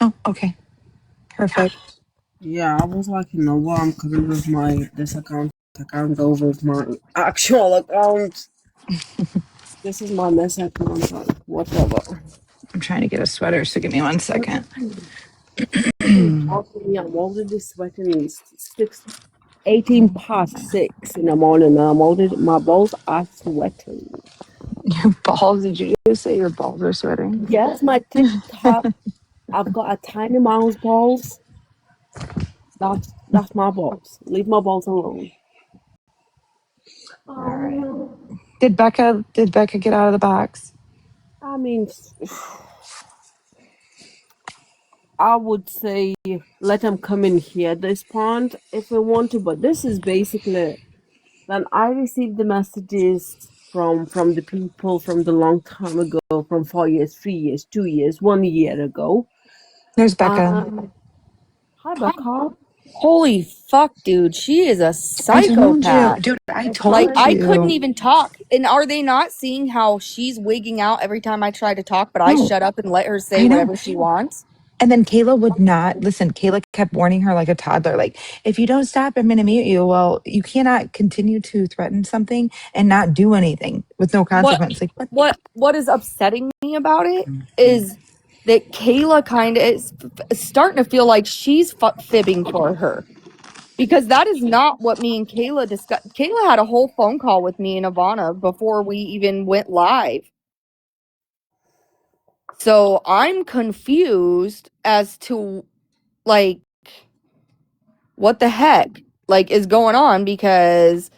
Oh, okay. Perfect. Yeah, I was like, you know what? I'm coming with this account go with my actual account. This is my mess account, like, whatever. I'm trying to get a sweater, so give me 1 second. Actually, I'm already sweating 18 past 6 in the morning, and my balls are sweating. Your balls? Did you just say your balls are sweating? Yes, my TikTok. I've got a tiny mouse balls. That's my balls. Leave my balls alone. All right. Did Becca get out of the box? I mean, I would say let them come in here at this point if they want to, but this is basically when I received the messages from the people from the long time ago, from 4 years, 3 years, 2 years, 1 year ago. There's Becca. Hi, Becca. Holy fuck, dude. She is a I told you, psychopath. dude. I Like, told I couldn't you. even talk. And are they not seeing how she's wigging out every time I try to talk, but I No, shut up and let her say I know. whatever she wants? And then Kayla would not listen. Kayla kept warning her like a toddler, like, if you don't stop, I'm going to mute you. Well, you cannot continue to threaten something and not do anything with no consequence. Like, What is upsetting me about it is that Kayla kind of is starting to feel like she's fibbing for her. Because that is not what me and Kayla discussed. Kayla had a whole phone call with me and Ivana before we even went live. So I'm confused as to, like, what the heck, like, is going on, because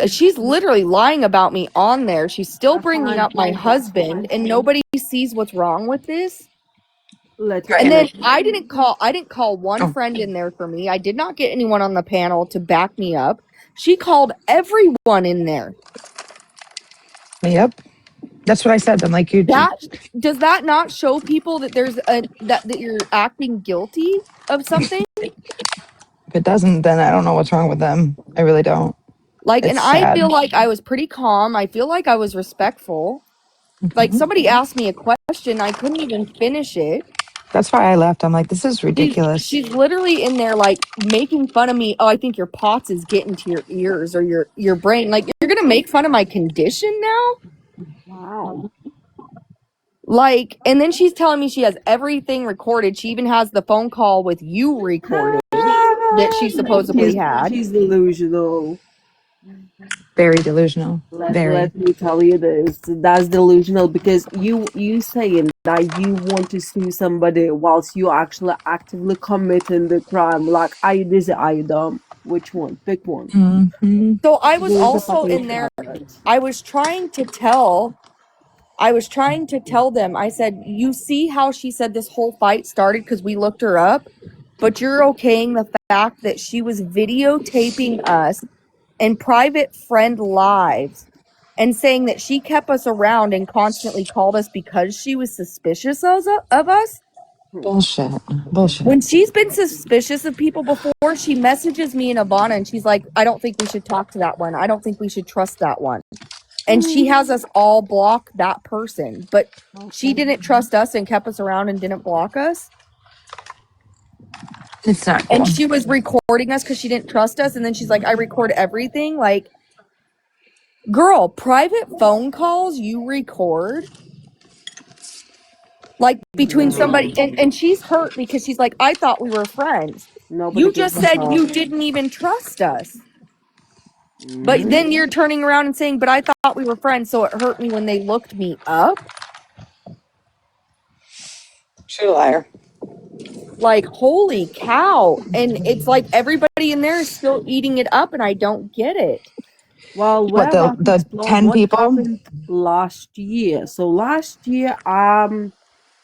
she's literally lying about me on there. She's still bringing up my husband, and nobody sees what's wrong with this. And then I didn't call one friend in there for me. I did not get anyone on the panel to back me up. She called everyone in there. yep. That's what I said. I'm like, Does that not show people that there's that you're acting guilty of something? if it doesn't, then I don't know what's wrong with them. I really don't. Like, It's and I sad. feel like I was pretty calm. I feel like I was respectful. Like, somebody asked me a question, I couldn't even finish it. That's why I left. I'm like, this is ridiculous. She's literally in there, like, making fun of me. Oh, I think your POTS is getting to your ears or your brain. Like, you're gonna make fun of my condition now? Wow. Like, and then she's telling me she has everything recorded. She even has the phone call with you recorded that she supposedly had. She's delusional. Very delusional. Let me tell you this. That's delusional because you saying that you want to sue somebody whilst you actually actively committing the crime. Like, are you dizzy? Are you dumb? Which one? Pick one. Mm-hmm. So I was also in there. I was trying to tell them, I said, you see how she said this whole fight started because we looked her up, but you're okaying the fact that she was videotaping us in private friend lives and saying that she kept us around and constantly called us because she was suspicious of us. Bullshit. When she's been suspicious of people before, she messages me and Ivana and she's like, I don't think we should talk to that one. I don't think we should trust that one. And she has us all block that person, but she didn't trust us and kept us around and didn't block us. It's not cool. And she was recording us because she didn't trust us. And then she's like, I record everything. Like, girl, private phone calls you record? Like, between somebody, and she's hurt because she's like, I thought we were friends. You just said you didn't even trust us. But then you're turning around and saying, but I thought we were friends, so it hurt me when they looked me up. She's a liar. Like, holy cow. And it's like everybody in there is still eating it up, and I don't get it. Well, what the 10 people happened last year. So last year,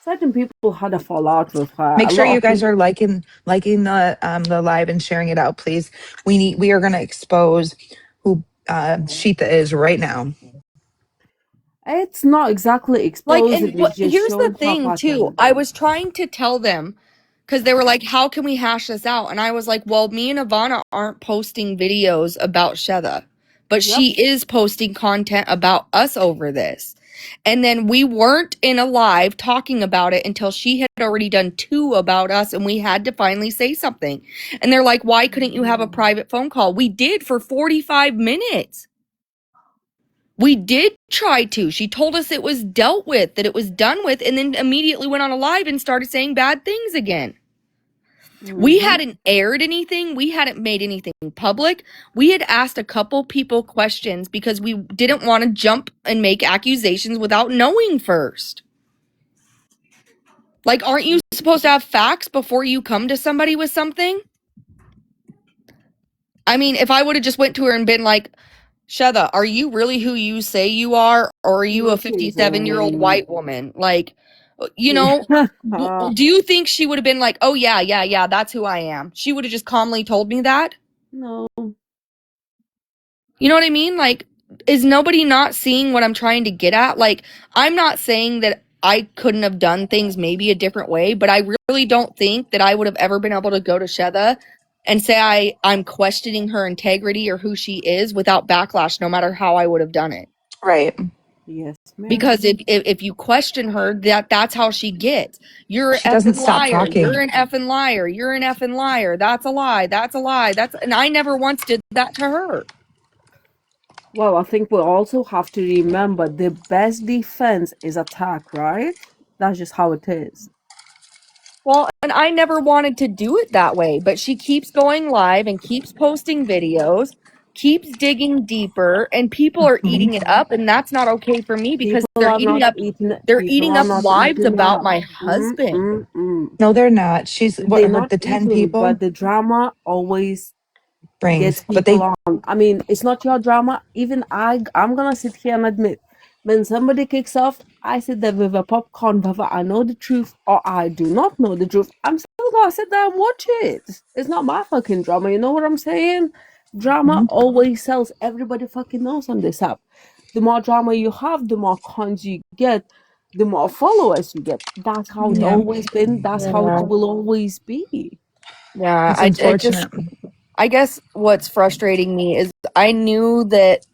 certain people had a fallout with her. Make sure you guys are liking the live and sharing it out, please. We are going to expose who Sheetha is right now. It's not exactly exposed. Like, and here's the thing too. I was trying to tell them because they were like, "How can we hash this out?" And I was like, "Well, me and Ivana aren't posting videos about Sheda, but she is posting content about us over this." And then we weren't in a live talking about it until she had already done 2 about us, and we had to finally say something. And they're like, why couldn't you have a private phone call? We did for 45 minutes. We did try to. She told us it was dealt with, that it was done with, and then immediately went on a live and started saying bad things again. We hadn't aired anything. We hadn't made anything public. We had asked a couple people questions because we didn't want to jump and make accusations without knowing first. Like, aren't you supposed to have facts before you come to somebody with something? I mean, if I would have just went to her and been like, Sheda, are you really who you say you are? Or are you a 57-year-old white woman? Like, you know, do you think she would have been like, oh, yeah, that's who I am? She would have just calmly told me that? No. You know what I mean? Like, is nobody not seeing what I'm trying to get at? Like, I'm not saying that I couldn't have done things maybe a different way, but I really don't think that I would have ever been able to go to Sheda and say I'm questioning her integrity or who she is without backlash, no matter how I would have done it. Right. Yes, ma'am. Because if you question her, that's how she gets. You're She an doesn't effing stop liar. talking. You're an effing liar. You're an effing liar. That's a lie. That's a lie. And I never once did that to her. Well, I think we also have to remember the best defense is attack, right? That's just how it is. Well, and I never wanted to do it that way, but she keeps going live and keeps posting videos, keeps digging deeper, and people are eating it up, and that's not okay for me because People are not eating. they're People eating are up not lives eating about up. my husband. No, they're not. She's what They're her not the 10 eating, people but the drama always gets brings. But people they on. I mean, it's not your drama. Even I'm gonna sit here and admit, when somebody kicks off, I sit there with a popcorn, whether I know the truth or I do not know the truth. I'm still gonna sit there and watch it. It's not my fucking drama. You know what I'm saying? Drama always sells. Everybody fucking knows on this app. The more drama you have, the more cons you get, the more followers you get. That's how it's Yeah. always been. That's how it will always be. Yeah, It's unfortunate. I guess what's frustrating me is I knew that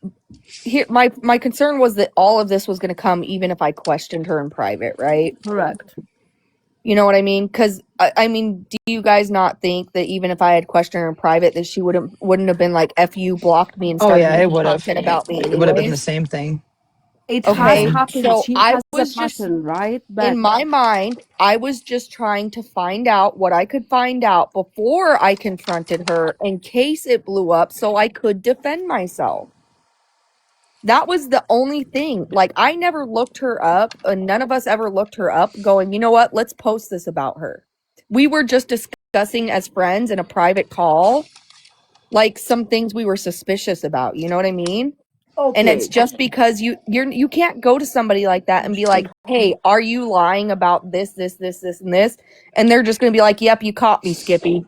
here my concern was that all of this was going to come even if I questioned her in private, right? Correct. You know what I mean? Because I mean, do you guys not think that even if I had questioned her in private, that she wouldn't have been like, "F you," blocked me and Oh started yeah, it making would have. content about me It would have been the anyways? same thing. It has Okay, happened. so She I has a was just pattern, right? in But my mind, I was just trying to find out what I could find out before I confronted her in case it blew up so I could defend myself. That was the only thing. Like, I never looked her up, and none of us ever looked her up going, you know what, let's post this about her. We were just discussing as friends in a private call, like some things we were suspicious about. You know what I mean? And it's okay, just because you can't go to somebody like that and be like, hey, are you lying about this, and this? And they're just gonna be like, yep, you caught me, Skippy.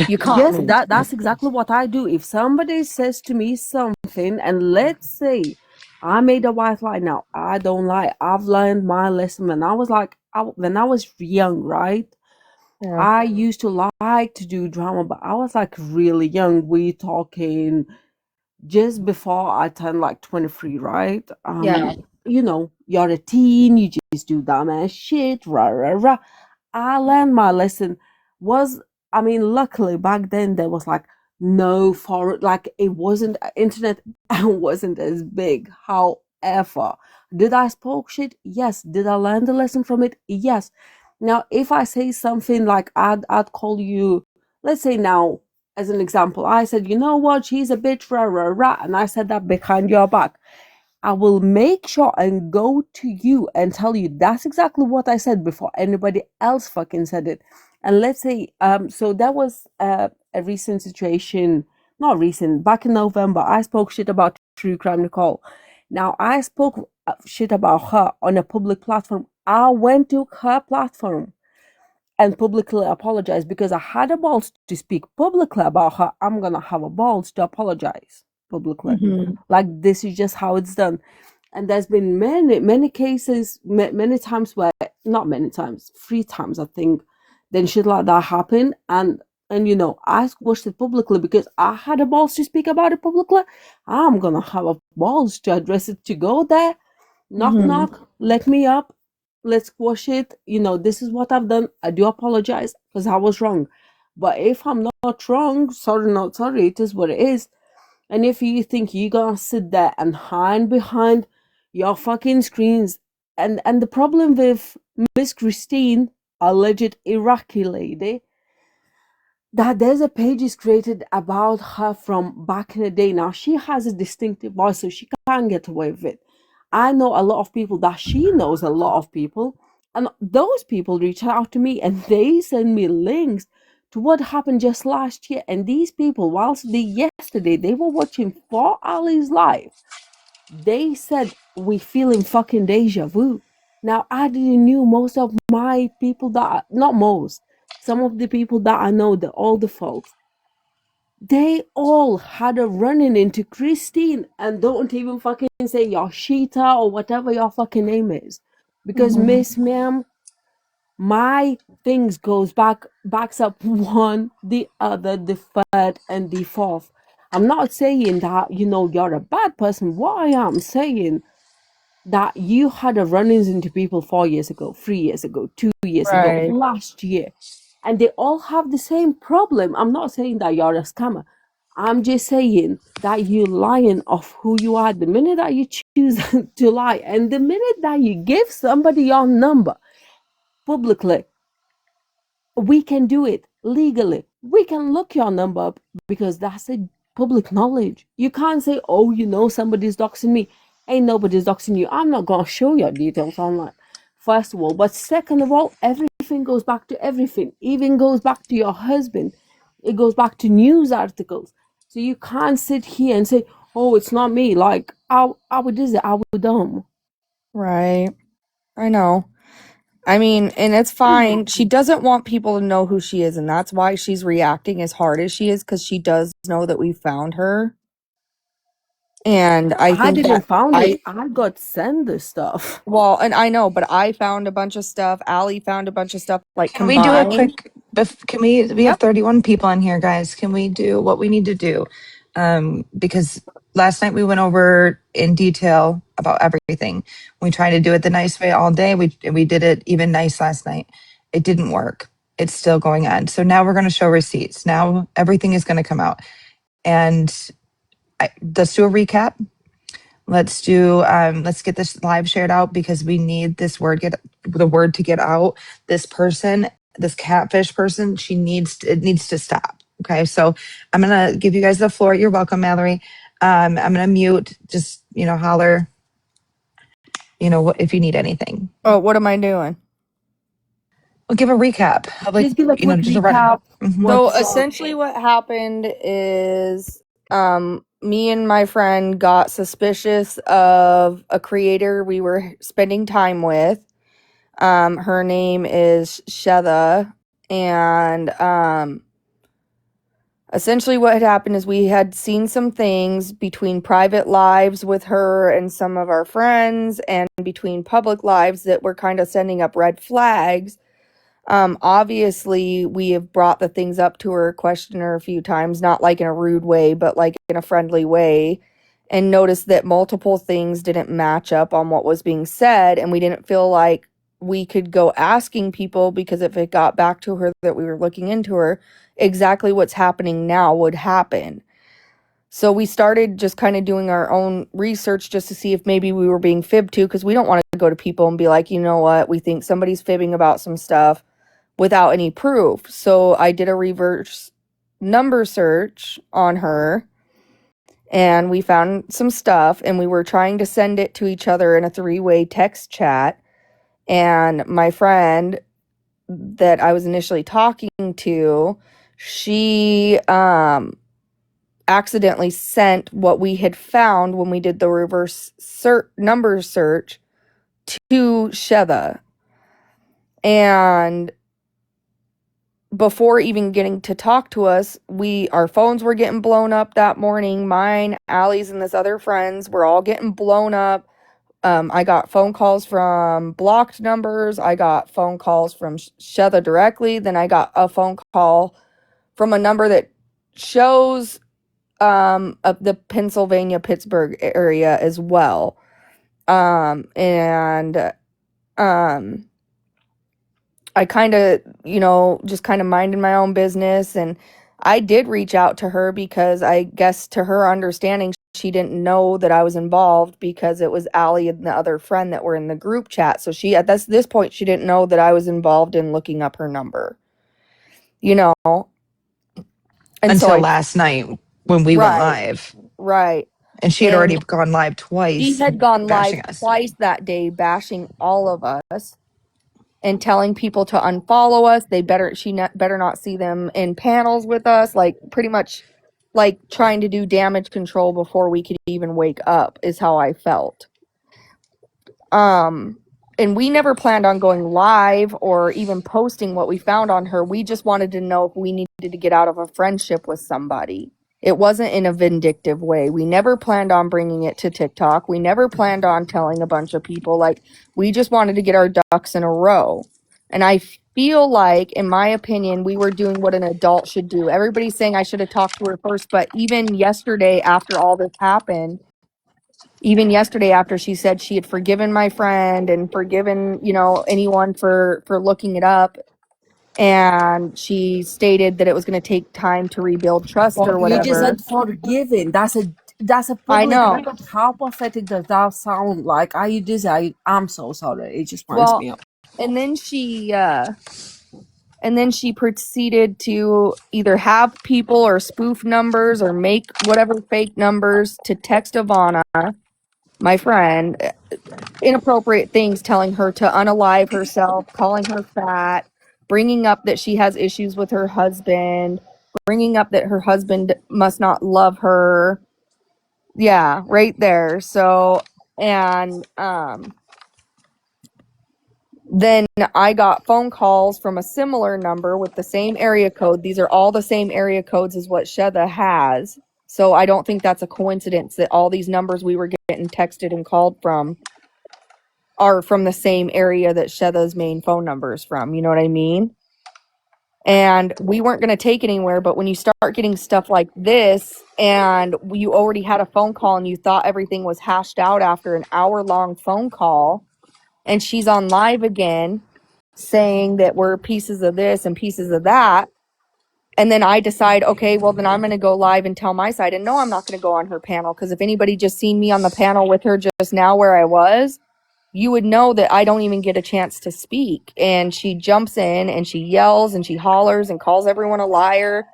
You caught yes, me. that's exactly what I do. If somebody says to me something, and let's say I made a white lie, now I don't lie. I've learned my lesson when I was when I was young, right? Yeah. I used to like to do drama, but I was like really young. We talking just before I turned like 23, right? Yeah. You know, you're a teen, you just do dumbass shit, rah rah rah. I learned my lesson. Was I mean, luckily back then there was like no foreign, like it wasn't internet and wasn't as big. However, did I spoke shit? Yes. Did I learn the lesson from it? Yes. Now, if I say something like I'd call you, let's say now as an example, I said, you know what, she's a bitch, rah rah rah, and I said that behind your back. I will make sure and go to you and tell you that's exactly what I said before anybody else fucking said it. And let's say, so that was a recent situation, not recent, back in November, I spoke shit about True Crime Nicole. Now, I spoke shit about her on a public platform. I went to her platform and publicly apologized because I had a balls to speak publicly about her. I'm gonna have a balls to apologize publicly. Mm-hmm. Like this is just how it's done. And there's been many cases, many times where, not many times, 3 times I think, then shit like that happened. And you know, I squashed it publicly because I had a balls to speak about it publicly. I'm gonna have a balls to address it, to go there. Knock, knock, let me up. Let's squash it. This is what I've done. I do apologize because I was wrong. But if I'm not wrong, sorry, not sorry, it is what it is. And if you think you're gonna sit there and hide behind your fucking screens, and the problem with Miss Christine, alleged Iraqi lady, that there's a page is created about her from back in the day. Now she has a distinctive voice, so she can't get away with it. I know a lot of people that she knows a lot of people, and those people reach out to me and they send me links to what happened just last year. And these people, whilst yesterday they were watching for Allie's life, they said we feeling fucking deja vu. Now I didn't knew most of my people that not most, some of the people that I know, the older folks, they all had a running into Christine, and don't even fucking say Yoshita or whatever your fucking name is, because Miss Ma'am, my things backs up one, the other, the third, and the fourth. I'm not saying that you're a bad person. What I am saying that you had a run-ins into people 4 years ago, 3 years ago, 2 years ago, Right. last year, and they all have the same problem. I'm not saying that you're a scammer. I'm just saying that you lying of who you are the minute that you choose to lie, and the minute that you give somebody your number publicly, we can do it legally. We can look your number up because that's a public knowledge. You can't say, oh, somebody's doxing me. Ain't nobody's doxing you. I'm not going to show your details online, first of all. But second of all, everything goes back to everything. Even goes back to your husband. It goes back to news articles. So you can't sit here and say, oh, it's not me. Like, I would is it? I would dumb. Right. I know. I mean, and it's fine. She doesn't want people to know who she is, and that's why she's reacting as hard as she is, because she does know that we found her. And I I think didn't that found it. I got sent this stuff. well, and I know, but I found a bunch of stuff. Allie found a bunch of stuff, like Can we do a combined. quick, can we have Yep. 31 people in here, guys. Can we do what we need to do? Because last night we went over in detail about everything. We tried to do it the nice way all day. We did it even nice last night. It didn't work. It's still going on. So now we're going to show receipts. Now everything is going to come out. And let's do a recap. Let's get this live shared out because we need the word to get out. This person, this catfish person, it needs to stop. Okay. So I'm going to give you guys the floor. You're welcome, Mallory. I'm going to mute, just, holler, if you need anything. Oh, what am I doing? We'll give a recap of Just give a quick just a recap. So What's essentially what happened is me and my friend got suspicious of a creator we were spending time with. Her name is Sheda, and essentially what had happened is we had seen some things between private lives with her and some of our friends and between public lives that were kind of sending up red flags. Obviously we have brought the things up to her, questioned her a few times, not like in a rude way, but like in a friendly way, and noticed that multiple things didn't match up on what was being said, and we didn't feel like we could go asking people, because if it got back to her that we were looking into her, exactly what's happening now would happen. So we started just kind of doing our own research just to see if maybe we were being fibbed to, because we don't want to go to people and be like, you know what, we think somebody's fibbing about some stuff without any proof. So I did a reverse number search on her, and we found some stuff, and we were trying to send it to each other in a 3-way text chat. And my friend that I was initially talking to, she accidentally sent what we had found when we did the reverse number search to Sheda. And before even getting to talk to us, our phones were getting blown up that morning. Mine, Allie's, and this other friends were all getting blown up. I got phone calls from blocked numbers. I got phone calls from Sheda directly. Then I got a phone call from a number that shows of the Pennsylvania, Pittsburgh area as well. And I kind of, just kind of minded my own business. And I did reach out to her because I guess to her understanding, she didn't know that I was involved because it was Allie and the other friend that were in the group chat. So she, at this point, she didn't know that I was involved in looking up her number, you know? And so Until last night when we went right, live. right. And she had already And gone live she twice had gone live bashing us. twice that day, bashing all of us and telling people to unfollow us. Better not see them in panels with us, like pretty much like trying to do damage control before we could even wake up is how I felt. And we never planned on going live or even posting what we found on her. We just wanted to know if we needed to get out of a friendship with somebody. It wasn't in a vindictive way. We never planned on bringing it to TikTok. We never planned on telling a bunch of people. Like, we just wanted to get our ducks in a row. And I feel like, in my opinion, we were doing what an adult should do. Everybody's saying I should have talked to her first, but even yesterday, after all this happened, even yesterday after she said she had forgiven my friend and forgiven, anyone for looking it up, and she stated that it was going to take time to rebuild trust or Well, you just whatever. said forgiving. That's a I public know. record. How pathetic does that sound? Like, are you this? I'm so sorry. It just winds Well, me up. and then she proceeded to either have people or spoof numbers or make whatever fake numbers to text Ivana, my friend, inappropriate things, telling her to unalive herself, calling her fat, bringing up that she has issues with her husband, bringing up that her husband must not love her. Yeah, right there. So, and then I got phone calls from a similar number with the same area code. These are all the same area codes as what Sheda has. So I don't think that's a coincidence that all these numbers we were getting texted and called from are from the same area that Sheda's main phone number is from. You know what I mean? And we weren't going to take it anywhere. But when you start getting stuff like this and you already had a phone call and you thought everything was hashed out after an hour-long phone call, and she's on live again saying that we're pieces of this and pieces of that, and then I decide, okay, well, then I'm going to go live and tell my side. And no, I'm not going to go on her panel, because if anybody just seen me on the panel with her just now where I was, you would know that I don't even get a chance to speak. And she jumps in and she yells and she hollers and calls everyone a liar.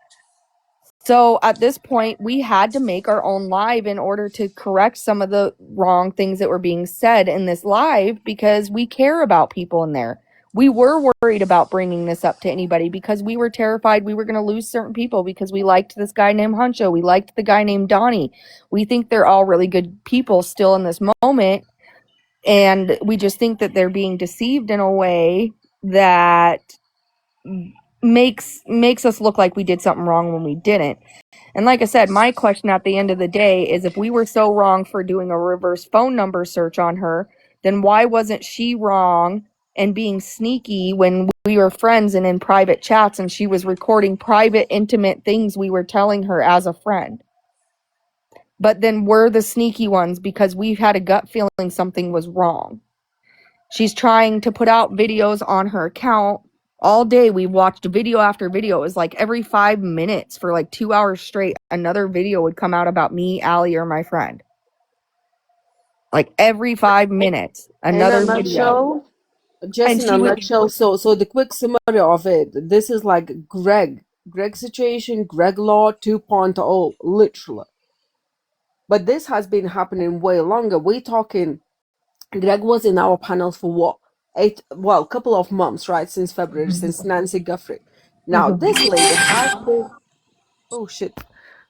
So at this point, we had to make our own live in order to correct some of the wrong things that were being said in this live, because we care about people in there. We were worried about bringing this up to anybody because we were terrified we were going to lose certain people, because we liked this guy named Huncho. We liked the guy named Donnie. We think they're all really good people still in this moment. And we just think that they're being deceived in a way that makes us look like we did something wrong when we didn't. And like I said, my question at the end of the day is, if we were so wrong for doing a reverse phone number search on her, then why wasn't she wrong and being sneaky when we were friends and in private chats and she was recording private, intimate things we were telling her as a friend? But then we're the sneaky ones because we've had a gut feeling something was wrong. She's trying to put out videos on her account. All day we watched video after video. It was like every 5 minutes for like 2 hours straight, another video would come out about me, Allie, or my friend. Like every 5 minutes, In a another video. nutshell, just And in she a would, nutshell, so the quick summary of it, this is like Greg situation, Greg Law 2.0, literally. But this has been happening way longer. We're talking, Greg was in our panels for what? A couple of months, right? Since February, since Nancy Guthrie. Now, this lady has been, oh shit.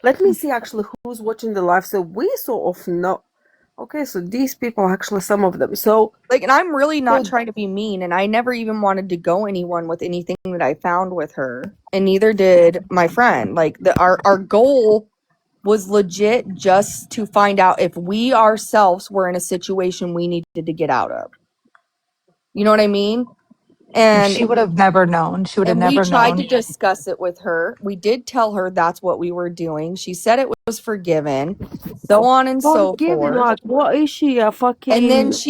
Let me see actually who's watching the live. So we sort of know. Okay, so these people, actually, some of them. So, like, and I'm really not so trying to be mean, and I never even wanted to go anyone with anything that I found with her, and neither did my friend. Like, our goal was legit just to find out if we ourselves were in a situation we needed to get out of. You know what I mean? And She would have never known. She would have and we never tried to known. discuss it with her. We did tell her that's what we were doing. She said it was forgiven, so on and so Forgiven, forth. like, what is she, a And then fucking priest?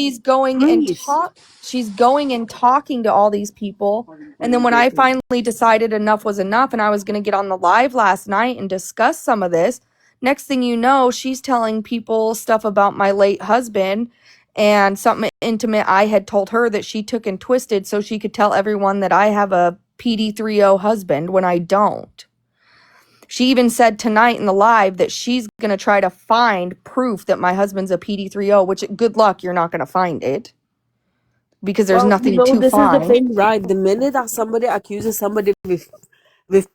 she's going and talking to all these people. And then when I finally decided enough was enough and I was going to get on the live last night and discuss some of this, next thing you know, she's telling people stuff about my late husband and something intimate I had told her that she took and twisted so she could tell everyone that I have a PD30 husband when I don't. She even said tonight in the live that she's going to try to find proof that my husband's a PD30, which good luck, you're not going to find it because there's Well, you nothing know, to this is the find. thing, right? The minute that somebody accuses somebody with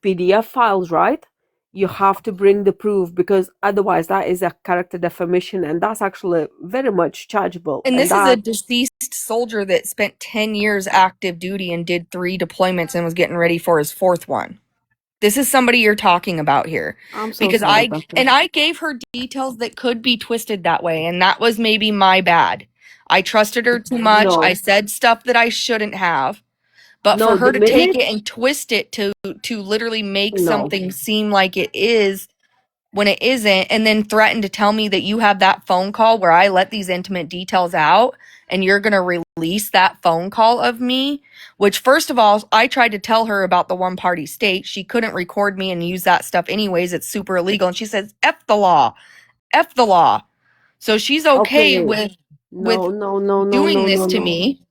PDF files, right? You have to bring the proof because otherwise that is a character defamation and that's actually very much chargeable. And And this is a that deceased soldier that spent 10 years active duty and did 3 deployments and was getting ready for his 4th one. This is somebody you're talking about here. I'm so Because sorry about that. I gave her details that could be twisted that way, and that was maybe my bad. I trusted her too much. I No, said stuff that I shouldn't have. But for no, her the to take minute, it and twist it to literally make no, something seem like it is when it isn't, and then threaten to tell me that you have that phone call where I let these intimate details out and you're going to release that phone call of me, which first of all, I tried to tell her about the one party state. She couldn't record me and use that stuff anyways. It's super illegal. And she says, F the law, F the law. So she's okay okay, with no, no, no, no, doing no, this no, to no. me.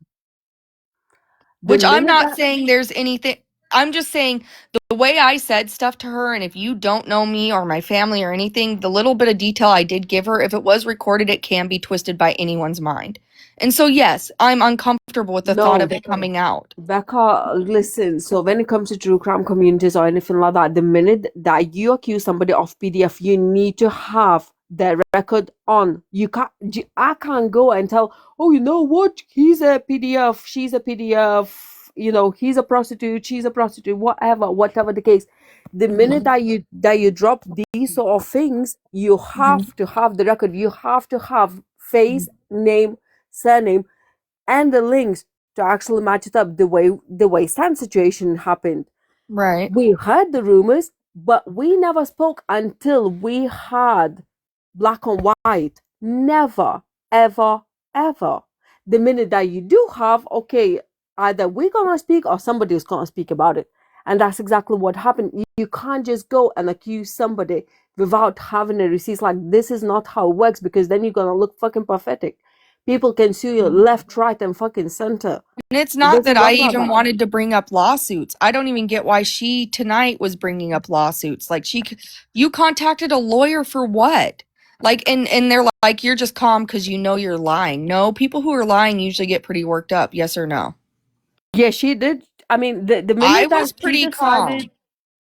The Which I'm minute not that, saying there's anything. I'm just saying the way I said stuff to her, and if you don't know me or my family or anything, the little bit of detail I did give her, if it was recorded, it can be twisted by anyone's mind. And so, yes, I'm uncomfortable with the thought of no, it coming out. Becca, listen, so when it comes to true crime communities or anything like that, the minute that you accuse somebody of PDF, you need to have their record on. I can't go and tell, oh, you know what? He's a PDF, she's a PDF, you know, he's a prostitute, she's a prostitute, whatever the case. The minute Mhm. that you drop these sort of things, you Mhm. have to have the record. You have to have face, name, surname, and the links to actually match it up the way Sam's situation happened. Right. We heard the rumors, but we never spoke until we had black on white. Never, ever, ever. The minute that you do have, okay, either we're gonna speak or somebody's gonna speak about it. And that's exactly what happened. You can't just go and accuse somebody without having a receipt. Like, this is not how it works because then you're gonna look fucking pathetic. People can sue you left, right, and fucking center. And it's It not doesn't that I work like even that. wanted to bring up lawsuits. I don't even get why she tonight was bringing up lawsuits. Like you contacted a lawyer for what? Like and they're like you're just calm cuz you know you're lying. No, people who are lying usually get pretty worked up. Yes or no? Yeah, she did. I mean, the I minute was that she pretty calm. decided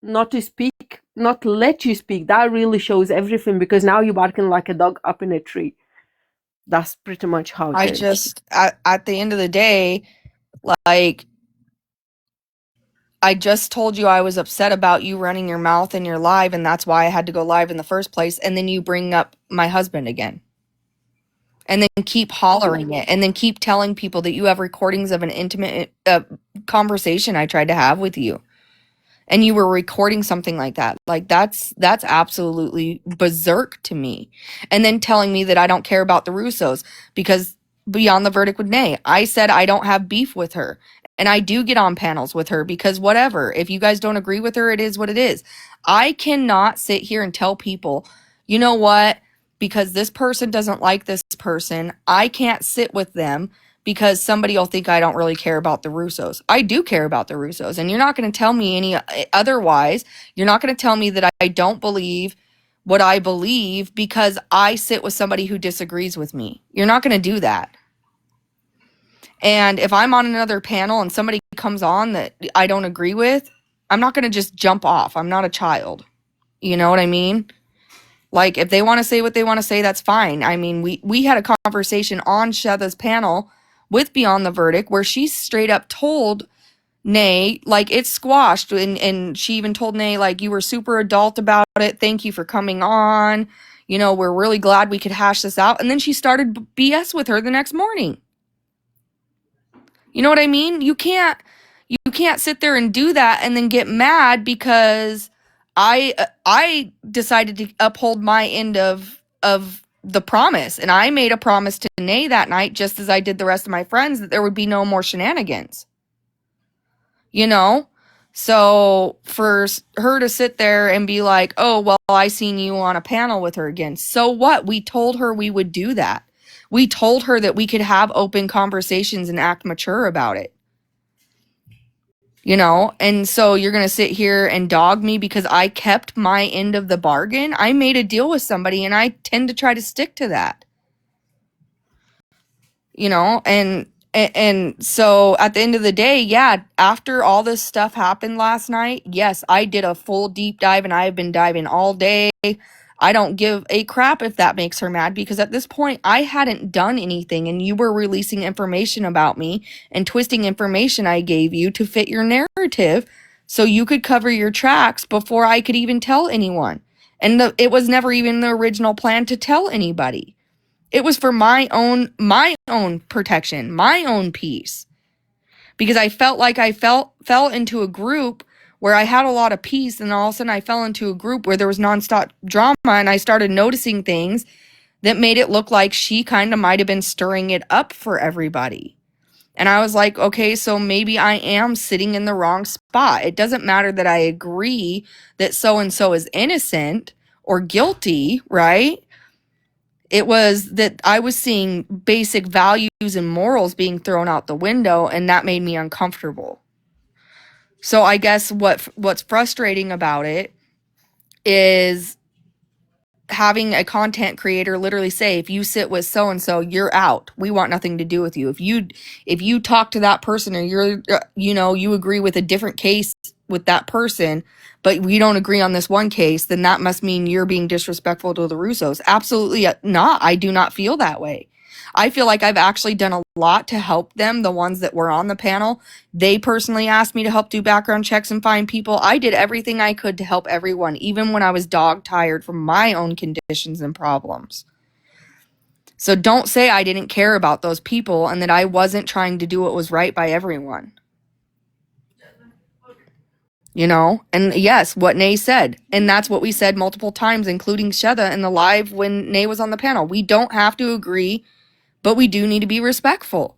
not to speak, not to let you speak, that really shows everything because now you're barking like a dog up in a tree. That's pretty much how it I is. just at the end of the day, like I just told you I was upset about you running your mouth in your live and that's why I had to go live in the first place and then you bring up my husband again. And then keep hollering it and then keep telling people that you have recordings of an intimate conversation I tried to have with you and you were recording something like that. Like that's absolutely berserk to me. And then telling me that I don't care about the Russos because beyond the verdict with Nay, I said I don't have beef with her. And I do get on panels with her because whatever, if you guys don't agree with her, it is what it is. I cannot sit here and tell people, you know what? Because this person doesn't like this person, I can't sit with them because somebody will think I don't really care about the Russos. I do care about the Russos, and you're not going to tell me any otherwise. You're not going to tell me that I don't believe what I believe because I sit with somebody who disagrees with me. You're not going to do that. And if I'm on another panel and somebody comes on that I don't agree with, I'm not going to just jump off. I'm not a child. You know what I mean? Like, if they want to say what they want to say, that's fine. I mean, we had a conversation on Shada's panel with Beyond the Verdict where she straight up told Nay, like, it's squashed. And she even told Nay, like, you were super adult about it. Thank you for coming on. You know, we're really glad we could hash this out. And then she started BS with her the next morning. You know what I mean? You can't. You can't sit there and do that and then get mad because I decided to uphold my end of the promise, and I made a promise to Nay that night, just as I did the rest of my friends, that there would be no more shenanigans. You know? So for her to sit there and be like, oh, well, I seen you on a panel with her again. So what? We told her we would do that. We told her that we could have open conversations and act mature about it. You know? And so you're going to sit here and dog me because I kept my end of the bargain. I made a deal with somebody and I tend to try to stick to that. You know, and so at the end of the day, yeah, after all this stuff happened last night, yes, I did a full deep dive and I've been diving all day. I don't give a crap if that makes her mad, because at this point I hadn't done anything and you were releasing information about me and twisting information I gave you to fit your narrative so you could cover your tracks before I could even tell anyone. And it was never even the original plan to tell anybody. It was for my own protection, my own peace. Because I felt like I fell into a group where I had a lot of peace, and all of a sudden I fell into a group where there was nonstop drama, and I started noticing things that made it look like she kind of might have been stirring it up for everybody. And I was like, okay, so maybe I am sitting in the wrong spot. It doesn't matter that I agree that so-and-so is innocent or guilty, right? It was that I was seeing basic values and morals being thrown out the window, and that made me uncomfortable. So I guess what's frustrating about it is having a content creator literally say, if you sit with so and so, you're out. We want nothing to do with you. If you talk to that person, or you're you agree with a different case with that person, but we don't agree on this one case, then that must mean you're being disrespectful to the Russos. Absolutely not. I do not feel that way. I feel like I've actually done a lot to help them, the ones that were on the panel. They personally asked me to help do background checks and find people. I did everything I could to help everyone, even when I was dog tired from my own conditions and problems. So don't say I didn't care about those people and that I wasn't trying to do what was right by everyone. You know, and yes, what Nay said, and that's what we said multiple times, including Sheda in the live when Nay was on the panel. We don't have to agree, but we do need to be respectful.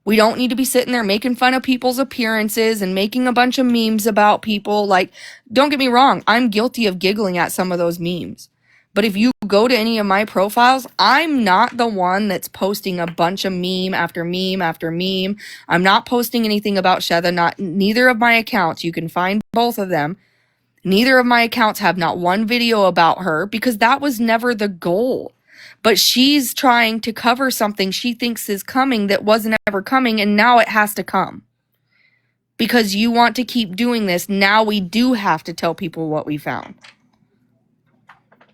We don't need to be sitting there making fun of people's appearances and making a bunch of memes about people. Like, don't get me wrong, I'm guilty of giggling at some of those memes. But if you go to any of my profiles, I'm not the one that's posting a bunch of meme after meme after meme. I'm not posting anything about Sheda, neither of my accounts. You can find both of them. Neither of my accounts have not one video about her, because that was never the goal. But she's trying to cover something she thinks is coming that wasn't ever coming, and now it has to come. Because you want to keep doing this, now we do have to tell people what we found.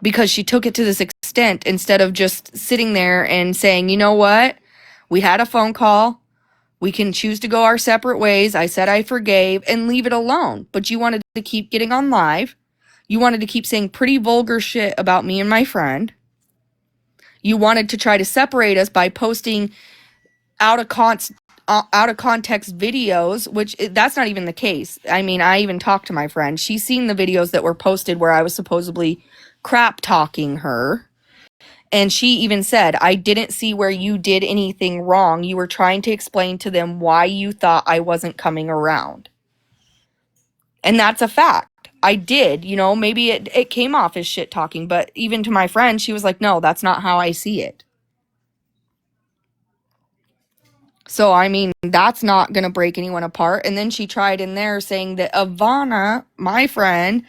Because she took it to this extent instead of just sitting there and saying, you know what? We had a phone call. We can choose to go our separate ways. I said I forgave, and leave it alone. But you wanted to keep getting on live. You wanted to keep saying pretty vulgar shit about me and my friend. You wanted to try to separate us by posting out of context videos, which that's not even the case. I mean, I even talked to my friend. She's seen the videos that were posted where I was supposedly crap talking her. And she even said, I didn't see where you did anything wrong. You were trying to explain to them why you thought I wasn't coming around. And that's a fact. I did, maybe it came off as shit talking, but even to my friend, she was like, no, that's not how I see it. So, I mean, that's not going to break anyone apart. And then she tried in there saying that Ivana, my friend,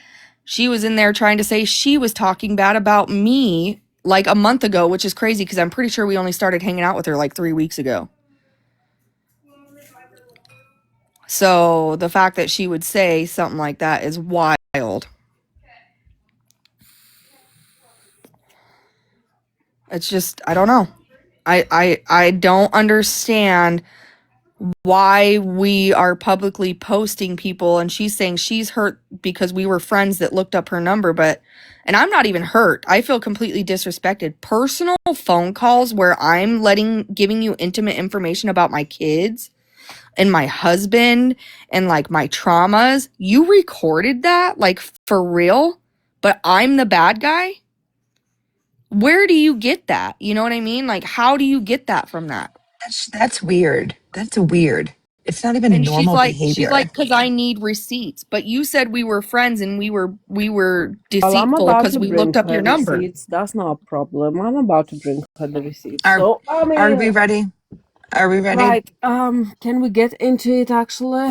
she was in there trying to say she was talking bad about me like a month ago, which is crazy because I'm pretty sure we only started hanging out with her like 3 weeks ago. So the fact that she would say something like that is wild. It's just, I don't know. I don't understand why we are publicly posting people, and she's saying she's hurt because we were friends that looked up her number, and I'm not even hurt. I feel completely disrespected. Personal phone calls where I'm giving you intimate information about my kids and my husband and like my traumas. You recorded that, like, for real, but I'm the bad guy? Where do you get that? You know what I mean? Like, how do you get that from that? That's weird. That's weird. It's not even And normal she's like, behavior. because I need receipts. But you said we were friends and we were Well, I'm deceitful about because to we bring looked up her your number. receipts. That's not a problem. I'm about to bring her the receipts. Are So, I are we mean, ready? Are we ready? right. Can we get into it actually?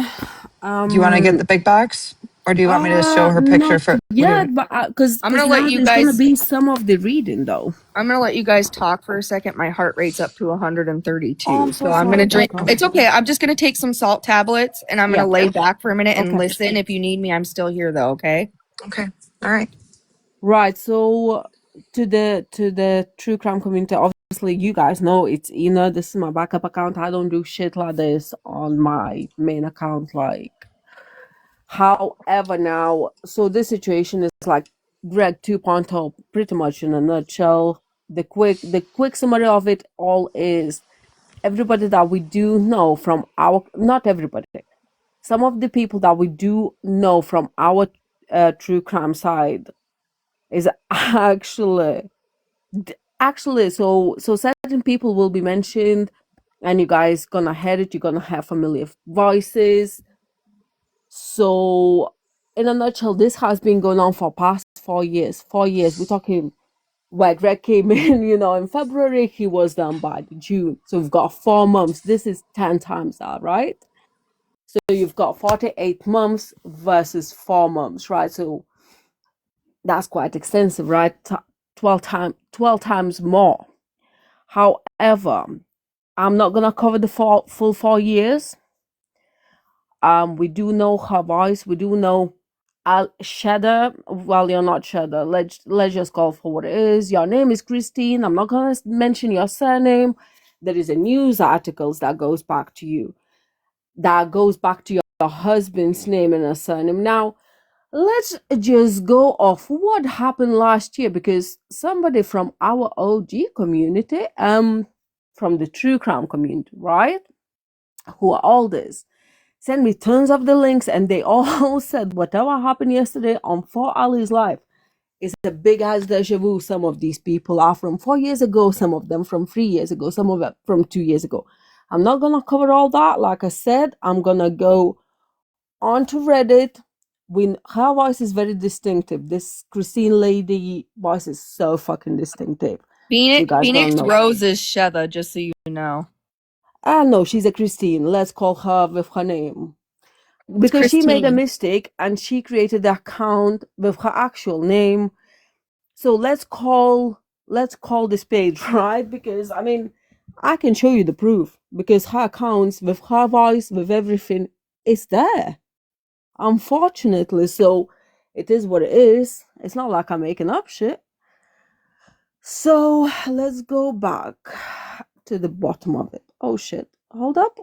Do you want to get Um, the big box, or do you want me to show her picture Not for? What do you? yet, but because I'm gonna let now you there's gonna guys. be some of the reading though. I'm gonna let you guys talk for a second. My heart rate's up to Oh, 132, I'm so so I'm sorry gonna drink. about that. It's okay. I'm just gonna take some salt tablets and I'm gonna Yep. lay back for a minute and Okay. listen. If you need me, I'm still here though. Okay. Okay. All right. Right. So to the true crime community, obviously you guys know it's this is my backup account. I don't do shit like this on my main account. Like, however, now so this situation is like Greg 2.0, pretty much in a nutshell. The quick summary of it all is everybody that we do know from our not everybody, some of the people that we do know from our true crime side is actually so certain people will be mentioned, and you guys gonna hear it, you're gonna have familiar voices. So in a nutshell, this has been going on for past 4 years. 4 years, we're talking. Where Greg came in, in February, he was done by June. So we've got 4 months. This is 10 times that, right? So you've got 48 months versus 4 months, right? So that's quite extensive, right? 12 times more. However, I'm not gonna cover the full 4 years. We do know her voice. We do know Shedder. Well, you're not Shedder. Let's just call for what it is. Your name is Christine. I'm not gonna mention your surname. There is a news articles that goes back to you. That goes back to your husband's name and a surname. Now, let's just go off what happened last year, because somebody from our OG community, from the true crime community, right? Who are all this? Send me tons of the links, and they all said whatever happened yesterday on For Allie's life is a big ass deja vu. Some of these people are from 4 years ago, some of them from 3 years ago, some of them from 2 years ago. I'm not gonna cover all that. Like I said, I'm gonna go onto Reddit. Her voice is very distinctive. This Christine lady voice is so fucking distinctive. You guys gonna Phoenix know. Rose is Sheva, just so you know. No, she's a Christine. Let's call her with her name. It's Because she made a Christine. mistake and she created the account with her actual name. So let's call this page, right? Because I mean, I can show you the proof, because her accounts with her voice, with everything, is there. Unfortunately, so it is what it is. It's not like I'm making up shit. So let's go back to the bottom of it. Oh shit. Hold up.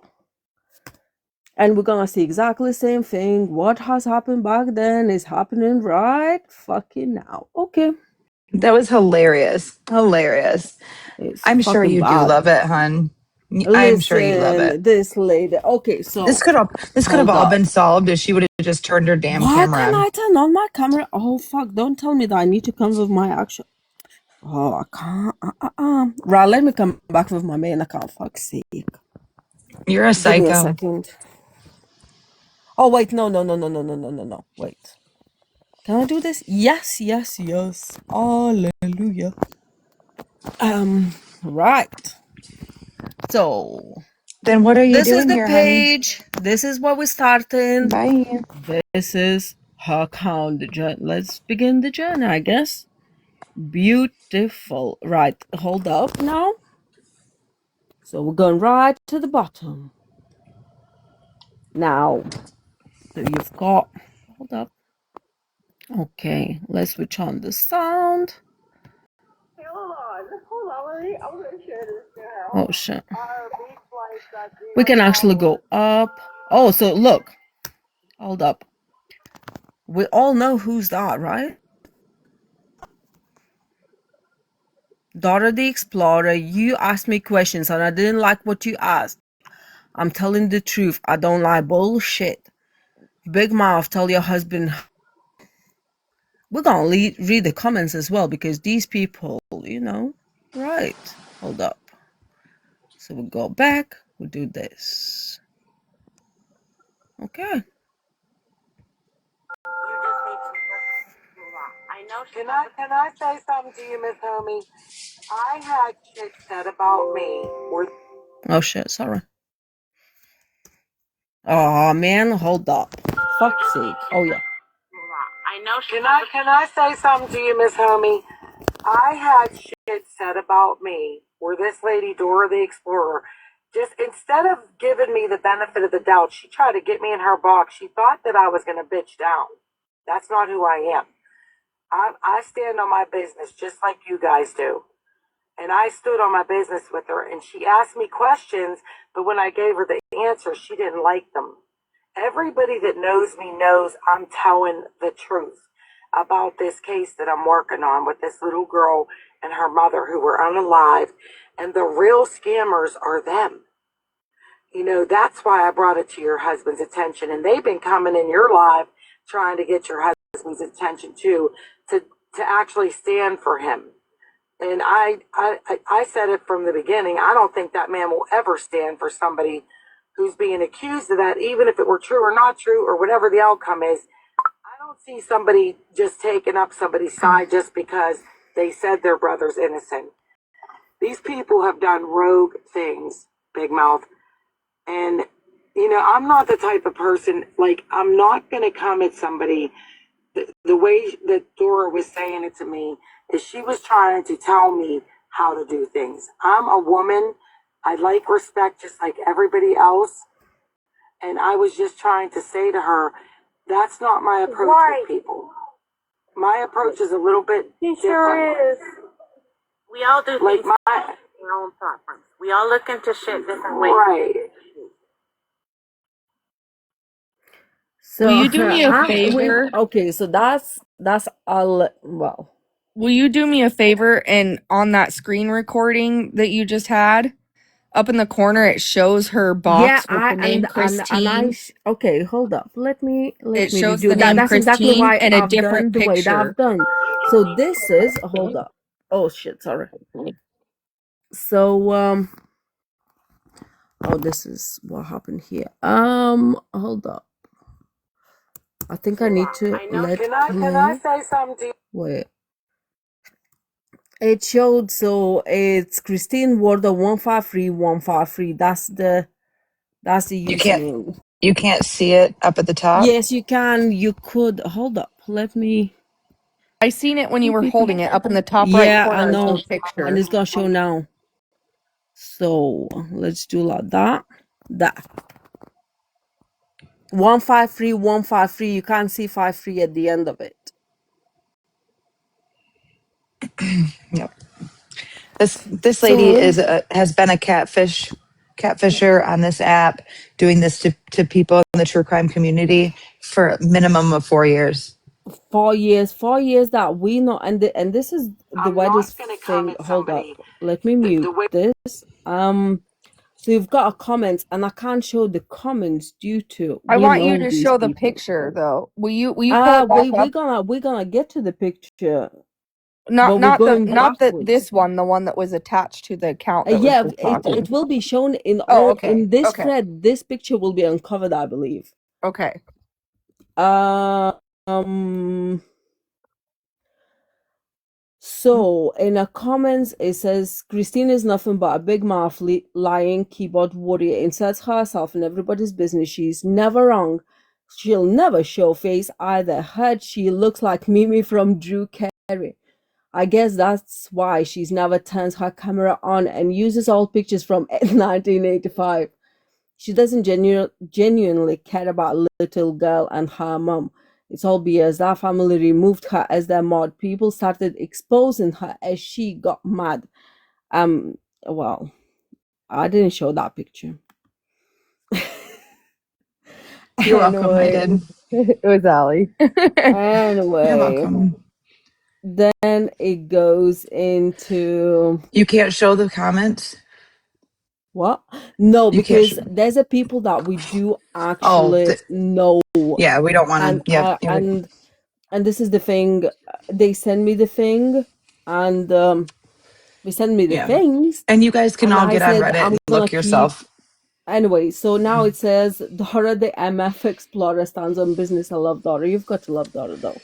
And we're gonna see exactly the same thing. What has happened back then is happening right fucking now. Okay. That was hilarious. Hilarious. It's I'm sure fucking you do bad. love it, hon. I'm sure you love it. Listen, this lady. Okay, so This could have hold all up. been solved if she would have just turned her damn Why camera can on. I turn on my camera? Oh fuck! Don't tell me that I need to come with my actual. Oh, I can't. Right, let me come back with my main account. Fuck's sake. You're a Give me a psycho. second. Oh wait, no, no, no, no, no, no, no, no, no. Wait. Can I do this? Yes, yes, yes. Hallelujah. Right. So Then what are you this is doing the here, honey? page. This is where we're starting. Bye. This is her account. Let's begin the journey, I guess. Beautiful. Right. Hold up now. So we're going right to the bottom. Now, so you've got. Hold up. Okay. Let's switch on the sound. Oh shit. We can actually go up. Oh, so look. Hold up. We all know who's that, right? Dora the Explorer, you asked me questions and I didn't like what you asked. I'm telling the truth. I don't lie. Bullshit. Big mouth, tell your husband. We're gonna read the comments as well because these people, right. Hold up. So we go back, we do this. Okay. Can I say something to you, Miss Homie? I had shit said about me. Oh shit, sorry. Oh man, hold up. Fuck's sake. Oh yeah. Can I say something to you, Miss Homie? I had shit said about me where this lady, Dora the Explorer, just instead of giving me the benefit of the doubt, she tried to get me in her box. She thought that I was gonna bitch down. That's not who I am. I stand on my business just like you guys do. And I stood on my business with her, and she asked me questions, but when I gave her the answers, she didn't like them. Everybody that knows me knows I'm telling the truth about this case that I'm working on with this little girl and her mother who were unalive, and the real scammers are them. That's why I brought it to your husband's attention, and they've been coming in your live trying to get your husband's attention too, to actually stand for him. And I said it from the beginning. I don't think that man will ever stand for somebody who's being accused of that, even if it were true or not true or whatever the outcome is. I don't see somebody just taking up somebody's side just because they said their brother's innocent. These people have done rogue things, Big Mouth. And, I'm not the type of person, I'm not going to come at somebody. The way that Dora was saying it to me is she was trying to tell me how to do things. I'm a woman. I like respect just like everybody else. And I was just trying to say to her, that's not my approach with people. My approach is a little bit different. Sure is. We all do like things my our own preference. We all look into shit different ways. right. So Will you do me a favor? okay, so that's all. Well, Will you do me a favor and on that screen recording that you just had, up in the corner it shows her box with the name Christine. Okay, hold up. Let me It do shows the that. name That's exactly Christine why and a I've done different the way that I've picture. done. So this is hold up. Oh shit, sorry. So oh, this is what happened here. Hold up. I think I need to let Can I say something to you? wait. It showed, so it's Christine Warder 153153. That's the username. You can't see it up at the top. Yes, you can. You could hold up. Let me. I seen it when you were holding it up in the top right Yeah, I corner is her know, picture. and it's gonna show now. So let's do like that. That 153153. You can't see 53 at the end of it. Yep. This lady So has been a catfisher on this app, doing this to people in the true crime community for a minimum of 4 years. 4 years that we know, and this is the I'm not weirdest gonna come thing. at Hold up, somebody let me mute the way this. So you've got a comment, and I can't show the comments due to I we want you know to these show the people. picture though. Will you pull it back up? We're gonna get to the picture, Not but we're going backwards. this one, the one that was attached to the account that Yeah, was just talking. it will be shown in Oh, all okay. in this Okay. thread. This picture will be uncovered, I believe. Okay. So in the comments, it says Christine is nothing but a big mouth lying keyboard warrior, inserts herself in everybody's business. She's never wrong. She'll never show face either. Heard she looks like Mimi from Drew Carey. I guess that's why she's never turns her camera on and uses old pictures from 1985. She doesn't genuinely care about little girl and her mom. It's all because that family removed her as their mod. People started exposing her as she got mad. Well, I didn't show that picture. You're welcome. I did. It was Allie. Anyway, You're welcome. then it goes into. You can't show the comments. What? No, You can't. because there's a people that we do Oh, actually know, yeah. We don't want and to. Yep. and this is the thing. They send me the thing, and they send me the Yeah. things, And you guys can and all I get on said Reddit I'm and gonna look keep. yourself. Anyway, so now it says Dora the MF Explorer stands on business. I love Dora. You've got to love Dora, though.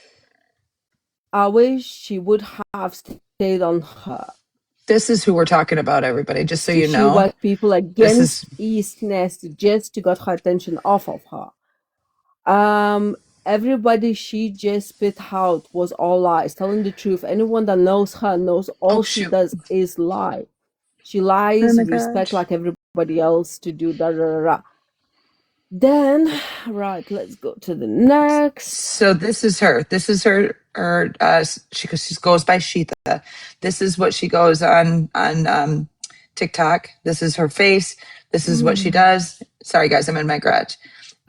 I wish she would have stayed on her. This is who we're talking about, everybody. Just so you She know, worked people this is against East Nest just to get her attention off of her. Everybody she just spit out was all lies, telling the truth. Anyone that knows her knows all oh she shoot. does is lie. She Oh lies, my respect gosh. like everybody else to do da da da da. Then, right, let's go to the next. So this is her. This is her. She goes by Sheetha. This is what she goes on TikTok. This is her face. This is what she does. Sorry guys, I'm in my garage.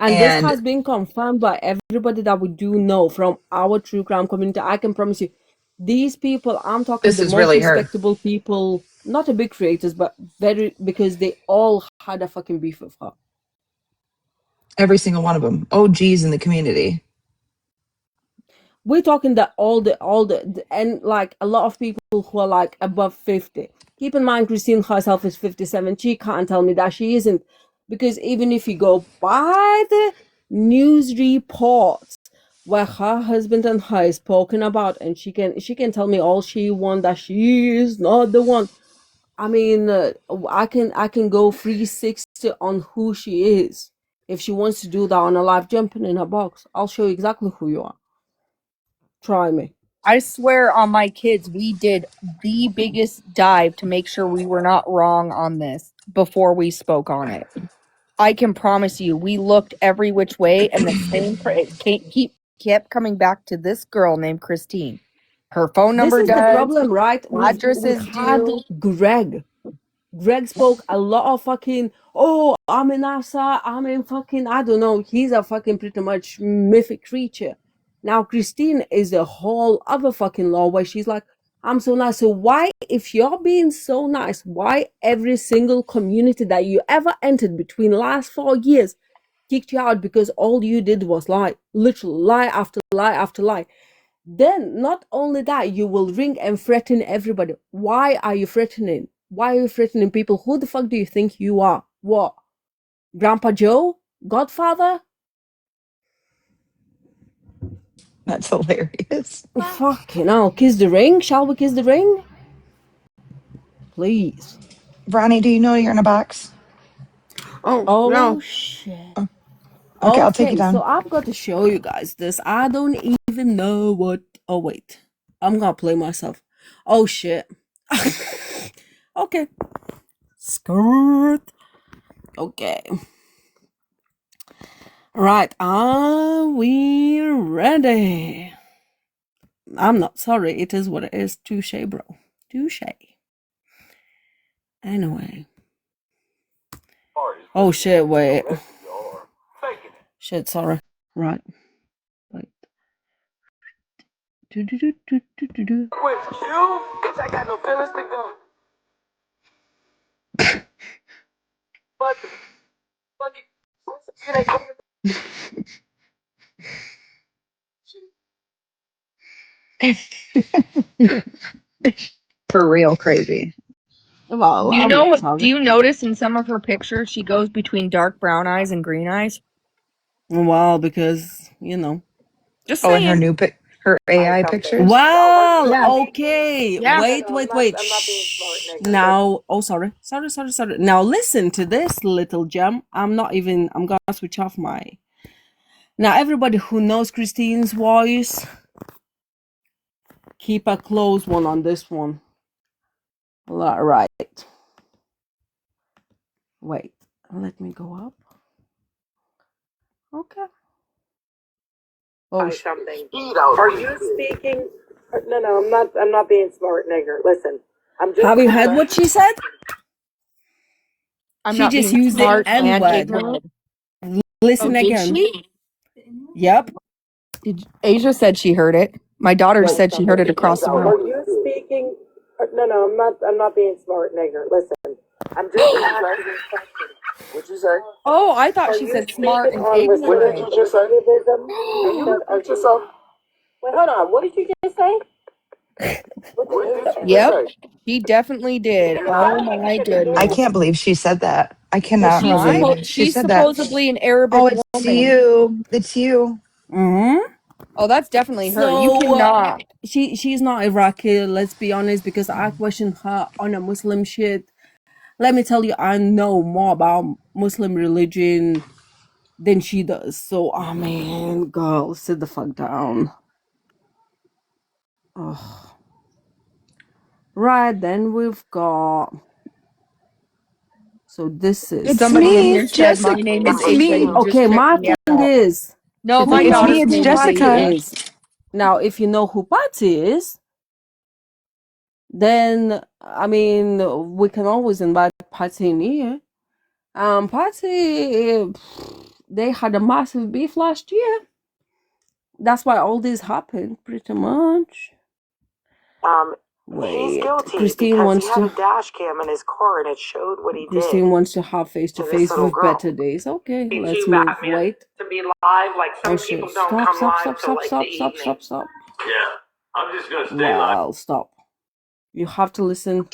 And this And has been confirmed by everybody that we do know from our true crime community. I can promise you, these people, I'm talking this the is most really her. respectable people, not a big creators, but very, because they all had a fucking beef with her. Every single one of them. OGs in the community. We're talking that all the and like a lot of people who are like above 50. Keep in mind, Christine herself is 57. She can't tell me that she isn't, because even if you go by the news reports where her husband and her is spoken about, and she can tell me all she wants, that she is not the one. I mean, I can go 360 on who she is. If she wants to do that on a live jumping in her box, I'll show you exactly who you are. Try me. I swear on my kids, we did the biggest dive to make sure we were not wrong on this before we spoke on it. I can promise you, we looked every which way, and the same kept coming back to this girl named Christine. Her phone This number is the does, problem, right? We addresses had do. Greg. Greg spoke a lot of fucking, oh, I'm in NASA, I'm in fucking, I don't know, he's a fucking pretty much mythic creature. Now, Christine is a whole other fucking law where she's like, I'm so nice. So why, if you're being so nice, why every single community that you ever entered between last 4 years kicked you out because all you did was lie, literally lie after lie after lie? Then, not only that, you will ring and threaten everybody. Why are you threatening? Why are you threatening people? Who the fuck do you think you are? What? Grandpa Joe? Godfather? That's hilarious. Fucking hell. Kiss the ring? Shall we kiss the ring? Please. Ronnie, do you know you're in a box? Oh, Oh, no. shit. Oh, okay, I'll take you Okay, so down. I've got to show you guys this. I don't even know what. Oh, wait. I'm gonna play myself. Oh, shit. Okay. Skirt. Okay. Right, are we ready? I'm not sorry, it is what it is. Touche, bro. Touche. Anyway. Oh shit, wait. Shit, sorry. Right. Wait. Do. With you, bitch, I got no feelings to go. But, it ain't For real crazy. Well, Do you I'm know not what? Do sorry. you notice in some of her pictures she goes between dark brown eyes and green eyes? Well, because, you know. Just Oh, and her saying. new her AI pictures. Well, Yeah. okay. Yeah. Wait. I'm not being smart, Shh. nigga. Now, oh, sorry. Now, listen to this little gem. I'm gonna switch off my. Now, everybody who knows Christine's voice, keep a close one on this one. Right. Wait. Let me go up. Okay. Oh, Something. speed out. Are you speaking? No, I'm not being smart, nigger. Listen, I'm just. have you heard what she said? I'm She not just being used the smart N and word. ignorant. Listen Oh, did again. she? Yep. Asia said she heard it. My daughter Wait. said she heard it across the Are room. you speaking? No, I'm not being smart, nigger. Listen, I'm just asking a question. What'd you say? Oh, I thought Are she you said smart speaking and on What did you ignorant. just say? recidivism? Can you repeat yourself? Wait, hold on. What did you just say? What did you just Yep, say? he definitely did. Oh my I goodness. can't believe she said that. I Because cannot Right? believe she she's said that. supposedly an Arabic Oh, it's woman. you. It's you. Mm-hmm. Oh, that's definitely her. You So cannot. she's not Iraqi, let's be honest, because I questioned her on a Muslim shit. Let me tell you, I know more about Muslim religion than she does. So I mean, girl, sit the fuck down. Ugh. Right, then we've got, so this It's is Somebody in me, here said my Jessica. name is It's AJ. me. You just okay. tricked My me thing out. is, No, she my thinking It's daughter's me. asks It's me name who is Patty Jessica. AJ. is. Now, if you know who Patty is, then I mean, we can always invite Patty in here. Patty, they had a massive beef last year. That's why all this happened, pretty much. He's Wait, guilty Christine because he wants had a to. dash cam in his car and it showed what he did Christine wants to have face to to this face little with girl. better days. Okay, let's Too move. Batman Wait. to be live. Like Oh some shit! people don't Stop! come Stop! live Stop! till Stop! like the Stop! Stop! evening. Stop! Stop! Yeah, I'm just gonna stay live. Well, stop. You have to listen. All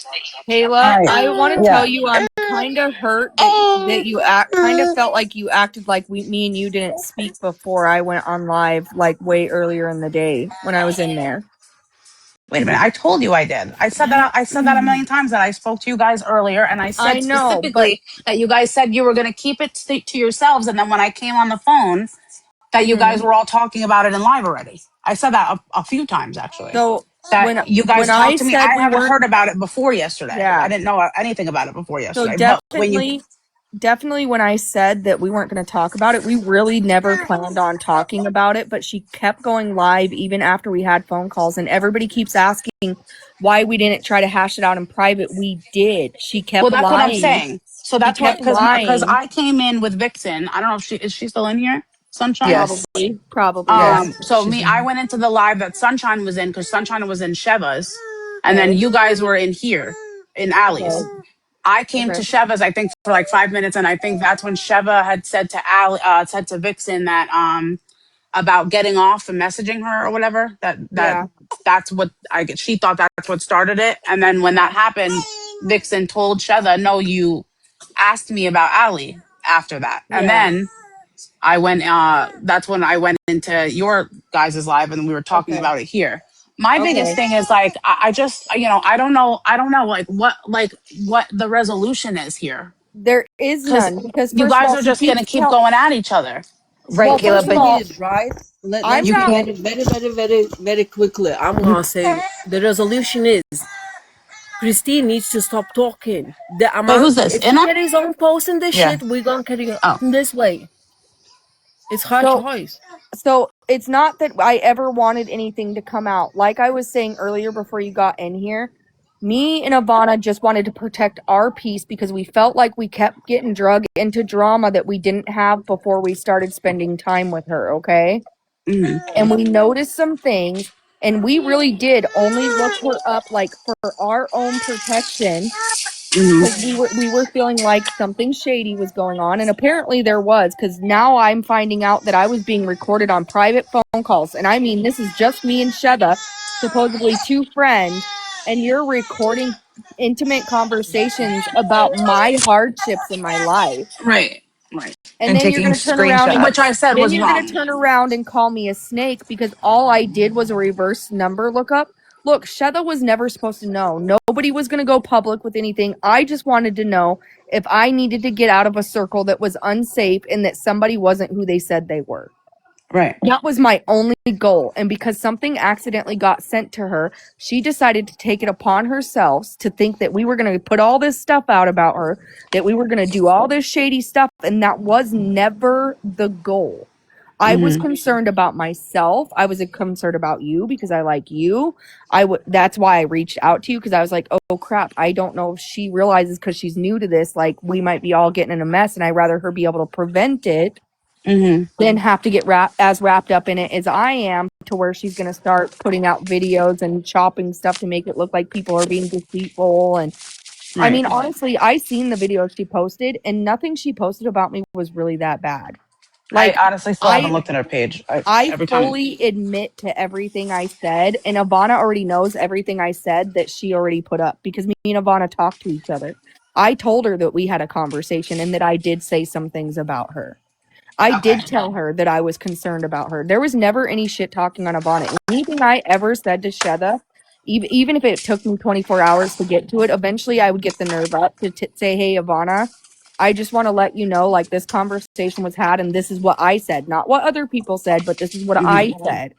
Kayla, right. I want to tell Yeah. you I'm kind of hurt that you act kind of felt like you acted like me and you didn't speak before I went on live like way earlier in the day when I was in there. Wait a minute. I told you I did. I said that a million times that I spoke to you guys earlier and I I said know, but specifically that you guys said you were going to keep it to yourselves and then when I came on the phone that you guys mhm. were all talking about it in live already. I said that a few times actually. So That you when guys I talked to me. said I we haven't weren't, heard about it before yesterday. I yeah. didn't know anything about it before So yesterday. But when you definitely when I said that we weren't going to talk about it, we really never planned on talking about it, but she kept going live even after we had phone calls and everybody keeps asking why we didn't try to hash it out in private. We did. She Well, kept that's what I'm lying. saying. So She that's what kept because lying. I came in with Vixen. I don't know if she still in here. Sunshine. Yes. Probably, Yes. yeah. So She's me, in I here. went into the live that Sunshine was in because Sunshine was in Sheva's, and then Okay. you guys were in here in Allie's. Okay. I came to Okay. Sheva's, I think, for like 5 minutes, and I think that's when Sheva had said to Allie, said to Vixen that about getting off and messaging her or whatever. Yeah. That's what I get. She thought that's what started it, and then when that happened, Vixen told Sheva, "No, you asked me about Allie." After that, and Yeah. then I went that's when I went into your guys' live and we were talking Okay. about it here. My biggest Okay. thing is like I just I don't know like what the resolution is here. There is Cause none because you first of guys all, are she just gonna keeps keep going at each other. Right, Well, first Caleb, first of but thing all, is, right? I'm Let's you be not can't very, very, very, very, very quickly. I'm you gonna say the resolution is Christine needs to stop talking. The Wait, amount, who's this? if she Inna? carries on posting this yeah. shit, we're gonna carry on Oh. this way. It's her so choice. so it's not that I ever wanted anything to come out. Like I was saying earlier before you got in here, me and Ivana just wanted to protect our peace because we felt like we kept getting drug into drama that we didn't have before we started spending time with her, okay? Mm-hmm. And we noticed some things and we really did only look her up like for our own protection because Mm-hmm. we were feeling like something shady was going on and apparently there was because now I'm finding out that I was being recorded on private phone calls and I mean this is just me and Sheva, supposedly two friends, and you're recording intimate conversations about my hardships in my life, Right. Right. and And then you're taking going to turn around and Which I screenshots. said then was you're going to wrong. turn around and call me a snake because all I did was a reverse number lookup. Look, Sheva was never supposed to know. Nobody was going to go public with anything. I just wanted to know if I needed to get out of a circle that was unsafe and that somebody wasn't who they said they were. Right. That was my only goal. And because something accidentally got sent to her, she decided to take it upon herself to think that we were going to put all this stuff out about her, that we were going to do all this shady stuff. And that was never the goal. I was Mm-hmm. concerned about myself. I was concerned about you because I like you. That's why I reached out to you because I was like, oh crap, I don't know if she realizes because she's new to this, like we might be all getting in a mess and I'd rather her be able to prevent it Mm-hmm. than have to get wrapped up in it as I am to where she's going to start putting out videos and chopping stuff to make it look like people are being deceitful and I Right. mean, honestly, I seen the video she posted, and nothing she posted about me was really that bad. I Like, honestly still haven't I looked at her page. I Every time. fully admit to everything I said, and Ivana already knows everything I said that she already put up because me and Ivana talked to each other. I told her that we had a conversation and that I did say some things about her. I Okay. did tell her that I was concerned about her. There was never any shit talking on Ivana. Anything I ever said to Sheda, even if it took me 24 hours to get to it, eventually I would get the nerve up to say, hey, Ivana, I just want to let you know, like, this conversation was had, and this is what I said. Not what other people said, but this is what I said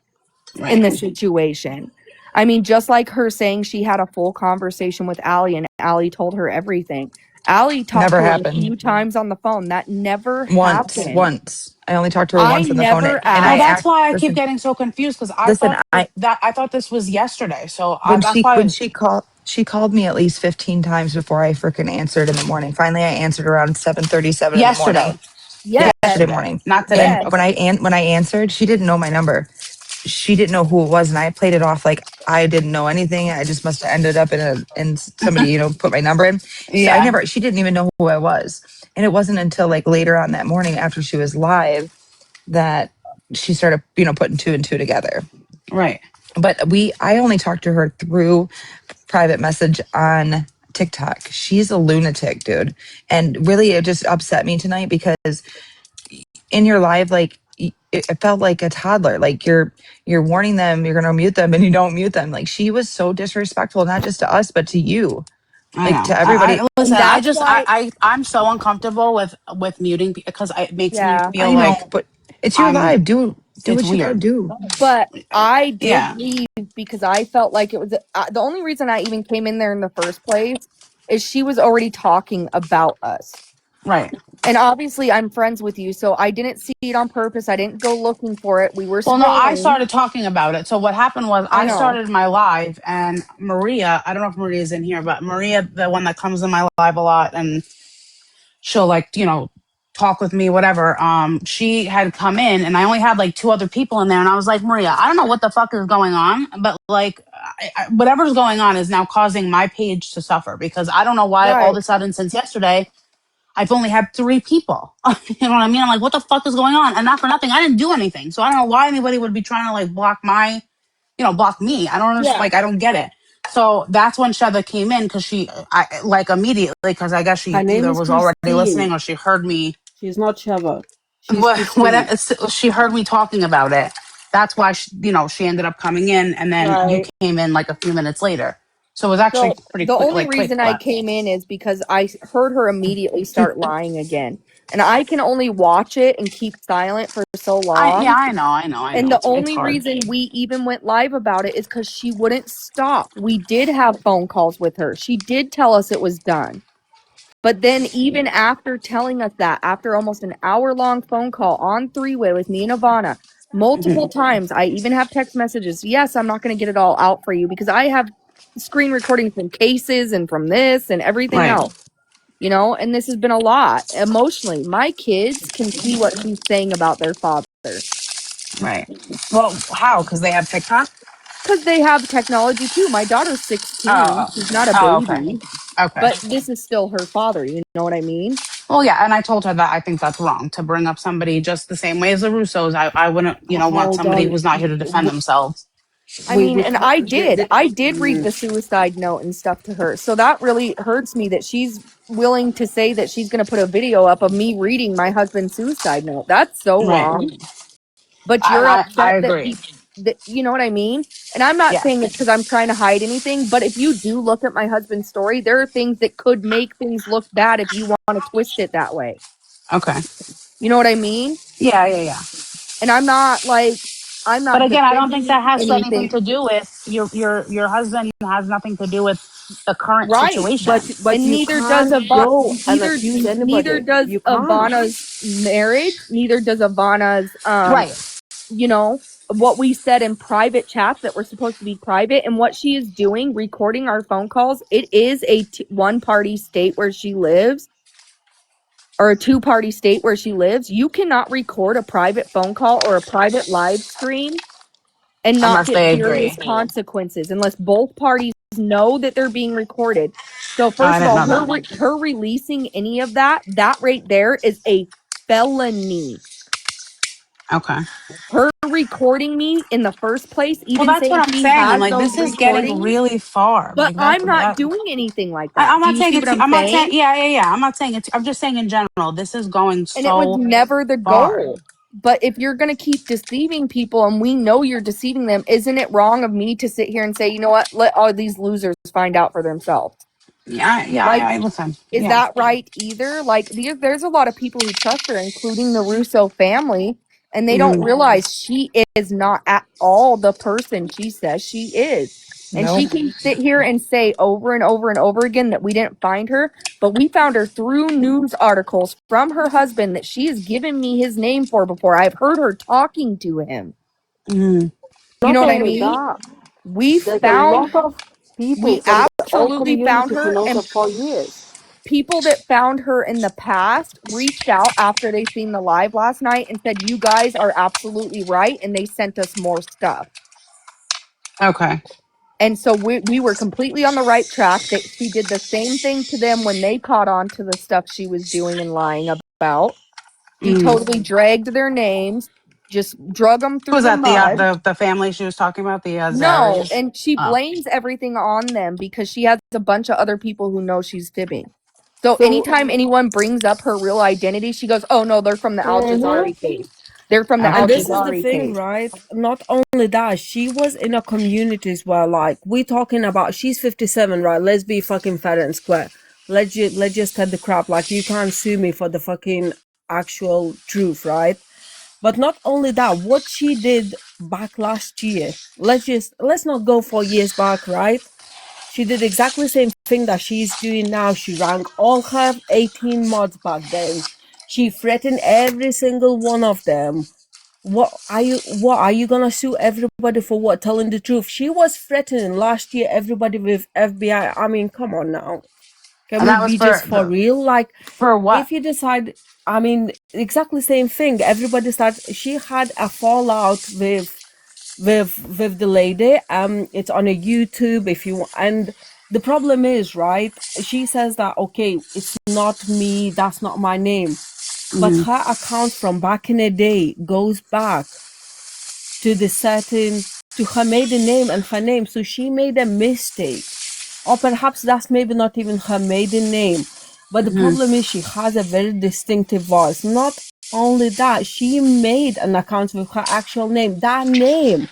in Right. this situation. I mean, just like her saying she had a full conversation with Allie, and Allie told her everything. Allie talked Never to her a happened. few times on the phone. That never Once, happened. once. I only talked to her I once on the phone, never and Well, I asked. that's act. why I keep Listen, getting so confused because I listen. thought that I thought this was yesterday. So When that's she when why she called me at least 15 times before I freaking answered in the morning. Finally, I answered around 7:37 in the morning, yesterday, Yes, yesterday yesterday, morning. not And today. yes, Okay. when I answered, she didn't know my number. She didn't know who it was, and I played it off like I didn't know anything. I just must have ended up in somebody put my number in. So I Yeah. never. She didn't even know who I was, and it wasn't until like later on that morning after she was live that she started putting two and two together. Right. But I only talked to her through private message on TikTok. She's a lunatic, dude. And really, it just upset me tonight because in your live, like, it felt like a toddler. Like you're warning them, you're gonna mute them, and you don't mute them. Like she was so disrespectful, not just to us, but to you, I like know. to I everybody. listen. and I that's just why. I'm so uncomfortable with muting because it makes me Yeah, feel I know, like but it's your I'm. live. Do It's what you gotta weird. do. but I did Yeah. leave because I felt like it was the only reason I even came in there in the first place is she was already talking about us. Right. And obviously, I'm friends with you, so I didn't see it on purpose. I didn't go looking for it. We were Well, no, I scrolling. started talking about it. So what happened was I I know. started my live and Maria, I don't know if Maria's in here, but Maria, the one that comes in my live a lot and she'll like, talk with me, whatever. She had come in and I only had like two other people in there. And I was like, Maria, I don't know what the fuck is going on, but like whatever's going on is now causing my page to suffer because I don't know why all of Right. a sudden since yesterday, I've only had three people. You know what I mean? I'm like, what the fuck is going on? And not for nothing, I didn't do anything. So I don't know why anybody would be trying to like block me. I don't understand. Yeah. Like, I don't get it. So that's when Sheva came in because I like immediately because I guess Her she name either is was already listening Christine. or she heard me. She's not Sheva. She's Christine. She heard me talking about it. That's why she ended up coming in, and then you Right. came in like a few minutes later. So it was actually So pretty the quick, only like quick. reason I But came in is because I heard her immediately start lying again. And I can only watch it and keep silent for so yeah, long. I And know. the It's only hard. reason we even went live about it is because she wouldn't stop. We did have phone calls with her. She did tell us it was done. But then, even after telling us that, after almost an hour-long phone call on three-way with me and Ivana, multiple Mhm. times, I even have text messages. Yes, I'm not going to get it all out for you because I have screen recordings from cases and from this and everything Right, else, and this has been a lot emotionally. My kids can see what she's saying about their father right. Well, how? Because they have TikTok. because they have technology too. My daughter's 16. Oh, She's not a okay, baby, okay. but this is still her father. You know what I mean? Well, yeah, and I told her that I think that's wrong to bring up somebody just the same way as the Russos. I wouldn't, want Hold somebody on. who's not here to defend themselves. I We mean, we and can't. I did. I did read Mm. the suicide note and stuff to her. So that really hurts me that she's willing to say that she's going to put a video up of me reading my husband's suicide note. That's so Right. wrong. But And you're I upset that agree. you know what I mean? And I'm not Yeah. saying it's because I'm trying to hide anything, but if you do look at my husband's story, there are things that could make things look bad if you want to twist it that way. Okay. You know what I mean? Yeah, yeah, yeah. And I'm But not again, I don't think defending that has anything anything. to do with your husband has nothing to do with the current Right. situation. But And you can't go and accuse neither anybody. does You can't. Ivana's marriage, neither does Ivana's Right. you know, what we said in private chats that were supposed to be private and what she is doing recording our phone calls. It is a one party state where she lives or a two party state where she lives. You cannot record a private phone call or a private live stream and not Unless get they serious agree. consequences unless both parties know that they're being recorded. So I first of didn't all, know that. her releasing any of that right there is a felony. Okay. Her recording me in the first place, Well, even that's what saying I'm she saying. has Like, those this is getting recordings, really far. but Like I'm not that. doing anything like I'm that. Do not you saying see what it's. I'm I'm not saying. saying? Yeah. I'm not saying it's. I'm just saying in general. This is going And it was so never the far. goal. But if you're going to keep deceiving people and we know you're deceiving them, isn't it wrong of me to sit here and say, you know what, let all these losers find out for themselves? Yeah. Like, Listen. is Yeah. that right either? Like, there's a lot of people who trust her, including the Russo family, and they don't Hmm. realize she is not at all the person she says she is. And she Nope. can sit here and say over and over and over again that we didn't find her, but we found her through news articles from her husband that she has given me his name for before. I've heard her talking to him. Hmm. You know Not what I only mean? that, We there's a found lot of people we from the all absolutely found community who her, knows her and for years. people that found her in the past reached out after they seen the live last night and said, you guys are absolutely right. And they sent us more stuff. Okay. And so we were completely on the right track. That she did the same thing to them when they caught on to the stuff she was doing and lying about. She Hmm. totally dragged their names, just drug them through Was the that mud. the family she was talking about? The No, Zaris? and she Oh. blames everything on them because she has a bunch of other people who know she's fibbing. So So, anytime anyone brings up her real identity, she goes, "Oh no, they're from the Al mhm. Jazari case. They're from the And Al Okay. this is the Jazari thing, case." right? Not only that, she was in a communities where, like, we talking about, she's 57, right? Let's be fucking fair and square. Let's just cut the crap. Like, you can't sue me for the fucking actual truth, right? But not only that, what she did back last year, let's not go 4 years back, right? She did exactly the same thing that she's doing now. She rang all her 18 mods back then. She threatened every single one of them. What are you gonna sue everybody for? What? Telling the truth? She was threatening last year everybody with FBI. I mean, come on now. Can And we that was be just for for real? Like, what? if you decide, I mean, exactly same thing. Everybody starts. She had a fallout with the lady. It's on a YouTube if you want. And the problem is, right? She says that okay, it's not me. That's not my name. But Hmm. her account from back in the day goes back to the certain to her maiden name and her name. So she made a mistake. Or perhaps that's maybe not even her maiden name. But the Hmm. problem is she has a very distinctive voice. Not only that, she made an account with her actual name. That name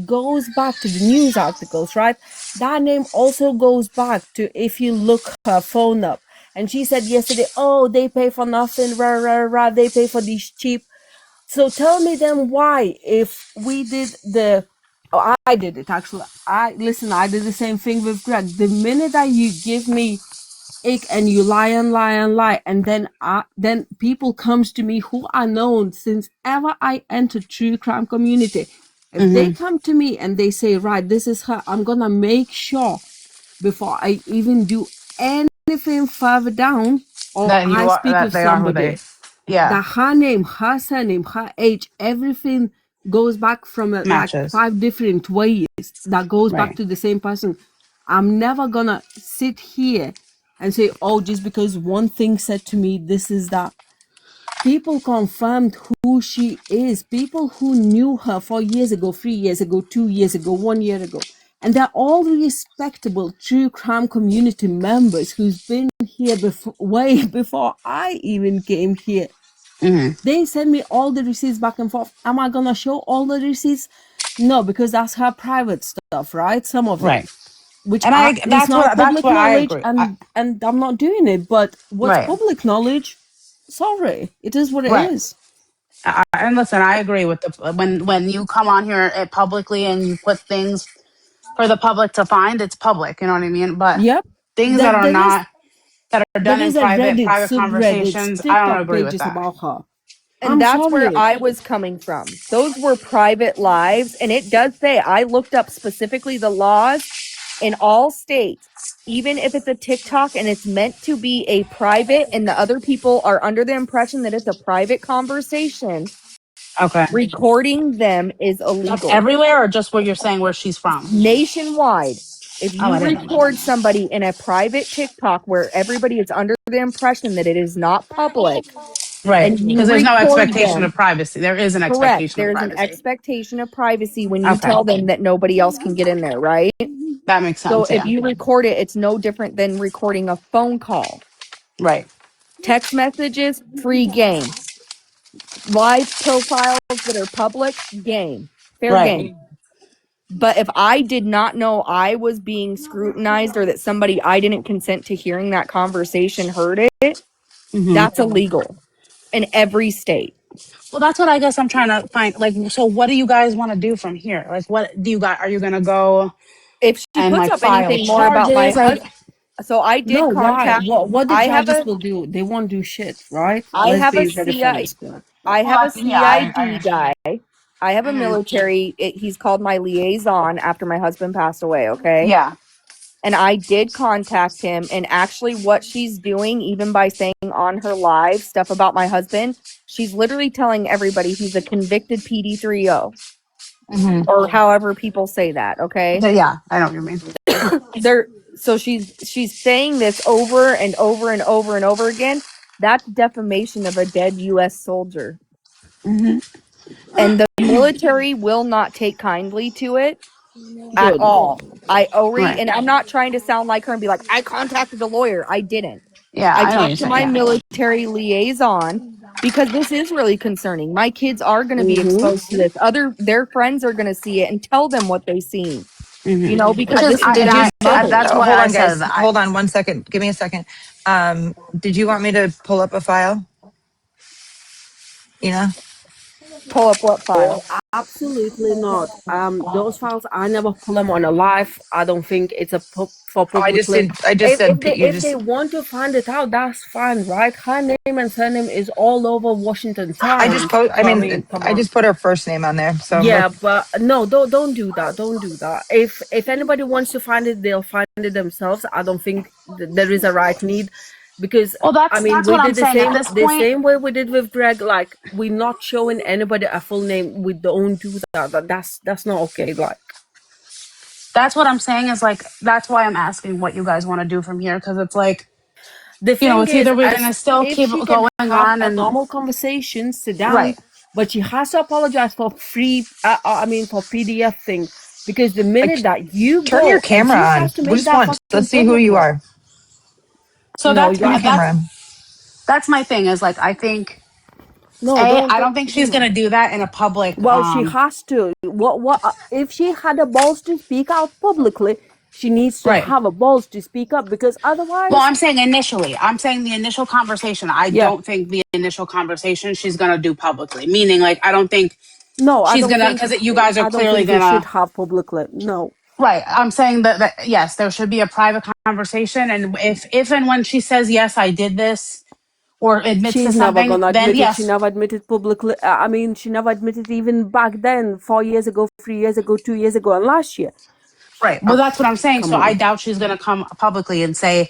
goes back to the news articles, right? That name also goes back to if you look her phone up. And she said yesterday, oh, they pay for nothing, rah, rah, rah, they pay for these cheap. So tell me then why, if we did I did it actually. I did the same thing with Greg. The minute that you give me ick and you lie and lie and lie, and then people comes to me who are known since ever I entered true crime community. If they Hmm. come to me and they say, right, this is her, I'm gonna make sure before I even do anything further down or That I you are speak that with they are who somebody they. Yeah. that her name, her surname, her age, everything goes back from like Matches. 5 different ways that goes back Right. to the same person. I'm never gonna sit here and say, oh, just because one thing said to me, this is that. People confirmed who she is. People who knew her 4 years ago, 3 years ago, 2 years ago, 1 year ago. And they're all respectable true crime community members who's been here before, way before I even came here. Hmm. They send me all the receipts back and forth. Am I gonna show all the receipts? No, because that's her private stuff, right? Some of it, Right. which And is now that's public what I knowledge, agree. and I'm not doing it. But what's Right. public knowledge? Sorry, it is what it Right. is. And listen, I agree with the when you come on here publicly and you put things for the public to find, it's public. You know what I mean? But Yep. things that There, are there is not that are there done in is a Reddit, private subreddits, conversations, I don't TikTok agree with pages that. about her. And I'm that's where sorry. I was coming from. Those were private lives. And it does say, I looked up specifically the laws in all states, even if it's a TikTok and it's meant to be a private, and the other people are under the impression that it's a private conversation, Okay. recording them is That's illegal everywhere or just where you're saying where she's from? nationwide. If Oh, you I didn't know that. record somebody in a private TikTok where everybody is under the impression that it is not public Right. and you Because there's no record expectation of them, privacy. There is an correct, expectation of there's an privacy. expectation of privacy when you Okay. tell them that nobody else can get in there, right? That makes So sense. if Yeah. you record it, it's no different than recording a phone call. Right. Text messages, free game. Live profiles that are public, game. Fair Right. game. But if I did not know I was being scrutinized or that somebody I didn't consent to hearing that conversation heard it, Hmm. that's illegal in every state. Well, that's what I guess I'm trying to find. Like, so what do you guys want to do from here? Like, what do you got? Are you going to go If she and puts like up file anything more about my charges? Like, husband, so I No, did why? contact. What the I have judges a will do? They won't do shit, right? I Let's have a be very CI honest here. I well, have a that's, yeah, I CID understand. guy. I have a Hmm. military. He's called my liaison after my husband passed away. Okay. Yeah. And I did contact him. And actually, what she's doing, even by saying on her live stuff about my husband, she's literally telling everybody he's a convicted PD30, Hmm. or however people say that. Okay. Yeah, I know what you mean. So she's saying this over and over and over and over again. That's defamation of a dead US soldier. Hmm. And the military will not take kindly to it at Good. all. Right. And I'm not trying to sound like her and be like, I contacted a lawyer. I didn't. Yeah, I I know what you're talked to saying. my Yeah. military liaison because this is really concerning. My kids are going to be Mm-hmm. exposed to this. Their friends are going to see it and tell them what they seen. Hmm. Because Which is, this is Did you bad say, that's mothers. why hold I on, said guys. that. Hold on one second. Give me a second. Did you want me to pull up a file? Ina? Pull up what file? Absolutely not. Those files I never pull them on a live. I don't think it's for Oh, I just publicly. did. I just said you If they just. want to find it out, that's fine, right? Her name and surname is all over Washington I just Times. put. I So I mean, mean, come I on. just put her first name on there. So look. Yeah, but no, don't do that. Don't do that. If anybody wants to find it, they'll find it themselves. I don't think there is a right need, because Well, I that's mean that's we what I'm did saying. At this the point, same way we did with Greg. Like, we're not showing anybody a full name. We don't do that. That's not okay. Like, that's what I'm saying is like that's why I'm asking what you guys want to do from here because it's like the thing it's is, either we're as gonna still if keep she can going have on a and normal conversation, sit down, right. but she has to apologize for free. I mean, for PDF thing, because the minute Like, that you turn your go and camera she on. has to We make just that want. fucking Let's see who public, you like, are. So no, that's Turn your camera on. that's my thing is like I think no, I don't think she's do gonna that. do that in a public. Well, she has to. What? If she had a balls to speak out publicly, she needs to Right. have a balls to speak up, because Well, otherwise, I'm saying initially. I'm saying the initial conversation. I yeah. don't think the initial conversation she's gonna do publicly. Meaning, like, I don't think No, she's gonna because you guys are I don't clearly think you should gonna. have publicly. No, Right. I'm saying that yes, there should be a private conversation, and if and when she says yes, I did this or admits to she's never something, gonna then admit it. She yes. never admitted publicly. I mean, she never admitted even back then, 4 years ago, 3 years ago, 2 years ago, and last year. Right. Well, that's what I'm saying. Come So I on. doubt she's gonna come publicly and say,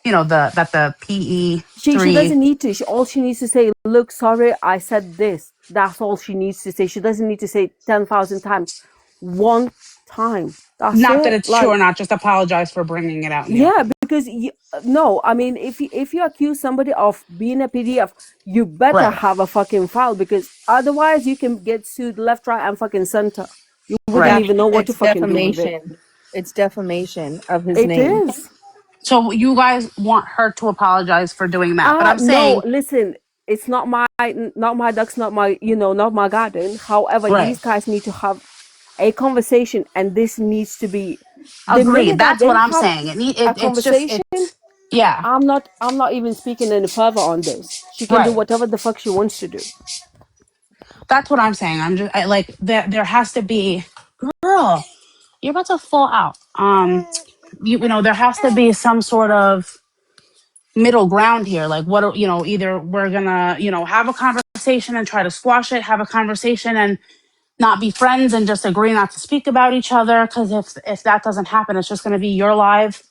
the PE She three. doesn't need to. All she needs to say, look, sorry, I said this. That's all she needs to say. She doesn't need to say 10,000 times. One time. That's Not that it. it's true Like, or not. Just apologize for bringing it out in the yeah, open. because no, I mean, if you accuse somebody of being a PDF, you better Right. have a fucking file, because otherwise you can get sued left, right, and fucking center. You wouldn't Right. even know what to It's fucking do with it. defamation. It's defamation of his It name. is. So you guys want her to apologize for doing that, but I'm No, saying listen, it's not my ducks, not my, not my garden. However, right. these guys need to have a conversation, and this needs to be the Agreed. minute that That's they what I'm have saying. a It's just conversation. it's yeah. I'm not even speaking any further on this. She can do Right. whatever the fuck she wants to do. That's what I'm saying. Like there has to be girl. You're about to fall out. There has to be some sort of middle ground here. Like either we're gonna have a conversation and try to squash it, have a conversation and not be friends and just agree not to speak about each other. Because if that doesn't happen, it's just going to be your live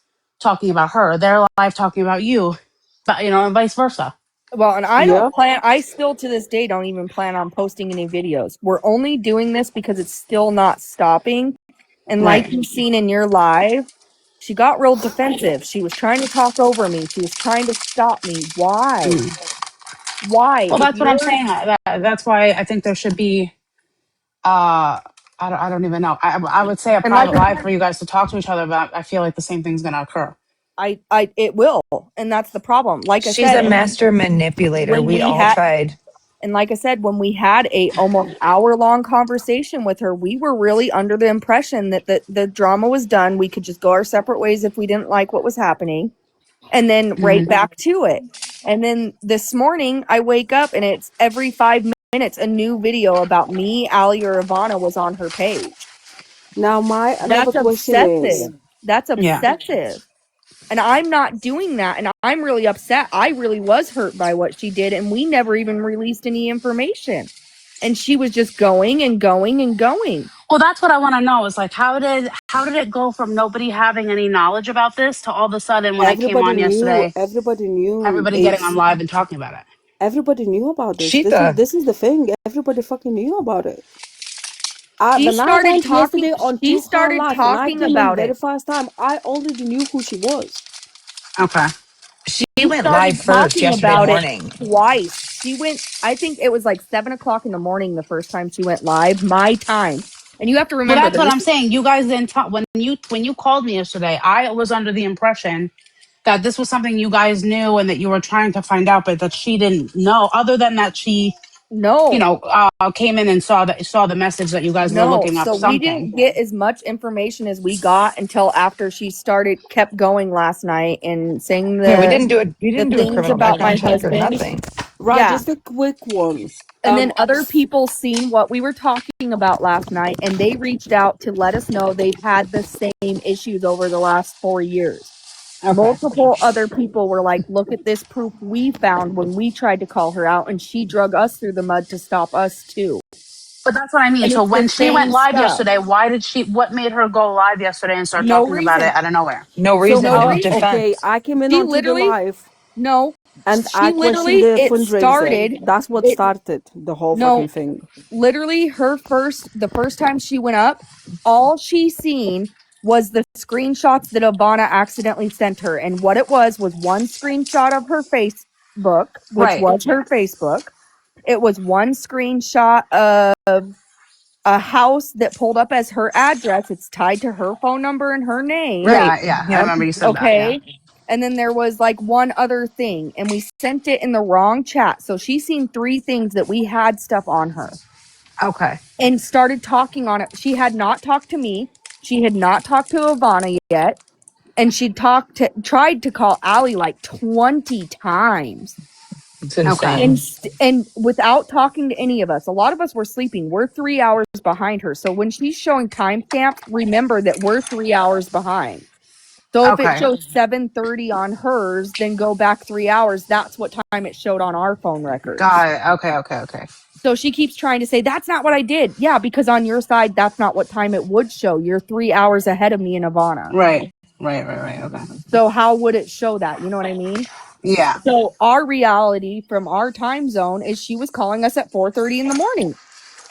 talking about her, their live talking about you, but and vice versa. Well, and Yeah. I still to this day don't even plan on posting any videos. We're only doing this because it's still not stopping. And like Right. you've seen in your live, She got real defensive. She was trying to talk over me. She was trying to stop me. Why? Why? Well, If that's what I'm you're saying. That's why I think there should be. I don't even know. I would say a and like private live for you guys to talk to each other about. I feel like the same thing's gonna occur. it will, and that's the problem. Like I She's said, a and master manipulator. when We we all had tried. And like I said, when we had a almost hour-long conversation with her, we were really under the impression that the drama was done. We could just go our separate ways if we didn't like what was happening, and then right back to it. And then this morning, I wake up and it's every 5 minutes a new video about me, Allie, or Ivana was on her page. Now, my another That's question is, obsessive. That's Yeah. obsessive. And I'm not doing that. And I'm really upset. I really was hurt by what she did. And we never even released any information. And she was just going and going and going. Well, that's what I want to know. Is like how did it go from nobody having any knowledge about this to all of a sudden when I came on yesterday, everybody knew everybody getting on it's, live and talking about it? everybody knew about this. Sheeta. This is the thing. Everybody fucking knew about it. She When I started went talking. yesterday She onto her started live, when I talking came in about very it. first time, I already knew who she was. Okay. She She went live started first talking yesterday about it morning. twice. She went, I think it was like 7 o'clock in the morning the first time she went live, my time. And you have to Well, remember that's that what this I'm saying. You guys didn't talk when you called me yesterday. I was under the impression that this was something you guys knew and that you were trying to find out, but that she didn't know. Other than that, she, no. came in and saw the message that you guys were No, looking up so we something. didn't get as much information as we got until after she kept going last night and saying Yeah, we didn't do it. We the didn't do a things criminal about my background check or husband. nothing. Right, Yeah. just a quick one. And then other people seen what we were talking about last night and they reached out to let us know they've had the same issues over the last 4 years. Okay. Multiple other people were like, look at this proof we found when we tried to call her out and she drug us through the mud to stop us too. But that's what I mean. And So it's the when she went same live stuff. yesterday, what made her go live yesterday and start No talking about it reason. out of nowhere? No So reason. No No reason. okay, defense. I came in She onto the literally, live no, and she I questioned literally, the it fundraiser. started, That's what it, started the whole no, fucking thing. literally the first time she went up, all she seen was the screenshots that Ivana accidentally sent her. And what it was one screenshot of her Facebook, which Right. was her Facebook. It was one screenshot of a house that pulled up as her address. It's tied to her phone number and her name. Right. Yeah. I Yep. remember you said that. Yeah. Okay. And then there was like one other thing, and we sent it in the wrong chat. So she's seen three things that we had stuff on her Okay. and started talking on it. She had not talked to me. She had not talked to Ivana yet. And she tried to call Allie like 20 times. It's Okay. insane. And without talking to any of us. A lot of us were sleeping. We're 3 hours behind her. So when she's showing timestamps, remember that we're 3 hours behind. So if it Okay. shows 7:30 on hers, then go back 3 hours. That's what time it showed on our phone records. Got it. Okay. So she keeps trying to say, that's not what I did. Yeah, because on your side, that's not what time it would show. You're 3 hours ahead of me and Ivana. Right. Okay. So how would it show that? You know what I mean? Yeah. So our reality from our time zone is she was calling us at 4:30 in the morning.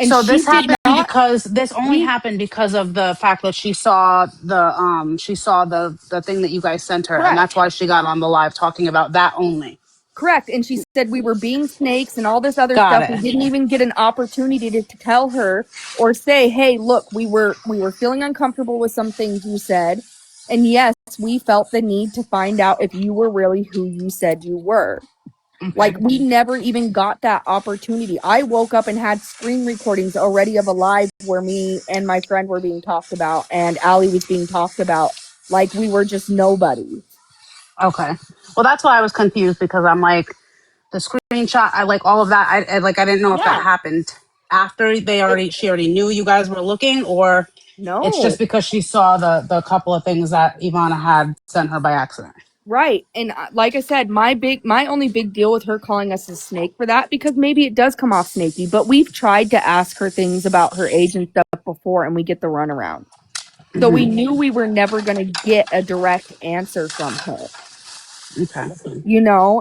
And So she this did happened not because this only we happened because of the fact that she saw the thing that you guys sent her, and that's correct. why she got on the live talking about that only. Correct. And she said we were being snakes and all this other Got stuff. We it. didn't even get an opportunity to tell her or say, hey, look, we were feeling uncomfortable with some things you said. And yes, we felt the need to find out if you were really who you said you were. Okay. Like we never even got that opportunity. I woke up and had screen recordings already of a live where me and my friend were being talked about and Allie was being talked about. Like we were just nobody. Okay. Well, that's why I was confused because I'm like the screenshot. I like all of that. I didn't know if that Yeah. happened after she already knew you guys were looking, or it's No. just because she saw the couple of things that Ivana had sent her by accident. Right. And like I said, my only big deal with her calling us a snake for that, because maybe it does come off snaky, but we've tried to ask her things about her age and stuff before and we get the runaround. So we knew we were never going to get a direct answer from her, Okay.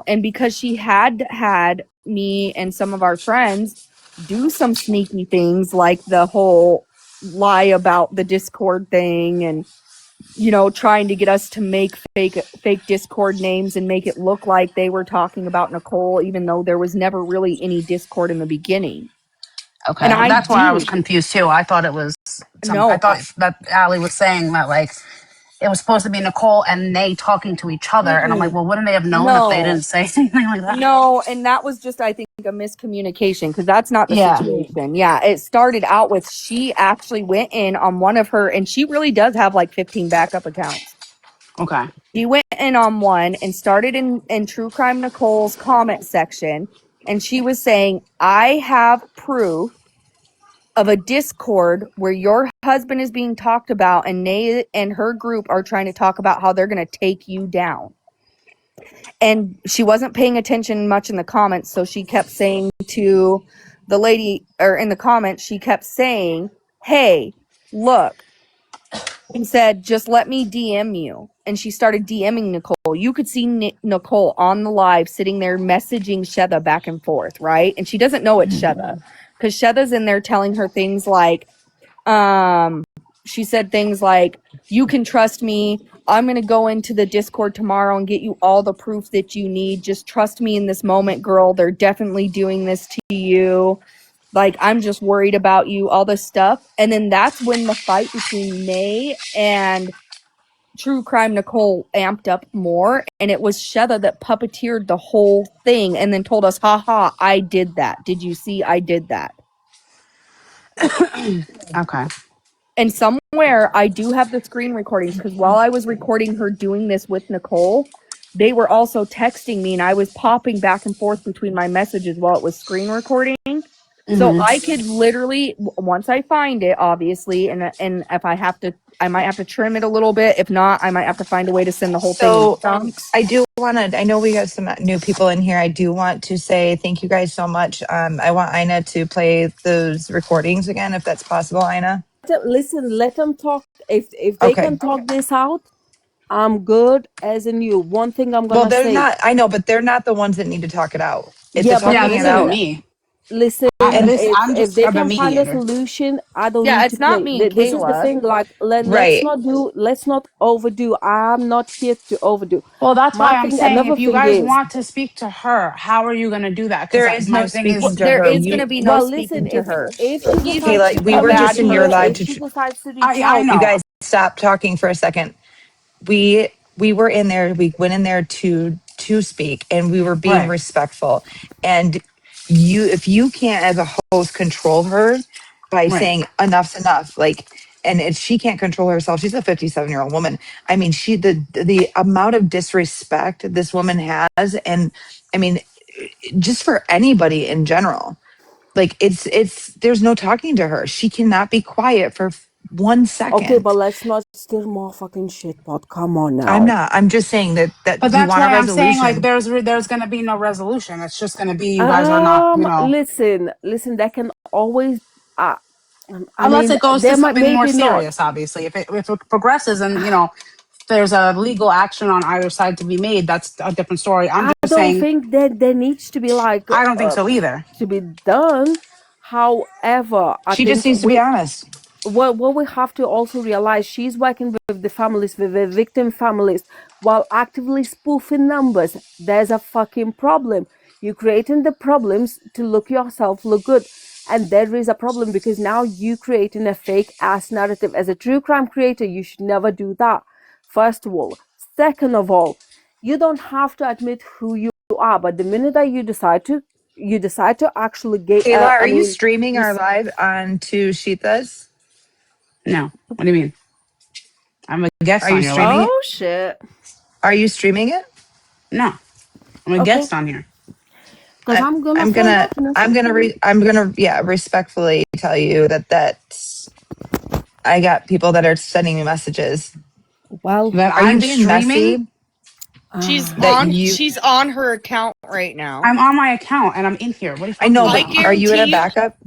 and because she had me and some of our friends do some sneaky things like the whole lie about the Discord thing and trying to get us to make fake Discord names and make it look like they were talking about Nicole, even though there was never really any Discord in the beginning. Okay, And I that's why I was do. confused too. I thought it was I No, thought that Allie was saying that like it was supposed to be Nicole and Nay talking to each other, and I'm like, well, wouldn't they have known if they no, didn't say anything like that? no, and that was just, I think, a miscommunication because that's not the Yeah. situation. Yeah, it started out with she actually went in on one of her, and she really does have like 15 backup accounts. Okay. She went in on one and started in True Crime Nicole's comment section, and she was saying, I have proof of a Discord where your husband is being talked about, and Nay and her group are trying to talk about how they're going to take you down. And she wasn't paying attention much in the comments, so she kept saying to the lady, or in the comments, she kept saying, hey, look, and said, just let me DM you. And she started DMing Nicole. You could see Nicole on the live sitting there messaging Sheda back and forth, right? And she doesn't know it's Sheda because Sheda's in there telling her things like, she said things like, you can trust me. I'm going to go into the Discord tomorrow and get you all the proof that you need. Just trust me in this moment, girl. They're definitely doing this to you. Like, I'm just worried about you, all this stuff. And then that's when the fight between Nay and True Crime Nicole amped up more. And it was Sheda that puppeteered the whole thing and then told us, haha, I did that. Did you see I did that? Okay. And somewhere I do have the screen recordings because while I was recording her doing this with Nicole, they were also texting me and I was popping back and forth between my messages while it was screen recording. So Mhm. I could literally, once I find it, obviously, and if I have to, I might have to trim it a little bit. If not, I might have to find a way to send the whole thing in So chunks. I do want to, I know we got some new people in here. I do want to say thank you guys so much. I want Ina to play those recordings again, if that's possible, Ina. Listen, let them talk. If they Okay. can talk this out, I'm good as in you. One thing I'm Well, gonna they're say. not, I know, but they're not the ones that need to talk it out. The Yeah, but Yeah, talking this it isn't listen, out. me. listen. And I'm If just they a can find a mediator. solution, I don't Yeah, need to it's not play. me and This is the Kayla. thing. Like, let's right. not do. Let's not overdo. I'm not here to overdo. Well, that's My why I'm thing. saying Another if you thing guys is, want to speak to her, how are you going to do that? Because There is no my thing Well, speaking is, to there her. is going to You, be no well, listen. speaking to her. If she She's decides Kayla, to we a were talk to just bad in your you, live if to, person. she decides to reach I out, you know. guys stop talking for a second. We were in there, we went in there to speak, and we were being Right. respectful. And if you can't as a host control her by Right. saying enough's enough, like, and if she can't control herself, she's a 57-year-old woman. I mean, the amount of disrespect this woman has, and I mean, just for anybody in general, like, it's there's no talking to her. She cannot be quiet for 1 second. okay, but let's not stir more fucking shit pot. Come on I'm now. not. I'm just saying that But do you that's want a why I'm saying like resolution? there's going to be no resolution. It's just going to be you guys are not, Listen. That can always. I unless mean, it goes to there might something more maybe not. serious, obviously. If it progresses and, there's a legal action on either side to be made, that's a different story. I'm I just don't saying think that there needs to be like I don't think so either. to be done. However, I She just think needs to be honest. what we have to also realize, she's working with the families, with the victim families, while actively spoofing numbers. There's a fucking problem. You're creating the problems to look good. And there is a problem because now you creating a fake ass narrative. As a true crime creator, you should never do that. First of all. Second of all, you don't have to admit who you are, but the minute that you decide to actually get, Kayla, are I you mean, streaming you our live on to Sheetha's? No. What do you mean? I'm a guest Are you on your live. streaming it? Oh, shit. Are you streaming it? No. I'm a okay, guest on here. because I'm gonna I'm find gonna out in a second. I'm gonna yeah respectfully tell you that I got people that are sending me messages. Well, That Are you I'm being streaming. messy? She's That on you she's on her account right now. I'm on my account and I'm in here. What are you I talking know, I but about? are you in guarantee a you. backup?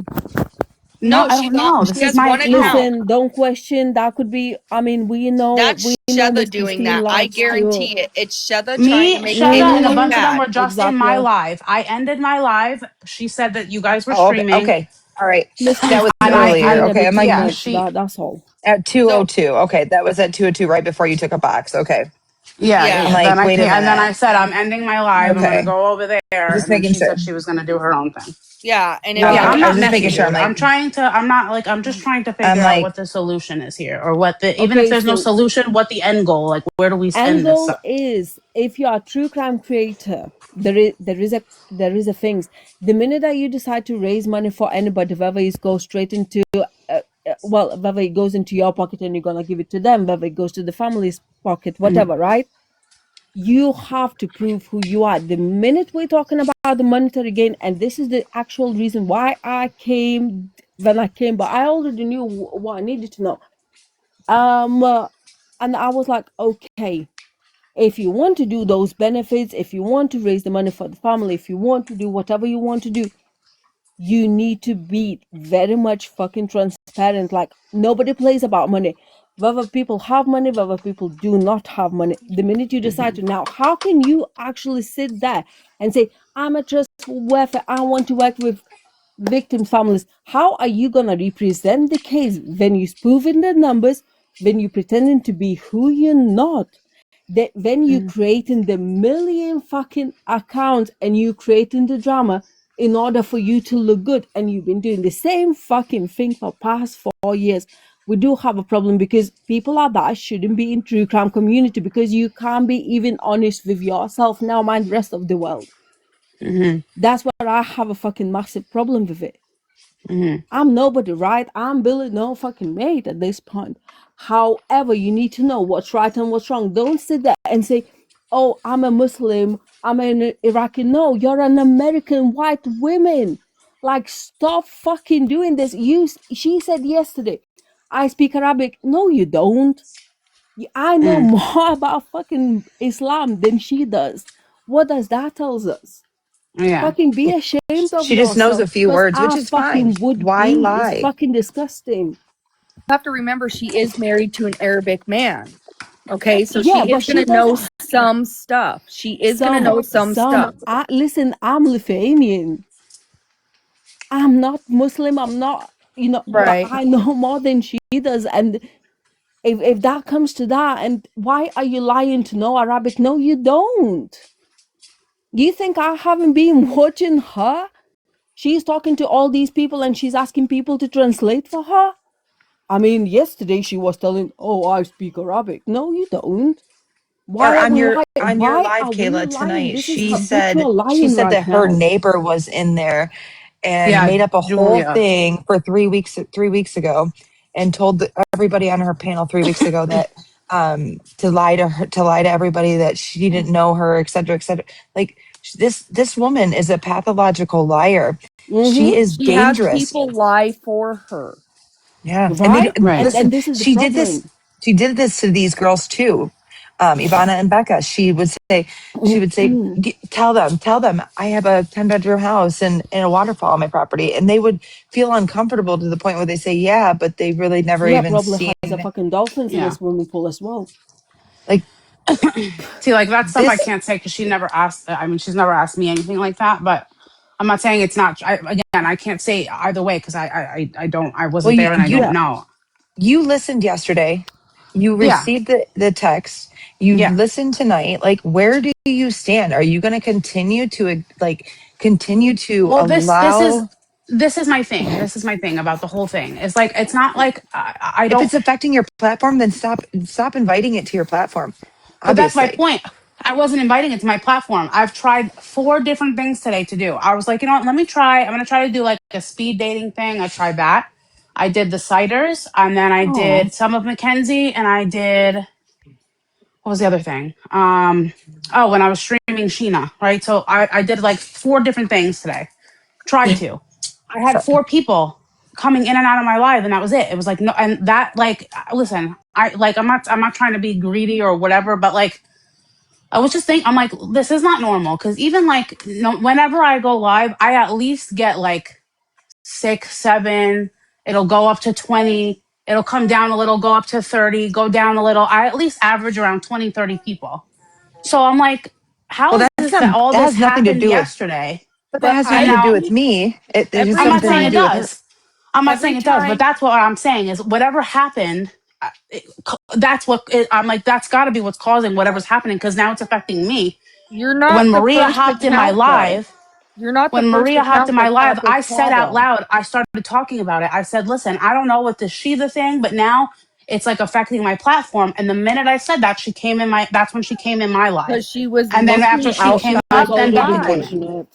No, No, I don't she's on. know. She This is has my one account. account. listen, don't question. That could be. I mean, we That's know Sheda Miss doing Christine that. I likes to. guarantee it. It's Sheda trying Me, to make Shada, Kayla and a look bunch of them bad. were just in my Exactly. live. I ended my live. She said that you guys were Oh, okay. streaming. Okay. All right. That was Misconstruing earlier. and Okay. I'm everything like, yeah, else. she, That's all. at So 2:02. Okay. That was at 2:02 right before you took a box. Okay. yeah. I'm yeah. Then like, I wait a came, and then I minute. said, I'm ending my live. I'm gonna Okay. go over there, Just and then making she sure. said she was gonna do her own thing. Yeah. And if Yeah, you Okay. I'm I was not just messy, making sure. I'm dude. like, I'm not like, I'm just trying to I'm figure out like, what the solution is here, or what the, even if Okay, there's no so solution, what the end goal, like, where do we end end this goal up? is if you are a true crime creator, there is a things. The minute that you decide to raise money for anybody, whether it goes straight into well, whether it goes into your pocket and you're gonna give it to them, whether it goes to the family's pocket, Mhm, whatever, right? You have to prove who you are. The minute we're talking about the monetary gain, and this is the actual reason why I came when I came, but I already knew what I needed to know. And I was like, okay, if you want to do those benefits, if you want to raise the money for the family, if you want to do whatever you want to do, you need to be very much fucking transparent. Like nobody plays about money. Whether people have money, whether people do not have money. The minute you decide mhm, to now, how can you actually sit there and say, I'm a trust welfare, I want to work with victim families? How are you gonna represent the case when you spoofing the numbers, when you pretending to be who you're not? That when you mhm, creating the million fucking accounts and you creating the drama in order for you to look good, and you've been doing the same fucking thing for past 4 years, we do have a problem because people like that shouldn't be in true crime community because you can't be even honest with yourself. Now mind the rest of the world. mhm, That's where I have a fucking massive problem with it. mhm, I'm nobody, right? I'm Billy no fucking mate at this point. However, you need to know what's right and what's wrong. Don't sit there and say, oh, I'm a Muslim, I'm an Iraqi. No, you're an American white woman. Like, stop fucking doing this. She said yesterday, I speak Arabic. No, you don't. I know mhm. more about fucking Islam than she does. What does that tell us? Yeah. Fucking be ashamed of she just knows a yourself few because words, which I is fine. fucking would Why be. It's lie? fucking disgusting. Have to remember she is married to an Arabic man. Okay, so Yeah, she but is she gonna does know some stuff. She is gonna some, know some stuff. listen, I'm Lithuanian. I'm not Muslim. I'm not, but Right. I know more than she does. And if that comes to that, and why are you lying to know Arabic? No, you don't. You think I haven't been watching her? She's talking to all these people and she's asking people to translate for her. I mean, yesterday she was telling, "Oh, I speak Arabic." No, you don't. Or Why are we lying? on your Why live, are we Kayla, lying? tonight, This is habitual she lying said right that her now. neighbor was in there and Yeah, made up a whole Julia. thing for 3 weeks ago, and told everybody on her panel 3 weeks ago that to lie to her, to lie to everybody that she didn't know her, et cetera, et cetera. Like, this woman is a pathological liar. She Mm-hmm. is She has dangerous. people lie for her. Yeah, and Right? Right. listen, And this is the she did this. problem. She did this to these girls too, Ivana and Becca. She would say, tell them, I have a 10 bedroom house and a waterfall on my property," and they would feel uncomfortable to the point where they say, "Yeah," but they really never Yeah, even probably seen has a fucking dolphins in a Yeah. swimming pool as well. like See, like that's stuff I this. can't say because she never asked. I mean, she's never asked me anything like that. But I'm not saying it's not. Again, I can't say either way because I don't. I Well, wasn't there and I don't Yeah. know. you listened yesterday. You Yeah. received the text. You Yeah. listened tonight. Like, where do you stand? Are you going to continue to Well, allow? this is my thing. This is my thing about the whole thing. It's like it's not like I If don't. it's affecting your platform, then stop inviting it to your platform. But that's my Obviously. point. I wasn't inviting it to my platform. I've tried 4 different things today to do. I was like, you know what? Let me try. I'm going to try to do like a speed dating thing. I tried that. I did the ciders, and then I Oh. did some of Mackenzie, and I did what was the other thing? Oh, when I was streaming Sheena, right? So I did like 4 different things today. Tried to. I had So, 4 people coming in and out of my live, and that was it. It was like no, and that like listen, I'm not trying to be greedy or whatever, but like I was just thinking, I'm like, this is not normal because even like no, whenever I go live, I at least get like 6, 7. It'll go up to 20. It'll come down a little, go up to 30, go down a little. I at least average around 20, 30 people. So I'm like, how well, is this that all that this has nothing to happened do with, yesterday? but that But has And nothing I to do now with me. It just I'm not something saying to it everybody do with her. does. I'm not Every saying it does, but time that's what I'm saying is whatever happened. That's what I'm like. That's got to be what's causing whatever's happening because now it's affecting me. you're When not the Maria first hopped in my account though. live, You're not the when first Maria hopped in account my that's live, had this I said out problem. loud, I started talking about it. I said, listen, I don't know what the Shiva thing, but now it's like affecting my platform. And the minute I said that, that's when she came in my live. Because she was And then after looking she She came was up, outside the then already Becca came line. in. watching it.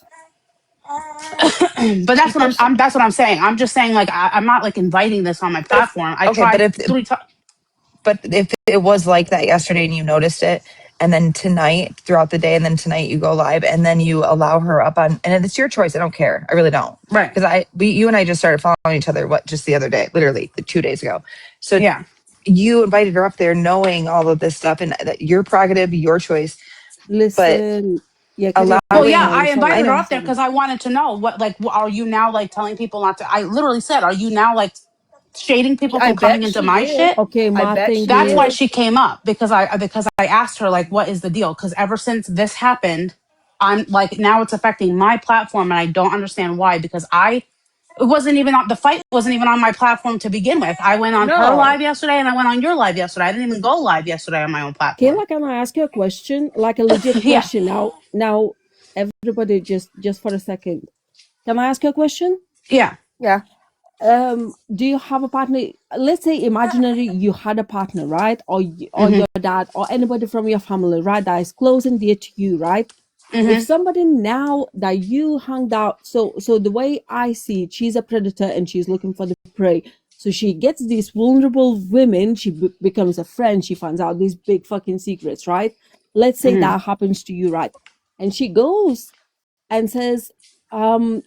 But Because that's what I'm saying. I'm just saying, like, I'm not like inviting this on my But if platform. I okay, tried 3 times. but if it was like that yesterday and you noticed it, and then tonight throughout the day, and then tonight you go live, and then you allow her up on, and it's your choice. I don't care. I really don't, Right. because you and I just started following each other. What, just the other day, literally 2 days ago. So Yeah. you invited her up there, knowing all of this stuff, and that your prerogative, your choice, but Listen, jag kan Well, yeah, allowing, rekommendera, I I invited sorry, her know. up there sorry. because I wanted to know what, like, are you now like telling people not to? I literally said, are you now like shading people I from coming bet into she my is. shit? Okay, I my bet thing she That's why is, is. she came up because I asked her like, what is the deal? Because ever since this happened, I'm like, now it's affecting my platform, and I don't understand why. Because it wasn't even on the fight wasn't even on my platform to begin with. I went on her No. live yesterday, and I went on your live yesterday. I didn't even go live yesterday on my own platform. Kayla, can I ask you a question? Like a legit Yeah, question. Now, everybody, just for a second. Can I ask you a question? yeah. Yeah. Do you have a partner? Let's say imaginary, you had a partner, right? Or Mm-hmm. your dad, or anybody from your family, right? That is close and dear to you, right? If Mm-hmm. somebody now that you hung out, so the way I see it, she's a predator and she's looking for the prey. So she gets these vulnerable women, she becomes a friend, she finds out these big fucking secrets, right? Let's say Mm-hmm. that happens to you, right? And she goes and says,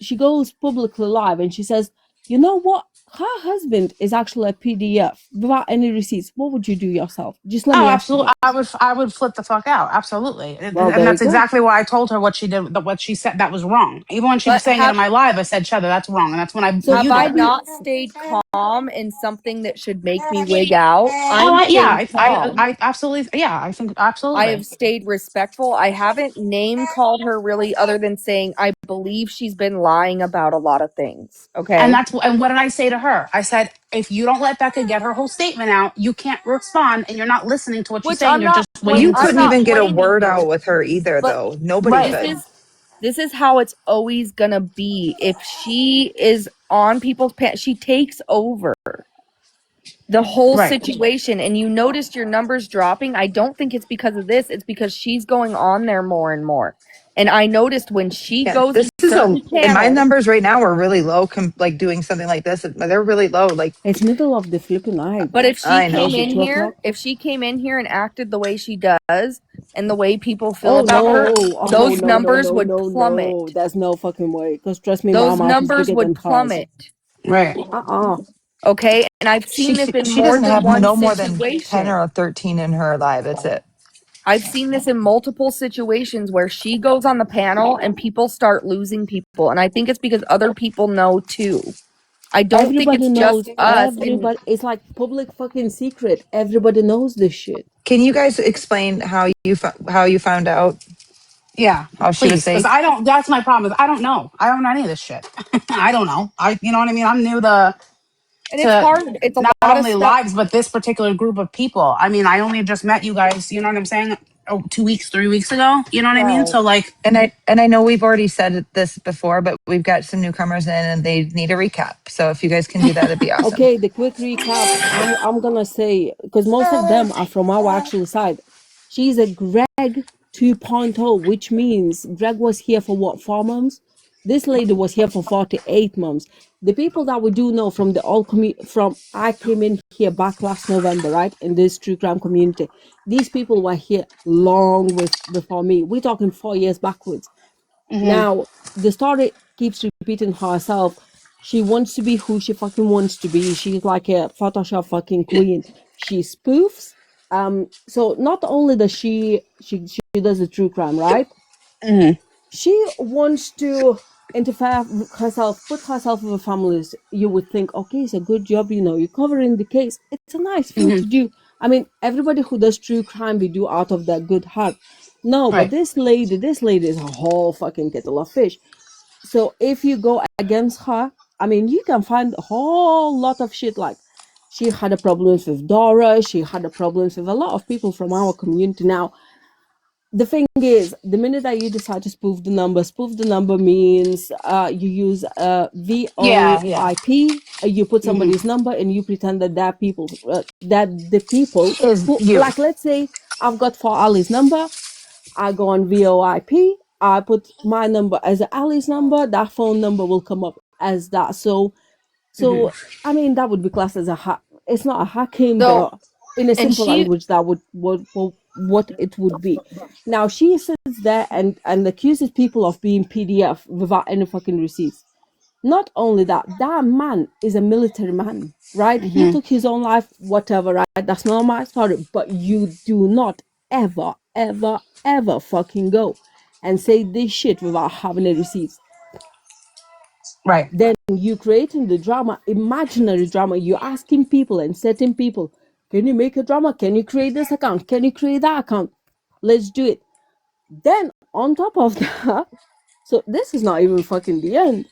she goes publicly live and she says, you know what? Her husband is actually a PDF without any receipts. What would you do yourself? Just let Oh, me ask you absolutely. that. I would flip the fuck out. Absolutely. Well, And there you that's go. exactly why I told her what she did, what she said that was wrong. Even when she was But saying it in my live, I said, Cheddar, that's wrong. And that's when I So have muted I have her. you? not stayed calm in something that should make me wig out? Oh, I'm yeah, stayed calm. I absolutely, yeah, I think I have absolutely. stayed respectful. I haven't name called her really, other than saying I believe she's been lying about a lot of things. And Okay. and what did I say to her? I said, if you don't let Becca get her whole statement out, you can't respond and you're not listening to what she's Which saying. I'm You're not just You waiting to I'm couldn't not even speak. get a blaming word out her. with her either, But though. Nobody Right, this could. is how it's always gonna be. If she is on people's pants, she takes over the whole right. situation, and you noticed your numbers dropping. I don't think it's because of this. It's because she's going on there more and more. And I noticed when she Yeah, goes this to is certain and my panels, numbers right now are really low. Like doing something like this, they're really low. Like, It's middle of the flipping night. but if she I came know. Is it in 2 o'clock? here, if she came in here and acted the way she does and the way people feel Oh about her, no! Oh those no! No! numbers No! would No! No! plummet. There's no fucking way. Because trust me, my Those mouth is numbers bigger would than hers. plummet. Right. Okay. And I've seen this in She more doesn't than have one no more than 10 situation. or 13 in her live. That's it. I've seen this in multiple situations where she goes on the panel and people start losing people. And I think it's because other people know too. I don't think Everybody it's just knows. us. And Everybody. It's like public fucking secret. Everybody knows this shit. Can you guys explain how you found out Yeah, how she was please. Because safe? I don't, that's my problem is I don't know. I don't know any of this shit. I don't know. You know what I mean? I'm new it's to hard. It's a not lot of only stuff. lives, but this particular group of people. I mean, I only just met you guys, you know what I'm saying? Oh, 2 weeks, 3 weeks ago. You know what I mean? Right. So like, And I know we've already said this before, but we've got some newcomers in and they need a recap. So if you guys can do that, it'd be awesome. Okay, the quick recap. I'm gonna say because most of them are from our actual side. She's a Greg 2.0, which means Greg was here for what, 4 months? This lady was here for 48 months. The people that we do know from the all from I came in here back last November, right? In this true crime community. These people were here long before me. We're talking 4 years backwards. hmm Now, the story keeps repeating herself. She wants to be who she fucking wants to be. She's like a Photoshop fucking queen. She spoofs. So not only does she does the true crime, right? hmm She wants to interfere herself, put herself with the families. You would think, okay, it's a good job, you're covering the case. It's a nice thing hmm to do. I mean, everybody who does true crime, we do out of their good heart. No, but right. this lady is a whole fucking kettle of fish. So if you go against her, I mean, you can find a whole lot of shit. Like, she had a problems with Dora. She had a problems with a lot of people from our community. Now, the thing is, the minute that you decide to spoof the number means you use Yeah, yeah. VoIP. You put Hmm. somebody's number and you pretend that that the people Is who, you. like, let's say I've got for Ali's number. I go on VoIP. I put my number as Ali's number. That phone number will come up as that. Hmm. So I mean, that would be classed as a hack. It's not a hacking, So, but in a and simple she, language, that would what it would be. Now she sits there and accuses people of being PDF without any fucking receipts. Not only that, that man is a military man, right? He Hmm. took his own life, whatever, right? That's not my story. But you do not ever, ever, ever fucking go and say this shit without having a receipt. Right. Then you creating the drama, imaginary drama. You're asking people and setting people, can you make a drama? Can you create this account? Can you create that account? Let's do it. Then on top of that, so this is not even fucking the end.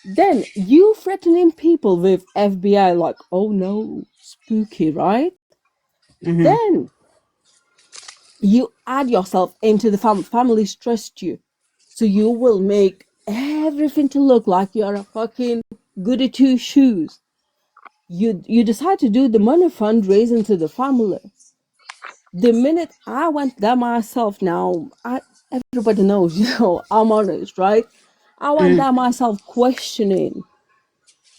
Then you threatening people with FBI, like, oh no, spooky, right? Hmm. Then you add yourself into the families trust you. So you will make everything to look like you're a fucking goody two shoes. You decide to do the money fundraising to the family. The minute I went there myself, now everybody knows, I'm honest, right? I went Hmm. there myself questioning.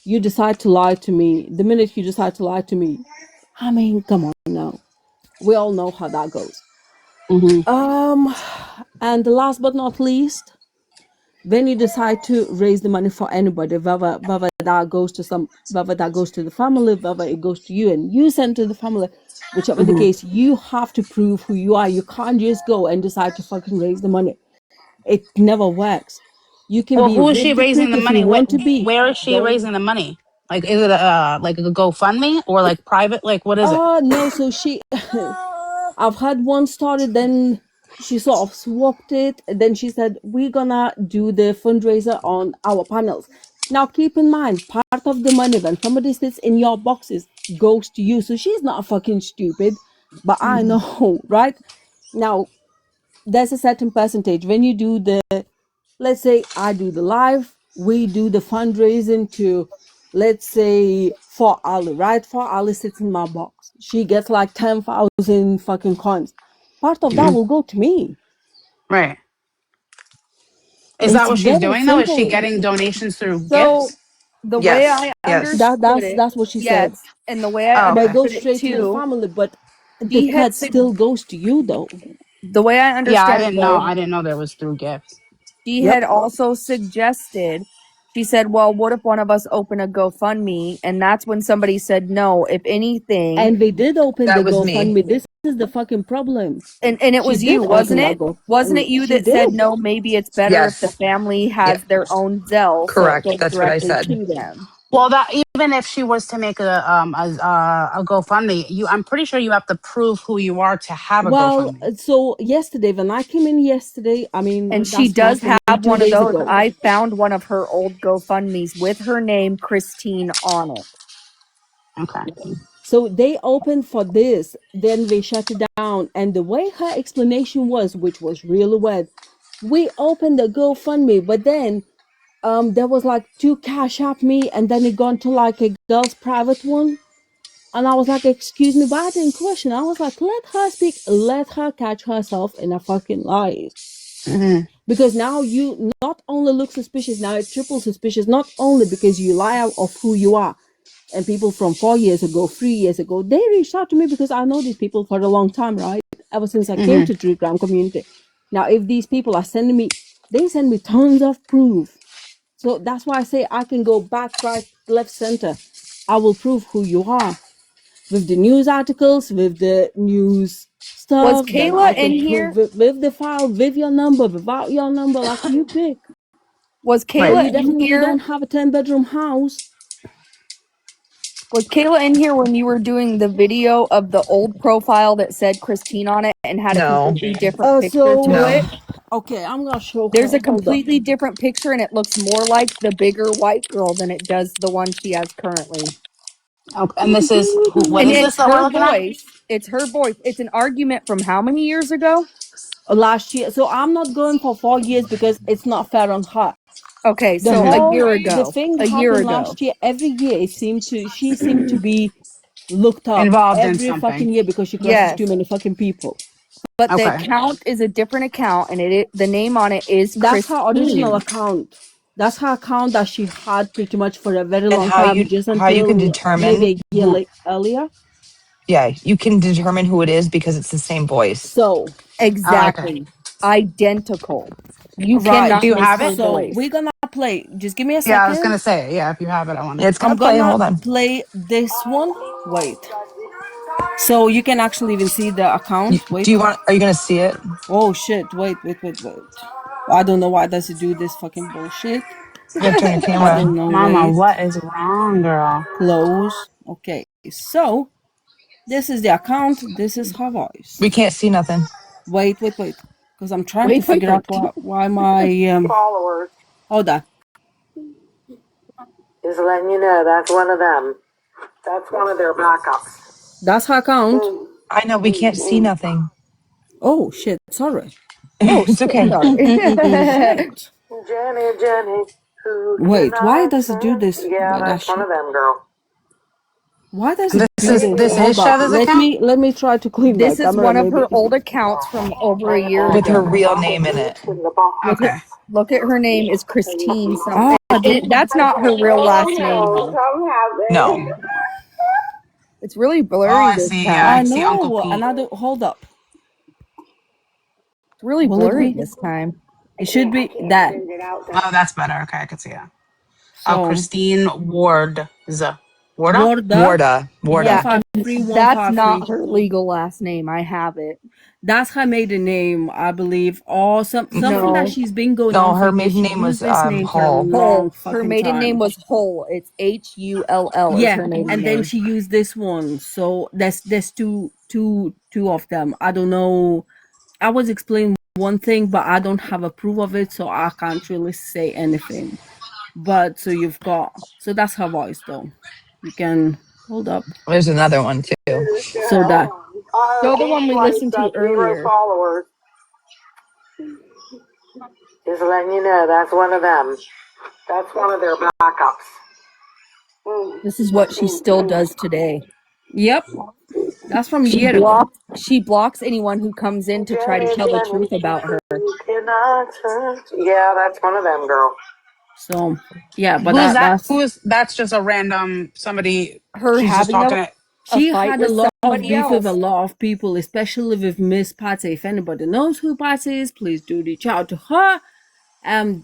You decide to lie to me. The minute you decide to lie to me, I mean, come on now. We all know how that goes. Hmm. Um, and the last but not least, then you decide to raise the money for anybody, whether that goes to whether that goes to the family, whether it goes to you and you send to the family, whichever the Hmm. case, you have to prove who you are. You can't just go and decide to fucking raise the money. It never works. You can Well, be who is she really raising quick the if you money? want to be. Where is she Don't raising the money? Like, is it like a GoFundMe or like private? Like, what is it? no, so she I've had one started, then she sort of swapped it, and then she said, we're gonna do the fundraiser on our panels. Now keep in mind, part of the money when somebody sits in your boxes goes to you. So she's not fucking stupid, but I Hmm. know, right? Now there's a certain percentage when you do the, let's say I do the live, we do the fundraising to, let's say, for Ali, right? For Ali sits in my box. She gets like 10,000 fucking coins. Part of that Hmm. will go to me. Right. Is that It's what she's very doing though? Is she simple. getting donations through so gifts? the way Yes. I Yes. understood it, That's what she said. yes, and the way I Oh, But it okay. goes understood it straight to the too, family, but the she had cut said, still goes to you though. the way I Yeah, I understand it didn't know. though, I didn't know there was through gifts. she had Yep. also suggested, she said, well, what if one of us open a GoFundMe? And that's when somebody said, no, if anything, And they did open the That was me. GoFundMe. This is the fucking problem. and it She was you, did open wasn't that it? Wasn't it GoFundMe. you She that said, did. no, maybe it's better if the Yes. family Yeah. has their own Zelle so it Correct. goes That's what I directly said. to them? Well, that even if she was to make a GoFundMe, I'm pretty sure you have to prove who you are to have a Well, GoFundMe. so yesterday, when I came in yesterday, I mean, And she that's does last I mean, have two one of days those. ago. I found one of her old GoFundMe's with her name, Christine, on it. Okay. So they opened for this, then they shut it down. And the way her explanation was, which was really weird, we opened the GoFundMe, but then there was like two Cash App me, and then it gone to like a girl's private one. And I was like, excuse me, but I didn't question. I was like, let her speak, let her catch herself in a fucking lie. Hmm. Because now you not only look suspicious, now it's triple suspicious, not only because you lie out of who you are. And people from 4 years ago, 3 years ago, they reached out to me because I know these people for a long time, right? Ever since I came Hmm. to True Crime Community. Now, if these people are sending me, they send me tons of proof. So that's why I say I can go back, right, left, center. I will prove who you are with the news articles, with the news Was stuff. Then I Kayla in can prove here? with the file, with your number, without your number, like you pick. Was But Right. Kayla you in definitely here? don't have a 10-bedroom house. Was Kayla in here when you were doing the video of the old profile that said Christine on it and had a No. completely different picture to So No. it? Okay, I'm gonna show There's her. a Hold up. completely different picture and it looks more like the bigger white girl than it does the one she has currently. Okay, and this is who? What And is this it's that we're her looking at? voice. It's her voice. It's an argument from how many years ago? Last year. So I'm not going for 4 years because it's not fair on her. Okay, The so a Mm-hmm. year whole the ago. thing A year happened ago. last year. Every year she seemed to be looked up Involved in every something. fucking year because she crosses too Yes. many fucking people. But the Okay. account is a different account and the name on it is That's her original Christine. account. That's her account that she had pretty much for a very And long time, just how you can until maybe determine a year who, earlier. yeah, you can determine who it is because it's the same voice. So Oh, okay. Exactly. Identical. You right. Do cannot you miss have her it? So voice. we're gonna play. Just give me a Yeah, I was gonna second. say, yeah, if you have it, I want Yeah, to. it's I'm gonna play. gonna Hold on. play this one. Wait. So you can actually even see the account. Do Wait. you want? Are you gonna see it? Oh shit. Wait. I don't know why does it do this fucking bullshit. You gotta turn your I camera. don't know. Mama, Wait. what is wrong, girl? Close. Okay. So this is the account. This is her We voice. can't see nothing. Wait. Because I'm trying to Wait. figure out why my Followers. hold on. Just letting you know that's one of them. That's one of their backups. That's her account. I know we can't see nothing. Oh shit. Sorry. Oh It's shit, okay. sorry. Shit. Jenny, who can Wait, why I does it do trust? this? Yeah, Why that that's one shit? of them, girl. Why does And it this do is this? this is Hold up. Shada's Let account. me try to clean my This is camera. one of Maybe. her old accounts from over a year With her ago. real name in it. Look at Okay. look at her name is Christine something. Ah, That's not her real last name though. No. It's really Oh, blurry I this see. Yeah, I I time. see Uncle know. Pete. Another. Hold up. It's really Will it blurry be? this time. It should be that. Oh, that's better. Okay, I can see it. Oh, So Christine Ward. Warda? Warda one Warda. Yeah, five and three one that's five not three. her legal last name. I have it. That's her maiden name, I believe, or something that No. she's been going No, on for her years. maiden She name was used this name for a Hull. long Her fucking maiden name time. was Hull. It's Hull is Yeah, her maiden and then name. she used this one. So there's two of them. I don't know. I was explaining one thing, but I don't have a proof of it, so I can't really say anything. But so you've got so that's her voice though. You can hold up. There's another one too. So that Show the one He's we like listened to got 0 earlier. followers. Just letting you know that's one of them. That's one of their backups. This is what she still does today. yep, that's from a year ago. She blocks anyone who comes in to try to tell the truth about her. Who can I trust? Yeah, that's one of them, girl. So yeah, but Who's that? that's That's just a random somebody. Her She's just having talking it. a she fight had a with lot of somebody beef with a else. lot of people, especially with Miss Patsy. If anybody knows who Patsy is, please do reach out to her.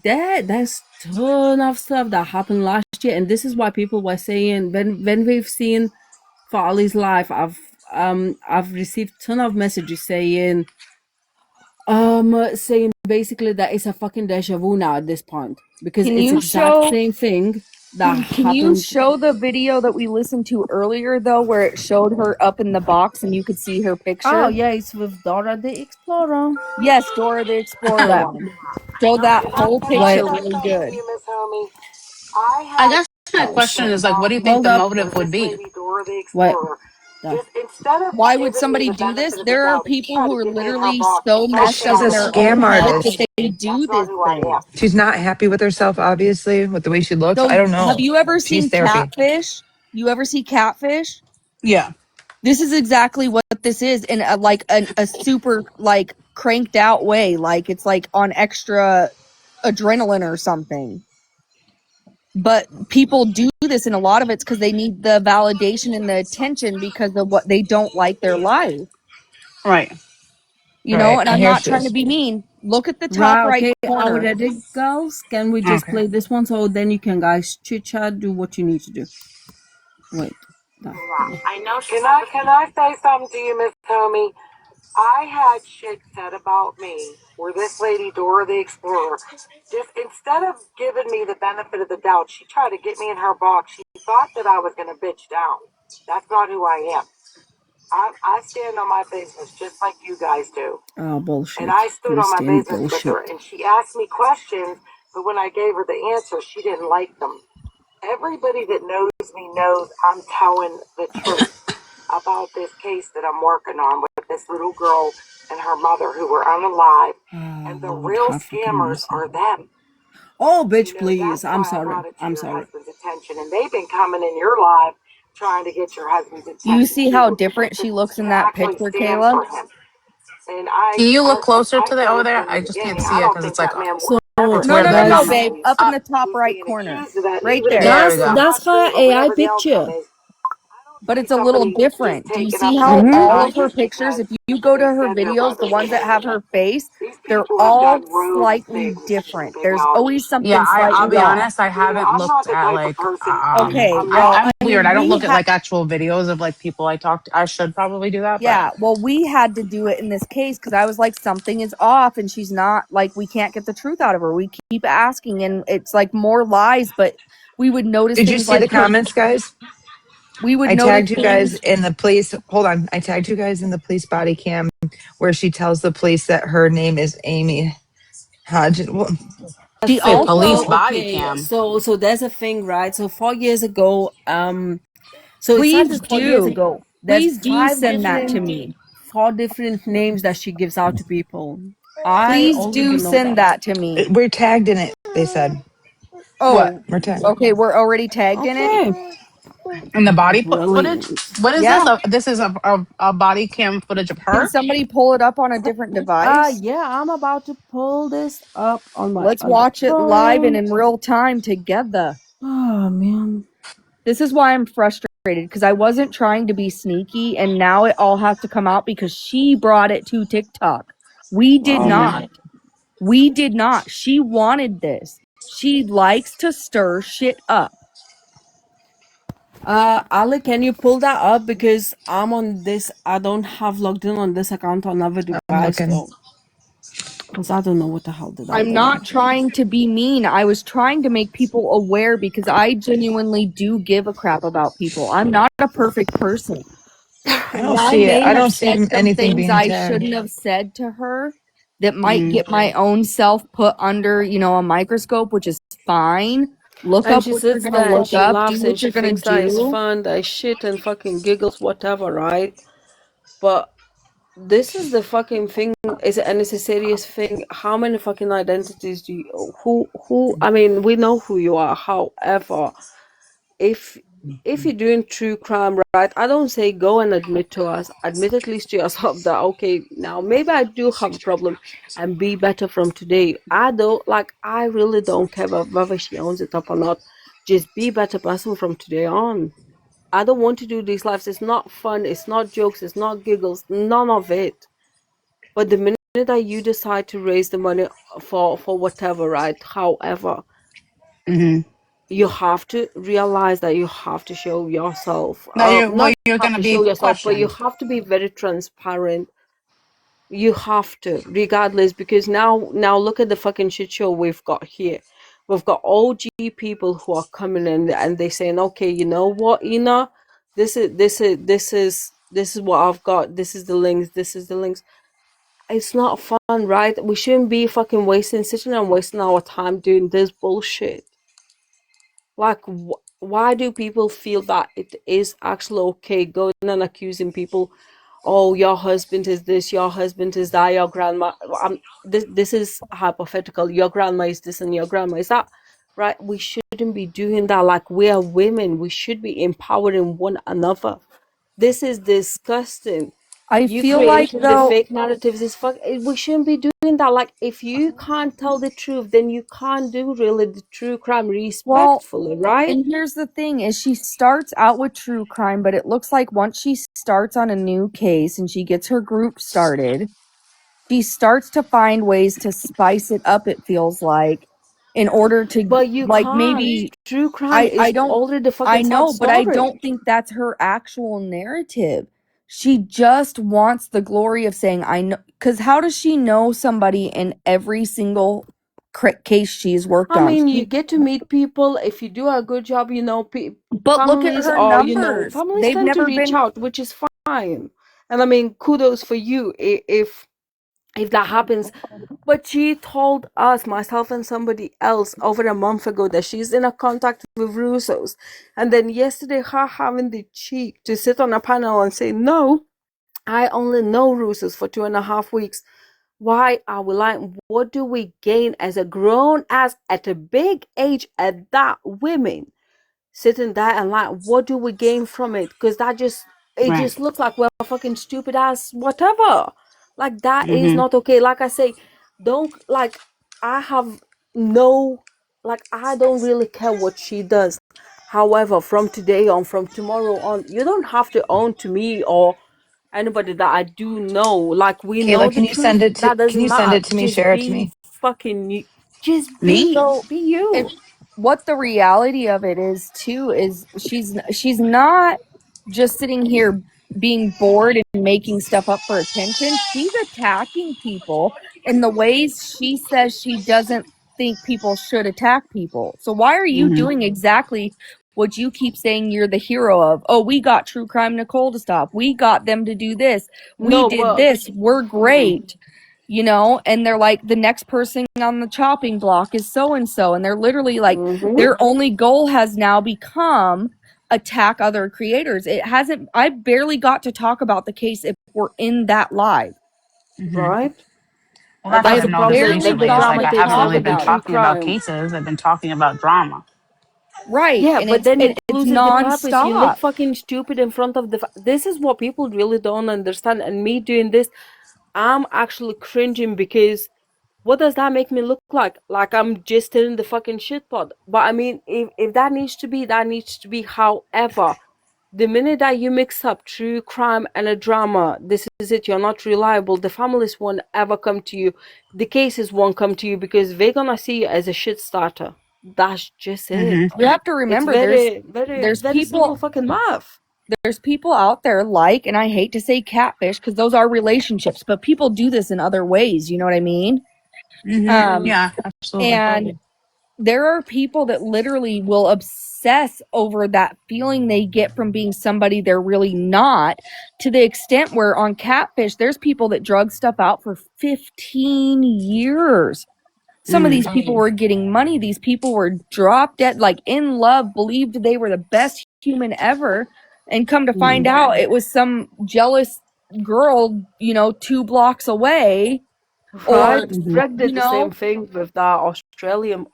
There's ton of stuff that happened last year, and this is why people were saying when we've seen Farley's life, I've received ton of messages saying basically that it's a fucking deja vu now at this point because Can it's you exact show same thing that can you happened. show the video that we listened to earlier though where it showed her up in the box and you could see her Oh picture? yeah, it's with Dora the Explorer. Yes, Dora the Explorer That one. Show that whole Can I wait, picture say really something to good. you, Miss Homie? I I had guess my oh question shit. is like, what do you think Hold the up. motive would this be? lady Dora the Wait. Explorer. That. Just instead of Why would giving me somebody the do this? benefit of the There are doubt, she people tried who to are get me in her literally box. She so thought Because messed that up she's I a in was their gonna own scam bitch head down. that artist. they do That's not this who I thing. am. She's not happy with herself, obviously, with the way she looks. I So, don't have know. you ever She needs seen therapy. Catfish? You ever see Catfish? Yeah. This is exactly what this is in a super like cranked out way, like it's like on extra adrenaline or something. But people do this, and a lot of it's because they need the validation and the attention because of what they don't like their life, Right. you know. Right. And And I'm here not she trying to is. be mean. Look at the top Right, right okay. Are we corner. ready, girls? Can we just Okay. play this one so then you can guys chit chat, do what you need to do. Wait. No. I know she's Can I say something to you, Miss Homie? I had shit said about me where this lady Dora the Explorer, just instead of giving me the benefit of the doubt, she tried to get me in her box. She thought that I was gonna bitch down. That's not who I am. I stand on my business just like you guys do. Oh, bullshit. And I stood on my Instant business with bullshit. her, and she asked me questions, but when I gave her the answer, she didn't like them. Everybody that knows me knows I'm telling the truth about this case that I'm working on with this little girl and her mother who were unalive. And the Lord, real have fucking scammers mercy. are them. Oh, bitch, You know, please. that's I'm why I sorry. brought it to I'm your sorry. husband's attention. And they've been coming in your life trying to get your husband's You attention see how too, different she looks to in that actually picture, stand Kayla? for him. And Can you look closer I to the said over it there? from the I just can't beginning. see I it don't because it's think like that man So, will ever it's No, where no, the no, no, gum. babe. somebody Up in the top who's right being corner. accused of that, Right even if there. There we that's go. it's not that's true her or AI whatever the outcome picture. is. I But don't it's see a little somebody just different. Do you taking see up how somebody's all of life her just pictures, because if you go to they her said their videos, the brother ones was that have innocent. her face, These they're people have all done rogue slightly things in different. big There's knowledge. always Yeah, something I'll slightly be off. honest. I You know, haven't I'm not looked the at type of like person. Okay, I'm well, not. I'm I weird. mean, I don't we look at had, like actual videos of like people I talk to. I should probably do that, but yeah, well, we had to do it in this case because I was like, something is off and she's not, like, we can't get the truth out of her. We keep asking and it's like more lies, but we would notice Did you things see like the her, comments, guys? we would I notice tagged you guys things. in the police. Hold on. I tagged you guys in the police body cam where she tells the police that her name is Amy Hodge. Well, She wait, police also, So body okay, cam. so there's a thing, right? So 4 years ago, so it please started 4 years do, ago. There's please do five send that to different, me. four different names that she gives out to people. I Please only do don't know send that. that to me. we're tagged in it, they said. What Oh, We're tagged. okay, we're already tagged in it. Okay, in the footage? brilliant. What is this? Yeah. This is a body cam footage of Can her. somebody pull it up on a different device? Yeah, I'm about to pull this up on my Let's other watch it live and phone. in real time together. Oh man. This is why I'm frustrated because I wasn't trying to be sneaky and now it all has to come out because she brought it to TikTok. We did Oh not. man. We did not. She wanted this. She likes to stir shit up. Allie, can you pull that up because I'm on this? I don't have logged in on this account on another I'm device looking. though, because I don't know what the hell did I I'm do. not trying to be mean. I was trying to make people aware because I genuinely do give a crap about people. I'm not a perfect person. I And don't I see it. may I have don't see said some anything things being I tagged. shouldn't have said to her that might Mm-hmm. get my own self put under, a microscope, which is fine. Look And up she what you're sits going to there and look she up, do laughs and what she you're going thinks to that it's do. fun, that it's shit and fucking giggles, whatever, right? But this is the fucking thing, and it's a serious thing. How many fucking identities do you, who, I mean, we know who you are. However, if if you're doing true crime, right, I don't say go and admit to us, admit at least to yourself that okay, now maybe I do have a problem and be better from today. I don't like, I really don't care about whether she owns it up or not. Just be a better person from today on. I don't want to do these lives. It's not fun, it's not jokes, it's not giggles, none of it. But the minute that you decide to raise the money for whatever, right, however, Mm-hmm. you have to realize that you have to show yourself, Now not you're have gonna to show be yourself, but you questioned. have to be very transparent. You have to, regardless, because now look at the fucking shit show we've got here. We've got OG people who are coming in and they saying, okay, you know what, this is what I've got, this is the links. It's not fun, right? We shouldn't be fucking sitting and wasting our time doing this bullshit. Like, why do people feel that it is actually okay going and accusing people? Oh, your husband is this, your husband is that, your grandma. This is hypothetical. Your grandma is this, and your grandma is that. Right? We shouldn't be doing that. Like, we are women. We should be empowering one another. This is disgusting. I You feel like, creating the though, fake narratives is fuck. We shouldn't be doing that. Like, if you can't tell the truth, then you can't do really the true crime well, respectfully, right? and here's the thing is she starts out with true crime, but it looks like once she starts on a new case and she gets her group started, she starts to find ways to spice it up, it feels like, in order to, But you like, can't. maybe True crime I is don't already the I fucking sad know, but I story. don't think that's her actual narrative. She just wants the glory of saying I know, cuz how does she know somebody in every single case she's worked I on? mean, you get to meet people if you do a good job, But look at families her or, numbers. families They've tend to never reach been out, which is fine. fine. And I mean, kudos for you if that happens. But she told us, myself and somebody else, over a month ago that she's in a contact with Russos. And then yesterday, her having the cheek to sit on a panel and say, no, I only know Russos for 2.5 weeks. Why are we lying? What do we gain as a grown ass at a big age at that women sitting there and like, what do we gain from it? Because it Right. just looks like we're fucking stupid ass whatever. Like that is Mm-hmm. not okay. Like I say, don't like I have no like I don't really care what she does. However, from today on, from tomorrow on, you don't have to own to me or anybody that I do know. Like we know Kayla, the can you send truth. it to That can doesn't you send matter. it to me? Just Share it to be me. fucking you. Just Me? So be if you. what the reality of it is too is she's not just sitting here being bored and making stuff up for attention. She's attacking people in the ways she says she doesn't think people should attack people. So why are you Mm-hmm. doing exactly what you keep saying you're the hero of? Oh, we got True Crime Nicole to stop. We got them to do this. We No, did but this. We're great, and they're like, the next person on the chopping block is so and so, and they're literally like, their only goal has now become attack other creators. It hasn't, I barely got to talk about the case if we're in that live. Mm-hmm. right? Well, And that's what that's I I've the noticed problem. Make barely the recently. It's got like drama to I takes haven't talk over really the been about true it. talking about crime. cases. I've been talking about drama. Right. Yeah, And but then it it's loses the purpose. You look nonstop. fucking stupid in front of this is what people really don't understand. And me doing this, I'm actually cringing because what does that make me look like? Like I'm just in the fucking shit pot. But I mean, if that needs to be, that needs to be. However, the minute that you mix up true crime and a drama, this is it. You're not reliable. The families won't ever come to you. The cases won't come to you because they're gonna see you as a shit starter. That's just it. Mm-hmm. You have to It's remember very, very, there's very simple people fucking math. there's people out there like, and I hate to say catfish because those are relationships, but people do this in other ways, you know what I mean? Mm-hmm. Um Yeah, absolutely. and there are people that literally will obsess over that feeling they get from being somebody they're really not, to the extent where on catfish there's people that drug stuff out for 15 years. Some of these Mm-hmm. people were getting money. These people were drop dead, like in love, believed they were the best human ever, and come to find out it was some jealous girl 2 blocks away, or Right? Mm-hmm. Greg you did the same know thing with that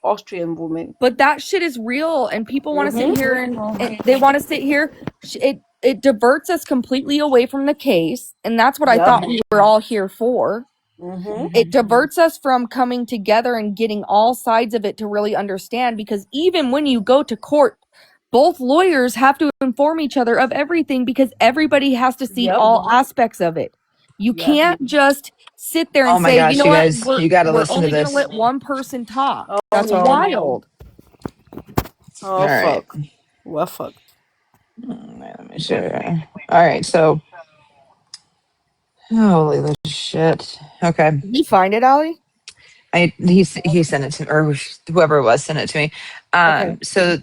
Austrian woman. but that shit is real, and people want to sit Mm-hmm. here and they want to sit here. It diverts us completely away from the case, and that's what I Yep. thought we were all here for. Mm-hmm. It diverts us from coming together and getting all sides of it to really understand, because even when you go to court, both lawyers have to inform each other of everything, because everybody has to see Yep. all aspects of it. You Yep. can't just sit there Oh and my say, you gosh, know you what, guys, you got to we're listen to only going to this. let one person talk. Oh That's no. wild. All Oh right. fuck. We're fucked. Let me show you. All right. So, holy the shit. Okay. Did you find it, Allie? He sent it to, or whoever it was sent it to me. Okay. So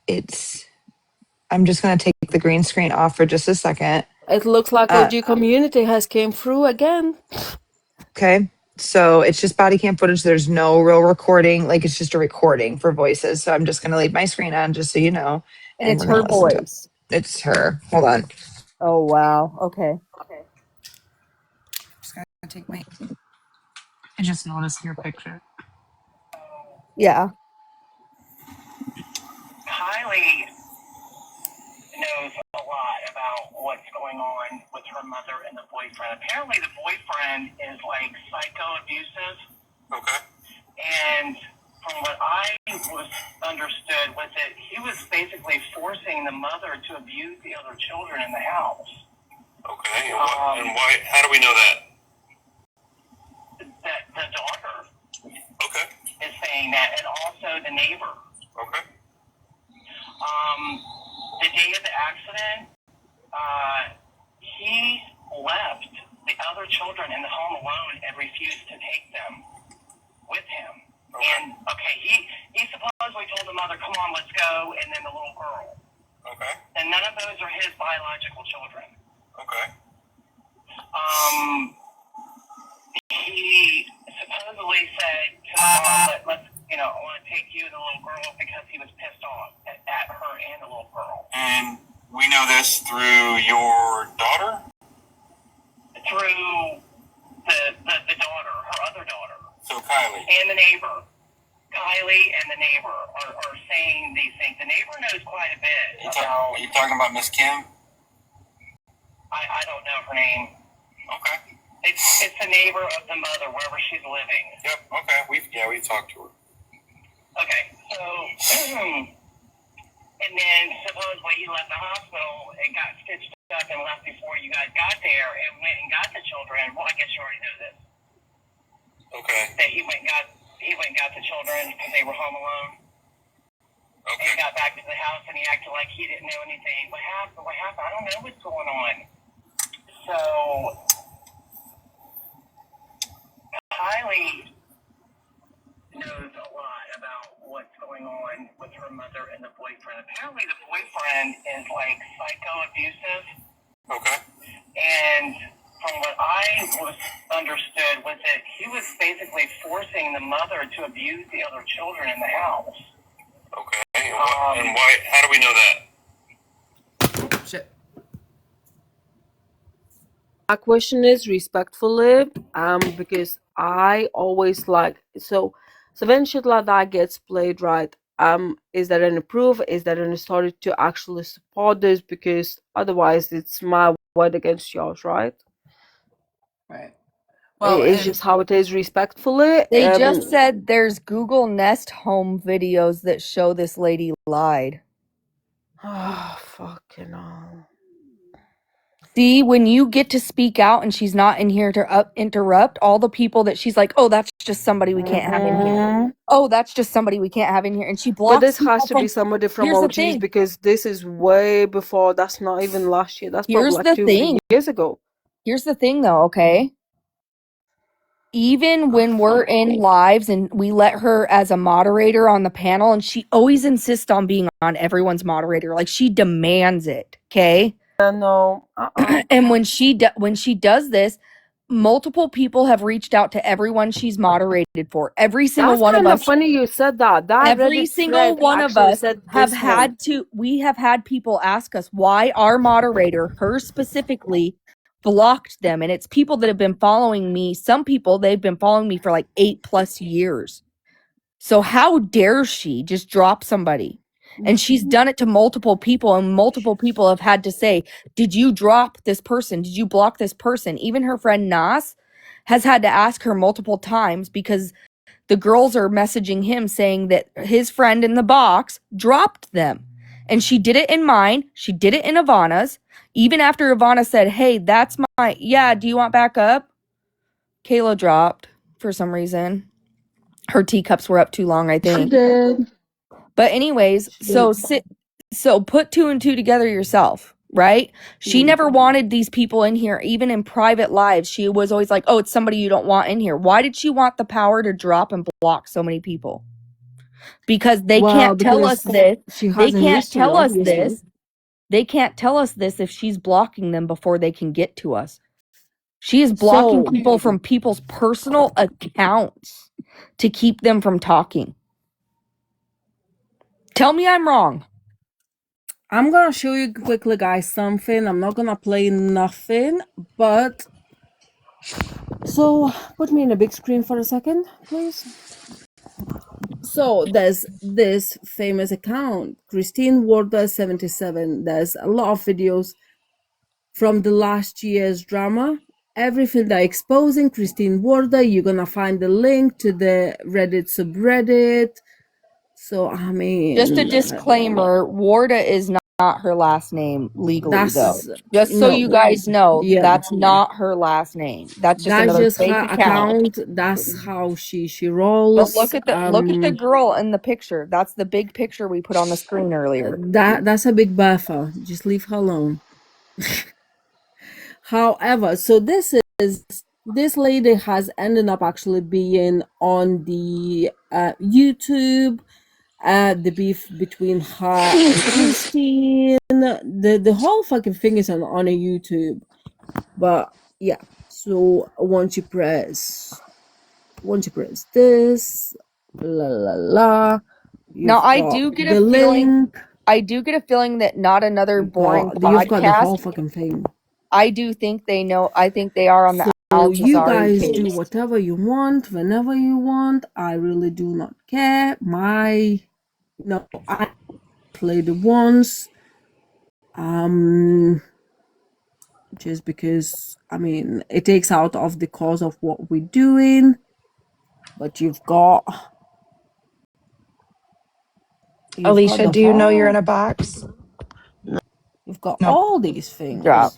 it's, I'm just going to take the green screen off for just a second. It looks like Uh, OG community has came through again. okay. So it's just body cam footage. There's no real recording. Like it's just a recording for voices. So I'm just going to leave my screen on just so you know. And And it's we're going her to listen to it. voice. It's her. Hold on. Oh, wow. Okay. Just going to take my. I just noticed your picture. Yeah. Kylie knows a lot about what's going on with her mother and the boyfriend. Apparently, the boyfriend is like psycho abusive. Okay. And from what I was understood was that he was basically forcing the mother to abuse the other children in the house. Okay. And why? How do we know that? That the daughter. Okay. Is saying that, and also the neighbor. Okay. The day of the accident, he left the other children in the home alone and refused to take them with him. Okay. And he supposedly told the mother, "Come on, let's go," and then the little girl. Okay. And none of those are his biological children. Okay. He supposedly said to the mom, I want to take you and the little girl because he was pissed off at her and the little girl. And we know this through your daughter? Through the daughter, her other daughter. So Kylie. And the neighbor. Kylie and the neighbor are saying these things. The neighbor knows quite a bit Are you talking about Miss Kim? I don't know her name. Okay. It's the neighbor of the mother, wherever she's living. Yep, okay. We've talked to her. Okay, so, and then supposedly he left the hospital and got stitched up and left before you guys got there and went and got the children. Well, I guess you already know this. Okay. That he went and got the children because they were home alone. Okay. And he got back to the house and he acted like he didn't know anything. What happened? I don't know what's going on. So, Kylie knows a lot about what's going on with her mother and the boyfriend. Apparently the boyfriend is like psycho abusive. Okay. And from what I understood was that he was basically forcing the mother to abuse the other children in the house. Okay. And why? How do we know that? Shit. My question is respectfully, because I always so when shit like that gets played, right, is there any proof? Is there any story to actually support this? Because otherwise it's my word against yours, right? Right. Well, It's just how it is respectfully. They just said there's Google Nest Home videos that show this lady lied. Oh, fucking hell. See, when you get to speak out and she's not in here to interrupt, all the people that she's like, oh, that's just somebody we can't have in here. Oh, that's just somebody we can't have in here. And she blocks But this people has to be somebody from Here's the OGs thing. because this is way before. That's not even last year. That's Here's probably like the 2-3 thing. years ago. Here's the thing, though, okay? Even when we're in lives and we let her as a moderator on the panel, and she always insists on being on everyone's moderator. Like, she demands it, okay? No. And when she does this, multiple people have reached out to everyone she's moderated for. Every single That's one of kind us. of funny you said that. Every Reddit single thread one of actually us said have this had one. to. We have had people ask us why our moderator, her specifically, blocked them, and it's people that have been following me. Some people, they've been following me for like 8+ years. So how dare she just drop somebody? And she's done it to multiple people, and multiple people have had to say, did you drop this person? Did you block this person? Even her friend Nas has had to ask her multiple times because the girls are messaging him saying that his friend in the box dropped them. And she did it in mine. She did it in Ivana's. Even after Ivana said, hey, that's my, yeah, do you want backup? Kayla dropped for some reason. Her teacups were up too long, I think. She did. But anyways, so put 2 and 2 together yourself, right? She never wanted these people in here, even in private lives. She was always like, oh, it's somebody you don't want in here. Why did she want the power to drop and block so many people? Because they can't tell us this. They can't tell us this. They can't tell us this if she's blocking them before they can get to us. She is blocking people from people's personal accounts to keep them from talking. Tell me I'm wrong. I'm gonna show you quickly, guys, something. I'm not gonna play nothing, but so put me in a big screen for a second, please. So there's this famous account, Christine Warda 77. There's a lot of videos from the last year's drama. Everything they're exposing Christine Warda. You're gonna find the link to the Reddit subreddit. So I mean, just a disclaimer: Warda is not her last name legally, though. Just so you guys know, that's not her last name. That's just another fake account. That's how she rolls. But look at the girl in the picture. That's the big picture we put on the screen earlier. That's a big buffer. Just leave her alone. However, so this lady has ended up actually being on the YouTube. The beef between her and Christine. The whole fucking thing is on a YouTube. But yeah, so once you press this, la la la, Now you've I got do get the a feeling link. I do get a feeling that not another boring You've got the whole podcast. fucking thing. I do think they know. I think they are on the So you Al-Jazari guys do case. whatever you want, whenever you want. I really do not care. I played it once. Just because it takes out of the cause of what we're doing. But you've got Alicia, the do you know you're whole in a box? you've got No. all these things. Drop.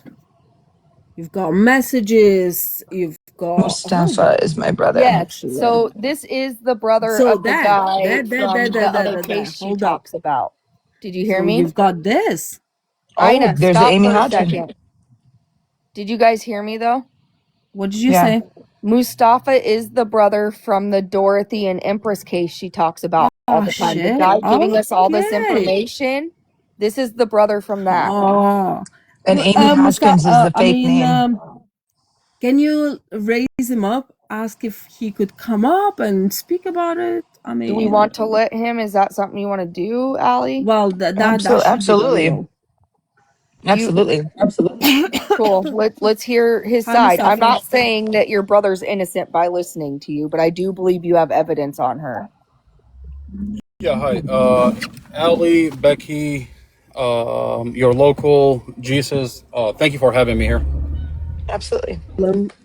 You've got messages, you've got a whole Mustafa is my brother. Yes. actually. So this is the brother So of the guy from the other that. case she Hold up. talks about. Did you hear So me? you've got this. Oh, Ina, there's the stop Amy for a Hodgson. second. Did you guys hear me though? What did you Yeah. say? Mustafa is the brother from the Dorothy and Empress case she talks about all the time. The shit. guy giving us all this Okay. information. This is the brother from that. Oh. And Amy Hodgkins is the fake name. Can you raise him up? Ask if he could come up and speak about it. Do we want to let him? Is that something you want to do, Allie? Well, that Absolutely. Absolutely. Cool. Let's hear his Hi, side. I'm Mustafa. not saying that your brother's innocent by listening to you, but I do believe you have evidence on her. Yeah, hi. Allie, Becky, your local Jesus. Thank you for having me here. Absolutely.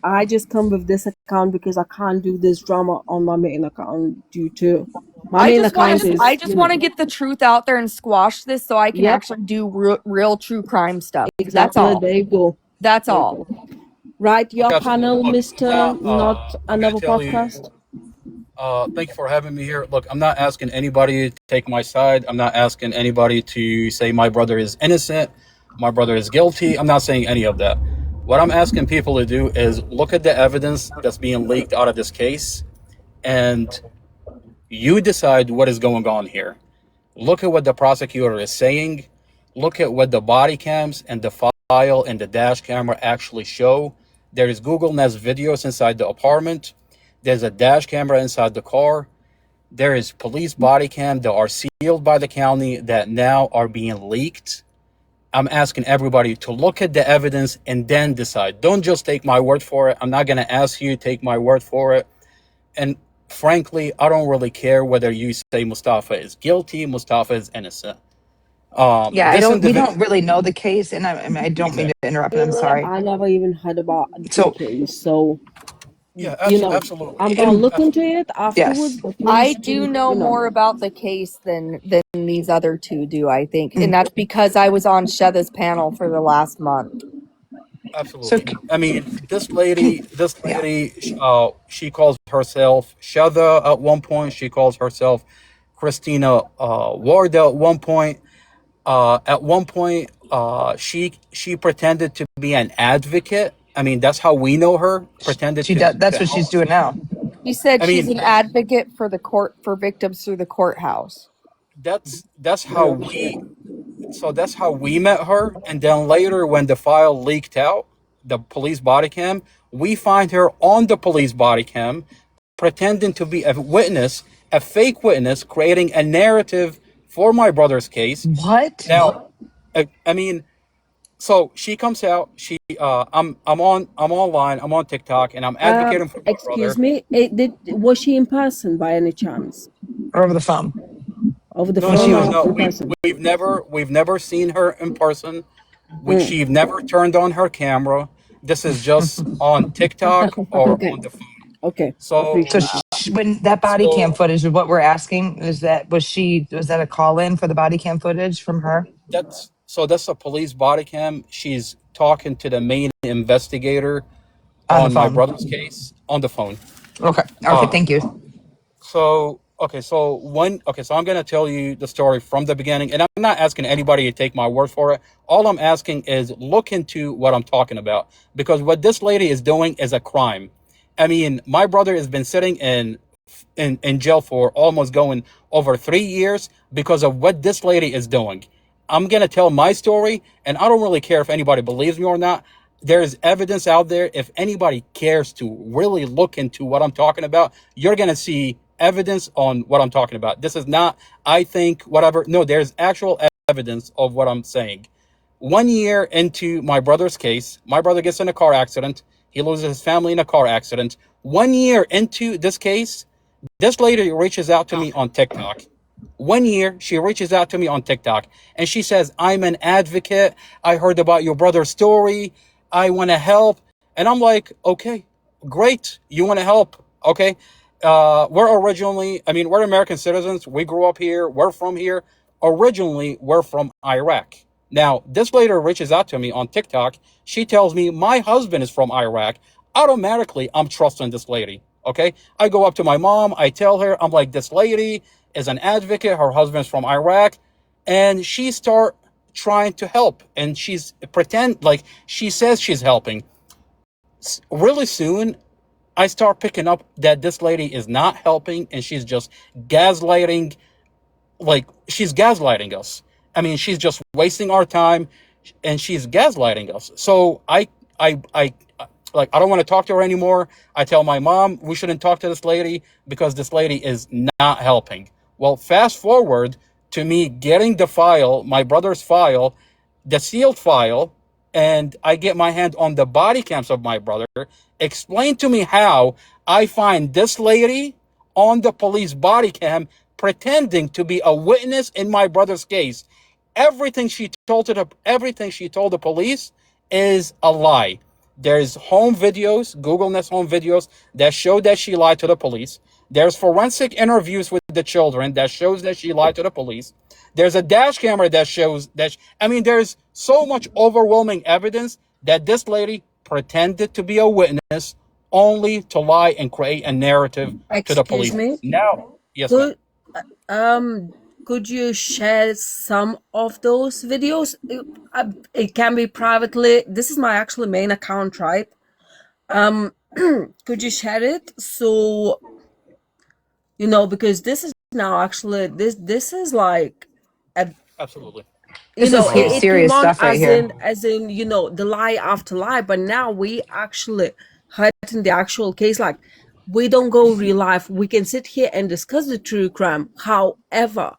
I just come with this account because I can't do this drama on my main account due to my main account is. I just want to get the truth out there and squash this so I can actually do real true crime stuff. That's all. There you go. That's all. Right, your Okay, panel, look, Mister, not another podcast. Thank you for having me here. Look, I'm not asking anybody to take my side. I'm not asking anybody to say my brother is innocent, my brother is guilty. I'm not saying any of that. What I'm asking people to do is look at the evidence that's being leaked out of this case, and you decide what is going on here. Look at what the prosecutor is saying. Look at what the body cams and the file and the dash camera actually show. There is Google Nest videos inside the apartment. There's a dash camera inside the car. There is police body cam that are sealed by the county that now are being leaked. I'm asking everybody to look at the evidence and then decide. Don't just take my word for it. I'm not going to ask you to take my word for it. And frankly, I don't really care whether you say Mustafa is guilty, Mustafa is innocent. Yeah, we don't really know the case, and I don't mean to interrupt, and I'm sorry. I never even heard about So- the case, so Yeah, you know, absolutely. I'm gonna look into it afterwards. Yes. But I do know more about the case than these other two do, I think. And that's because I was on Sheda's panel for the last month. Absolutely. I mean, this lady, she calls herself Shada at one point. She calls herself Christina Warda at one point. She pretended to be an advocate. I mean, that's how we know her. That's what she's doing now. She said she's an advocate for the court for victims through the courthouse. That's how we met her. And then later, when the file leaked out, the police body cam, we find her on the police body cam, pretending to be a witness, a fake witness, creating a narrative for my brother's case. What? Now, I mean, so she comes out. I'm online. I'm on TikTok, and I'm advocating for my excuse brother. me, was she in person by any chance? Or over the phone? Over the No, phone? no. In person? We've never seen her in person. She've never turned on her camera. This is just on TikTok or on the phone. Okay. So When that body cam footage is what we're asking, was that a call in for the body cam footage from her? that's a police body cam. She's talking to the main investigator on my brother's case on the phone. Okay. Thank you. So I'm gonna tell you the story from the beginning, and I'm not asking anybody to take my word for it. All I'm asking is look into what I'm talking about, because what this lady is doing is a crime. I mean, my brother has been sitting in jail for almost going over 3 years because of what this lady is doing. I'm gonna tell my story, and I don't really care if anybody believes me or not. There is evidence out there. If anybody cares to really look into what I'm talking about, you're going to see evidence on what I'm talking about. This is not, I think, whatever. No, there's actual evidence of what I'm saying. 1 year into my brother's case, my brother gets in a car accident. He loses his family in a car accident. 1 year into this case, this lady reaches out to me on TikTok. 1 year, she reaches out to me on TikTok and she says, I'm an advocate. I heard about your brother's story. I want to help. And I'm like, okay, great. You want to help. Okay. We're American citizens. We grew up here. We're from here. Originally, we're from Iraq. Now, this lady reaches out to me on TikTok. She tells me my husband is from Iraq. Automatically, I'm trusting this lady. Okay. I go up to my mom. I tell her, I'm like, this lady is an advocate. Her husband's from Iraq. And she start trying to help. And she's pretend like she says she's helping. Really soon, I start picking up that this lady is not helping and she's just gaslighting. Like, she's gaslighting us. I mean, she's just wasting our time and she's gaslighting us. So I like, I don't want to talk to her anymore. I tell my mom we shouldn't talk to this lady because this lady is not helping. Well, fast forward to me getting the file, my brother's file, the sealed file, and I get my hand on the body cams of my brother. Explain to me how I find this lady on the police body cam pretending to be a witness in my brother's case. Everything she told the police is a lie. There's home videos, Google Nest home videos that show that she lied to the police. There's forensic interviews with the children that shows that she lied to the police. There's a dash camera that shows that. There's so much overwhelming evidence that this lady pretended to be a witness only to lie and create a narrative to the Excuse police. me. Now, yes, ma'am. Could could you share some of those videos? It can be privately. This is my actually main account, right? Could you share it? So, because this is now actually this is like a, Absolutely. This is it serious came on stuff right here. as in the lie after lie, but now we actually heard in the actual case, like, we don't go real life. We can sit here and discuss the true crime. However,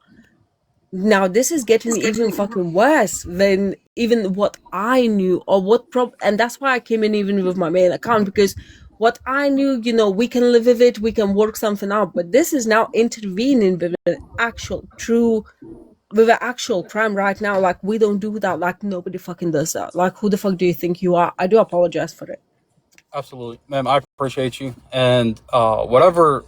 now this is getting even fucking worse than even what I knew or and that's why I came in even with my main account, because what I knew, we can live with it, we can work something out, but this is now intervening with an actual crime right now. Like, we don't do that. Like, nobody fucking does that. Like, who the fuck do you think you are? I do apologize for it. Absolutely, ma'am. I appreciate you. And whatever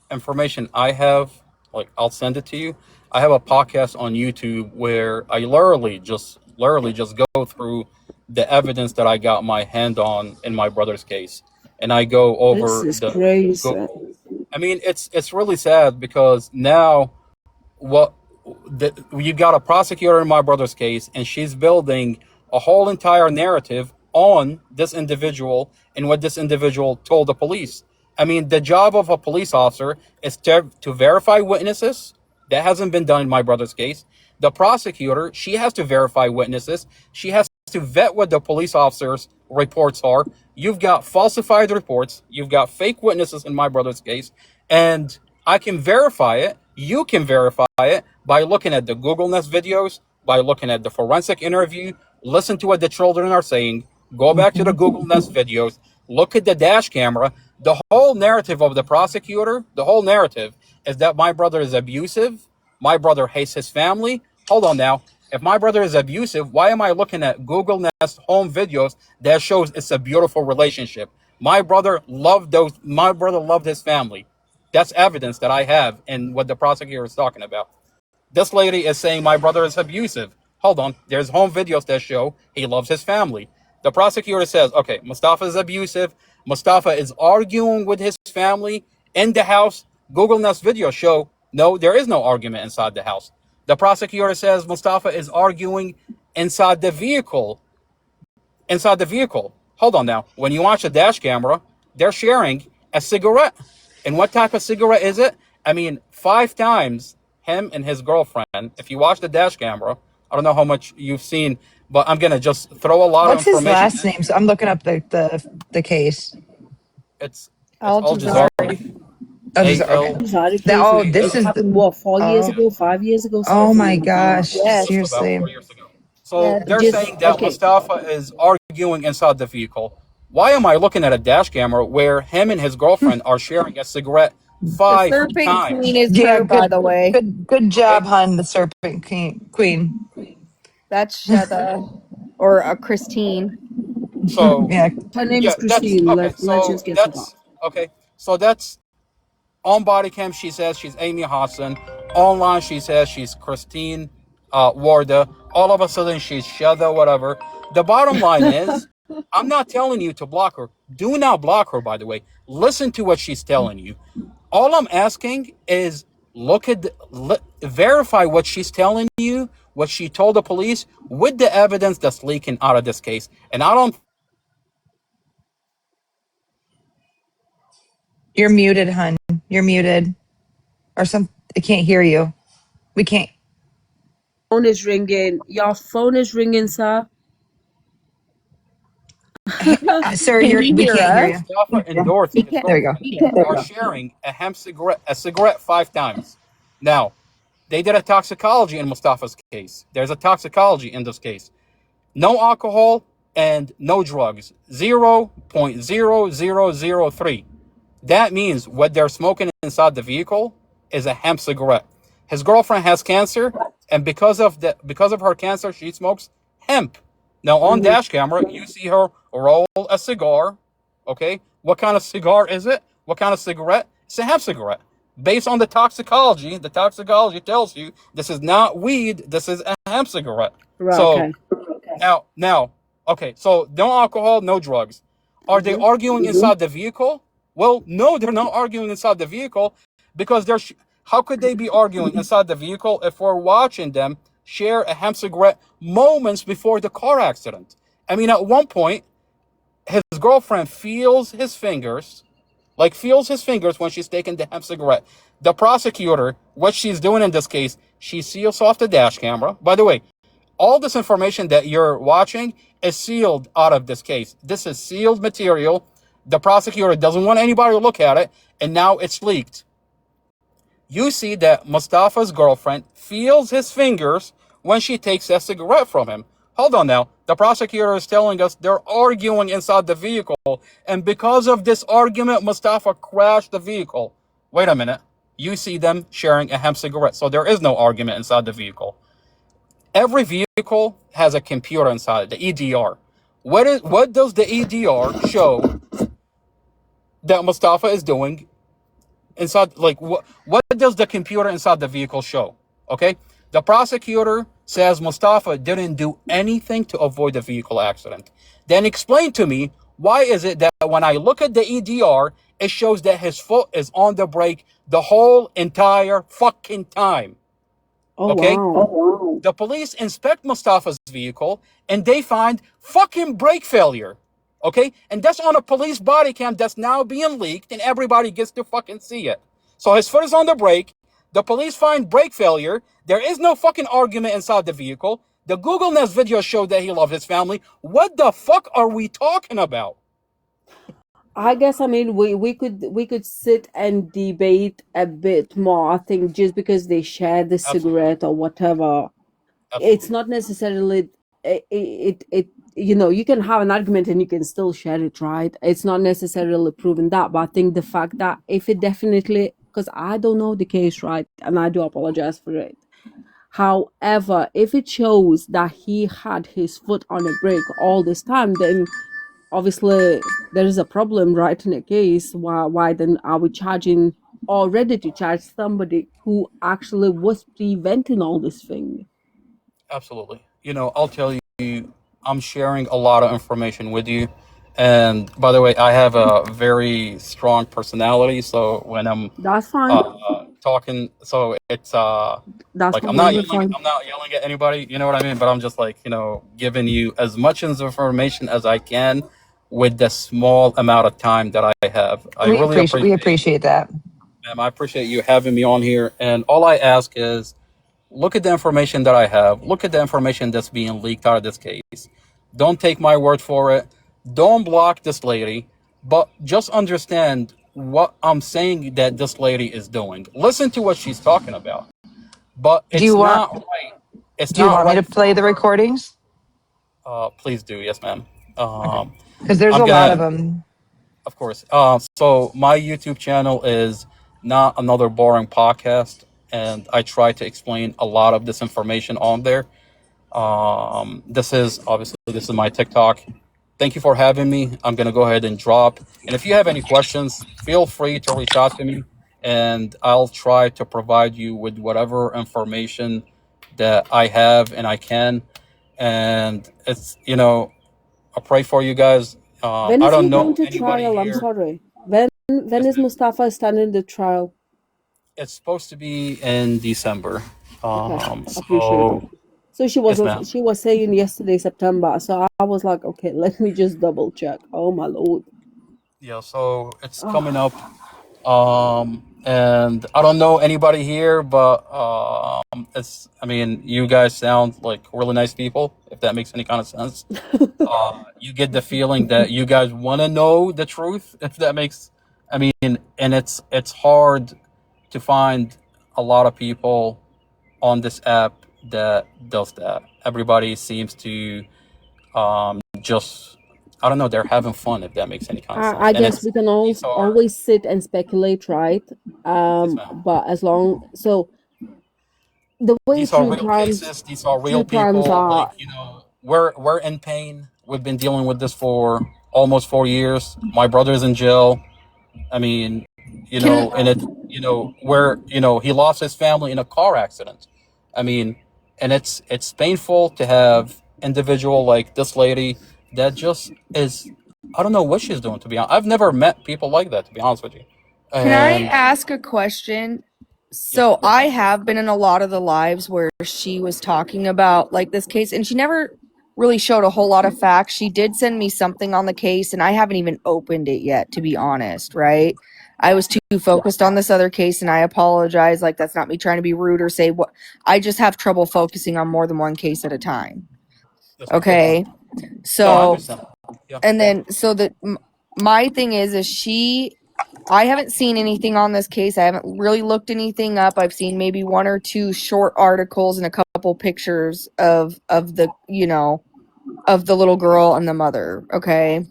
information I have, like, I'll send it to you. I have a podcast on YouTube where I literally just go through the evidence that I got my hand on in my brother's case, and I go This over is crazy. it's really sad because now what you got a prosecutor in my brother's case and she's building a whole entire narrative on this individual and what this individual told the police. The job of a police officer is to verify witnesses. That hasn't been done in my brother's case. The prosecutor, she has to verify witnesses. She has to vet what the police officers' reports are. You've got falsified reports. You've got fake witnesses in my brother's case. And I can verify it. You can verify it by looking at the Google Nest videos, by looking at the forensic interview, listen to what the children are saying, go back to the Google Nest videos, look at the dash camera. The whole narrative of the prosecutor, the whole narrative is that my brother is abusive. My brother hates his family. Hold on now. If my brother is abusive, why am I looking at Google Nest home videos that shows it's a beautiful relationship? My brother loved his family. That's evidence that I have in what the prosecutor is talking about. This lady is saying my brother is abusive. Hold on. There's home videos that show he loves his family. The prosecutor says, okay, Mustafa is abusive. Mustafa is arguing with his family in the house. Google Nest videos show no, there is no argument inside the house. The prosecutor says Mustafa is arguing inside the vehicle. Inside the vehicle. Hold on now. When you watch the dash camera, they're sharing a cigarette. And what type of cigarette is it? 5 times him and his girlfriend. If you watch the dash camera, I don't know how much you've seen, but I'm gonna just throw a lot of What's his information last in. name? So I'm looking up the case. It's Al Al-Jazari. Jazari. Oh, A okay. L Zari That case oh, is this it is J. the happened what 4 years oh Yeah, ago, 5 years ago, oh something my like that. gosh, just Yes. about seriously. 4 years ago. So Yes. they're Just saying that okay. Mustafa is arguing inside the vehicle. Why am I looking at a dash camera where him and his girlfriend are sharing a cigarette The 5 times? Serpent Queen is Yeah, her, by the way. good Okay, job, hun. The Serpent Queen. That's Shada or Christine. so Yeah, Her name is yeah, that's Christine. okay. Let's just So get to that. that's okay. So that's on body cam. She says she's Amy Hassan. Online, she says she's Christine Warda. All of a sudden, she's Shada, whatever. The bottom line is, I'm not telling you to block her. Do not block her, by the way. Listen to what she's telling you. All I'm asking is look at verify what she's telling you, what she told the police, with the evidence that's leaking out of this case. And I don't. you're muted, hun. You're muted, or some. I can't hear you. We can't. Phone is ringing. Your phone is ringing, sir. Sir, Can you're. you We hear can't hear you. us? Mustafa and Dorothy, He his can't. There we go. girlfriend, are sharing a hemp cigarette, a cigarette 5 times. Now, they did a toxicology in Mustafa's case. There's a toxicology in this case. No alcohol and no drugs. 0.0003. That means what they're smoking inside the vehicle is a hemp cigarette. His girlfriend has cancer, and because of her cancer, she smokes hemp. Now on Hmm. dash camera, you see her roll a cigar. Okay, what kind of cigar is it? What kind of cigarette? It's a hemp cigarette. Based on the toxicology tells you this is not weed. This is a hemp cigarette. Right. So Okay. now, okay. So no alcohol, no drugs. Are they Hmm. arguing inside the vehicle? Well, no, they're not arguing inside the vehicle because they're. How could they be arguing inside the vehicle if we're watching them share a hemp cigarette moments before the car accident? I mean, at one point, his girlfriend feels his fingers when she's taking the hemp cigarette. The prosecutor, what she's doing in this case, she seals off the dash camera. By the way, all this information that you're watching is sealed out of this case. This is sealed material. The prosecutor doesn't want anybody to look at it, and now it's leaked. You see that Mustafa's girlfriend feels his fingers when she takes a cigarette from him. Hold on now. The prosecutor is telling us they're arguing inside the vehicle, and because of this argument, Mustafa crashed the vehicle. Wait a minute. You see them sharing a hemp cigarette, so there is no argument inside the vehicle. Every vehicle has a computer inside, the EDR. What does the EDR show that Mustafa is doing inside? Like what does the computer inside the vehicle show? Okay, the prosecutor says Mustafa didn't do anything to avoid the vehicle accident. Then explain to me, why is it that when I look at the EDR, it shows that his foot is on the brake the whole entire fucking time? Oh Okay, wow. the police inspect Mustafa's vehicle and they find fucking brake failure. Okay? And that's on a police body cam that's now being leaked and everybody gets to fucking see it. So his foot is on the brake. The police find brake failure. There is no fucking argument inside the vehicle. The Google Nest video showed that he loved his family. What the fuck are we talking about? I guess I mean we could sit and debate a bit more. I think just because they share the Absolutely. cigarette or whatever, it's Absolutely. not necessarily it you can have an argument and you can still share it, right? It's not necessarily proven that, but I think the fact that if it definitely, because I don't know the case, right, and I do apologize for it. However, if it shows that he had his foot on a brake all this time, then obviously there is a problem, right, in a case. Why then are we charging or ready to charge somebody who actually was preventing all this thing? Absolutely. I'll tell you, I'm sharing a lot of information with you. And by the way, I have a very strong personality. So when I'm That's fine. talking, so it's That's like I'm not completely yelling. fine. I'm not yelling at anybody. You know what I mean? But I'm just like giving you as much information as I can with the small amount of time that I have. I really We appreciate, appreciate that. ma'am. I appreciate you having me on here. And all I ask is, Look at the information that I have. Look at the information that's being leaked out of this case. Don't take my word for it. Don't block this lady, but just understand what I'm saying that this lady is doing. Listen to what she's talking about. But Do you it's want not right. It's do you not want me to right play the for. recordings? Please do, yes, ma'am. Okay. Um, Because there's I'm a lot of gonna, them. of course. So my YouTube channel is not another boring podcast, and I try to explain a lot of this information on there. This is my TikTok. Thank you for having me. I'm gonna go ahead and drop. And if you have any questions, feel free to reach out to me, and I'll try to provide you with whatever information that I have and I can. And it's I pray for you guys. When I is he don't going know to anybody trial? I'm here. sorry. When Yes, is ma'am. Mustafa standing the trial? It's supposed to be in December. Okay, appreciate it. So So yes, ma'am. she was saying yesterday September. So I was like, okay, let me just double check. Oh my lord. Yeah. So it's coming Oh, up. And I don't know anybody here, but I mean, you guys sound like really nice people, if that makes any kind of sense. You get the feeling that you guys want to know the truth, if that makes, I mean, and it's hard to find a lot of people on this app that does that. Everybody seems to just, I don't know, they're having fun, if that makes any kind of sense. I And guess it's we can these are always sit and speculate, right? yes, ma'am. But as long so the way These are real cases. These are real true crimes people. are, Like, we're in pain. We've been dealing with this for almost 4 years. My brother's in jail. I mean, Can and it, where, he lost his family in a car accident. I mean, and it's painful to have individual like this lady that just is, I don't know what she's doing, to be honest. I've never met people like that, to be honest with you. can I And ask a question? yes, So ma'am. I have been in a lot of the lives where she was talking about like this case, and she never really showed a whole lot of facts. She did send me something on the case, and I haven't even opened it yet, to be honest, right? I was too focused on this other case, and I apologize. Like, that's not me trying to be rude or say what. I just have trouble focusing on more than one case at a time. Yes, ma'am. Okay. No, I So, understand. Yeah. and then, so that my thing is I haven't seen anything on this case. I haven't really looked anything up. I've seen maybe one or two short articles and a couple pictures of the, of the little girl and the mother, okay?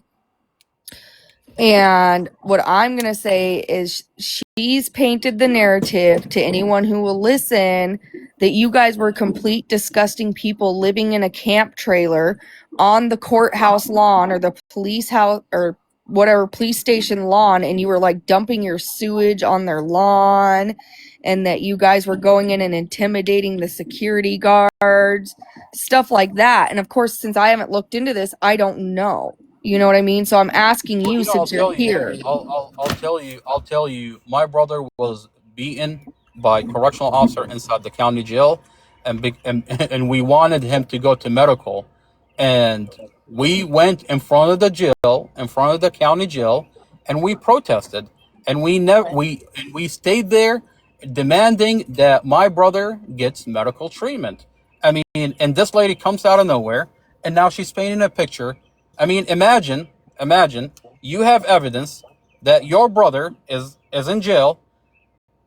And what I'm going to say is she's painted the narrative to anyone who will listen that you guys were complete disgusting people living in a camp trailer on the courthouse lawn or the police house or whatever police station lawn, and you were like dumping your sewage on their lawn, and that you guys were going in and intimidating the security guards, stuff like that. And of course, since I haven't looked into this, I don't know. You know what I mean? So I'm asking Well, you I'll since you're tell you. here. I'll tell you. I'll tell you. My brother was beaten by correctional officer inside the county jail, and we wanted him to go to medical, and we went in front of the jail, in front of the county jail, and we protested, and we stayed there, demanding that my brother gets medical treatment. I mean, and this lady comes out of nowhere, and now she's painting a picture. I mean, imagine you have evidence that your brother is in jail.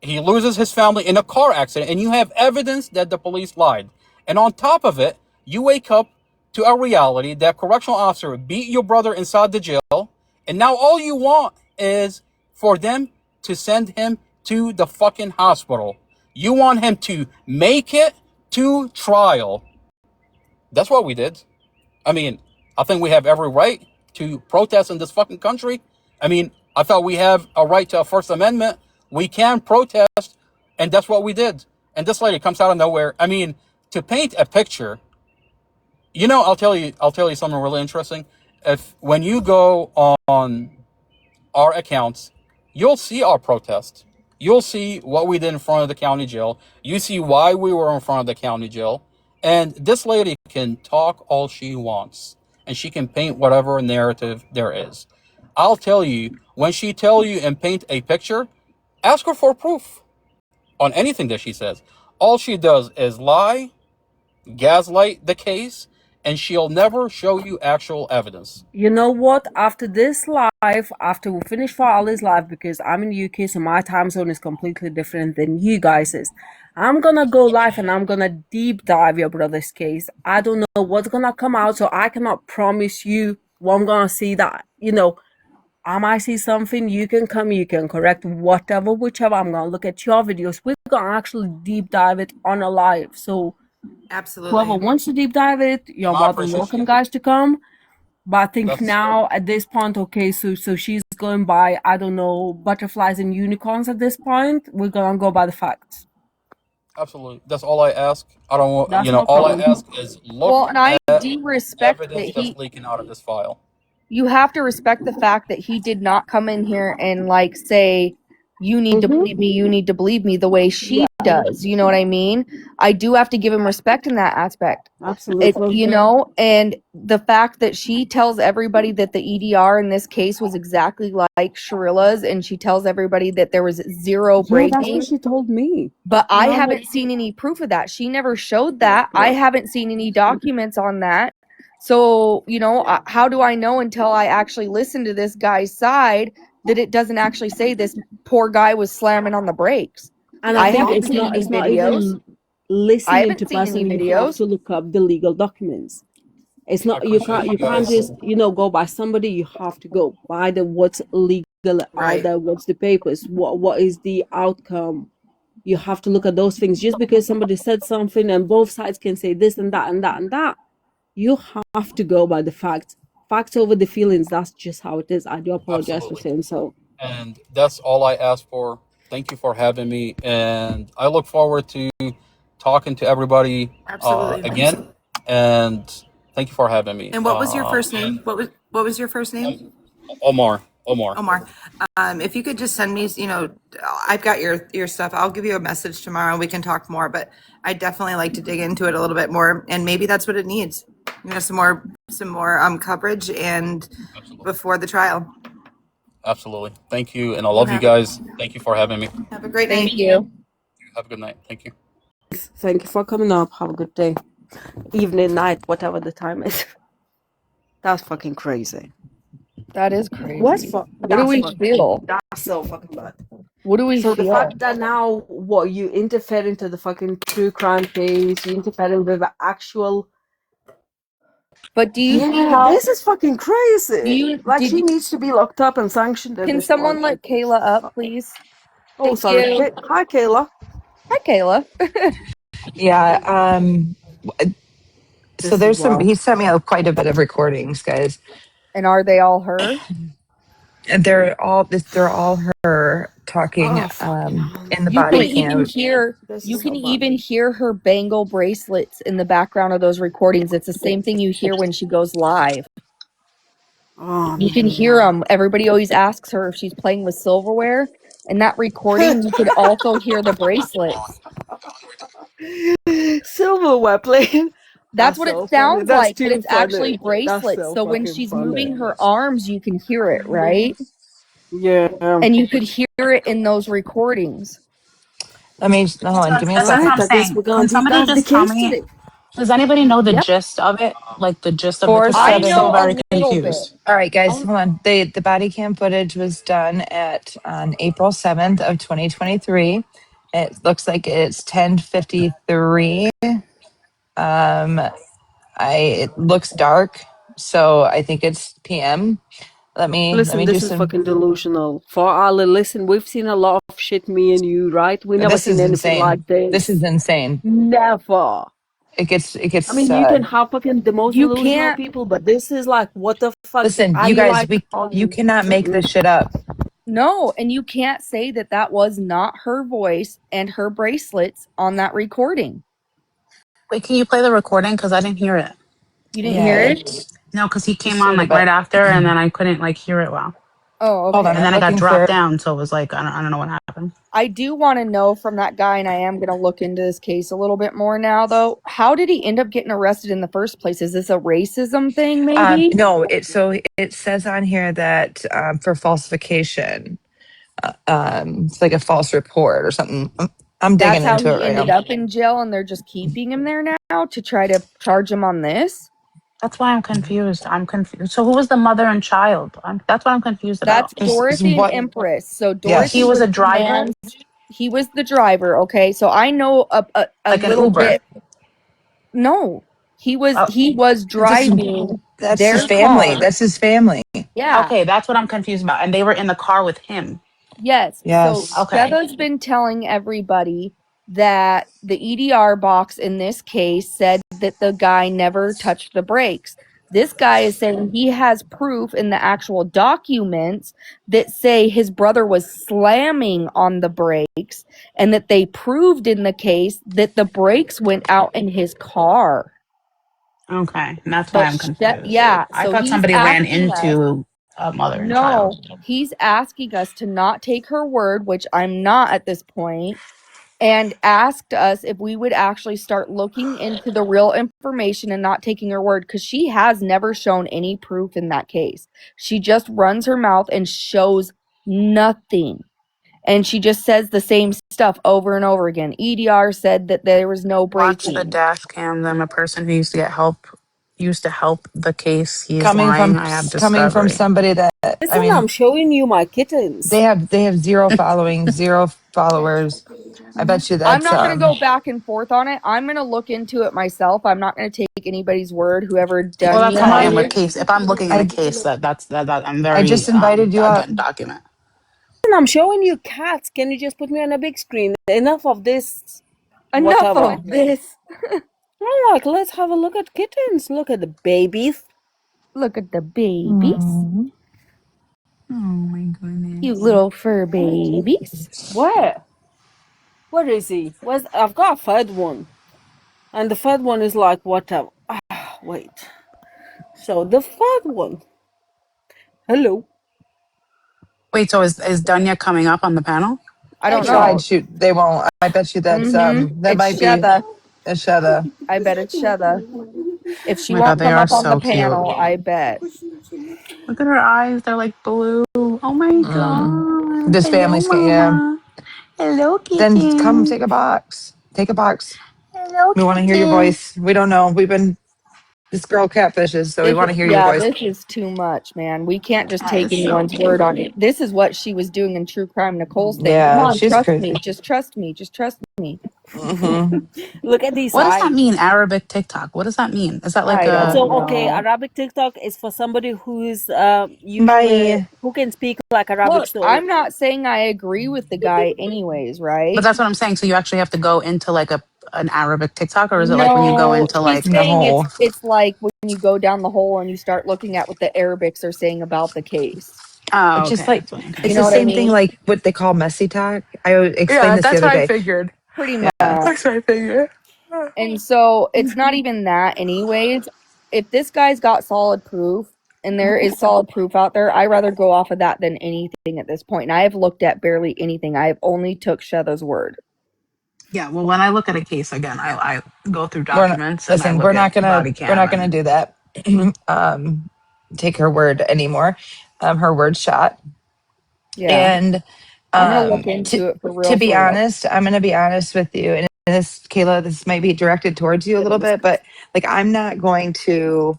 He loses his family in a car accident, and you have evidence that the police lied. And on top of it, you wake up to a reality that correctional officer beat your brother inside the jail, and now all you want is for them to send him to the fucking hospital. You want him to make it to trial. That's what we did. I mean, I think we have every right to protest in this fucking country. I mean, I thought we have a right to a First Amendment. We can protest, and that's what we did. And this lady comes out of nowhere. I mean, to paint a picture, I'll tell you something really interesting. If when you go on our accounts, you'll see our protest. You'll see what we did in front of the county jail. You see why we were in front of the county jail. And this lady can talk all she wants, and she can paint whatever narrative there is. I'll tell you, when she tell you and paint a picture, ask her for proof on anything that she says. All she does is lie, gaslight the case, and she'll never show you actual evidence. You know what? After this live, after we finish for Ali's live, because I'm in the UK, so my time zone is completely different than you guys's. I'm gonna go live and I'm gonna deep dive your brother's case. I don't know what's gonna come out, so I cannot promise you what I'm gonna see. That, you know, I might see something. You can come, you can correct whatever, whichever. I'm gonna look at your videos. We're gonna actually deep dive it on a live. So whoever Absolutely. wants to deep dive it, you're And I more than appreciate welcome, you. guys, to come. But I think That's now at this point, okay, so she's going by, I don't know, butterflies and unicorns at this point. We're gonna go by the facts. absolutely. That's all I ask. I don't want, That's no all I problem. ask is look Well, and I at do respect that evidence that's leaking out of this file. you have to respect the fact that he did not come in here and like say, you need to believe me, you need to believe me the way she does. You know what I mean? I do have to give him respect in that aspect. Absolutely. You know, and the fact that she tells everybody that the EDR in this case was exactly like Sharilla's, and she tells everybody that there was zero Yeah, that's breaking. what she told me. But I No. haven't seen any proof of that. She never showed that. I haven't seen any documents on that. So, you know, how do I know until I actually listen to this guy's side that it doesn't actually say this poor guy was slamming on the brakes? And I I think haven't it's seen not any it's not videos. even I listening to haven't seen any person. You have videos. to look up the legal documents. It's I not you appreciate you can't guys. just, you know, go by somebody. You have to go by the what's legal out Right. there, what's the papers, what is the outcome. You have to look at those things. Just because somebody said something and both sides can say this and that and that and that, you have to go by the facts. Facts over the feelings. That's just how it is. I do apologize for Absolutely. saying so. And that's all I ask for. Thank you for having me. And I look forward to talking to everybody Absolutely. again. And thank you for having me. And what was your first name? What was your first name? Omar. Omar. If you could just send me, you know, I've got your stuff. I'll give you a message tomorrow. We can talk more, but I definitely like to dig into it a little bit more, and maybe that's what it needs. You know, some more coverage and Absolutely. before the trial. Absolutely. Thank you. And I love you guys. Thank you for having me. Have a great night. Thank you. Have a good night. Thank you. Thank you for coming up. Have a good day. Evening, night, whatever the time is. That's fucking crazy. That is crazy. What do we feel? That's so fucking bad. What do we So feel? the fact that now what you interfere into the fucking true crime case, you interfere with the actual. But do you see how This is fucking crazy. She you, needs to be locked up and sanctioned at can this someone point. let Kayla up, please? Oh, Thank sorry. you. Hi, Kayla. Hi, Kayla. Yeah. So This there's is some. wild. He sent me quite a bit of recordings, guys. And are they all her? And they're all her talking Oh, fucking hell. in the You can body even cam. hear This you is so can bad. even hear her bangle bracelets in the background of those recordings. It's the same thing you hear when she goes live. Oh, You can hear them. Everybody always asks her if she's playing with silverware. In that recording, you could also hear the bracelets. silverware playing. That's what it so funny. sounds That's like, but too it's actually funny. That's bracelets. so So when fucking she's funny. moving her arms, you can hear it, right? Yeah. And you could hear it in those recordings. Let me hold on. Give me a That's what second. I'm I guess saying. we're gonna Can deep somebody dive the just tell case me? today. Does anybody know the Yep. gist of it? Like the gist of it? Four Because I'm I seven. so know very a little bit. confused. All right, guys, hold on. The body cam footage was done on April 7th of 2023. It looks like it's 10:53. It looks dark, so I think it's PM. Let Listen, me do this is some. fucking delusional. For Allie, listen, we've seen a lot of shit, me and you, right? We never This seen is anything like insane. This this. is insane. Never. It gets I mean, you can have fucking the most You delusional can't people, but this is like, what the fuck? listen, Are you you guys, like we you on? cannot make this shit up. No, and you can't say that that was not her voice and her bracelets on that recording. Wait, can you play the recording? Because I didn't hear it. You didn't Yeah, hear it? No, because he came just a on little like right bit. after, and then I couldn't like hear it well. Oh, Hold on, okay. And I'm then I got looking dropped for. down, so it was like I don't know what happened. I do want to know from that guy, and I am going to look into this case a little bit more now, though. How did he end up getting arrested in the first place? Is this a racism thing, maybe? No, it says on here that for falsification, it's like a false report or something. I'm That's digging how into it he right ended now. up in jail, and they're just keeping him there now to try to charge him on this. That's why I'm confused. I'm confused. So who was the mother and child? That's what I'm confused That's about. Is Dorothy and what? Empress. So He Dorothy Yes. was was a the driver, man. He was the driver. Okay, so I know a like an little Uber. bit. No, he was Oh, he was That's driving that's his their family. car. That's his family. Yeah. okay, that's what I'm confused about. And they were in the car with him. Yes. So Yes. Okay. Sheva's been telling everybody that the EDR box in this case said that the guy never touched the brakes. This guy is saying he has proof in the actual documents that say his brother was slamming on the brakes and that they proved in the case that the brakes went out in his car. Okay. And that's why But I'm confused. yeah, I so thought he's somebody ran asking us. into a mother and child. No, he's asking us to not take her word, which I'm not at this point, and asked us if we would actually start looking into the real information and not taking her word because she has never shown any proof in that case. She just runs her mouth and shows nothing. And she just says the same stuff over and over again. EDR said that there was no Watch the breaking. dash cam. Them a person who used to help the case. He's Coming lying. from I have coming from discovery. somebody that, I Listen, I'm mean, showing you my kittens. they have zero following, zero followers. I bet you I'm that's not going to go back and forth on it. I'm going to look into it myself. I'm not going to take anybody's word, whoever Well, that's Dunya how I am with my is. case. If I'm looking in a I case, that I'm I very just invited you up. again document. Listen, I'm showing you cats. Can you just put me on a big screen? Enough of this. Enough Whatever. of this. I'm like, let's have a look at kittens. Look at the babies. Look at the babies. Mm. Oh my You goodness. little fur babies. Where? Where is he? Where's I've got a third one. And the third one is like whatever. Wait. So the third one. Hello. Wait, so is Dunya coming up on the panel? I I don't Hello. tried. know. Shoot, they won't. I bet you that's that It's might be Sheva. a Shada. I bet it's Sheva. If Oh she my god, won't they come are up on the so cute. panel, I bet. Look at her eyes. They're like blue. Oh my Mm. god. This Hello, family's yeah. mama. Hello, Then come kitten. take a box. Take a box. Hello, We want to hear your kitten. voice. We don't know. We've been this girl catfishes, so we want to hear your voice. This is too much, man. We can't just That take is so anyone's word cute. on it. This is what she was doing in True Crime Nicole's thing. Come Yeah, on, she's trust me. crazy. Just trust me. Just trust me. Hmm. Look at these What does that eyes. mean, Arabic TikTok? What does that mean? Is that like I a don't So okay, know. Arabic TikTok is for somebody who's usually Bye. who can speak like Arabic. Look, So I'm not saying I agree with the guy anyways, but right? that's what I'm saying. So you actually have to go into like an Arabic TikTok, or is it like when you go No, into he's like In the saying hole. it's like when you go down the hole and you start looking at what the Arabics are saying about the case. oh It's okay, just like that's what I'm You it's know the what I same confused. thing mean? like what they call messy talk. I explained Yeah, this the that's other what I day. figured. Pretty much. Yeah. That's what I figured. And so it's not even that anyways. If this guy's got solid proof and there is solid proof out there, I rather go off of that than anything at this point. And I have looked at barely anything. I have only took Sheather's word. Yeah, well, when I look at a case again, I go through We're not documents and I listen, look at body we're cam not gonna and do that. um take her word anymore. Her word shot. Yeah. And I'm gonna look to into it for to real, be for real. honest, I'm gonna be honest with you. And this, Kayla, this might be directed towards you a little bit, but like I'm not going to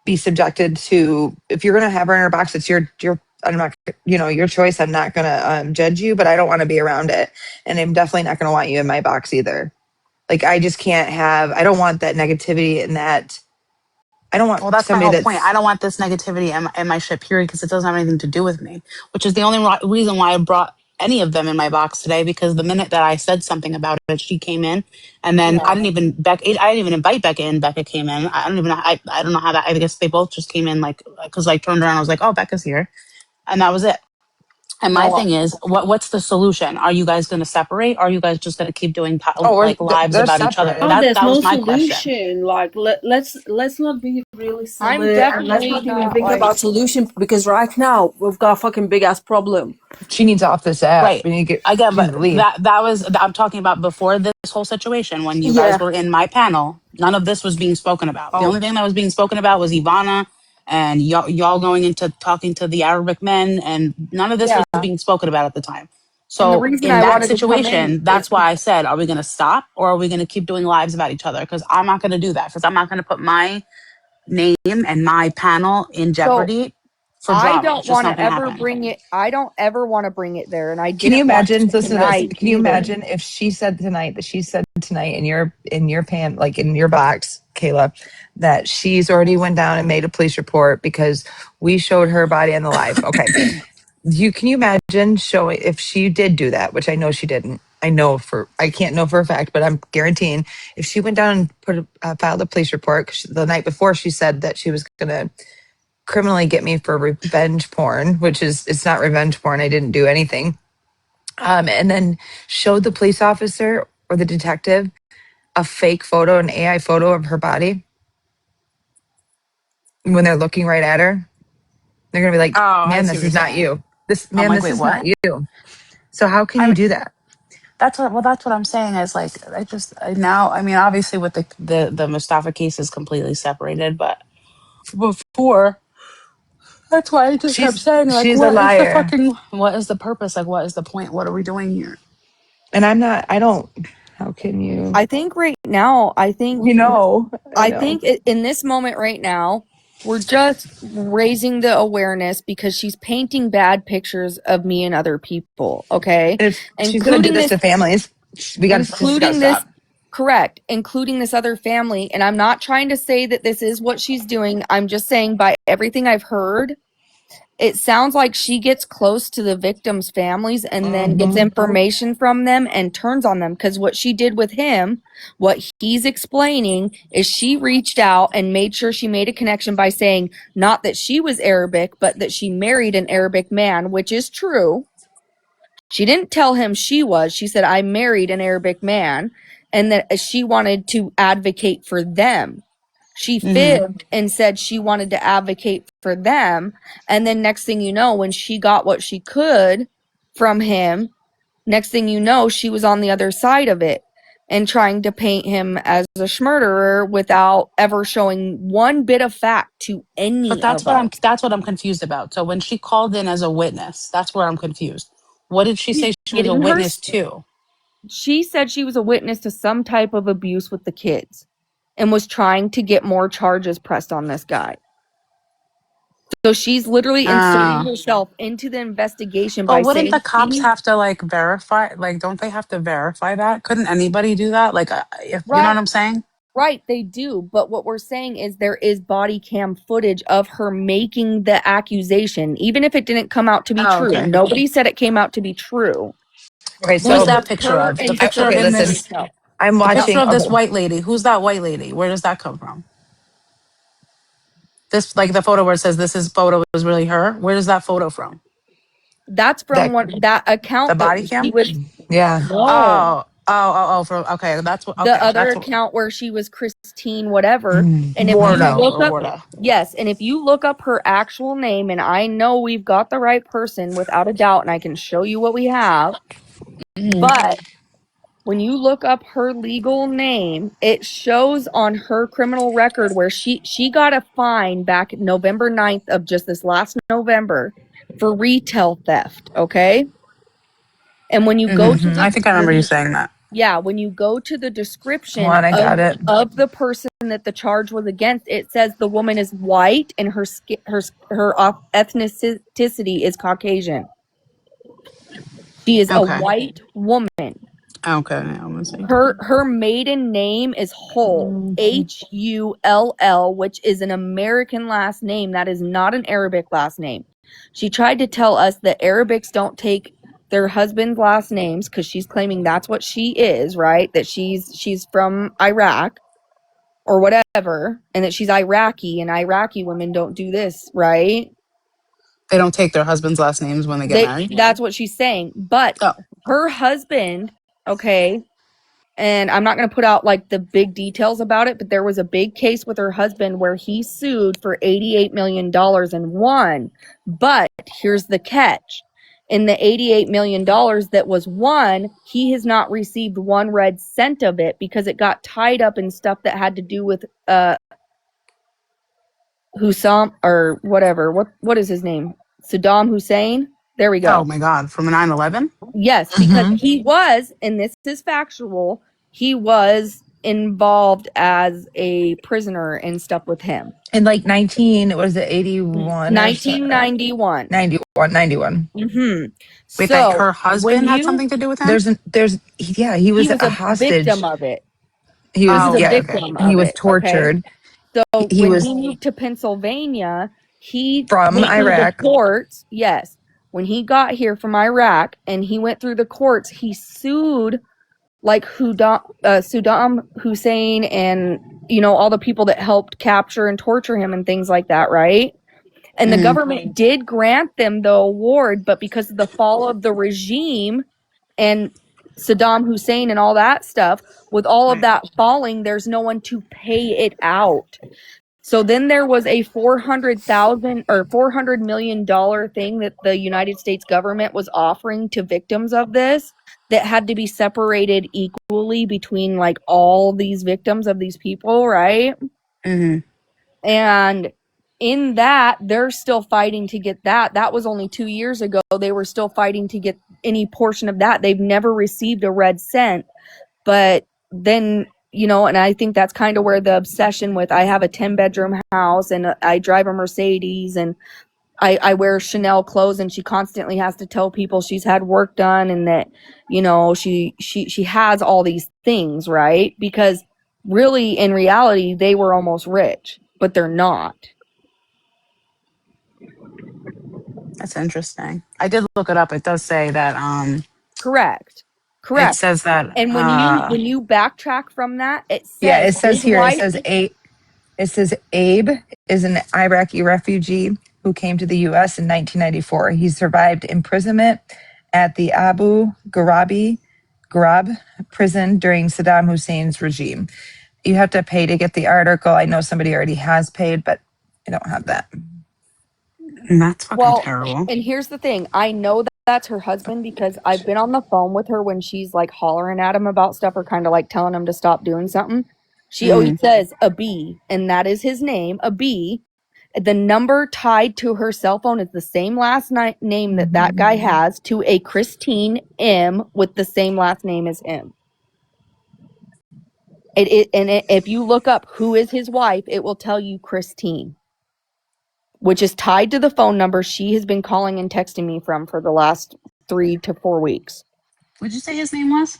be subjected to if you're gonna have her in her box, it's your I'm not your choice. I'm not gonna judge you, but I don't want to be around it. And I'm definitely not gonna want you in my box either. Like I just can't have I don't want that negativity and that I don't want well, that's my somebody whole point. I that's don't want this negativity in my shit, period, because it doesn't have anything to do with me, which is the only reason why I brought any of them in my box today. Because the minute that I said something about it, she came in, and then Yeah. I didn't even invite Becca in. Becca came in. I don't know how that. I guess they both just came in like because I turned around. I was like, oh, Becca's here, and that was it. And my No, thing is, what's the solution? Are you guys going to separate? Or are you guys just going to keep doing oh like lives they're about each other? oh, separated. there's That no was my question. solution. Like let's not be really I'm silly and let's definitely not even not think like about solution because right now we've got a fucking big ass problem. She needs off this app. Right. We need to get Again, she needs but to leave. that was I'm talking about before this whole situation when you guys Yeah. were in my panel. None of this was being spoken about. The Oh. only thing that was being spoken about was Ivana and y'all going into talking to the Arabic men, and none of this yeah. was being spoken about at the time. And the So reason in I that wanted to come in situation, is that's why I said, are we going to stop or are we going to keep doing lives about each other? Because I'm not going to do that because I'm not going to put my name and my panel in so jeopardy for I drama. don't It's just want not to going to ever happen. bring it. I don't ever want to bring it there, and I Can you didn't want imagine? to Listen to this. tonight Can you either. imagine if she said tonight that she said tonight in your pan, like in your box, Kayla, that she's already went down and made a police report because we showed her body on the live. Okay. Can you imagine showing if she did do that, which I know she didn't. I can't know for a fact, but I'm guaranteeing if she went down and filed a police report 'cause the night before she said that she was going to criminally get me for revenge porn, which is it's not revenge porn. I didn't do anything. And then showed the police officer or the detective a fake photo, an AI photo of her body when they're looking right at her. They're gonna be like, Oh, I "Man, see this what you're is not saying. you. This I'm man, like, this wait, is not what? you." So how can I you mean, do that? that's what I'm saying is like, now, I mean, obviously with the Mustafa case is completely separated, but before, that's why I just kept saying, like, She's a what is the liar, fucking, what is the purpose? Like, what is the point? What are we doing here? and I'm not. I don't. How can you? I think right now, I I know. think in this moment right now, we're just raising the awareness because she's painting bad pictures of me and other people. Okay, And if she's gonna do including this this, to families, we got to. She's got to including this. stop. Correct, including this other family. And I'm not trying to say that this is what she's doing. I'm just saying by everything I've heard, it sounds like she gets close to the victims' families and then gets Hmm. information from them and turns on them. Because what she did with him, what he's explaining, is she reached out and made sure she made a connection by saying not that she was Arabic, but that she married an Arabic man, which is true. She didn't tell him she was. She said, I married an Arabic man, and that she wanted to advocate for them. She Hmm. fibbed and said she wanted to advocate for them. And then next thing you know, when she got what she could from him, next thing you know, she was on the other side of it and trying to paint him as a schmurderer without ever showing one bit of fact to But any of us. that's what I'm confused about. So when she called in as a witness, that's where I'm confused. What did she say she was a Getting her, witness to? she said she was a witness to some type of abuse with the kids and was trying to get more charges pressed on this guy. So she's literally inserting Uh, herself into the investigation but by wouldn't saying the cops she, have to like verify? Like, don't they have to verify that? Couldn't anybody do that? Like, if you know what right, I'm saying? right, they do. But what we're saying is there is body cam footage of her making the accusation, even if it didn't come out to be Oh, true. okay. Nobody said it came out to be true. Okay, Who is It so was that picture her of? The picture of okay, in inserting listen. this, herself. I'm the No, picture watching. of this Okay, white lady. Who's that white lady? Where does that come from? This, like the photo where it says this is photo is really her. Where does that photo from? that's from that that The account that body she cam? was, yeah. no, Oh. For okay, that's what. the Okay, other that's what. account where she was Christine whatever. And if you Wardo look or up, Warda. yes, and if you look up her actual name, and I know we've got the right person without a doubt, and I can show you what we have, Hmm. but when you look up her legal name, it shows on her criminal record where she got a fine back November 9th of just this last November for retail theft, okay? And when you go to I the think I remember you saying that. yeah, when you go to the Hold description on, I got it. of the person that the charge was against, it says the woman is white and her ethnicity is Caucasian. She is a Okay. white woman. Okay. I'm gonna see. Her maiden name is Hull, Hull, which is an American last name. That is not an Arabic last name. She tried to tell us that Arabics don't take their husband's last names because she's claiming that's what she is, right? That she's from Iraq or whatever, and that she's Iraqi, and Iraqi women don't do this, right? They don't take their husband's last names when they get married. That's what she's saying. But Oh, her husband, okay, and I'm not going to put out like the big details about it, but there was a big case with her husband where he sued for $88 million and won. But here's the catch. In the $88 million that was won, he has not received one red cent of it because it got tied up in stuff that had to do with Husam or whatever. What is his name? Saddam Hussein. There we Oh go. my God, from 9/11. Yes, because he was, and this is factual, he was involved as a prisoner and stuff with him. In like 19, was it 81 or so? 1991. 91. Mm-hmm. Wait, that So her when husband had you, something to do with him? Yeah, he he was was a a victim hostage. of it. He He was, was a Oh, yeah, okay. victim and he of was it. Okay. tortured. So He when was he moved to Pennsylvania, he from went through the Iraq. courts. Yes. When he got here from Iraq and he went through the courts, he sued like Saddam Hussein and, all the people that helped capture and torture him and things like that, right? And the Hmm. government did grant them the award, but because of the fall of the regime and Saddam Hussein and all that stuff, with all of Right. that falling, there's no one to pay it out. So then there was a 400,000 or $400 million thing that the United States government was offering to victims of this that had to be separated equally between like all these victims of these people, right? Hmm. And in that, they're still fighting to get that. That was only 2 years ago. They were still fighting to get any portion of that. They've never received a red cent. But then, and I think that's kind of where the obsession with I have a 10-bedroom house and I drive a Mercedes and I wear Chanel clothes and she constantly has to tell people she's had work done and that, she has all these things, right? Because really in reality they were almost rich, but they're not. That's interesting. I did look it up. It does say that Correct. it Correct. says that And when you backtrack from that, it Yeah, says it says his here, wife. it says Abe is an Iraqi refugee who came to the US in 1994. He survived imprisonment at the Abu Ghraib prison during Saddam Hussein's regime. You have to pay to get the article. I know somebody already has paid, but I don't have that. that's fucking Well, terrible. and here's the thing. I know that that's her husband because I've been on the phone with her when she's like hollering at him about stuff or kind of like telling him to stop doing something. She Hmm. always says a B, and that is his name, a B. The number tied to her cell phone is the same last name that guy has to a Christine M with the same last name as him. If you look up who is his wife, it will tell you Christine, which is tied to the phone number she has been calling and texting me from for the last 3 to 4 weeks. What'd you say his name was?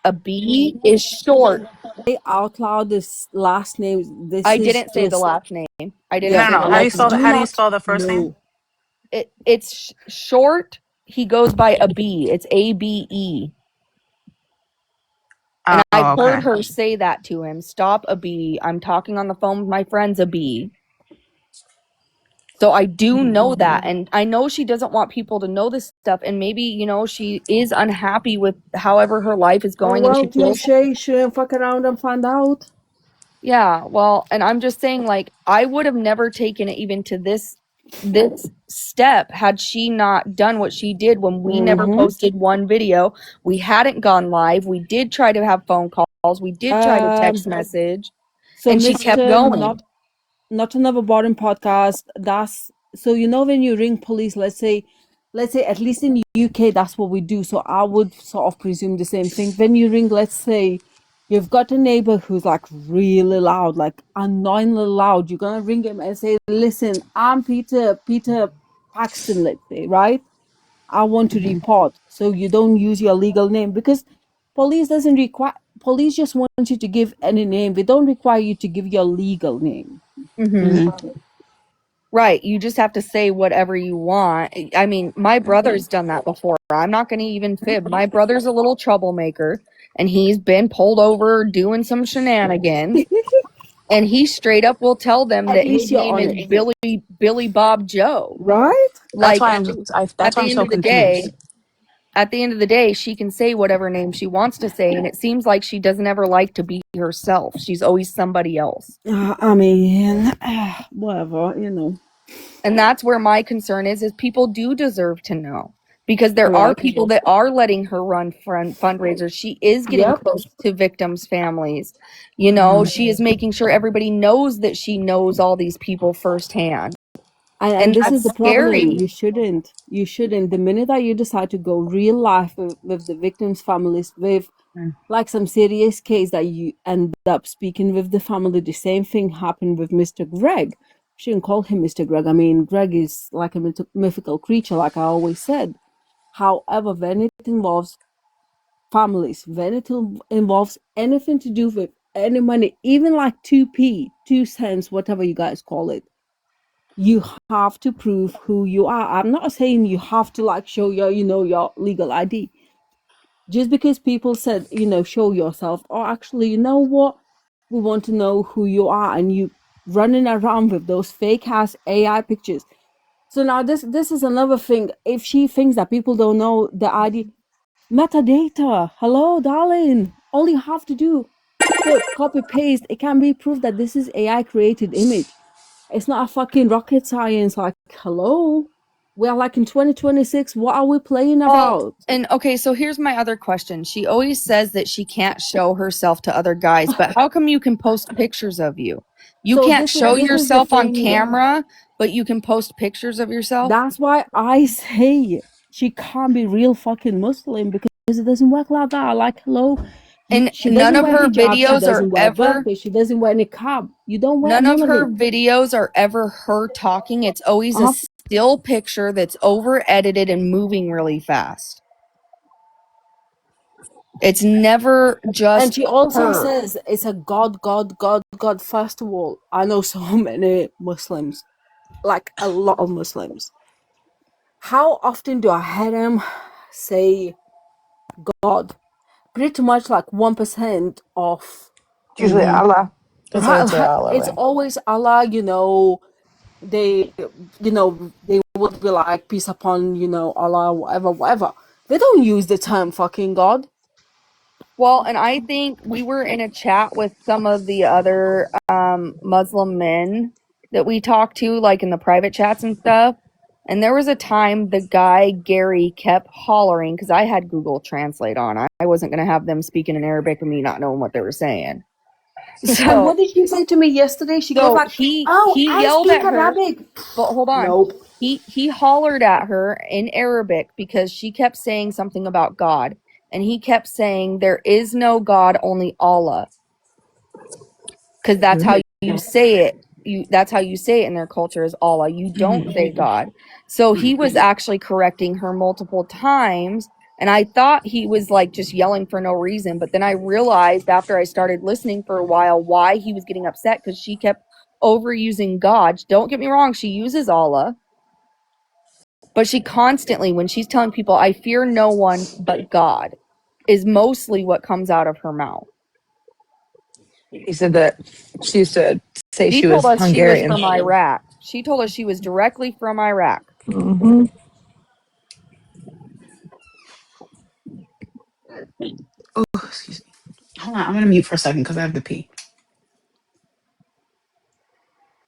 A B is short. Say out loud this last name. This I is didn't say the just, last name. I didn't yeah, No, say no. the How do you last let's spell name. that? do How do you not spell the first name? know. It's short. He goes by a B. It's ABE. And I've Oh, heard okay. her say that to him. Stop a B. I'm talking on the phone with my friend's a B. So I do know that. And I know she doesn't want people to know this stuff. And maybe, she is unhappy with however her life is Oh, going and well, she feels. touche. Shouldn't fuck around and find out. Yeah, well, and I'm just saying, like, I would have never taken it even to this step had she not done what she did when we never Mm-hmm. posted one video. We hadn't gone live. We did try to have phone calls. We did try to text message, So, and she kept Mr. going. Not another boring podcast. That's so when you ring police, let's say at least in the UK that's what we do. So I would sort of presume the same thing. When you ring, let's say you've got a neighbor who's like really loud, like annoyingly loud, you're gonna ring him and say, "Listen, I'm Peter Paxton, let's say, right? I want to report." So you don't use your legal name because police just want you to give any name. They don't require you to give your legal name. Hmm. Hmm. Right. You just have to say whatever you want. I mean, my brother's done that before. I'm not going to even fib. My brother's a little troublemaker, and he's been pulled over doing some shenanigans. And he straight up will tell them At that least his you're name is honest, Billy Bob Joe. right? That's Like why at that's why I'm the end so of the day, confused. she can say whatever name she wants to say, and it seems like she doesn't ever like to be herself. She's always somebody else. I mean, whatever, And that's where my concern is people do deserve to know because there are Correct. people that are letting her run fundraisers. She is getting Yep. close to victims' families. Hmm. She is making sure everybody knows that she knows all these people firsthand. And And this is that's the problem. scary. You shouldn't. The minute that you decide to go real life with the victims' families, with Mm. like some serious case that you end up speaking with the family, the same thing happened with Mr. Greg. Shouldn't call him Mr. Greg. I mean, Greg is like a mythical creature, like I always said. However, when it involves families, when it involves anything to do with any money, even like 2p, 2 cents, whatever you guys call it, you have to prove who you are. I'm not saying you have to like show your, your legal ID. Just because people said, show yourself, or actually, you know what? We want to know who you are, and you running around with those fake ass AI pictures. So now this is another thing. If she thinks that people don't know the ID, metadata. Hello, darling. All you have to do, put copy paste. It can be proof that this is AI created image. It's not a fucking rocket science. Like, hello, we are like in 2026. What are we playing Well, about? and okay, so here's my other question. She always says that she can't show herself to other guys, but how come you can post pictures of you? You So can't show this is the yourself on thing. camera, but you can post pictures of yourself? That's why I say she can't be real fucking Muslim, because it doesn't work like that. Like, hello, And she none doesn't of wear her hijab, she videos are doesn't wear ever burqa, she doesn't wear niqab. You don't wear none of none of her it. videos are ever her talking. It's always a Uh, still picture that's over edited and moving really fast. It's never and just she also her. says it's a God festival. I know so many Muslims, like a lot of Muslims. How often do I hear them say God? Pretty much like 1% of, Usually Mm-hmm. Allah. That's what it's right? all It's right. always Allah, they, they would be like, peace upon, Allah, whatever, whatever. They don't use the term fucking God. Well, and I think we were in a chat with some of the other Muslim men that we talked to, like in the private chats and stuff. And there was a time the guy Gary kept hollering because I had Google Translate on. I wasn't going to have them speaking in Arabic and me not knowing what they were saying. And So, what did she say to me yesterday? She goes so like, oh, he I yelled speak at her, Arabic. but hold on. Nope. He hollered at her in Arabic because she kept saying something about God. And he kept saying, there is no God, only Allah. Because that's how you say it. That's how you say it in their culture is Allah. You don't say God. So he was actually correcting her multiple times. And I thought he was like just yelling for no reason. But then I realized after I started listening for a while why he was getting upset, because she kept overusing God. Don't get me wrong, she uses Allah. But she constantly, when she's telling people, I fear no one but God, is mostly what comes out of her mouth. He said that she used to say She she told was us she was Hungarian. from Iraq. She told us she was directly from Iraq. Hmm. Oh, excuse me. Hold on, I'm gonna mute for a second because I have to pee.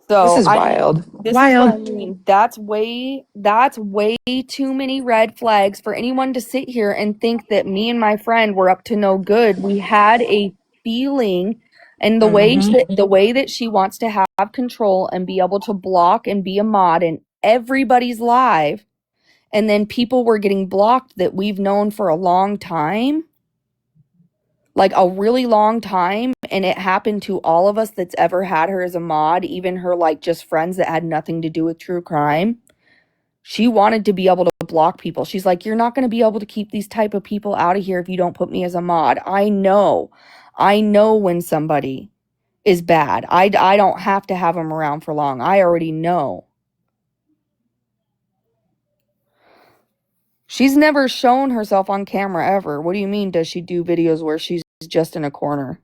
This So is I wild. this is what Wild. I mean. That's way too many red flags for anyone to sit here and think that me and my friend were up to no good. We had a feeling, and Hmm. the way that she wants to have control and be able to block and be a mod in everybody's live, and then people were getting blocked that we've known for a long time, like a really long time, and it happened to all of us that's ever had her as a mod, even her like just friends that had nothing to do with true crime. She wanted to be able to block people. She's like, you're not going to be able to keep these type of people out of here if you don't put me as a mod. I know when somebody is bad. I don't have to have them around for long. I already know. She's never shown herself on camera ever. What do you mean, does she do videos where she's just in a corner?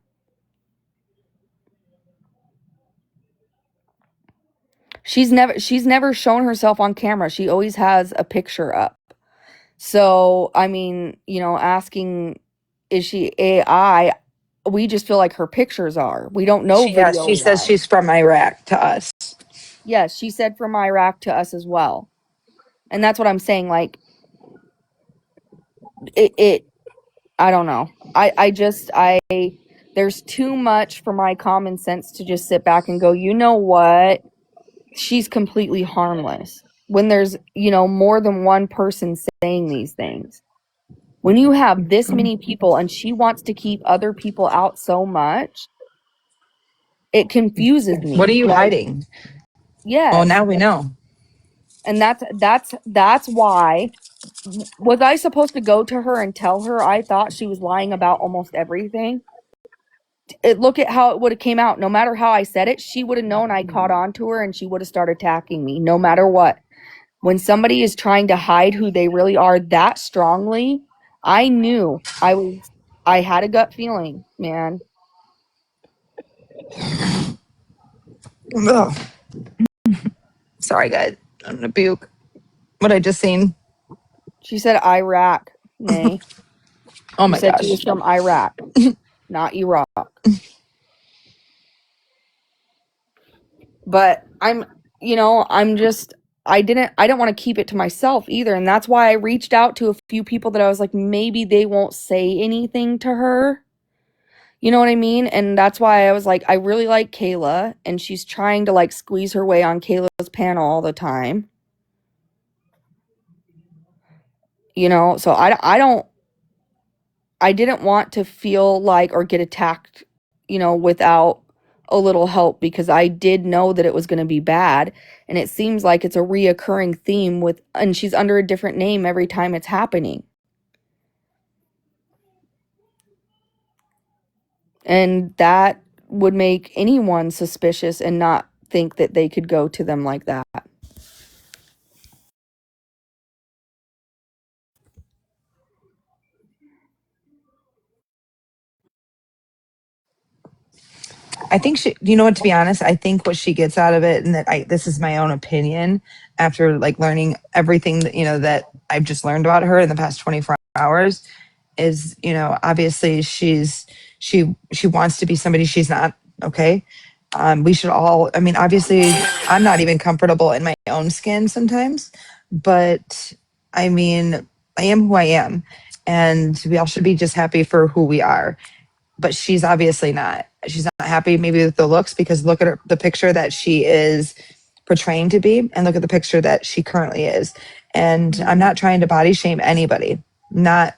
She's never shown herself on camera. She always has a picture up. So, I mean, asking, is she AI? We just feel like her pictures are. We don't know She video says wise. she's from Iraq to us. Yes, she said from Iraq to us as well. And that's what I'm saying. Like, it I don't know. There's too much for my common sense to just sit back and go, you know what? she's completely harmless when there's, you know, more than one person saying these things. When you have this many people and she wants to keep other people out so much, it confuses me. What are you Like, hiding? yes. Well, now we know. And that's why. Was I supposed to go to her and tell her I thought she was lying about almost everything? Look at how it would have came out. No matter how I said it, she would have known I caught on to her and she would have started attacking me no matter what. When somebody is trying to hide who they really are that strongly, I knew I had a gut feeling, man. Ugh. Sorry, guys. I'm gonna puke. What I just seen. She said Iraq, Nay. Oh She my said she gosh. was from Iraq, not Iraq. But I don't want to keep it to myself either. And that's why I reached out to a few people that I was like, maybe they won't say anything to her. You know what I mean? And that's why I was like, I really like Kayla, and she's trying to like squeeze her way on Kayla's panel all the time. You know, so I didn't want to feel like or get attacked, you know, without a little help, because I did know that it was going to be bad. And it seems like it's a reoccurring theme and she's under a different name every time it's happening. And that would make anyone suspicious and not think that they could go to them like that. I think you know what, to be honest, I think what she gets out of it, and this is my own opinion after like learning everything that, you know, that I've just learned about her in the past 24 hours is, you know, obviously she wants to be somebody she's not. Okay. We should all, I mean, obviously I'm not even comfortable in my own skin sometimes, but I mean, I am who I am, and we all should be just happy for who we are. But she's obviously not. She's not happy maybe with the looks, because look at the picture that she is portraying to be, and look at the picture that she currently is. And I'm not trying to body shame anybody, not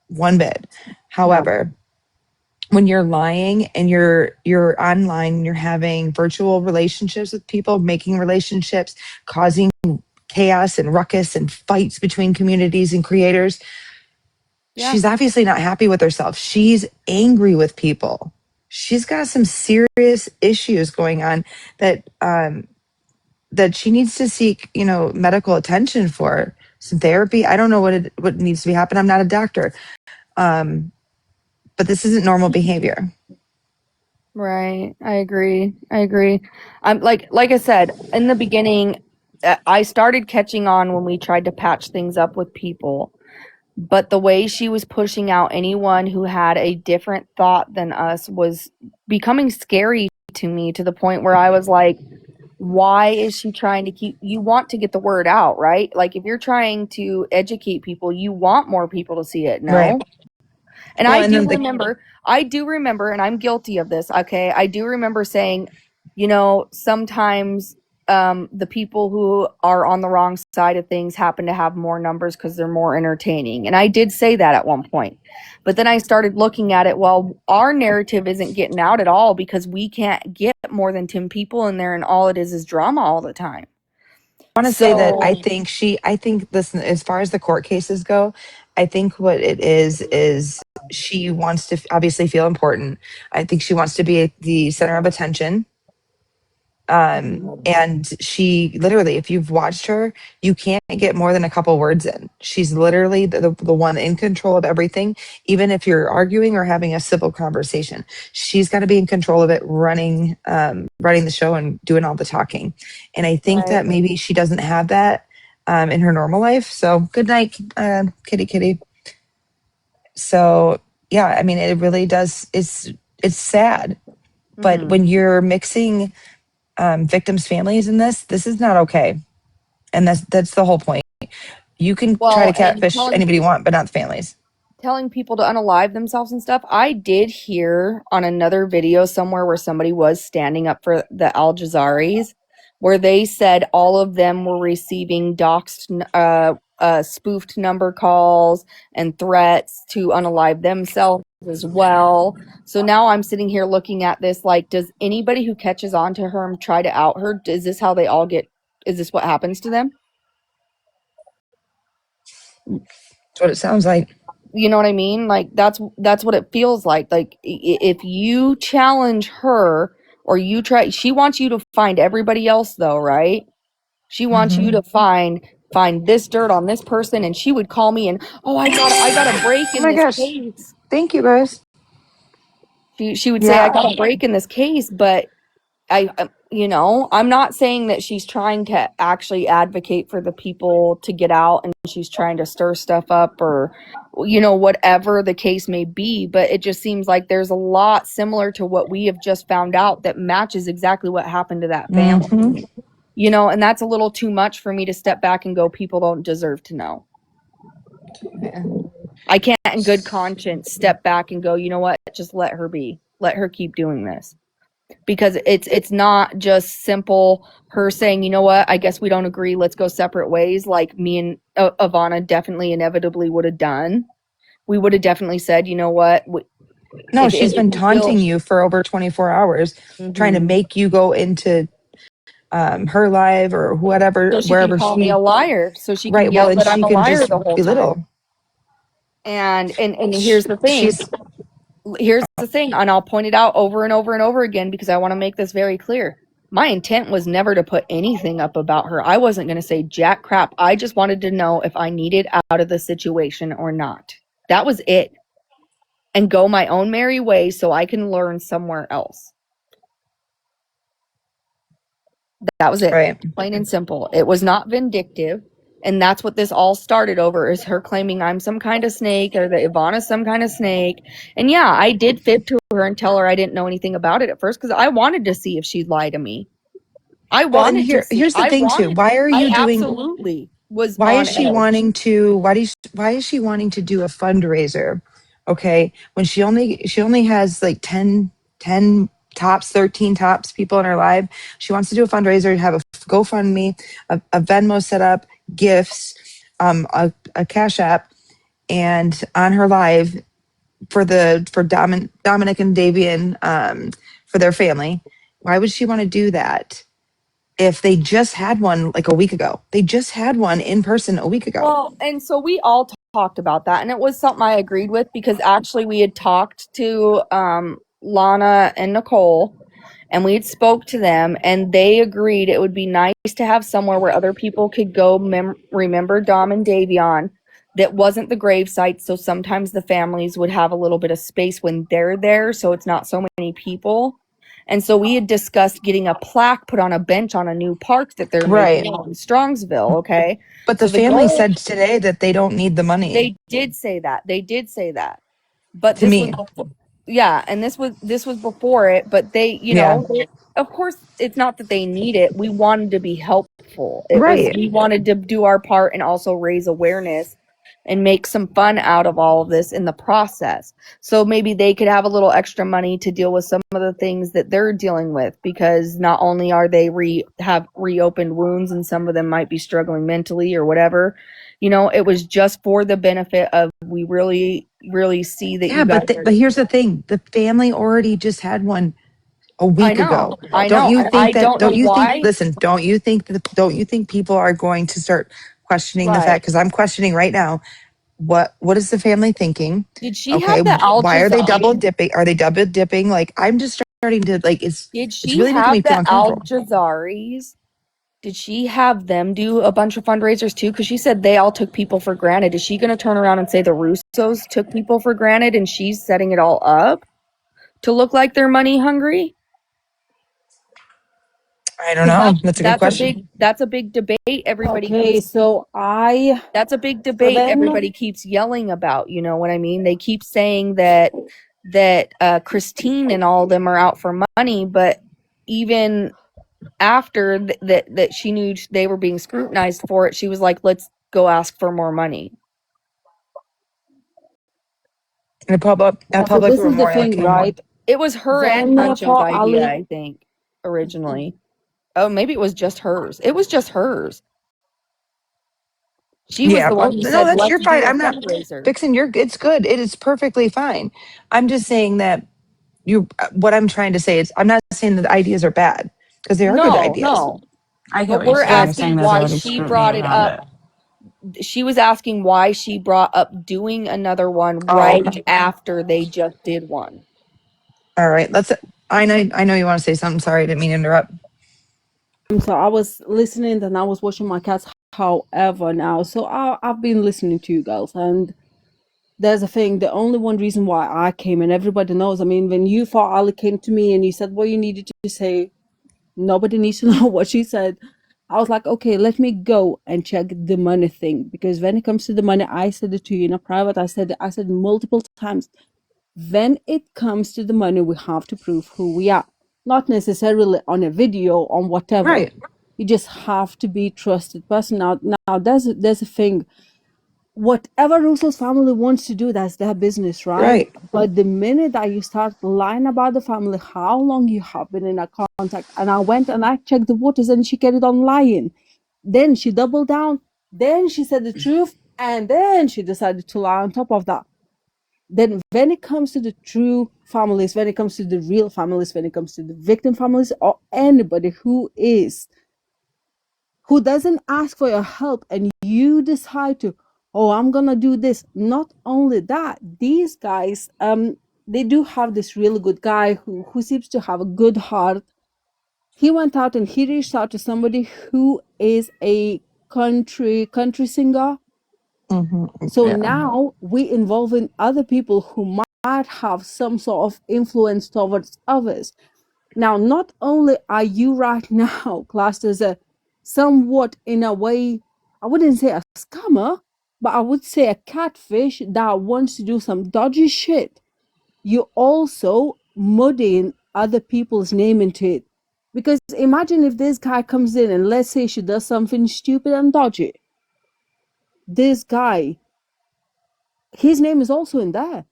one bit. However, when you're lying and you're online and you're having virtual relationships with people, making relationships, causing chaos and ruckus and fights between communities and creators, Yeah. she's obviously not happy with herself. She's angry with people. She's got some serious issues going on that she needs to seek, you know, medical attention for, some therapy. I don't know what needs to be happening. I'm not a doctor, but this isn't normal behavior. Right. I agree. I'm like I said, in the beginning, I started catching on when we tried to patch things up with people. But the way she was pushing out anyone who had a different thought than us was becoming scary to me, to the point where I was like, why is she trying to you want to get the word out, right? Like, if you're trying to educate people, you want more people to see it, Right. no? And Well, I and do then remember, and I'm guilty of this, okay? I do remember saying, you know, sometimes the people who are on the wrong side of things happen to have more numbers because they're more entertaining. And I did say that at one point. But then I started looking at it, well, our narrative isn't getting out at all because we can't get more than 10 people in there, and all it is drama all the time. I want to say that So, I think, listen, as far as the court cases go, I think what it is she wants to obviously feel important. I think she wants to be the center of attention. And she literally, if you've watched her, you can't get more than a couple words in. She's literally the one in control of everything. Even if you're arguing or having a civil conversation, she's got to be in control of it, running the show and doing all the talking. And I think right. that maybe she doesn't have that in her normal life. So good night, kitty. So yeah, I mean, it really does. It's sad, but when you're mixing victims' families in this is not okay, and that's the whole point. You can try to Well, and catfish anybody you want, but not the families. telling people to unalive themselves and stuff. I did hear on another video somewhere where somebody was standing up for the Al Jazaris, where they said all of them were receiving doxed, spoofed number calls and threats to unalive themselves as well. So now I'm sitting here looking at this like, does anybody who catches on to her and try to out her, is this how they all get, is this what happens to them? That's what it sounds like. You know what I mean? Like that's what it feels like. Like if you challenge her or you try, she wants you to find everybody else though, right? She wants you to find this dirt on this person, and she would call me and, oh, I got a break Oh in my this gosh. case. Thank you guys. She would say, I Yeah. got a break in this case, but you know, I'm not saying that she's trying to actually advocate for the people to get out and she's trying to stir stuff up or, you know, whatever the case may be. But it just seems like there's a lot similar to what we have just found out that matches exactly what happened to that family. You know, and that's a little too much for me to step back and go, people don't deserve to know. Yeah. I can't in good conscience step back and go, you know what, just let her be. Let her keep doing this. Because it's not just simple her saying, you know what, I guess we don't agree, let's go separate ways, like me and Ivana definitely inevitably would have done. We would have definitely said, you know what, No, she's if been we feel, taunting you for over 24 hours, trying to mm-hmm, make you go into her live or whatever, so she can wherever call me a she, liar, so she can right. Well, yell and that I'm she a can liar just the whole time. belittle. And here's the thing, She's, and I'll point it out over and over and over again because I want to make this very clear. My intent was never to put anything up about her. I wasn't going to say jack crap. I just wanted to know if I needed out of the situation or not. That was it. And go my own merry way so I can learn somewhere else. That was it. right. Plain and simple. It was not vindictive. And that's what this all started over, is her claiming I'm some kind of snake or that Ivana's some kind of snake. And yeah, I did fib to her and tell her I didn't know anything about it at first because I wanted to see if she'd lie to me. I Well, and wanted to see. here's the thing too. I absolutely was Why on is she edge. wanting to, why is she wanting to do a fundraiser? Okay. When she only has like 10 tops, 13 tops people in her live. She wants to do a fundraiser, have a GoFundMe, a Venmo set up, gifts, a Cash App, and on her live for Dominic and Davian, for their family. Why would she want to do that if they just had one like a week ago? They just had one in person a week ago. Well, and so we all talked about that, and it was something I agreed with because actually we had talked to Lana and Nicole, and we had spoke to them, and they agreed it would be nice to have somewhere where other people could go remember Dom and Davion that wasn't the gravesite, so sometimes the families would have a little bit of space when they're there, so it's not so many people. And so we had discussed getting a plaque put on a bench on a new park that they're Right. making in Strongsville, okay? But the So the family goal, said today that they don't need the money they did say that. They did say that. But to this was me. before, yeah, and this was before it, but they, you Yeah. know, of course it's not that they need it. We wanted to be helpful. It was, Right. we wanted to do our part and also raise awareness and make some fun out of all of this in the process. So maybe they could have a little extra money to deal with some of the things that they're dealing with, because not only are they have reopened wounds and some of them might be struggling mentally or whatever. You know, it was just for the benefit of, we really, really see that Yeah, you guys but here's the thing. The family already just had one a week ago. I Don't know, you and I think that don't know don't you think why. listen, don't you think people are going to start questioning the Right. fact, cuz I'm questioning right now, what is the family thinking? Did she Okay, have the Al why are they double Jazari? dipping? Are they double dipping? Like I'm just starting to like Did it's she really making me have feel the Al uncomfortable. Jazaris? Did she have them do a bunch of fundraisers too? Because she said they all took people for granted. Is she going to turn around and say the Russos took people for granted and she's setting it all up to look like they're money hungry? I don't Because know. That's a good question. that's a big debate. Okay, so That's a big so debate then everybody keeps yelling about. You know what I mean? They keep saying that Christine and all of them are out for money, but even after that she knew they were being scrutinized for it, she was like, let's go ask for more money. And a so public this is the memorial thing, came one. right? It was her and Then Punch's for idea, Ali, I think, originally. Oh, maybe it was just hers. It was just hers. She was Yeah. the Oh one who no, said, that's let's you're fine. do a I'm not fundraiser. fixing your. It's good. It is perfectly fine. I'm just saying that you. What I'm trying to say is, I'm not saying that the ideas are bad because they are good No, ideas. no. I get But what you're we're saying. You're But saying asking there's why already she scrutiny brought it around up. it. She was asking why she brought up doing another one Oh, right okay. after they just did one. All right. Let's. I know. I know you want to say something. Sorry, I didn't mean to interrupt. so I was listening and I was watching my cats. However, now, so I've been listening to you girls, and there's a thing. The only one reason why I came, and everybody knows. I mean, when you for Ali came to me and you said what you needed to say, nobody needs to know what she said. I was like, okay, let me go and check the money thing, because when it comes to the money, I said it to you in a private. I said multiple times. When it comes to the money, we have to prove who we are, not necessarily on a video, on whatever. Right. You just have to be trusted person. Now there's a thing. Whatever Russo's family wants to do, that's their business, right? Right. But the minute that you start lying about the family, how long you have been in a contact, and I went and I checked the waters, and she carried on lying. Then she doubled down. Then she said the truth, and then she decided to lie on top of that. Then when it comes to the true families, when it comes to the real families, when it comes to the victim families, or anybody who doesn't ask for your help, and you decide to, oh, I'm gonna do this. Not only that, these guys, they do have this really good guy who seems to have a good heart. He went out and he reached out to somebody who is a country singer. Hmm. So Yeah. now we involving other people who might have some sort of influence towards others. Now, not only are you right now classed as a somewhat, in a way, I wouldn't say a scammer, but I would say a catfish that wants to do some dodgy shit, you also muddying other people's name into it. Because imagine if this guy comes in and let's say she does something stupid and dodgy. This guy, his name is also in there.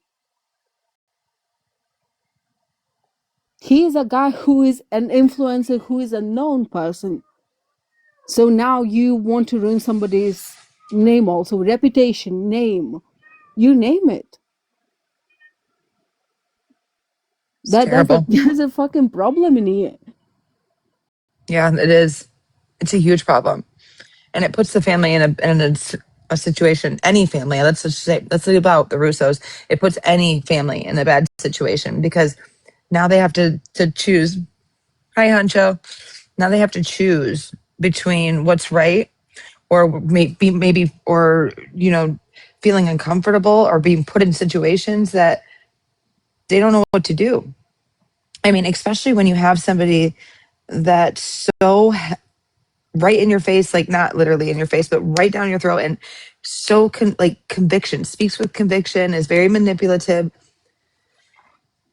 He is a guy who is an influencer, who is a known person. So now you want to ruin somebody's name also, reputation, name, you name it. It's That's a terrible. there's a fucking problem in here. Yeah, it is. It's a huge problem, and it puts the family in a situation. Any family. Let's just say. Let's say about the Russos. It puts any family in a bad situation because now they have to choose. Hi, Huncho. Now they have to choose between what's right, or maybe or feeling uncomfortable or being put in situations that they don't know what to do. I mean, especially when you have somebody that's so right in your face, like not literally in your face, but right down your throat, and so like conviction, speaks with conviction, is very manipulative.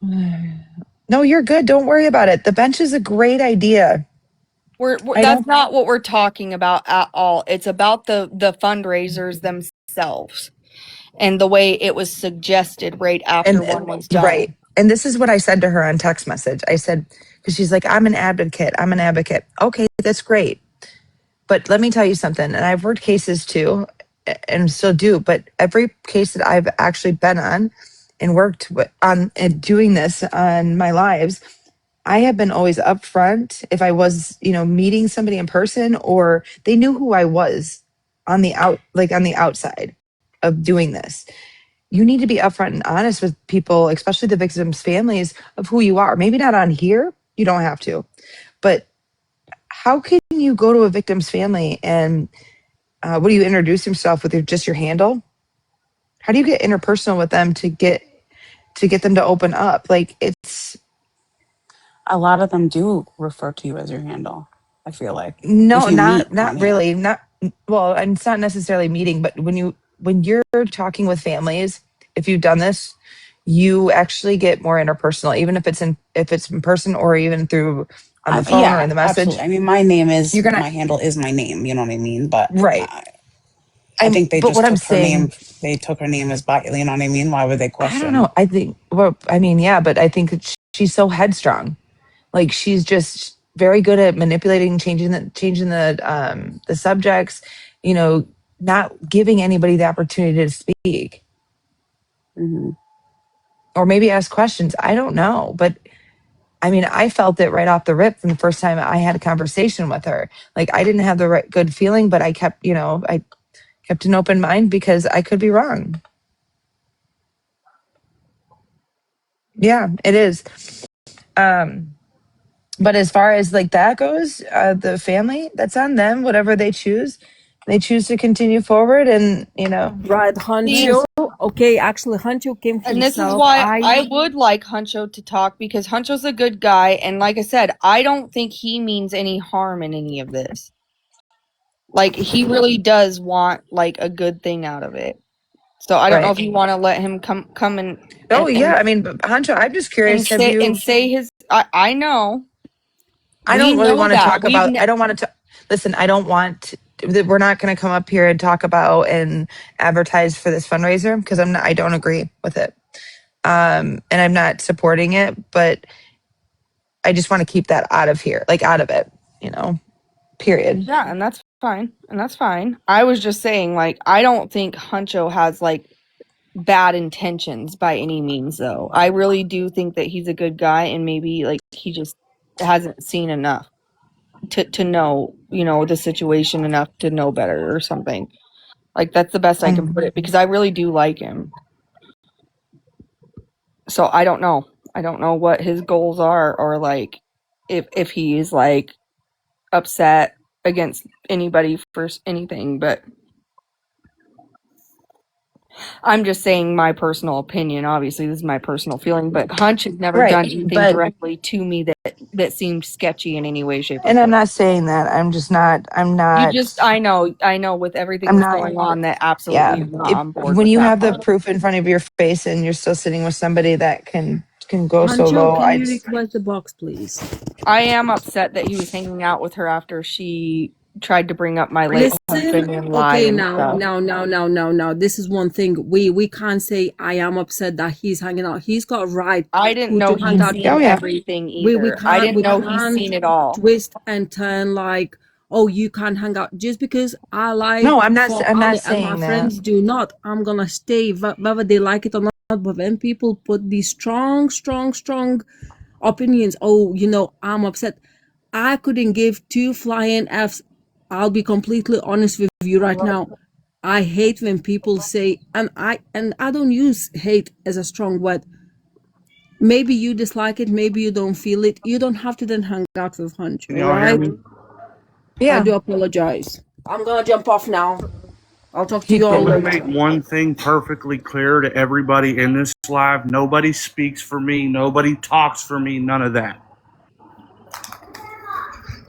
No, you're good. Don't worry about it. The bench is a great idea. I That's don't. not what we're talking about at all. It's about the fundraisers themselves and the way it was suggested right after And one was right. done. And this is what I said to her on text message. I said, because she's like, I'm an advocate. I'm an advocate. Okay, that's great. But let me tell you something. And I've worked cases too, and still do. But every case that I've actually been on and worked on and doing this on my lives, I have been always upfront if I was, meeting somebody in person or they knew who I was on the outside of doing this. You need to be upfront and honest with people, especially the victims' families, of who you are. Maybe not on here, you don't have to, but how can you go to a victim's family and what do you introduce yourself with just your handle? How do you get interpersonal with them to get them to open up? Like it's A lot of them do refer to you as your handle. I feel like if no, you meet not on here. really, not well. And it's not necessarily meeting, but when you're talking with families, if you've done this, you actually get more interpersonal, even if it's in person or even through on the phone or Yeah, in the absolutely. message. I mean, You're gonna my handle is my name. You know what I mean? But right. I think they But just what I'm took her name. saying, They took her name as Bailey. You know what I mean? Why would they I don't question? know. I think, well, I mean, yeah, but I think that she's so headstrong. Like she's just very good at manipulating, changing the subjects, not giving anybody the opportunity to speak or maybe ask questions. I don't know, but I mean, I felt it right off the rip from the first time I had a conversation with her. Like I didn't have the right good feeling, but I kept, I kept an open mind because I could be wrong. Yeah, it is. But as far as like that goes, the family, that's on them. Whatever they choose to continue forward, and Right, See, Hancho. Okay, actually, Hancho came and this is himself. why I would like Huncho to talk, because Huncho's a good guy, and like I said, I don't think he means any harm in any of this. Like he really does want like a good thing out of it. So I don't know right. if you want to let him come and Oh yeah, I mean, Hancho, I'm just curious. Have you? say his. I know. I We don't really know want to that. talk about. I don't want to. Listen, I don't want. We're not going to come up here and talk about and advertise for this fundraiser because I'm not. I don't agree with it, and I'm not supporting it. But I just want to keep that out of here, like out of it. Period. Yeah, and that's fine. And that's fine. I was just saying, like, I don't think Huncho has like bad intentions by any means, though. I really do think that he's a good guy, and maybe like he just hasn't seen enough to know, the situation enough to know better or something. Like that's the best I can put it, because I really do like him. So I don't know. I don't know what his goals are, or like if he's like upset against anybody for anything, but I'm just saying my personal opinion. Obviously, this is my personal feeling, but Hunch has never done Right, anything but directly to me that seemed sketchy in any way, shape, or and I'm form. not saying that. I'm just not. You just, I know, with everything I'm that's not. going on, that Yeah. absolutely I'm not on board When with you that have the part. proof in front of your face and you're still sitting with somebody that can go so Hancho, low, can I you just. request the box, please? I am upset that he was hanging out with her after she tried to bring up my late Listen, husband and lie okay, and now, stuff. now, now, now, now, now. This is one thing we can't say. I am upset that he's hanging out. He's got right I didn't who know to hang he'd out seen with. Oh yeah. everything We either. I can't didn't know he's seen it all. twist and turn like, oh, you can't hang out just because I like No, I'm not. for I'm not Allie and my saying that. friends do not. I'm gonna stay whether they like it or not. But when people put these strong opinions, oh, I'm upset. I couldn't give two flying F's. I'll be completely honest with you right now. I hate when people say, and I don't use hate as a strong word. Maybe you dislike it, maybe you don't feel it. You don't have to then hang out with Hunch, Can all y'all hear right? me? I Yeah. do apologize. I'm gonna jump off now. I'll talk to you Keep all I'm it. going to make later. one thing perfectly clear to everybody in this live. Nobody speaks for me. Nobody talks for me. None of that.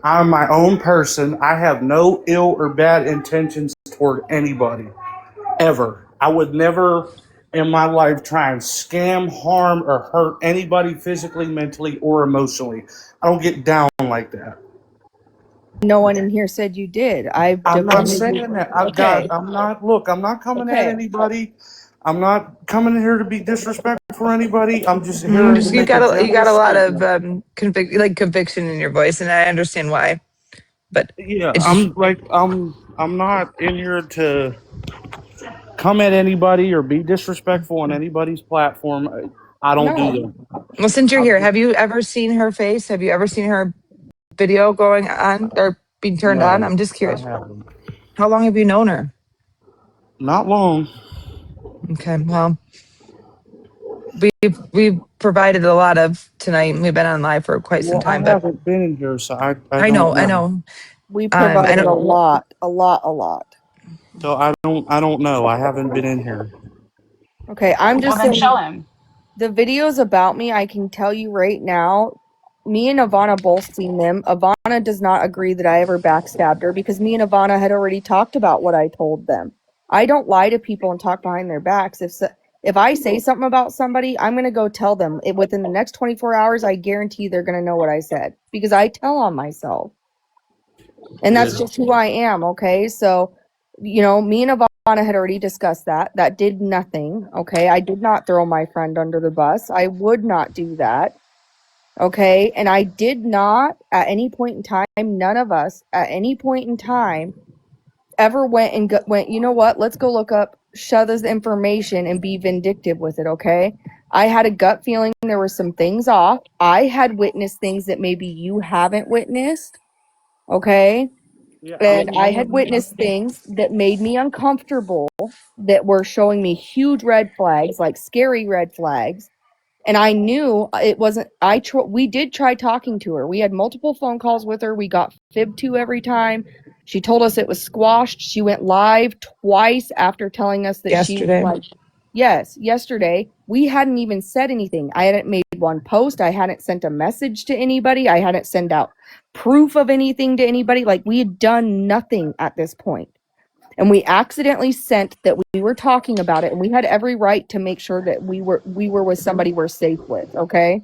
I'm my own person. I have no ill or bad intentions toward anybody, ever. I would never in my life try and scam, harm, or hurt anybody physically, mentally, or emotionally. I don't get down like that. No one in here said you did. I I'm not defended you. saying that. Okay. I'm not coming at Okay. anybody. I'm not coming here to be disrespectful for anybody. I'm just here to Just you make a got a you general got a lot of statement. conviction in your voice, and I understand why. But Yeah, it's just I'm not in here to come at anybody or be disrespectful on anybody's platform. I don't do No. that. well. Since you're I, here, have you ever seen her face? Have you ever seen her video going on or being turned on? no, I'm just I curious. haven't. How long have you known her? Not long. Okay, well, we've provided a lot of tonight, and we've been on live for quite some Well, I time. But haven't been in here, so I I don't know, I know. know. We I provided don't. a lot, a lot, a lot. So I don't know. I haven't been in here. Okay, I'm Okay. just Well, then show saying him. the videos about me, I can tell you right now, me and Ivana both seen them. Ivana does not agree that I ever backstabbed her, because me and Ivana had already talked about what I told them. I don't lie to people and talk behind their backs. If I say something about somebody, I'm going to go tell them. Within the next 24 hours, I guarantee they're going to know what I said, because I tell on myself. And that's just who I am, okay? So, me and Ivana had already discussed that. That did nothing, okay? I did not throw my friend under the bus. I would not do that. Okay. And I did not at any point in time, none of us at any point in time ever went, you know what? Let's go look up Shudda's information and be vindictive with it. Okay. I had a gut feeling there were some things off. I had witnessed things that maybe you haven't witnessed. Okay. Yeah, And I had witnessed things that made me uncomfortable, that were showing me huge red flags, like scary red flags. And I knew it wasn't, we did try talking to her. We had multiple phone calls with her. We got fibbed to every time. She told us it was squashed. She went live twice after telling us that she was Yesterday. like, yes, yesterday. We hadn't even said anything. I hadn't made one post. I hadn't sent a message to anybody. I hadn't sent out proof of anything to anybody. Like, we had done nothing at this point. And we accidentally sent that we were talking about it, and we had every right to make sure that we were with somebody we're safe with. Okay.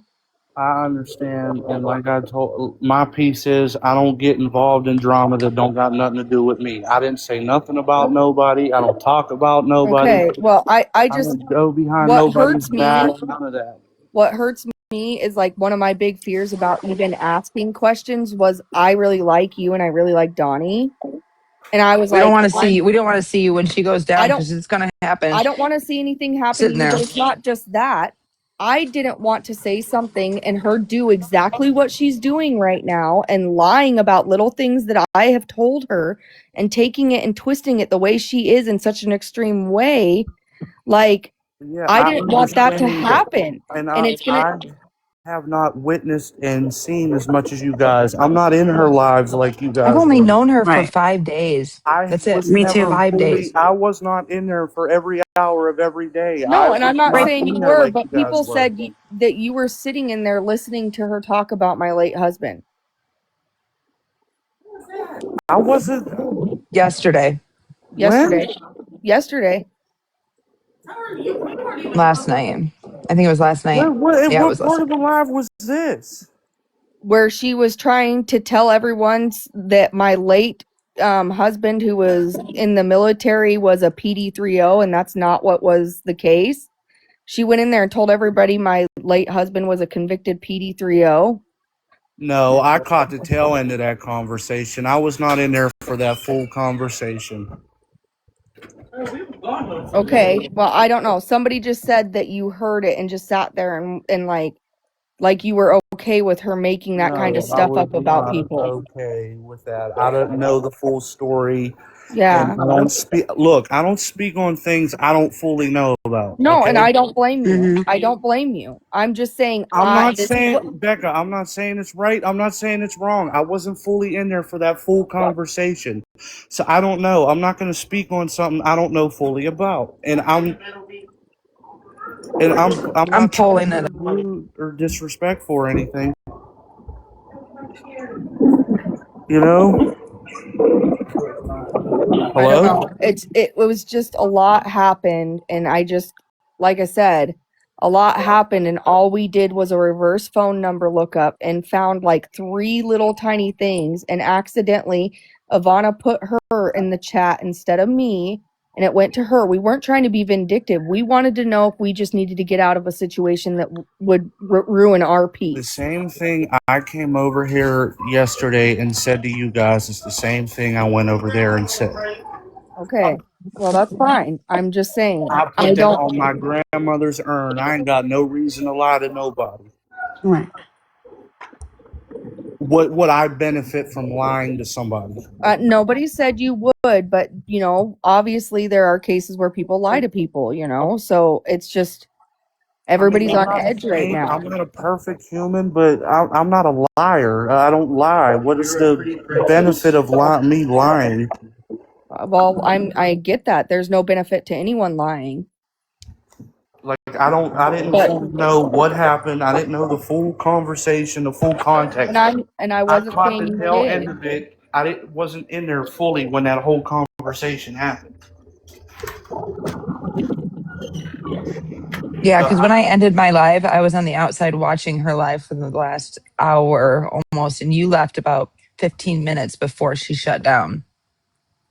I understand, and like I told, my piece is I don't get involved in drama that don't got nothing to do with me. I didn't say nothing about nobody. I don't talk about nobody. Okay. Well, I I just, don't go behind what nobody's hurts back. me, None of that. what hurts me is, like, one of my big fears about even asking questions was, I really like you and I really like Donnie. And I was We don't like, want to see. We don't want to see you when she goes I down don't, because it's going to happen. I don't want to see anything happen to Sitting you, but there. it's not just that. I didn't want to say something and her do exactly what she's doing right now and lying about little things that I have told her and taking it and twisting it the way she is in such an extreme way. Like, Yeah, I I didn't want that to understand, happen. and And it's going I have not witnessed and seen as much as you guys. I'm not in her lives like you I've guys only were. known her for Right. 5 days. I That's it. was Me never too. 5 days. I was not in there for every hour of every day. I no, and I'm was not not saying in you there were, like you but guys people were. said that you were sitting in there listening to her talk about my late husband I wasn't. Yesterday, When? yesterday. Yesterday. last night. I think it was last night. Yeah, it What was last part night. of the live was this? Where she was trying to tell everyone that my late husband, who was in the military, was a PD-30, and that's not what was the case. She went in there and told everybody my late husband was a convicted PD-30. No, I caught the tail end of that conversation. I was not in there for that full conversation. Okay, well, I don't know. Somebody just said that you heard it and just sat there and like you were okay with her making that kind of No, I stuff was up about not people. okay with that. I don't know the full story, and Yeah. I don't speak. Look, I don't speak on things I don't fully know about. No, and Okay, I don't blame you. Hmm. I don't blame you. I'm just saying I'm not this is what saying, Becca, I'm not saying it's right. I'm not saying it's wrong. I wasn't fully in there for that full conversation. So I don't know. I'm not going to speak on something I don't know fully about. I'm I'm not trying to pulling be it. rude or disrespectful or anything. You know? I don't Hello? know. It was just a lot happened, and I just, like I said, a lot happened, and all we did was a reverse phone number lookup and found like three little tiny things, and accidentally Ivana put her in the chat instead of me, and it went to her. We weren't trying to be vindictive. We wanted to know if we just needed to get out of a situation that would ruin our The peace. same thing I came over here yesterday and said to you guys is the same thing I went over there and said. Okay. Well, that's fine. I'm just saying. I I put that don't on my grandmother's urn. I ain't got no reason to lie to nobody. Right. What would I benefit from lying to somebody? Nobody said you would, but obviously there are cases where people lie to people. So it's just I mean, everybody's on edge right I'm now. not a perfect human, but I'm not a liar. I don't lie. What is the benefit of me lying? Well, I get that. There's no benefit to anyone lying. Like I didn't But fully know what happened. I didn't know the full conversation, the full context. and I I wasn't caught saying the you tail end did. of it. Wasn't in there fully when that whole conversation happened. Yeah, So because when I ended my live, I was on the outside watching her live for the last hour almost, and you left about 15 minutes before she shut down.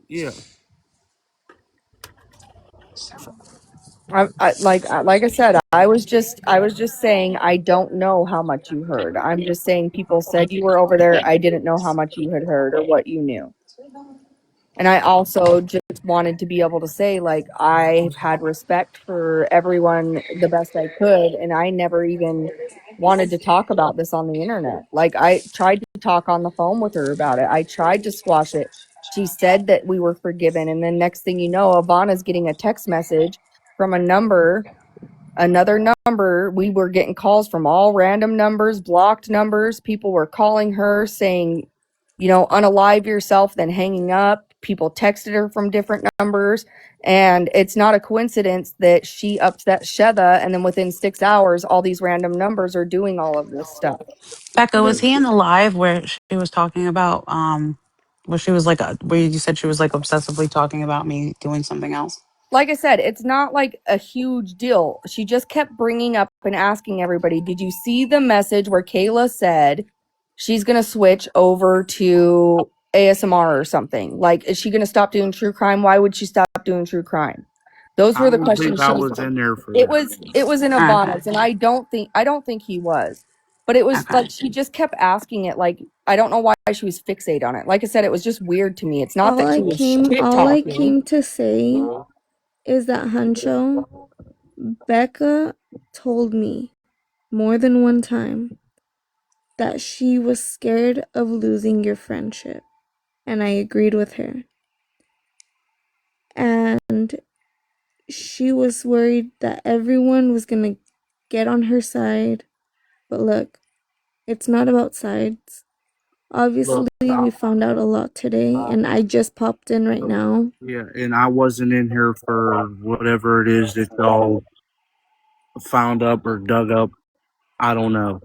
yeah, Like I said, I was just saying I don't know how much you heard. I'm just saying people said you were over there. I didn't know how much you had heard or what you knew. And I also just wanted to be able to say, like, I've had respect for everyone the best I could, and I never even wanted to talk about this on the internet. Like, I tried to talk on the phone with her about it. I tried to squash it. She said that we were forgiven, and then next thing you know, Ivana's getting a text message from another number. We were getting calls from all random numbers, blocked numbers. People were calling her saying, unalive yourself, then hanging up. People texted her from different numbers. And it's not a coincidence that she upset Sheva, and then within 6 hours, all these random numbers are doing all of this stuff. Becca, was he in the live where she was talking about where she was like where you said she was like obsessively talking about me doing something else? Like I said, it's not like a huge deal. She just kept bringing up and asking everybody, did you see the message where Kayla said she's going to switch over to ASMR or something? Like, is she going to stop doing true crime? Why would she stop doing true crime? Those I were the don't think questions I she was was. in there for It that. was in Okay. Ivana's, and I don't think he was. But it was Okay. like she just kept asking it. Like, I don't know why she was fixated on it. Like I said, it was just weird to me. It's not that she was shit All I talking. came to say is that Huncho, Becca told me more than one time that she was scared of losing your friendship. And I agreed with her. And she was worried that everyone was going to get on her side. But look, it's not about sides. Obviously, Look, we found out a lot today, and I just popped in right now. yeah, and I wasn't in here for whatever it is that y'all found up or dug up. I don't know.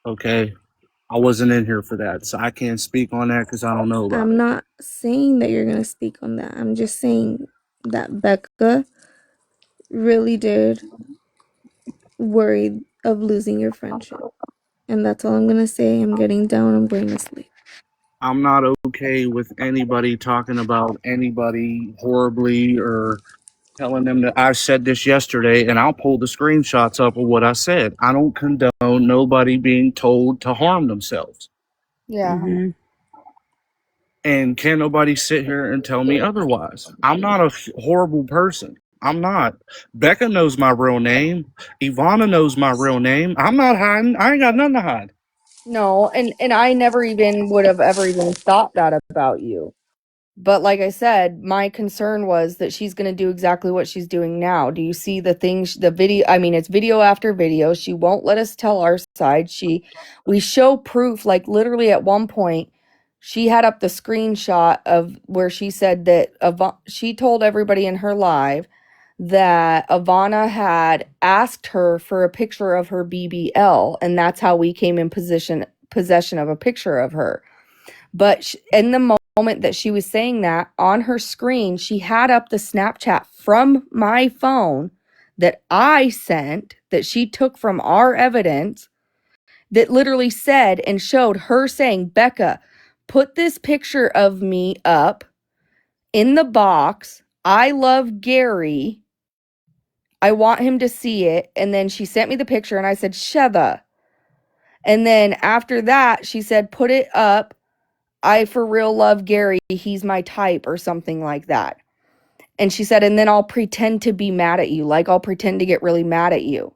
Okay. I wasn't in here for that. So I can't speak on that because I don't know about I'm it. not saying that you're going to speak on that. I'm just saying that Becca really did worry of losing your friendship. And that's all I'm going to say. I'm getting down. I'm going to sleep. I'm not okay with anybody talking about anybody horribly or telling them that I said this yesterday, and I'll pull the screenshots up of what I said. I don't condone nobody being told to harm themselves. Yeah. Mm-hmm. And can nobody sit here and tell me otherwise? I'm not a horrible person. I'm not. Becca knows my real name. Ivana knows my real name. I'm not hiding. I ain't got nothing to hide. No, and I never even would have ever even thought that about you. But like I said, my concern was that she's going to do exactly what she's doing now. Do you see the things, the video? I mean, it's video after video. She won't let us tell our side. We show proof, like literally at one point, she had up the screenshot of where she said that she told everybody in her live that Ivana had asked her for a picture of her BBL, and that's how we came in possession of a picture of her. But in the moment that she was saying that, on her screen, she had up the Snapchat from my phone that I sent, that she took from our evidence, that literally said and showed her saying, Becca, put this picture of me up in the box. I love Gary. I want him to see it. And then she sent me the picture and I said, Sheva. And then after that, she said, put it up. I for real love Gary. He's my type or something like that. And she said, and then I'll pretend to be mad at you. Like I'll pretend to get really mad at you.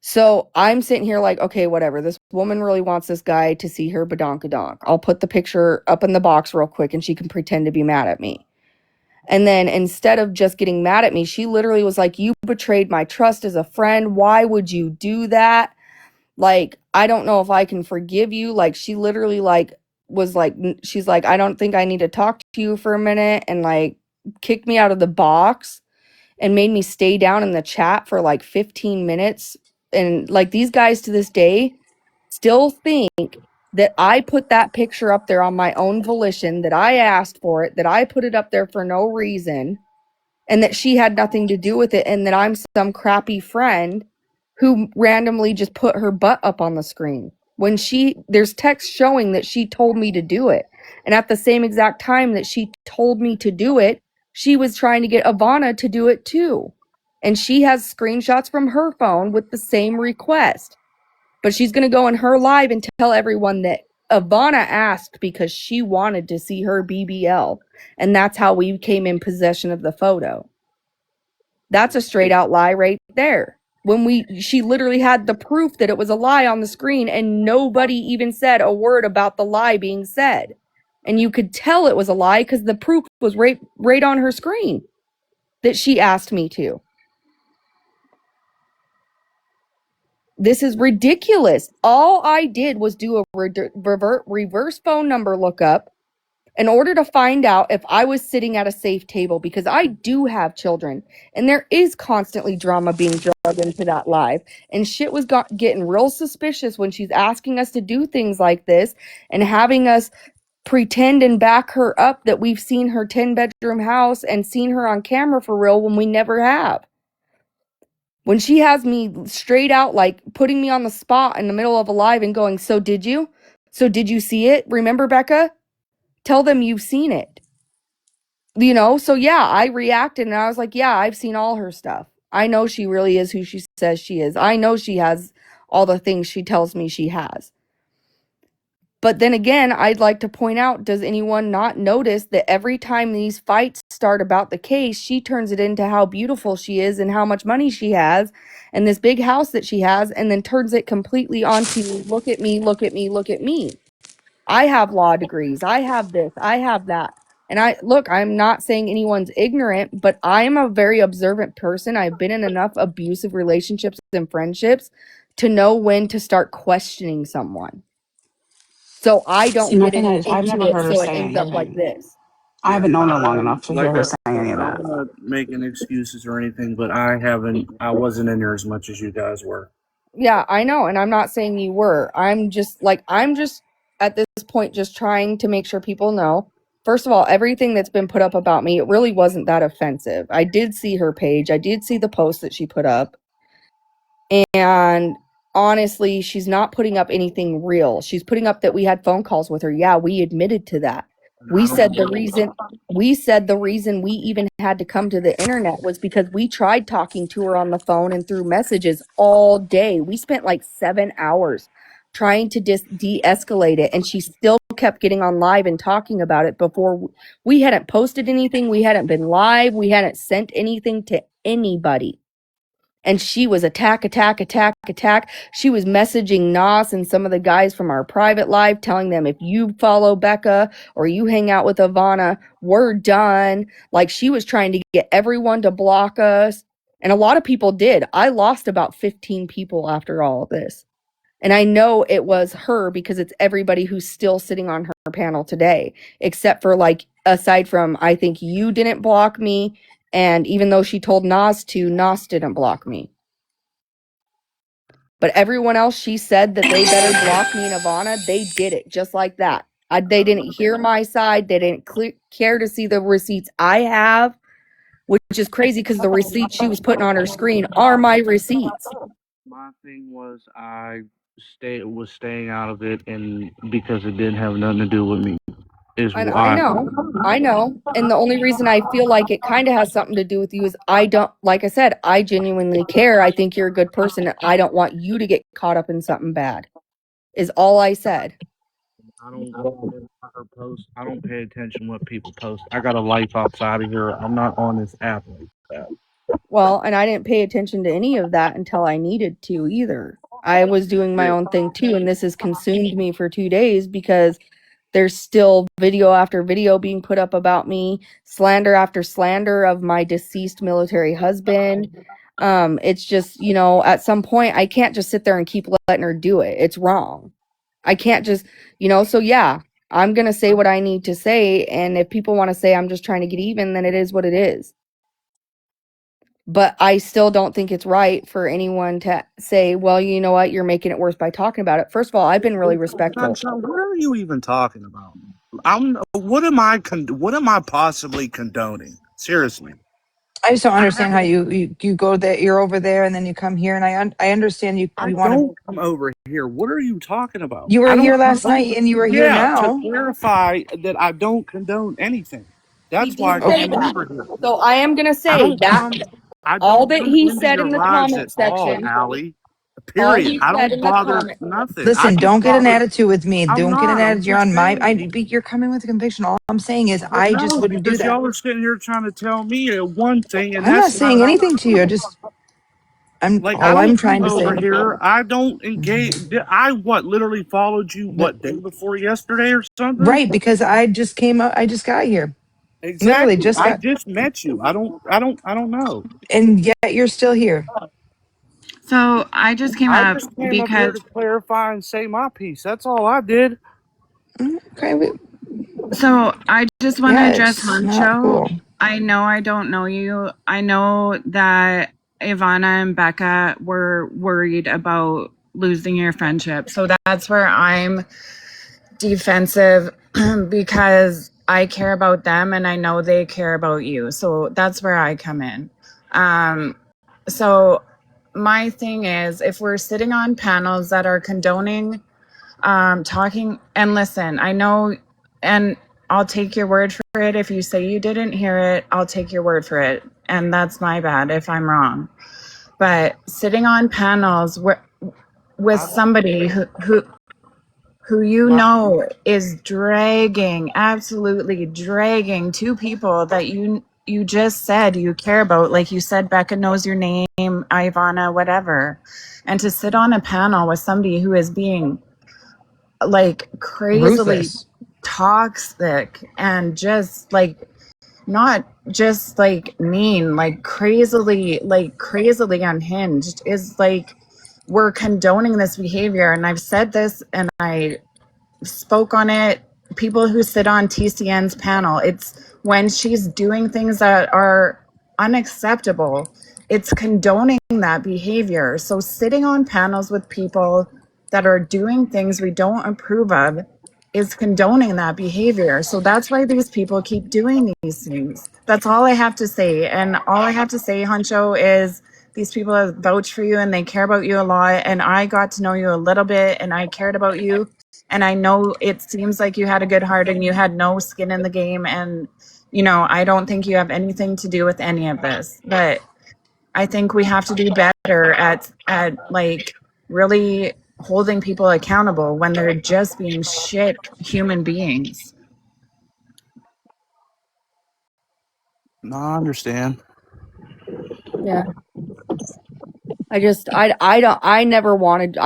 So I'm sitting here like, okay, whatever. This woman really wants this guy to see her badonkadonk. I'll put the picture up in the box real quick and she can pretend to be mad at me. And then instead of just getting mad at me, she literally was like, you betrayed my trust as a friend. Why would you do that? Like, I don't know if I can forgive you. Like, she literally like was like, she's like, I don't think I need to talk to you for a minute, and like kicked me out of the box and made me stay down in the chat for like 15 minutes. And like these guys to this day still think that I put that picture up there on my own volition, that I asked for it, that I put it up there for no reason, and that she had nothing to do with it, and that I'm some crappy friend who randomly just put her butt up on the screen when there's text showing that she told me to do it. And at the same exact time that she told me to do it, she was trying to get Ivana to do it too. And she has screenshots from her phone with the same request. But she's going to go in her live and tell everyone that Ivana asked because she wanted to see her BBL. And that's how we came in possession of the photo. That's a straight out lie right there. She literally had the proof that it was a lie on the screen, and nobody even said a word about the lie being said. And you could tell it was a lie because the proof was right on her screen that she asked me to. This is ridiculous. All I did was do a reverse phone number lookup in order to find out if I was sitting at a safe table, because I do have children and there is constantly drama being dragged into that live. And shit was getting real suspicious when she's asking us to do things like this and having us pretend and back her up that we've seen her 10-bedroom house and seen her on camera for real when we never have. When she has me straight out, like putting me on the spot in the middle of a live and going, so did you? So did you see it? Remember, Becca? Tell them you've seen it. You know, so yeah, I reacted and I was like, yeah, I've seen all her stuff. I know she really is who she says she is. I know she has all the things she tells me she has. But then again, I'd like to point out, does anyone not notice that every time these fights start about the case, she turns it into how beautiful she is and how much money she has and this big house that she has, and then turns it completely onto, look at me, look at me, look at me. I have law degrees. I have this. I have that. And I'm not saying anyone's ignorant, but I am a very observant person. I've been in enough abusive relationships and friendships to know when to start questioning someone. So I See, don't my get thing is, I've into never it heard her so it say ends up like anything. this. I haven't known her long I enough to hear like her I say said, any of I'm that. not making excuses or anything, but I wasn't in there as much as you guys were. Yeah, I know. And I'm not saying you were. I'm just at this point just trying to make sure people know. First of all, everything that's been put up about me, it really wasn't that offensive. I did see her page. I did see the post that she put up. And honestly, she's not putting up anything real. She's putting up that we had phone calls with her. Yeah, we admitted to that. We said the reason we even had to come to the internet was because we tried talking to her on the phone and through messages all day. We spent like 7 hours trying to de-escalate it, and she still kept getting on live and talking about it before we hadn't posted anything. We hadn't been live. We hadn't sent anything to anybody. And she was attack. She was messaging Nas and some of the guys from our private live, telling them, if you follow Becca or you hang out with Ivana, we're done. Like, she was trying to get everyone to block us. And a lot of people did. I lost about 15 people after all of this. And I know it was her because it's everybody who's still sitting on her panel today, except for, like, aside from, I think you didn't block me. And even though she told Nas to, Nas didn't block me. But everyone else, she said that they better block me and Ivana. They did it just like that. They didn't hear my side. They didn't care to see the receipts I have, which is crazy because the receipts she was putting on her screen are my receipts. My thing was was staying out of it, and because it didn't have nothing to do with me is And I why. know. And the only reason I feel like it kind of has something to do with you is I don't, like I said, I genuinely care. I think you're a good person. And I don't want you to get caught up in something bad, is all I said. I don't her post. I don't pay attention what people post. I got a life outside of here. I'm not on this app like that. Well, and I didn't pay attention to any of that until I needed to either. I was doing my own thing too, and this has consumed me for 2 days because there's still video after video being put up about me, slander after slander of my deceased military husband. It's just, at some point I can't just sit there and keep letting her do it. It's wrong. I can't just, so yeah, I'm going to say what I need to say. And if people want to say I'm just trying to get even, then it is what it is. But I still don't think it's right for anyone to say, well, you know what, you're making it worse by talking about it. First of all, I've been really respectful. What are you even talking about? What am I possibly condoning? Seriously. I just don't understand how you go there, you're over there, and then you come here, and I understand I you want to. don't come over here. What are you talking about? You were I don't here last condone. night, and you were here Yeah, to now. clarify that I don't condone anything. He That's why I did say come Okay. that. over here. So I am going to I say don't that come. I All don't that come he into said your in the lives at comment all, section, Allie. all Period. he I said don't in the bother comment. nothing. I Listen, just don't get an bother. attitude with me. I'm Don't get an not. I'm attitude. You're just on my. saying. You're coming with a conviction. All I'm saying is, But I just no, wouldn't do because that. y'all are sitting here trying to tell me one thing, and I'm not that's not saying how. anything to you. I'm Like I all I'm don't come trying to over say. here. I don't engage. I what literally followed you But what day before yesterday or something. right, because I just came up. I just got here. Literally, Exactly. just I got, just met you. I don't know. and yet you're still here. So I just came I up just came up here because to clarify and say my piece. That's all I did. Okay, so I just want to yeah, address it's not Honcho. cool. I know I don't know you. I know that Ivana and Becca were worried about losing your friendship. So that's where I'm defensive because I care about them and I know they care about you. So that's where I come in. Um, so my thing is if we're sitting on panels that are condoning talking, and listen, I know, and I'll take your word for it. If you say you didn't hear it, I'll take your word for it. And that's my bad if I'm wrong. But sitting on panels with somebody who you know is dragging, absolutely dragging two people that you just said you care about, like you said, Becca knows your name, Ivana, whatever, and to sit on a panel with somebody who is being like crazily Ruthless. toxic and just like not just like mean, like crazily unhinged is like we're condoning this behavior. And I've said this and I spoke on it. People who sit on TCN's panel, it's when she's doing things that are unacceptable, it's condoning that behavior. So sitting on panels with people that are doing things we don't approve of is condoning that behavior. So that's why these people keep doing these things. That's all I have to say. And all I have to say, Huncho, is these people have vouched for you and they care about you a lot. And I got to know you a little bit and I cared about you. And I know it seems like you had a good heart and you had no skin in the game. And, you know, I don't think you have anything to do with any of this. But I think we have to do better at like really holding people accountable when they're just being shit human beings. No, I understand. Yeah. I never wanted,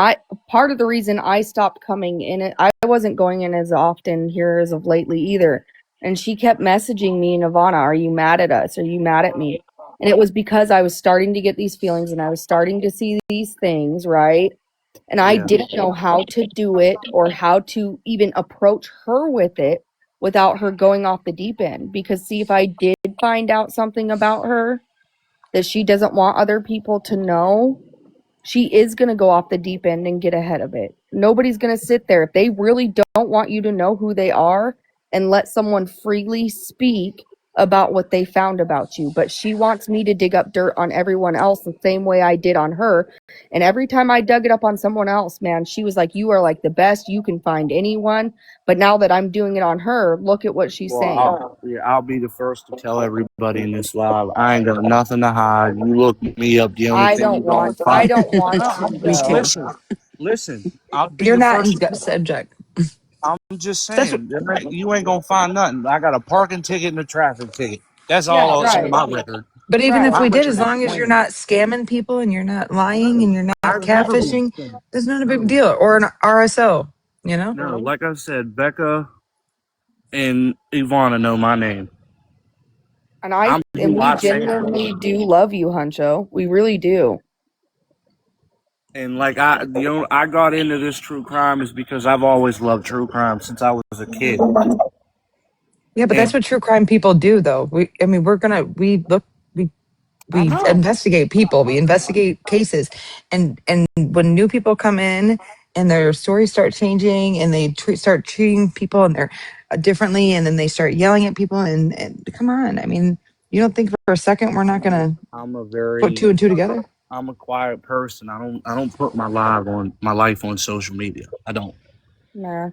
part of the reason I stopped coming in it, I wasn't going in as often here as of lately either. And she kept messaging me, Nirvana, are you mad at us? Are you mad at me? And it was because I was starting to get these feelings and I was starting to see these things, right? And I Yeah. didn't know how to do it or how to even approach her with it without her going off the deep end. Because see, if I did find out something about her that she doesn't want other people to know, she is going to go off the deep end and get ahead of it. Nobody's going to sit there. If they really don't want you to know who they are and let someone freely speak about what they found about you. But she wants me to dig up dirt on everyone else the same way I did on her. And every time I dug it up on someone else, man, she was like, you are like the best you can find anyone. But now that I'm doing it on her, look at what she's Well, saying. I'll be the first to tell everybody in this live. I ain't got nothing to hide. You look me up. The only thing you're gonna I find. don't want No, to Me too. though. listen. I'll be You're the not first in to tell. subject. I'm just That's what, saying. You ain't gonna find nothing. I got a parking ticket and a traffic ticket. That's Yeah, all that's on right. my record. but even if Right. My we did, record as is long as you're clean. not scamming people and you're not lying and No, you're not I've never been catfishing, scared. there's not a big No, deal. Or an RSO, you know? no. Like I said, Becca and Ivana know my name. I'm And who we I say I genuinely am. do love you, Huncho. We really do. And like I got into this true crime is because I've always loved true crime since I was a kid. Yeah, but that's And what true crime people do, though. I mean, we I we know investigate people, we investigate cases, and when new people come in and their stories start changing and they start treating people and they're differently, and then they start yelling at people, and come on, I mean, you don't think for a second we're not gonna I'm a put two very and two together? I'm a quiet person. I don't put my life on social media. I don't. Nah.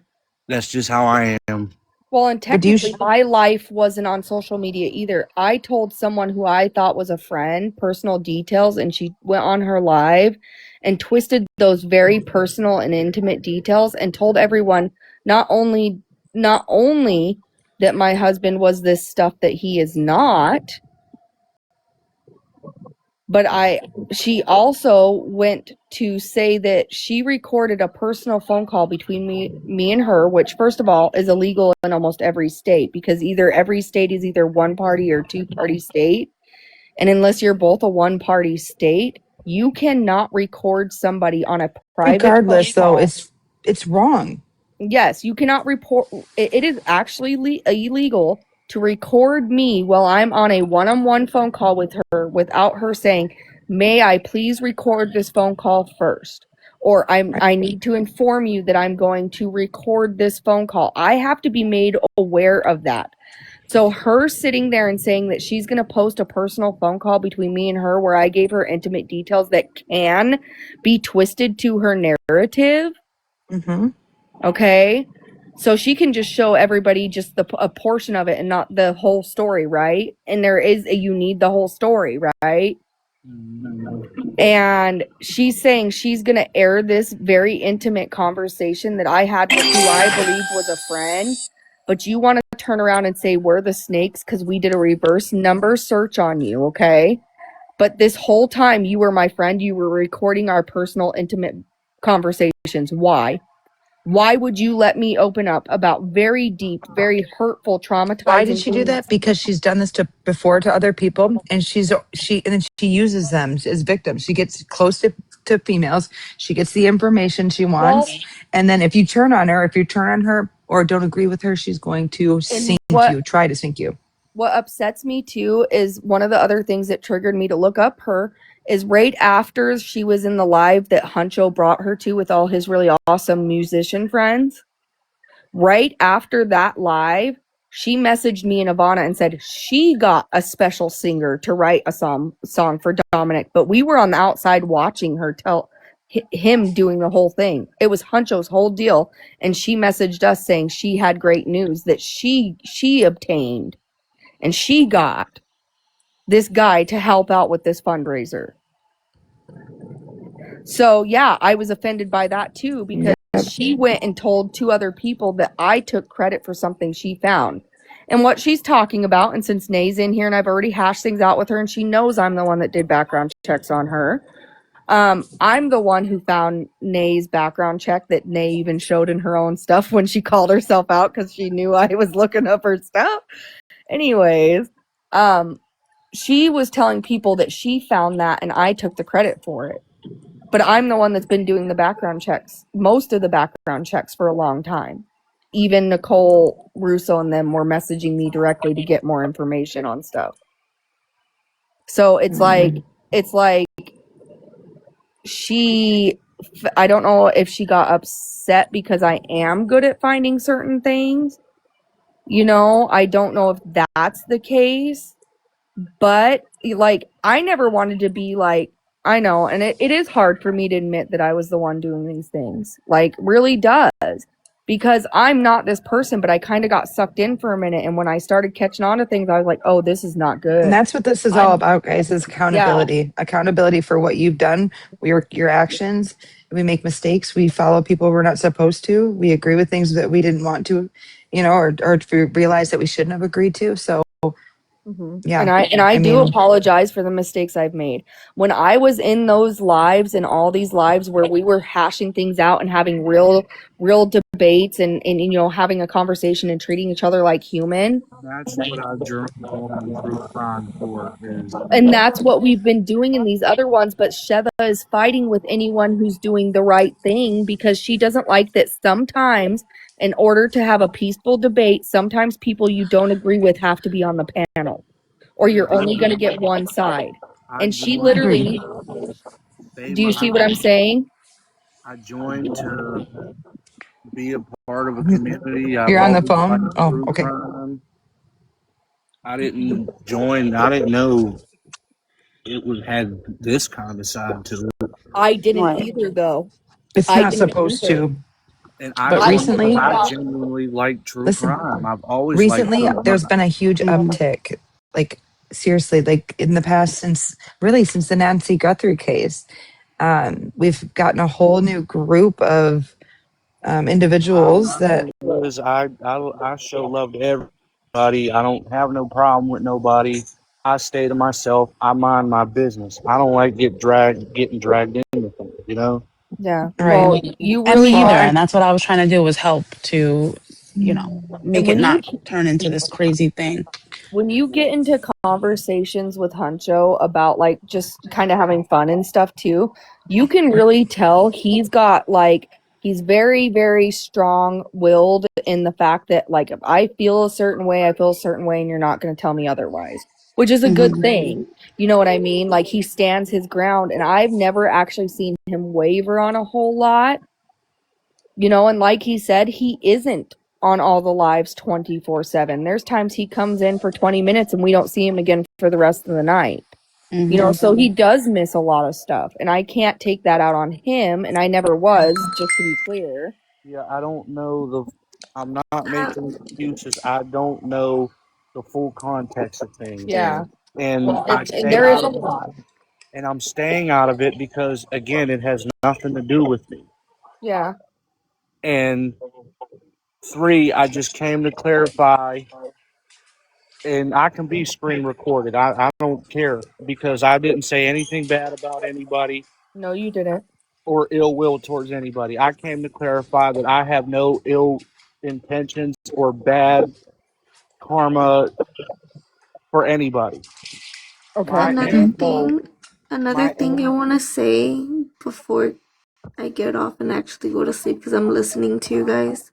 That's just how I am. Well, and But do you, technically, my life wasn't on social media either. I told someone who I thought was a friend personal details, and she went on her live and twisted those very personal and intimate details and told everyone not only that my husband was this stuff that he is not, but she also went to say that she recorded a personal phone call between me and her, which first of all is illegal in almost every state, because either every state is either one party or two party state. And unless you're both a one party state, you cannot record somebody on a private phone regardless though, call. it's wrong. Yes, you cannot report. It is actually illegal to record me while I'm on a one-on-one phone call with her without her saying, "May I please record this phone call first?" Or I need to inform you that I'm going to record this phone call. I have to be made aware of that. So her sitting there and saying that she's going to post a personal phone call between me and her where I gave her intimate details that can be twisted to her narrative. Mm-hmm. Okay. So she can just show everybody just a portion of it and not the whole story, right? And you need the whole story, right? And she's saying she's going to air this very intimate conversation that I had with who I believe was a friend. But you want to turn around and say we're the snakes because we did a reverse number search on you, okay? But this whole time you were my friend, you were recording our personal intimate conversations. Why? Why would you let me open up about very deep, very hurtful, traumatizing Why did she do things? that? Because she's done this before to other people, and she uses them as victims. She gets close to females. She gets the information she Well, wants, and then if you turn on her or don't agree with her, she's going to and sink what you, try to sink you. what upsets me too is one of the other things that triggered me to look up her is right after she was in the live that Huncho brought her to with all his really awesome musician friends. Right after that live, she messaged me and Ivana and said she got a special singer to write a song for Dominic, but we were on the outside watching her tell him doing the whole thing. It was Huncho's whole deal, and she messaged us saying she had great news that she obtained and she got this guy to help out with this fundraiser. So yeah, I was offended by that too, because she went and told two other people that I took credit for something she found. And what she's talking about, and since Nay's in here and I've already hashed things out with her and she knows I'm the one that did background checks on her. I'm the one who found Nay's background check that Nay even showed in her own stuff when she called herself out because she knew I was looking up her stuff. Anyways, she was telling people that she found that and I took the credit for it. But I'm the one that's been doing the background checks, most of the background checks for a long time. Even Nicole Russo and them were messaging me directly to get more information on stuff. So it's like I don't know if she got upset because I am good at finding certain things. I don't know if that's the case. But like, I never wanted to be like, I know, and it is hard for me to admit that I was the one doing these things. Like, really does. Because I'm not this person, but I kind of got sucked in for a minute. And when I started catching on to things, I was like, oh, this is not good. And that's what this is all about, guys, is accountability. Yeah. Accountability for what you've done, your actions. We make mistakes. We follow people we're not supposed to. We agree with things that we didn't want to, or to realize that we shouldn't have agreed to. So yeah. And I do apologize for the mistakes I've made. When I was in those lives and all these lives where we were hashing things out and having real debates and having a conversation and treating each other like human. That's what I've journeyed on through crime for is. And that's what we've been doing in these other ones. But Sheva is fighting with anyone who's doing the right thing because she doesn't like that sometimes in order to have a peaceful debate, sometimes people you don't agree with have to be on the panel. Or you're only going to get one side. And she literally, do you see what I'm saying? I joined to be a part of a community. I've You're on the always phone? liked Oh, true okay. crime. I didn't join. I didn't know it had this kind of side to it. I didn't either, though. It's not supposed to. And I But don't, because recently, I genuinely like true listen, crime. I've always liked recently true there's crime. been a huge Mhm. uptick. Like seriously, like in the past, since the Nancy Guthrie case, we've gotten a whole new group of individuals My that thing is, I show love to everybody. I don't have no problem with nobody. I stay to myself. I mind my business. I don't like getting dragged into things. You know. Yeah. right. Well, you And really me Well, either. are. And that's what I was trying to do was help to, And make it not turn into this crazy thing. when you get into conversations with Huncho about like just kind of having fun and stuff too, you can really tell he's got like he's very, very strong willed in the fact that like if I feel a certain way, I feel a certain way, and you're not going to tell me otherwise, which is a good Hmm. thing. You know what I mean? Like he stands his ground, and I've never actually seen him waver on a whole lot. And like he said, he isn't on all the lives 24/7. There's times he comes in for 20 minutes and we don't see him again for the rest of the night. Hmm. So he does miss a lot of stuff. And I can't take that out on him. And I never was, just to be clear. Yeah, I don't know the. I'm not Uh, making excuses. I don't know the full context of things, Yeah. and Well, I and stay there is out a of it. lot. And I'm staying out of it because, again, it has nothing to do with me. Yeah. And three, I just came to clarify, and I can be screen recorded. I don't care because I didn't say anything bad about anybody No, you didn't. or ill will towards anybody. I came to clarify that I have no ill intentions or bad karma for anybody. Okay. My another end goal, thing, another my thing I end, want to say before I get off and actually go to sleep because I'm listening to you guys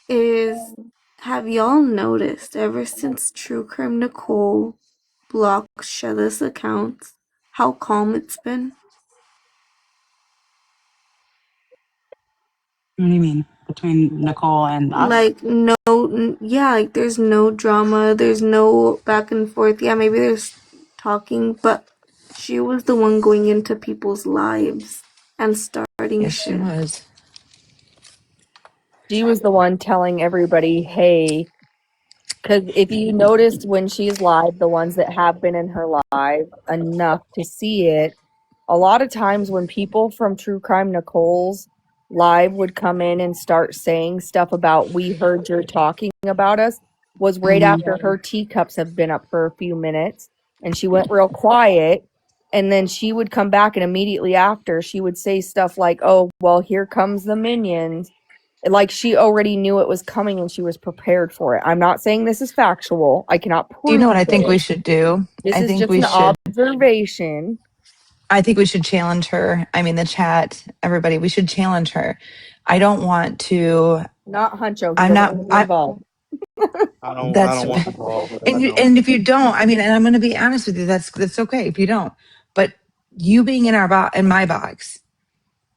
is, have y'all noticed ever since True Crime Nicole blocked Shella's accounts how calm it's been? What do you mean? Between Nicole and us? Like no, yeah, like there's no drama, there's no back and forth. Yeah, maybe there's talking, but she was the one going into people's lives and starting yes, she shit. was. She was the one telling everybody, hey, because if you noticed when she's live, the ones that have been in her live enough to see it, a lot of times when people from True Crime Nicole's live would come in and start saying stuff about we heard you're talking about us, was right Hmm. after her teacups have been up for a few minutes and she went real quiet. And then she would come back, and immediately after, she would say stuff like, oh, well, here comes the minions, like she already knew it was coming and she was prepared for it. I'm not saying this is factual. I cannot Do you know what prove I think we it. should do? This I is think just we an should. observation. I think we should challenge her. I mean, the chat, everybody, we should challenge her. I don't want to. Not Huncho. He I'm doesn't not. want to be I. involved. I That's don't want involved. I and don't. if you don't, I mean, and I'm going to be honest with you, that's okay if you don't. But you being in in my box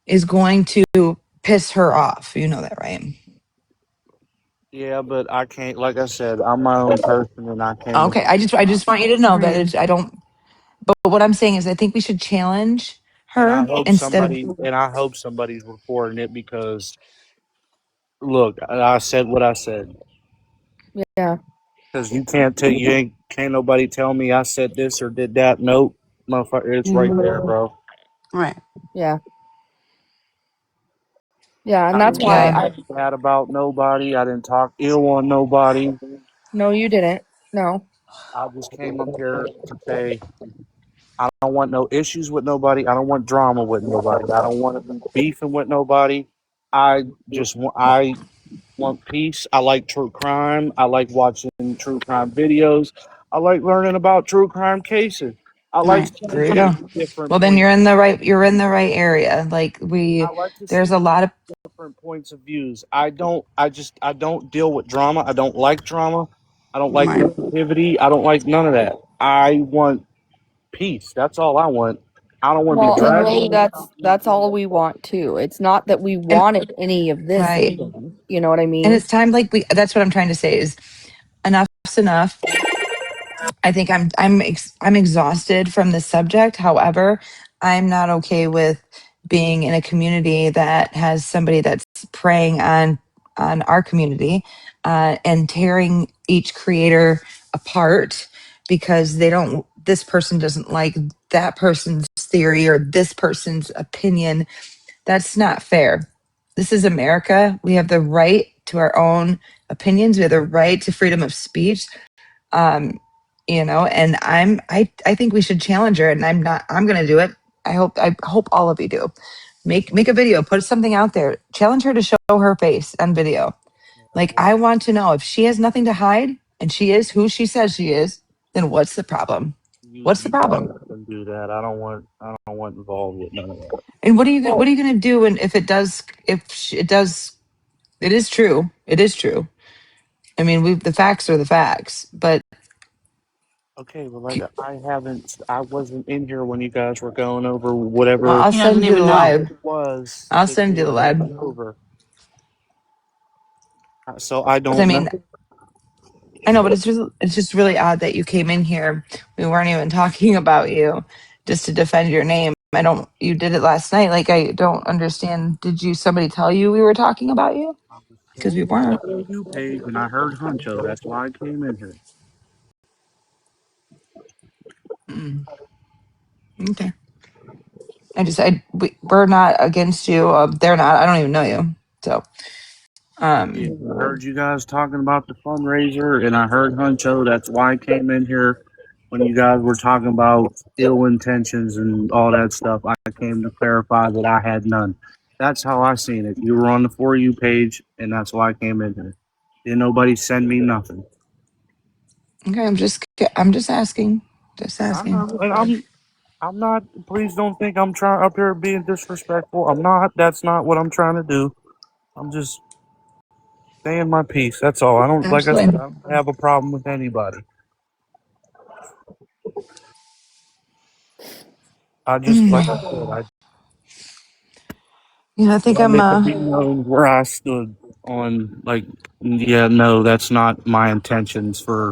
is going to piss her off. You know that, right? Yeah, but I can't. Like I said, I'm my own person, and I came to. Okay. I just want you to know that Right. I don't. But what I'm saying is, I think we should challenge And I her hope instead of. somebody's reporting it because look, I said what I said. Yeah. Because can't nobody tell me I said this or did that. Nope, motherfucker, it's right Hmm. there, bro. Right. Yeah. Yeah. And I that's didn't why Yeah. talk bad about nobody. I didn't talk ill on nobody. no, you didn't. No. I just came up here to say I don't want no issues with nobody. I don't want drama with nobody. I don't want to be beefing with nobody. I want peace. I like true crime. I like watching true crime videos. I like learning about true crime cases. I like Right. There seeing you go. different Well, then points. you're in the right area. Like I like to there's see a lot of. different points of views. I don't deal with drama. I don't like drama. I don't like Right. negativity. I don't like none of that. I want peace. That's all I want. I don't want to be Well, and really, dragged. that's all we want too. It's not that we And wanted any of this right. in. You know what I And mean? it's time like that's what I'm trying to say is enough's enough. I think I'm exhausted from the subject. However, I'm not okay with being in a community that has somebody that's that's preying on our community and tearing each creator apart because this person doesn't like that person's theory or this person's opinion. That's not fair. This is America. We have the right to our own opinions. We have the right to freedom of speech. Um, and I think we should challenge her, and I'm gonna do it. I hope all of you do. Make a video, put something out there, challenge her to show her face on video. Like, I want to know if she has nothing to hide and she is who she says she is, then what's the problem? What's the You problem? can do that. I don't want involved with none of that. And what are you gonna do? And if it does, it does, it is true. It is true. I mean, the facts are the facts, but Okay, well, like I wasn't in here when you guys were going over well, whatever I'll He doesn't send you the even know. live. it was I'll that send you you the were live. going over. So I 'Cause I don't know. mean, I know, but it's just really odd that you came in here. We weren't even talking about you just to defend your name. You did it last night. Like, I don't understand. Somebody tell you we were talking about you? I was Because we scrolling on the weren't. For You page and I heard Huncho. That's why I came in here. Mm, okay. We're not against you. They're not. I don't even know you. So, Yeah, um, I heard you guys talking about the fundraiser, and I heard Huncho. That's why I came in here when you guys were talking about ill intentions and all that stuff. I came to clarify that I had none. That's how I seen it. You were on the For You page, and that's why I came in here. Didn't nobody send me nothing. okay. I'm just asking. Just I asking. know, and I'm not. Please don't think I'm trying up here being disrespectful. I'm not. That's not what I'm trying to do. I'm just saying my piece. That's all. I don't, like I said, Absolutely. I don't have a problem with anybody. I just, like I said, I I think I'm. wanted to be known where I stood on, like, yeah, no, that's not my intentions for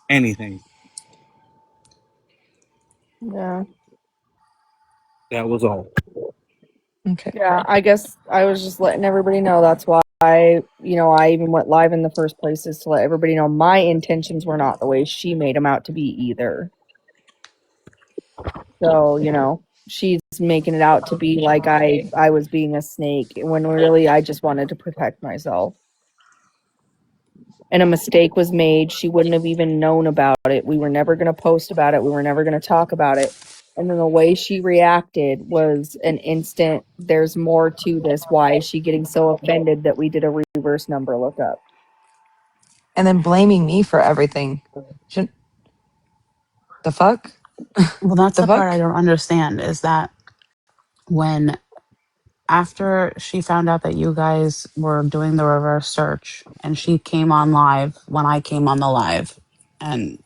anything. Yeah. That was all. Okay. Yeah, I guess I was just letting everybody know. That's why I even went live in the first place, is to let everybody know my intentions were not the way she made them out to be either. So, she's making it out to be like I was being a snake when really I just wanted to protect myself. And a mistake was made. She wouldn't have even known about it. We were never going to post about it. We were never going to talk about it. And then the way she reacted was an instant, there's more to this. Why is she getting so offended that we did a reverse number lookup? And then blaming me for everything. Should, the fuck? Well, that's The the part fuck? I don't understand is that when after she found out that you guys were doing the reverse search and she came on live when I came on the live and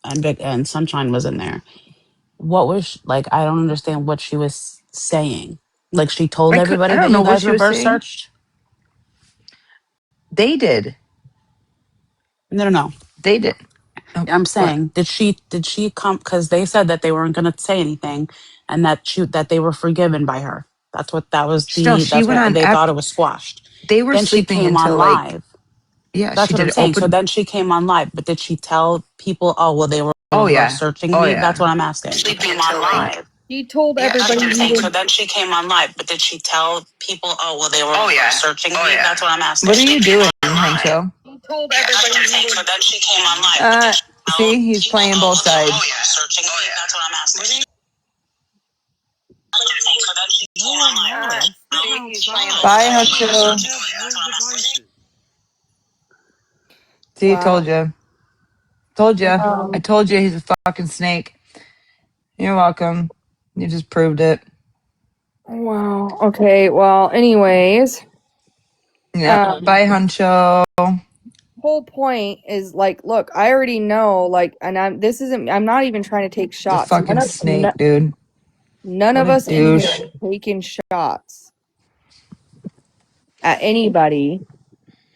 and Sunshine was in there. What was like? I don't understand what she was saying. Like she told I everybody don't that know you what guys she was reverse saying. searched. They did. No, no, no. They did. Oh, I'm what? saying, did she come? Because they said that they weren't going to say anything, and that they were forgiven by her. No, she That's went why on they thought after it was squashed. they were Then she sleeping came on until like, live. yeah, That's she what I'm did saying. So open. then she came on live, but did she tell people? Oh, well, they were Oh reverse yeah. searching Oh me. That's yeah. what I'm asking. She Okay. came on live. She told Yeah, That's she everybody what I'm did we saying. were So then she came on live, but did she tell people? Oh, well, they were Oh reverse yeah. searching Oh me. That's yeah. what I'm asking. What are She you came doing, on live. Huncho? she told Yeah, that's what everybody I'm we saying. were So then she came on live, but did she tell See, he's people? playing Oh, both well, they were sides. reverse searching me. That's what I'm asking. So then she came No, on I'm live, but not. did I'm she sitting tell He's playing people? both Oh, outside. well, Bye, they were reverse I Huncho. searching have me. That's no what I'm asking. devices. See, Wow. told you. Told you. I Um, told you he's a fucking snake. You're welcome. You just proved it. wow. Okay. Well, anyways, Yep. um, Bye, Huncho. whole point is like, look, I already know, like, and I'm not even trying to take The shots. fucking snake, dude. None What of a us in here douche. are taking shots at anybody.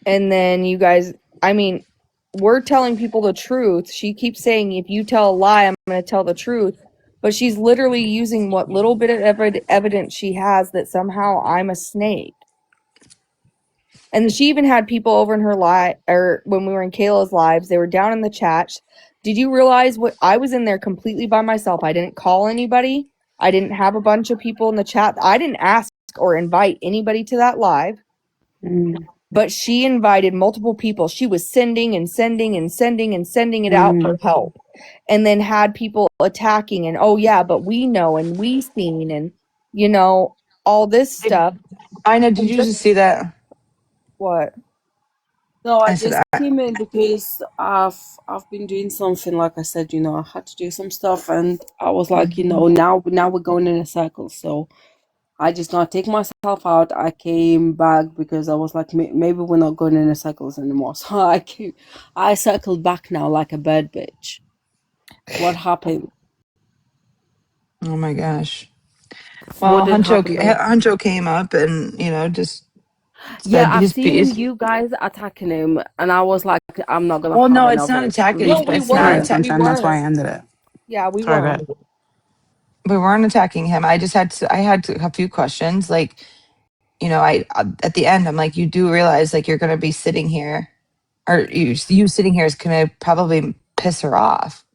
And then you guys, I mean, we're telling people the truth. She keeps saying, if you tell a lie, I'm going to tell the truth. But she's literally using what little bit of evidence she has that somehow I'm a snake. And she even had people over in her live, or when we were in Kayla's lives, they were down in the chat. Did you realize what I was in there completely by myself? I didn't call anybody. I didn't have a bunch of people in the chat. I didn't ask or invite anybody to that live. But she invited multiple people. She was sending and sending and sending and sending it out for help. And then had people attacking and, oh yeah, but we know and we seen and, you know, all this stuff. Ina, did you just see that? What? No, I I said, just came in because I've been doing something. Like I said, you know, I had to do some stuff, and I was like, you know, now we're going in a cycle. So I just not take myself out. I came back because I was like, maybe we're not going in a cycles anymore. So I circled back now like a bad bitch. What happened? oh my gosh. What Well, did happen though? Huncho came up and, just Yeah, said I've his seen him, piece. you guys attacking him, and I was like, I'm not gonna Well, have no, it's not another attacking. No, we It's screeching not Sorry, weren't. here. We Sunshine. That's why I weren't. ended it. Yeah, we Sorry, weren't. good. We weren't attacking him. I had a few questions. Like, at the end, I'm like, you do realize like you're going to be sitting here, or you sitting here is going to probably piss her off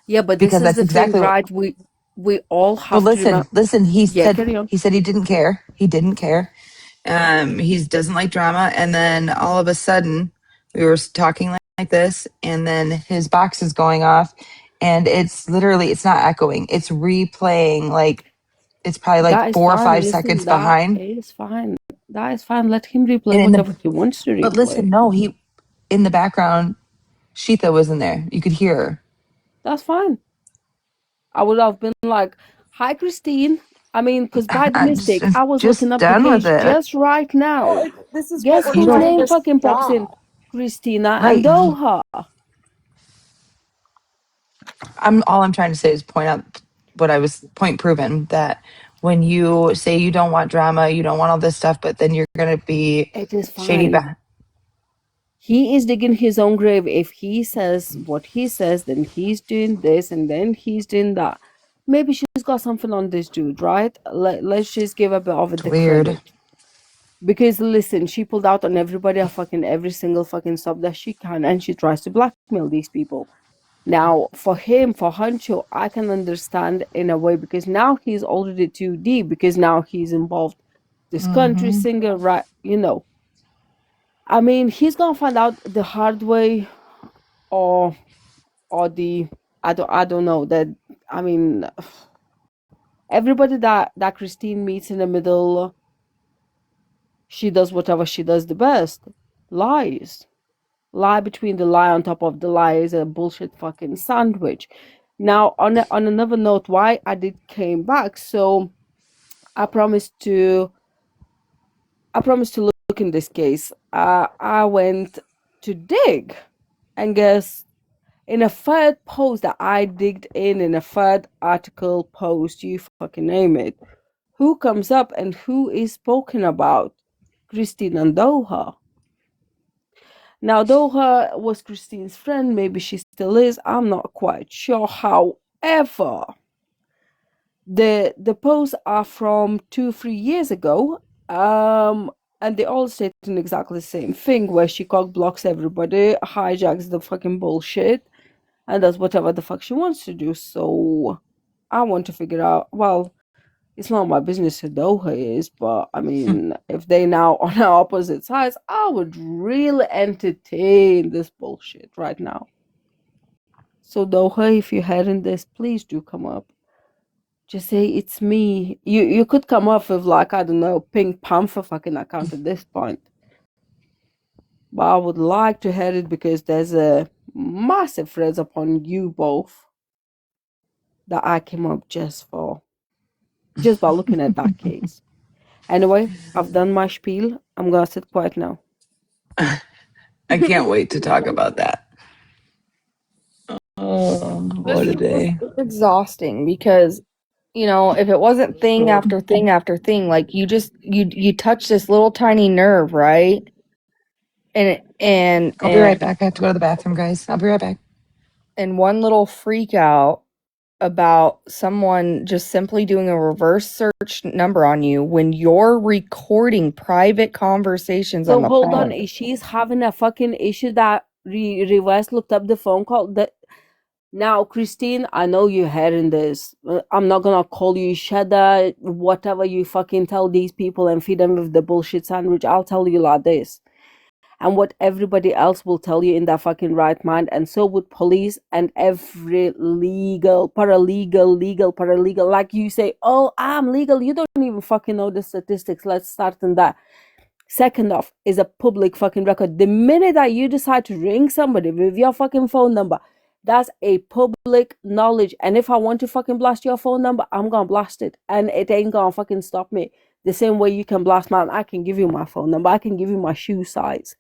Yeah, but this because is that's the thing, exactly what. right? We all But have to listen, remember. listen. Yeah, carry on. He said he didn't care. He didn't care. He doesn't like drama. And then all of a sudden, we were talking like this, and then his box is going off, and it's not echoing. It's replaying like it's probably like That is 4 or 5 fine. Listen, seconds that behind. is fine. That is fine. Let him replay And in the whatever he wants to but replay. listen, no, he in the background, Sheetha was in there. You could hear her. That's fine. I would have been like, "Hi, Christine." I mean, because by the I'm mistake, I was looking just up the done with case it. just right now. This is what Guess we're You whose don't trying name to fucking pops in? stop. Christina and right. Doha. I'm trying to say is point out what I was point proven that when you say you don't want drama, you don't want all this stuff, but then you're gonna be It is shady fine. back. He is digging his own grave. If he says what he says, then he's doing this and then he's doing that. Maybe she's got something on this dude, right? Let's just give a bit of It's the weird. credit. Because listen, she pulled out on everybody a fucking every single fucking sub that she can, and she tries to blackmail these people. Now, for him, for Hancho, I can understand in a way because now he's already too deep because now he's involved. This country Hmm. singer, right? You know, I mean, he's gonna find out the hard way, or the I don't know that. I mean, everybody that Christine meets in the middle, she does whatever she does the best, lies. Lie between the lie on top of the lie is a bullshit fucking sandwich. Now, on another note, why I did came back. So I promised to look in this case. I went to dig, and guess in a third post that I digged in a third article post, you fucking name it, who comes up and who is spoken about? Christine and Doha. Now, Doha was Christine's friend, maybe she still is, I'm not quite sure. However, the posts are from 2-3 years ago, and they all stating exactly the same thing, where she cock blocks everybody, hijacks the fucking bullshit, and does whatever the fuck she wants to do. So I want to figure out, well, it's not my business who Doha is, but I mean, if they now on our opposite sides, I would really entertain this bullshit right now. So Doha, if you're hearing this, please do come up. Just say it's me. You could come up with like, I don't know, Pink Panther fucking account at this point. But I would like to hear it because there's a massive threads upon you both that I came up just by looking at that case. Anyway, I've done my spiel. I'm gonna sit quiet now. I can't wait to talk about that. Oh, what a day. It's exhausting because, you know, if it wasn't thing after thing after thing, like you touch this little tiny nerve, right? I'll be right back. I have to go to the bathroom, guys. I'll be right back. And one little freak out about someone just simply doing a reverse search number on you when you're recording private conversations on So the hold on, phone. if she's having a fucking issue that reverse looked up the phone call that now, Christine, I know you're hearing this. I'm not gonna call you cheddar, whatever you fucking tell these people and feed them with the bullshit sandwich. I'll tell you like this. And what everybody else will tell you in their fucking right mind, and so would police and every legal, paralegal. Like you say, oh, I'm legal. You don't even fucking know the statistics. Let's start on that. Second off, is a public fucking record. The minute that you decide to ring somebody with your fucking phone number, that's a public knowledge. And if I want to fucking blast your phone number, I'm gonna blast it. And it ain't gonna fucking stop me. The same way you can blast mine, I can give you my phone number, I can give you my shoe size.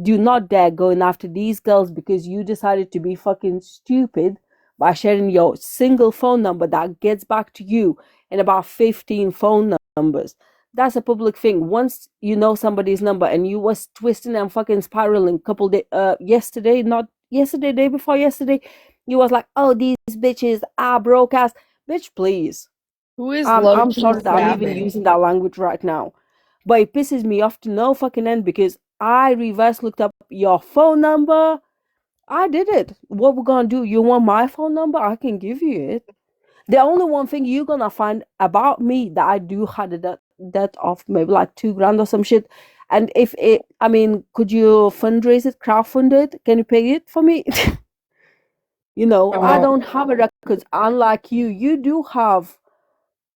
Do not dare going after these girls because you decided to be fucking stupid by sharing your single phone number that gets back to you in about 15 phone numbers. That's a public thing. Once you know somebody's number and you was twisting and fucking spiraling couple days yesterday, not yesterday, day before yesterday, you was like, oh, these bitches are broke ass. Bitch, please. Who is I'm low-key sorry that I'm even savage? using that language right now. But it pisses me off to no fucking end because I reverse looked up your phone number. I did it. What we're gonna do? You want my phone number? I can give you it. The only one thing you're gonna find about me that I do had a debt of maybe like $2,000 or some shit. And if it, I mean, could you fundraise it, crowdfund it? Can you pay it for me? You know, I Oh, don't have a record. Unlike you, you do have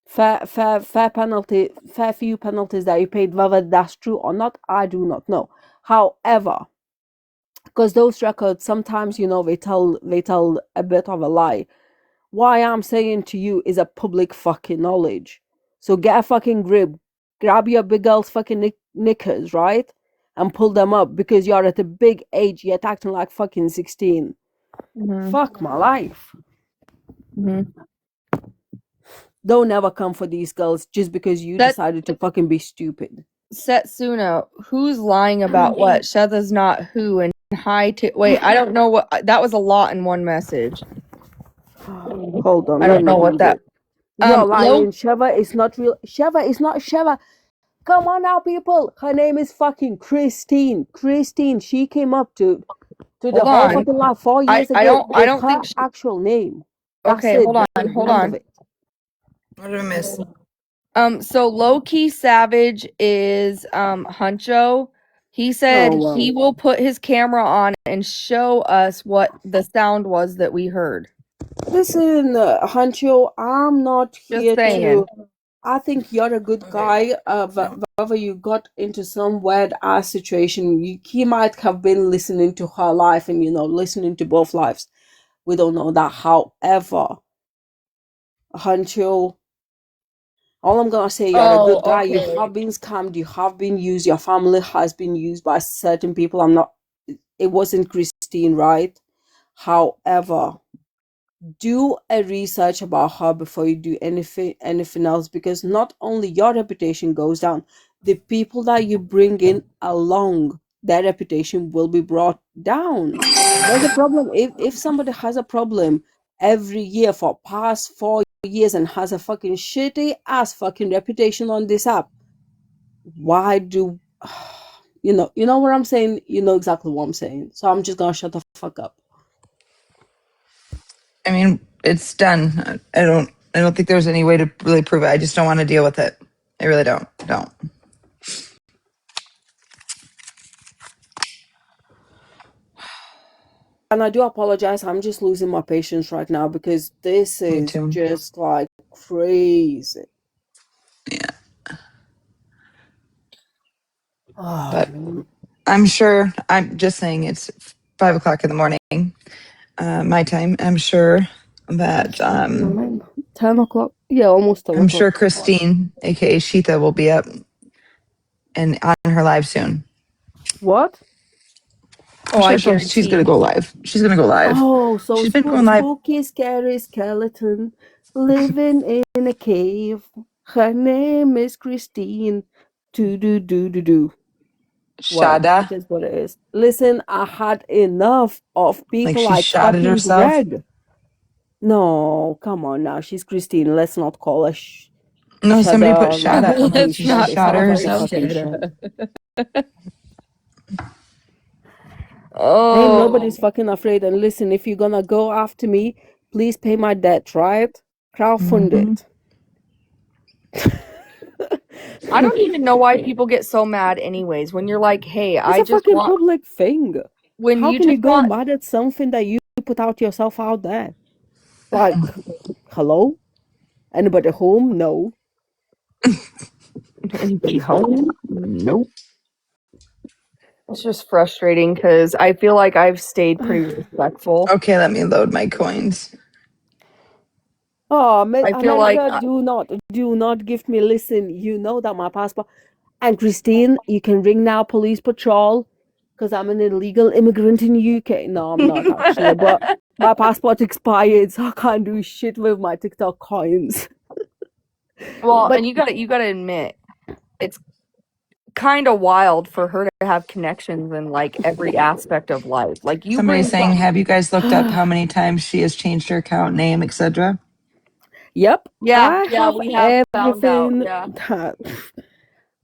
fair few penalties that you paid. Whether that's true or not, I do not know. However, because those records sometimes, you know, they tell a bit of a lie. Why I'm saying to you is a public fucking knowledge. So get a fucking grip, grab your big girl's fucking knickers, right? And pull them up because you're at a big age, yet acting like fucking 16. Fuck my life. mhm. Don't ever come for these girls just because you That decided to fucking be stupid. Setsuna, who's lying about what? Shada's not who and hi to wait, I don't know what that was a lot in one message. Hold on, I let don't me know what read that it. You're low lying. Sheva is not real. Sheva is not Sheva. Come on now, people. Her name is fucking Christine. Christine. She came up to the hold whole on. fucking life 4 years I ago I with don't her think she, actual name. That's okay, it. The hold end of on. it. What did I miss? So low key savage is Huncho. He said Oh he well. will put his camera on and show us what the sound was that we heard. Listen, Hancho, I'm not Just here saying. to. I think you're a good guy. Whether you got into some weird ass situation, he might have been listening to her life and, you know, listening to both lives. We don't know that. However, Hancho, all I'm gonna say, you're a Oh, good guy. You okay. have been scammed. You have been used. Your family has been used by certain people. I'm not. It wasn't Christine, right? However, do a research about her before you do anything else, because not only your reputation goes down, the people that you bring in along, their reputation will be brought down. There's a problem. If somebody has a problem every year for past 4 years and has a fucking shitty ass fucking reputation on this app, why do you know what I'm saying? You know exactly what I'm saying. So I'm just gonna shut the fuck up. I mean, it's done. I don't think there's any way to really prove it. I just don't want to deal with it. I really don't. Don't. And I do apologize. I'm just losing my patience right now because this Me is too. just like crazy. Yeah. Oh But man. I'm sure, I'm just saying it's 5 o'clock in the morning, my time. I'm sure that 10 o'clock. Yeah, almost 10 I'm o'clock. sure Christine, aka Sheetha, will be up and on her live soon. What? I'm Oh, I sure she's gonna guarantee. go live. She's gonna go live. Oh, so She's been going live. spooky, scary skeleton living in a cave. Her name is Christine. Do. Well, it Shada, is what it is. Listen, I had enough of like people she like shotted fucking herself. Greg. No, come on now. She's Christine. Let's not call her No, somebody put Shudder. shot Like, at. holy Let's shit. not It's Shot not call her holy herself. fucking shit. shit. Ain't nobody's Oh, fucking afraid. And listen, if you're gonna go after me, please pay my debt, right? Crowdfund Hmm. it. I don't even know why people get so mad anyways when you're like, "Hey, It's I a just fucking want public thing. when How you can you just go want mad at something that you put out yourself out there? Like, hello? Anybody home? No. anybody home?" Nope. It's just frustrating because I feel like I've stayed pretty respectful. Okay, let me load my coins. Oh, I feel like America, do not give me. Listen, you know that my passport. And Christine, you can ring now police patrol because I'm an illegal immigrant in UK. No, I'm not actually, but my passport expired, so I can't do shit with my TikTok coins. well, But and you gotta admit, it's kind of wild for her to have connections in like every aspect of life. Like you Somebody's bring saying, some, have you guys looked up how many times she has changed her account name, etc.? yep, yeah, I yeah, have we have found out. everything Yeah, that.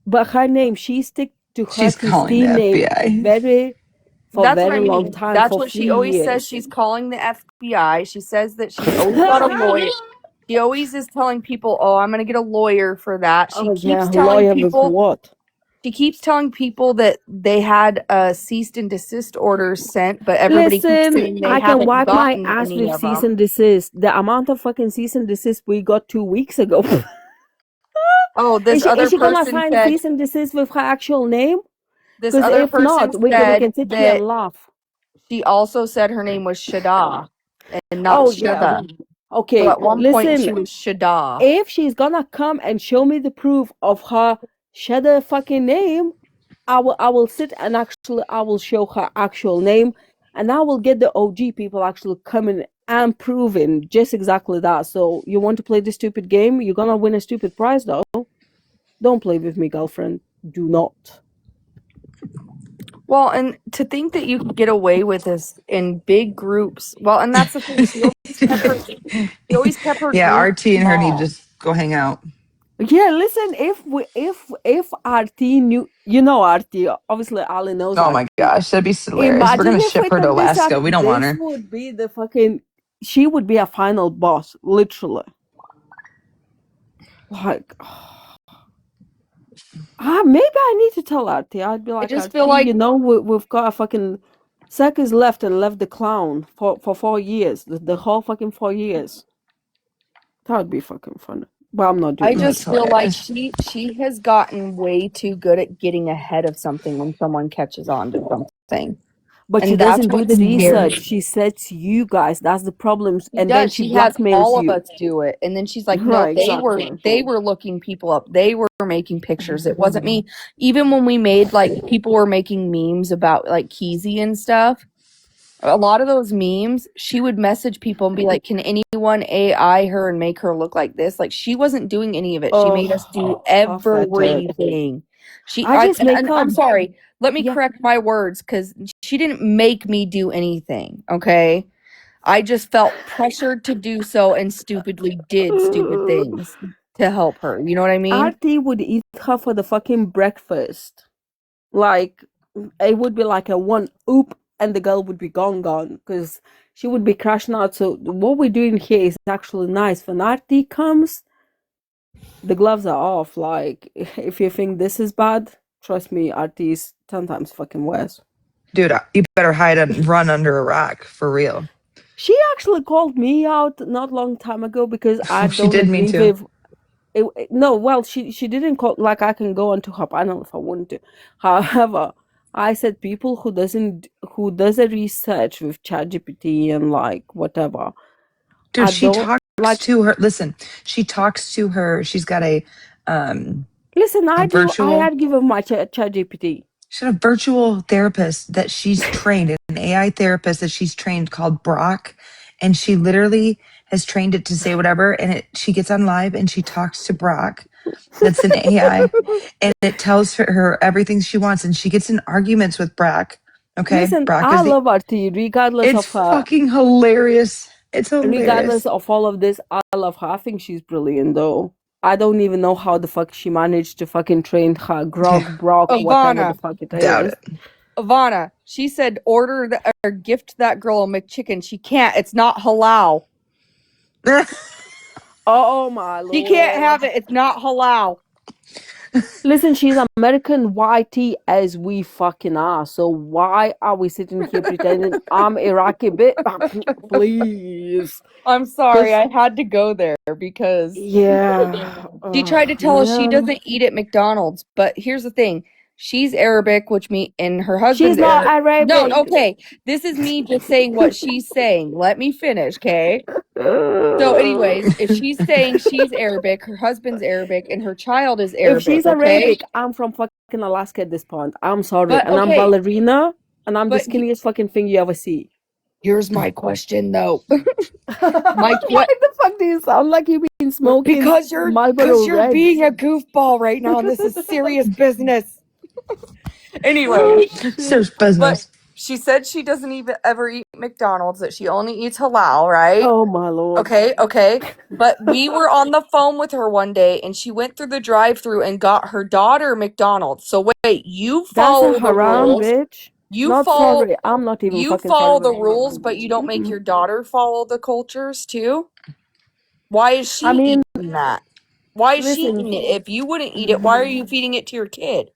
But her name, she stick to her She's calling the Christine name FBI. for that's what I very long mean. time, That's for what she 3 always says. years. She's calling the FBI. She says that she's always got a lawyer. She always is telling people, "Oh, I'm gonna get a lawyer for that." She Oh keeps yeah, telling lawyer with people what? She keeps telling people that they had cease and desist orders sent, but everybody keeps Listen, saying they I can haven't wipe my gotten ass any with of cease them. and desist. The amount of fucking cease and desist we got 2 weeks ago. Oh, Is this she is other she gonna person sign said, cease and desist with her actual name? this Because other if person not, we said can sit here and that laugh. she also said her name was Shada and not Oh yeah. Shada. So Okay. at one point she Listen, was Shada. if she's gonna come and show me the proof of her shadow fucking name, I will sit and actually I will show her actual name, and I will get the OG people actually coming and proving just exactly that. So you want to play this stupid game? You're gonna win a stupid prize though. Don't play with me, girlfriend. Do not. Well, and to think that you could get away with this in big groups. Well, and that's the thing. She always kept her Yeah, group RT and her need to small. just go hang out. Yeah, listen. If RT knew, you know RT. Obviously, Ali knows Oh my RT. gosh, that'd be hilarious. We're Imagine gonna if ship we her to took this up. Alaska. We don't want This her. would be the fucking. She would be a final boss, literally. Like, maybe I need to tell RT. I'd be I like, just RT, feel like we've got a fucking circus left and left the clown for 4 years. The whole fucking 4 years. That would be fucking fun. But I'm not I doing that That's just shit. feel like hilarious. she has gotten way too good at getting ahead of something when someone catches on to something. But she And that's doesn't do what the research. scares She sets you guys. That's the problems. She And then does. she She has blackmails all of you. us do it. And then she's like, no, Right, they were exactly. they were looking people up. They were making pictures. It wasn't me. Even when we made like people were making memes about like Keezy and stuff. A lot of those memes, she would message people and be like, "Can anyone AI her and make her look like this?" Like she wasn't doing any of it. She made us do Oh, pathetic. everything. I just make And up. I'm sorry. Let me Yeah. correct my words because she didn't make me do anything. Okay, I just felt pressured to do so and stupidly did stupid things to help her. You know what I mean? RT would eat her for the fucking breakfast. Like, it would be like a one oop and the girl would be gone because she would be crashing out. So what we're doing here is actually nice. When RT comes, the gloves are off. Like, if you think this is bad, trust me, RT is 10 times fucking worse. Dude, you better hide and run under a rock for real. She actually called me out not long time ago because I She don't did me agree too. with. No, well, she didn't call. Like, I can go onto her panel if I want to. However, I said people who does a research with ChatGPT and like whatever. Dude, I she don't talks like. to her. Listen, she talks to her. She's got um Listen, a I do. I virtual argue with my ChatGPT. she's got a virtual therapist that she's trained, an AI therapist that she's trained called Brock. And she literally has trained it to say whatever. And she gets on live and she talks to Brock. That's an AI. And it tells her everything she wants. And she gets in arguments with Brock. Okay. Listen, Brock I is love RT regardless it's of her. fucking hilarious. It's hilarious. Regardless of all of this, I love her. I think she's brilliant, though. I don't even know how the fuck she managed to fucking train her Yeah, grog, brog, whatever the Ivana, fuck it doubt is. it. Ivana, she said or gift that girl a McChicken. She can't. It's not halal. Oh my She can't lord. have it. It's not halal. Listen, she's American YT as we fucking are. So why are we sitting here pretending I'm Iraqi bit? Please. I'm sorry. Because, I had to go there because yeah. she tried to tell us she Man. doesn't eat at McDonald's. But here's the thing. She's Arabic, and her She's husband's not Arabic. No, Arabic. okay. This is me just saying what she's saying. Let me finish, okay? So, anyways, if she's saying she's Arabic, her husband's Arabic, and her child is If Arabic, she's okay? Arabic, I'm from fucking Alaska at this point. I'm sorry. But And I'm okay, ballerina, and I'm the but skinniest fucking thing you ever see. here's my question though. Why the fuck do you sound like you've been smoking because Marlboro you're Reds? being a goofball right now, and this is serious business. Anyway, Oh, shit. Serious but business. she said she doesn't even ever eat McDonald's, that she only eats halal, right? Oh, my lord. Okay. But we were on the phone with her one day and she went through the drive-through and got her daughter McDonald's. So wait, you That's a follow the haram, rules. bitch. You Not follow sorry. I'm not even you fucking sorry follow the with you. rules, but you don't make your daughter follow the cultures too? Why is she I mean, eating that? Why is she listen. eating it? If you wouldn't eat it, why are you feeding it to your kid?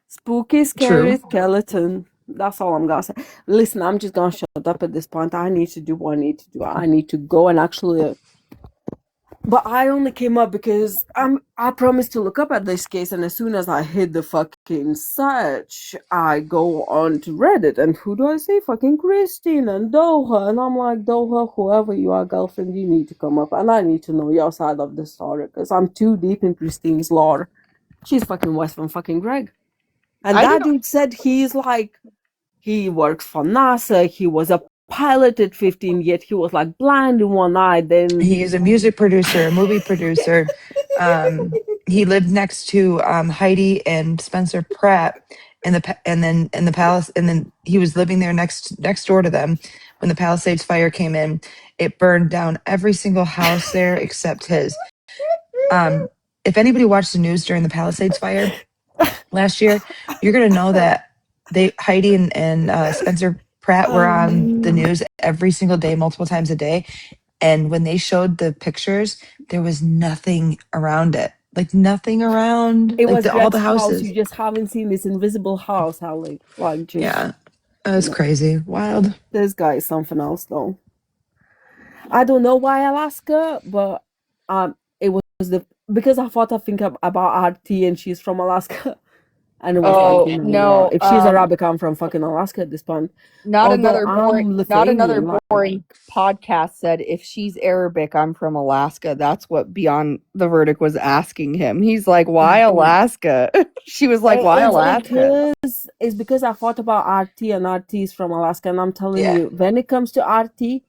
Spooky, scary True. skeleton. That's all I'm gonna say. Listen, I'm just gonna shut up at this point. I need to do what I need to do. I need to go and actually. But I only came up because I promised to look up at this case, and as soon as I hit the fucking search, I go on to Reddit, and who do I see? Fucking Christine and Doha, and I'm like, Doha, whoever you are, girlfriend, you need to come up, and I need to know your side of the story because I'm too deep in Christine's lore. She's fucking worse than fucking Greg. And I that didn't dude said he works for NASA. He was a pilot at 15, yet he was like blind in one eye. Then He is a music producer, a movie producer. He lived next to Heidi and Spencer Pratt and then in the palace, and then he was living there next door to them when the Palisades fire came in. It burned down every single house there except his. If anybody watched the news during the Palisades fire last year, you're gonna know that Heidi and Spencer Pratt were on the news every single day, multiple times a day. And when they showed the pictures, there was nothing around it. Like nothing around, it like was all Greg's the house. houses. You just haven't seen this invisible house, Allie. Like, just, Yeah, it you was know, crazy, wild. this guy is something else, though. I don't know why Alaska, but it was because I thought I think about RT and she's from Alaska. And it was like, Oh, you know what? no. If she's Arabic, I'm from fucking Alaska at this point. Not Although another boring I'm Lithuanian, like, podcast said if she's Arabic, I'm from Alaska. That's what Beyond the Verdict was asking him. He's like, "Why Alaska?" She was like, "Why Alaska?" It's because I thought about RT and RT is from Alaska, and I'm telling Yeah. you, when it comes to RT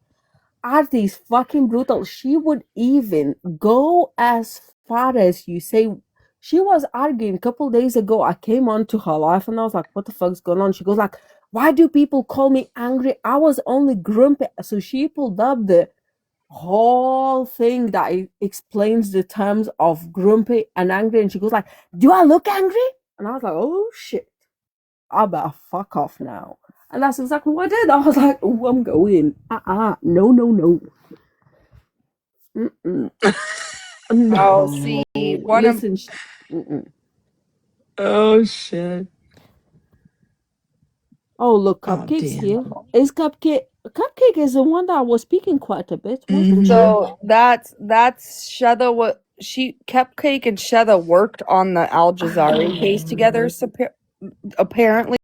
is fucking brutal. She would even go as far as you say. She was arguing a couple days ago. I came onto her life and I was like, "What the fuck's going on?" She goes like, "Why do people call me angry? I was only grumpy." So she pulled up the whole thing that explains the terms of grumpy and angry, and she goes like, "Do I look angry?" And I was like, "Oh shit, I better fuck off now." And that's exactly what I did. I was like, "Oh, I'm going. No, no, no, mm-mm. Oh, No." see, Listen, mm-mm. Oh shit. Oh look, Oh Cupcake's damn. here. Is Cupcake? Cupcake is the one that was speaking quite a bit, wasn't she? Mm-hmm. so that's Sheda. What she Cupcake and Sheda worked on the Al Jazari case together. Apparently,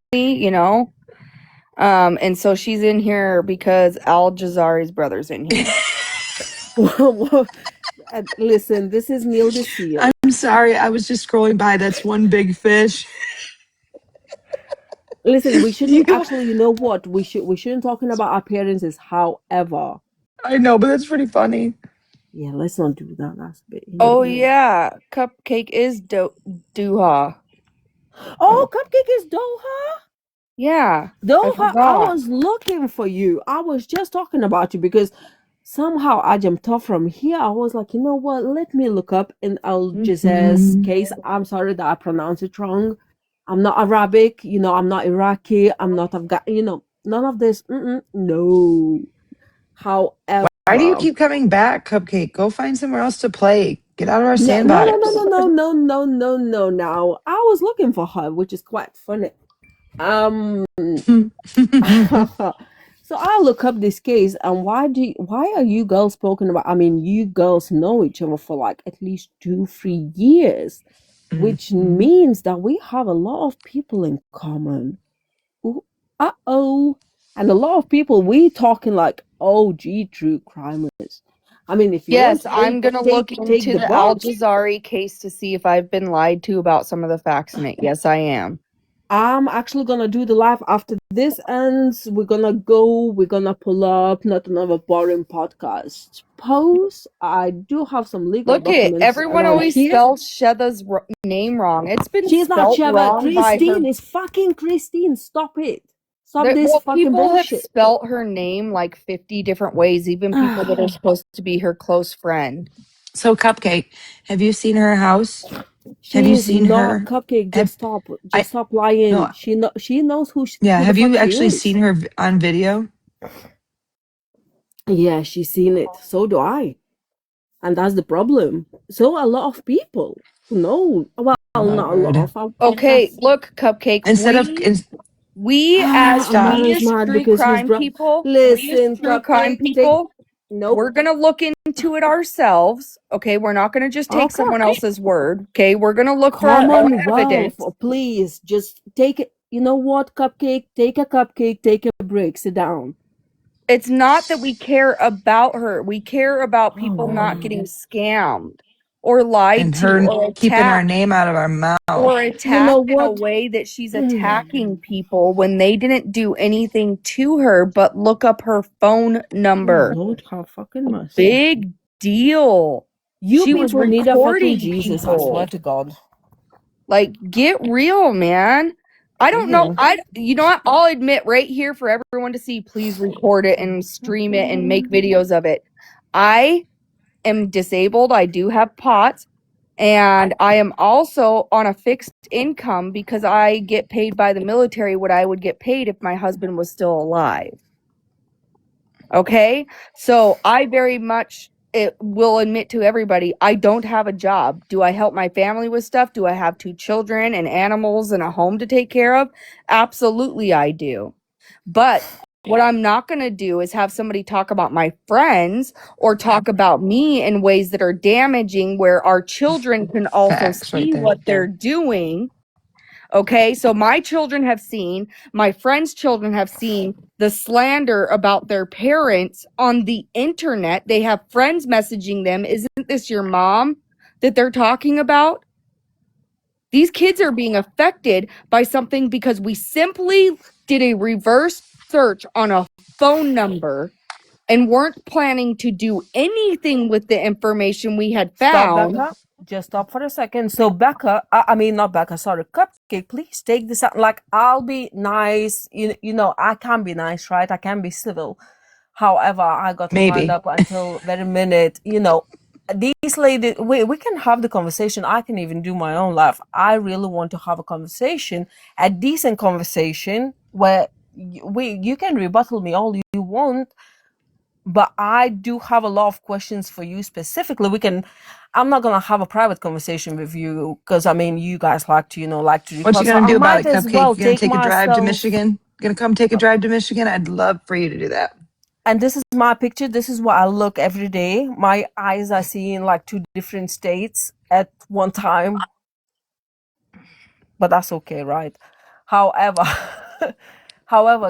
and so she's in here because Al Jazari's brother's in here. Listen, this is Neil the Seal. I'm sorry, I was just scrolling by. That's one big fish. Listen, we You shouldn't got. actually. You know what? We shouldn't talking about appearances. However, I know, but that's pretty funny. yeah, let's not do that. That's a bit Oh inappropriate. yeah, Cupcake is Duha. Oh, Cupcake is Doha. Yeah, I Though I forgot. was looking for you. I was just talking about you because somehow I jumped off from here. I was like, you know what? Let me look up in Al Jazeera's case. I'm sorry that I pronounced it wrong. I'm not Arabic. I'm not Iraqi. I'm not Afghan. None of this. No. Why do you However, keep coming back, Cupcake? Go find somewhere else to play. Get out of our no, no, no, no, sandbox. no, no, no, no, no. Now I was looking for her, which is quite funny. Um, so I look up this case, and why are you girls spoken about? I mean, you girls know each other for like at least 2-3 years, which means that we have a lot of people in common. Ooh, uh-oh. And a lot of people we talking like OG true crimers. I mean, if you want Yes, to I'm gonna look take into the the Al box, Jazari case to see if I've been lied to about some of the facts in it. Yes, I am. I'm actually gonna do the live after this ends. We're gonna pull up not another boring podcast post. I do have some legal Look it, documents everyone around always here. spells Sheda's name wrong. It's been She's not spelt Sheva. wrong by her. Christine is fucking Christine. Stop it. Stop this Well, fucking people have bullshit. spelt her name like 50 different ways, even people that are supposed to be her close friend. So, Cupcake, have you seen her house? Have She you is seen not her? Cupcake. Have I? Just stop lying. No. She knows Yeah. who the Have fuck you she actually is. seen her on video? Yeah, she's seen it. So do I. And that's the problem. So a lot of people know. Well, not a lot Lord. of. I Okay, guess. look, Cupcake, Instead of we as A man stop. me is as mad true because his crime bro. people, we as Listen, true crime Cupcake. Take. people, Nope. we're gonna look into it ourselves. Okay, we're not gonna just take Okay. someone else's word. Okay, we're gonna look for our own Commonwealth, evidence. please just take it. You know what, Cupcake? Take a cupcake. Take a break. Sit down. It's not that we care about her. We care about Oh people not God. getting scammed or lied And to her or keeping our attacked name out of our mouth. or You know attacked in a what? way that she's attacking people when they didn't do anything to her but look up her phone Oh number. Lord, have fucking mercy. Big deal. You She was people need a fucking recording Jesus. I people. swear to God. Like, get real, man. I don't know. Yeah. You know what? I'll admit right here for everyone to see, please record it and stream it and make videos of it. I am disabled. I do have POTS. And I am also on a fixed income because I get paid by the military what I would get paid if my husband was still alive. Okay? So I very much will admit to everybody, I don't have a job. Do I help my family with stuff? Do I have 2 children and animals and a home to take care of? Absolutely, I do. But what I'm not going to do is have somebody talk about my friends or talk about me in ways that are damaging where our children can also Facts right see there. what they're doing. Okay, so my children have seen, my friends' children have seen the slander about their parents on the internet. They have friends messaging them, isn't this your mom that they're talking about? These kids are being affected by something because we simply did a reverse search on a phone number and weren't planning to do anything with the information we had Stop, found. Becca. Just stop for a second. So, Becca, I mean, not Becca, sorry, Cupcake, please take this out. Like, I'll be nice. I can be nice, right? I can be civil. However, I got lined Maybe. up until very minute. These ladies, we can have the conversation. I can even do my own life. I really want to have a conversation, a decent conversation where you can rebuttal me all you want, but I do have a lot of questions for you specifically. I'm not gonna have a private conversation with you because I mean you guys like to What you record. So gonna I do about might it, as Cupcake? well You gonna take take a drive to myself. Michigan? Gonna come take a drive to Michigan? I'd love for you to do that. And this is my picture. This is what I look every day. My eyes are seeing like 2 different states at one time, but that's okay, right? However,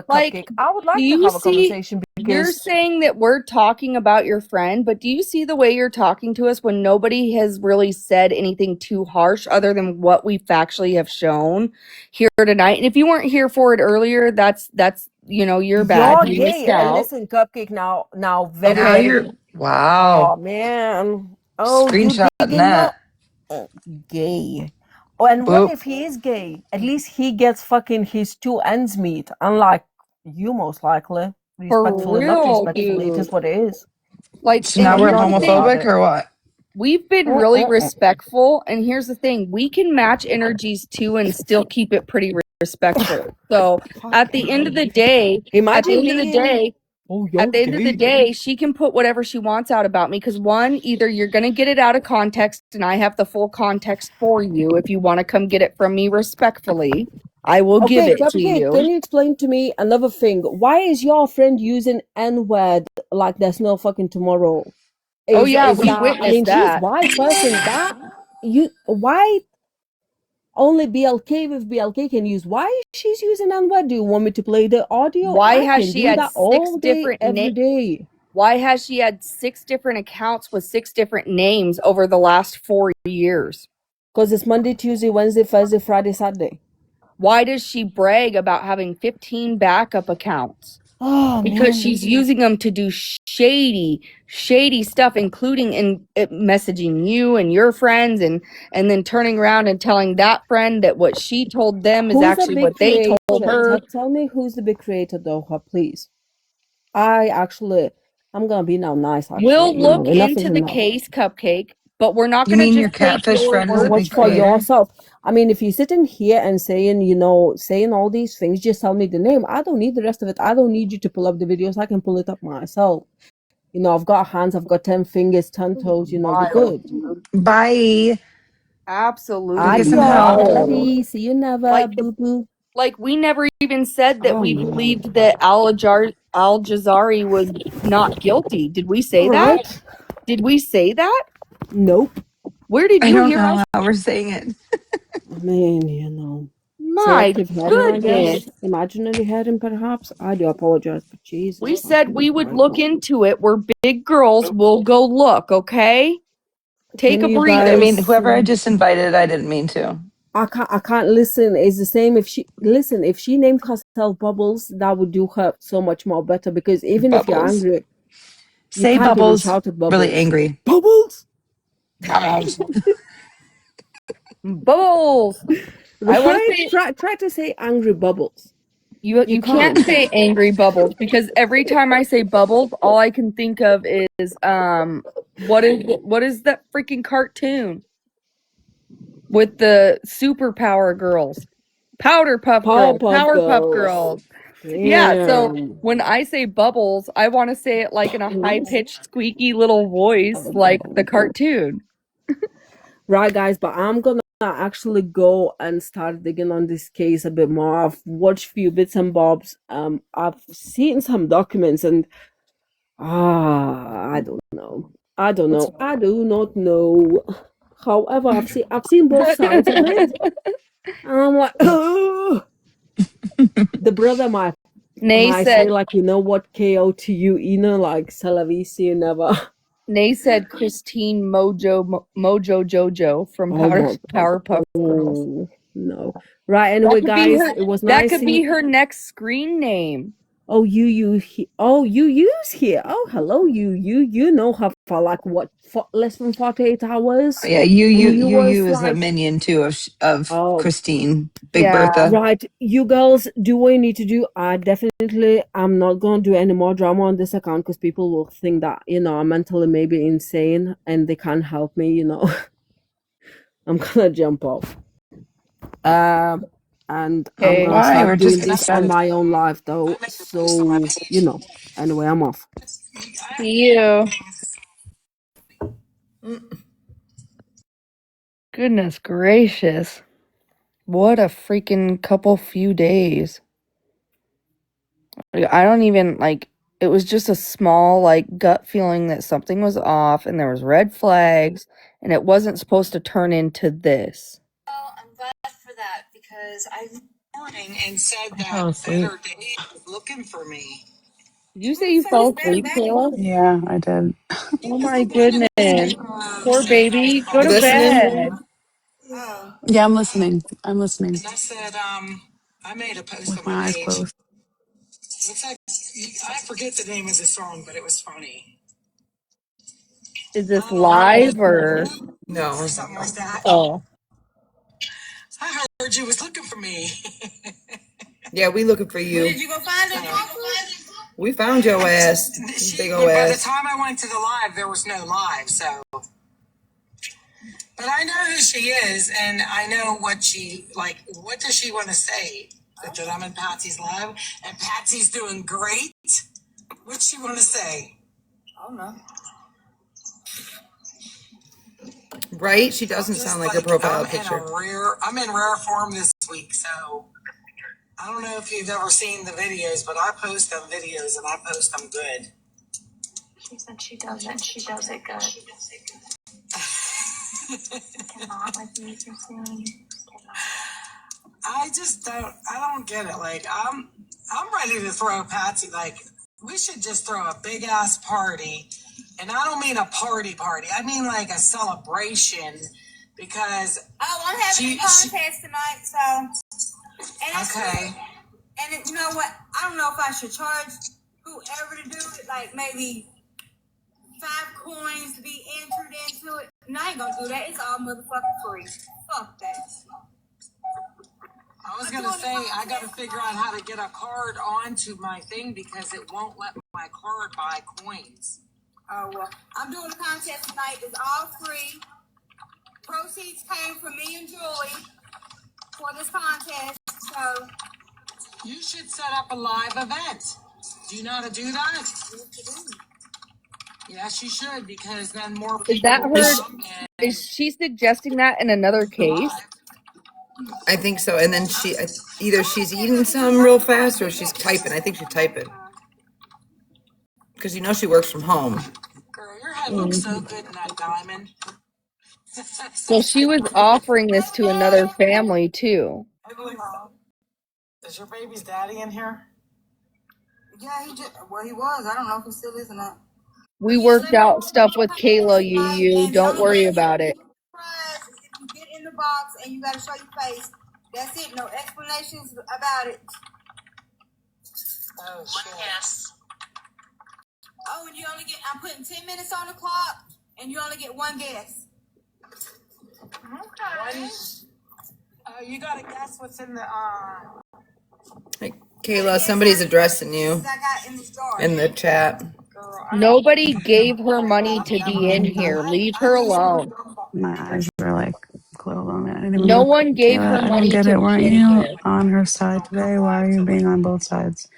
Like, Cupcake, I would do like to you have a see? conversation You're because saying that we're talking about your friend, but do you see the way you're talking to us when nobody has really said anything too harsh other than what we factually have shown here tonight? And if you weren't here for it earlier, that's you're bad. you're You missed gay. And out. listen, Cupcake, now And very, how very. you're wow. Oh man. Oh, you Screenshotting digging that. up? Gay. Oh, and what Whoop. if he is gay? At least he gets fucking his two ends meet, unlike you, most likely. For Respectfully, not real, respectfully. It is dude. what it is. Like, So and now I'm we're here's not the about thing. homophobic it. or what? We've been really respectful, and here's the thing: we can match energies too and still keep it pretty respectful. So at the end of the day, at the Imagine end of the being, day, oh, at you're the end of the gay. day, she can put whatever she wants out about me because one, either you're gonna get it out of context, and I have the full context for you. If you want to come get it from me respectfully, I will give Okay, it to Cupcake, you. can you explain to me another thing? Why is your friend using N-word like there's no fucking tomorrow? Oh yeah, Is we that, I mean, witnessed she's that. white person. That why only BLK with BLK can use? Why she's using N-word? Do you want me to play the audio? Why I has can she do had that six all day, different every day. Why has she had 6 different accounts with 6 different names over the last 4 years? Because it's Monday, Tuesday, Wednesday, Thursday, Friday, Saturday. Why does she brag about having 15 backup accounts? Oh Because man. she's using them to do shady stuff, including in messaging you and your friends, and then turning around and telling that friend that what she told them is Who's the actually big what they creator? told her. Tell me who's the big creator though, please. I'm gonna be now nice We'll actually. look Enough is into the enough. case, Cupcake, but we're not You going to mean your just take catfish your friend is Well, a word watch big for for it. creator? yourself. I mean, if you sit in here and saying all these things, just tell me the name. I don't need the rest of it. I don't need you to pull up the videos. I can pull it up myself. I've got hands, I've got 10 fingers, 10 toes, we're good. Bye. Go get some Absolutely Adios, help. wild. Allie. See you never. Like, Boo boo. like we never even said that Oh we man. believed that Al Jazari was not guilty. Did we say that? Right? Did we say that? Nope. Where did I you don't hear know us? how we're saying it. I mean, My selective hearing, I goodness. guess. Imaginary hearing, perhaps. I do apologize, but Jesus We said fucking we would Christ. look into it. We're big girls. We'll go look, okay? Take Can a you I breather. mean, guys? whoever I just invited, I didn't mean to. I can't listen. It's the same. If she named herself Bubbles, that would do her so much more better. Because even if you're Bubbles. angry, you Say can't even bubbles shout at really Bubbles. angry. Bubbles, Bubbles. Bubbles. I want to right? say Try to say angry Bubbles. you You you can't can't. say angry bubbles because every time I say bubbles, all I can think of is what is that freaking cartoon with the superpower girls? Powerpuff Powerpuff Girls. Girls. Yeah, so Damn. when I say bubbles, I want to say it like in a high-pitched squeaky little voice like the cartoon. Right, guys, but I'm gonna actually go and start digging on this case a bit more. I've watched few bits and bobs. I've seen some documents, and I don't know. I don't know. I do not know. However, I've seen both sides of it, and I'm like, ugh. The brother Nay might say said like, you know what, KO to you, like Salavisi never. Nay said Christine Mojo Jojo from Oh my god. Powerpuff Girls. Oh no. Right. That Anyway, could be guys, her. it was That nice could seeing. be her next screen name. Oh, you use here. Oh, hello, you know her for like what, less than 48 Oh, hours, yeah, and you was you is a like, minion too of oh, Christine, Big Yeah. Bertha. right. You girls do what you need to do. I'm not gonna do any more drama on this account because people will think that I'm mentally maybe insane and they can't help me. I'm gonna jump off. And I'm Okay. gonna Why? start We're just doing getting this on started. my own life though. So, anyway, I'm off. See you. Goodness gracious. What a freaking couple few days. I don't even like it was just a small like gut feeling that something was off and there was red flags and it wasn't supposed to turn into this. Well, I'm glad for that because I morning and said I fell that asleep. better days was looking for me. Did you say you fell asleep, Kayla? Yeah, I did. Oh my goodness. Poor baby. Go to Listening? bed. Yeah, I'm listening. I'm listening I said, I made a post on with my my eyes page. closed. Looks like I forget the name of the song, but it was funny. Is this I made live or no or something like that. oh heard you was looking for me. Yeah, we looking for you. Did you go find him? We found your ass. Big ol' By the ass. time I went to the live, there was no live, so. But I know who she is, and I know what she, like, what does she want to say? That I'm in Patsy's live, and Patsy's doing great? What's she want to say? I don't know. Right? She doesn't sound like her profile picture. I'm in rare form this week, so I don't know if you've ever seen the videos, but I post them videos, and I post them good. She said she does it, and she does it good. Cannot like you for saying. I don't get it. Like I'm ready to throw Patsy. Like we should just throw a big ass party, and I don't mean a party. I mean like a celebration, because I'm having a contest tonight, so and okay. And you know what? I don't know if I should charge whoever to do it, like maybe 5 coins to be entered into it. And I ain't gonna do that. It's all motherfucking free. Fuck that. I was gonna say I gotta figure out how to get a card onto my thing because it won't let my card buy coins. Oh well, I'm doing a contest tonight. It's all free. Proceeds came from me and Julie for this contest. So you should set up a live event. Do you know how to do that? Yes, you should, because then more people Is that will her? come Is she suggesting that in another case? I think so. And then either she's eating some real fast or she's typing. I think she's typing. Because you know she works from home. Girl, your head looks so good in that diamond. So she was offering this to another family too. Is your baby's daddy in here? yeah, he was. I don't know if he still is or not. We worked out stuff with Kayla, you. Don't worry about it. If you get in the box and you gotta show your face, that's it. No explanations about it. Oh shit. Yes. Oh, and I'm putting 10 minutes on the clock, and you only get one guess. Okay. You gotta guess what's in the Hey, Kayla, somebody's addressing you in the chat. Nobody gave her money to be in here. Leave her alone. My eyes are like closed on it. I didn't even No look. one gave her Kayla, I don't money get to it. be Weren't in you here. on her side today? Why are you being on both sides?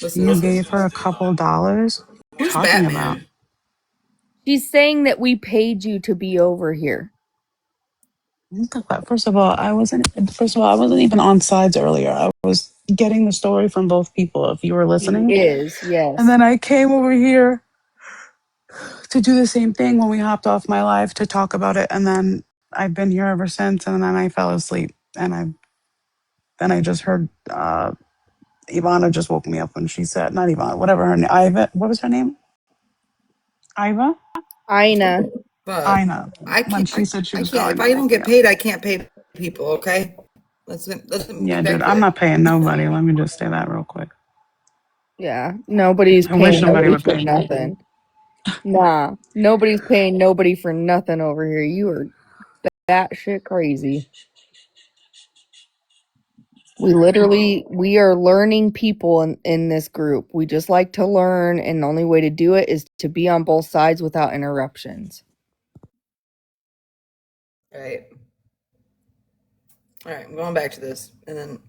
Listen, You listen. gave her a couple dollars. What are you Who's talking about? Batman? She's saying that we paid you to be over here. First of all, I wasn't. I wasn't even on sides earlier. I was getting the story from both people. If you were She listening, is, and yes. then I came over here to do the same thing when we hopped off my live to talk about it, and then I've been here ever since. And then I fell asleep, and I just heard Ivana just woke me up when she said, not Ivana, whatever her name, Iva. What was her name? Iva. Ina. Fuck. Ina. I When can't. she said she I was can't. going, If that I don't woke me get up. paid, I can't pay people. Okay. Let's Yeah, get back dude, to I'm it. not paying nobody. Let me just say that real quick. Yeah, nobody's I wish paying nobody nobody would for pay me. nothing. Nah, nobody's paying nobody for nothing over here. You are that shit crazy. We are learning people in this group. We just like to learn, and the only way to do it is to be on both sides without interruptions. Right. All right. I'm going back to this. And then,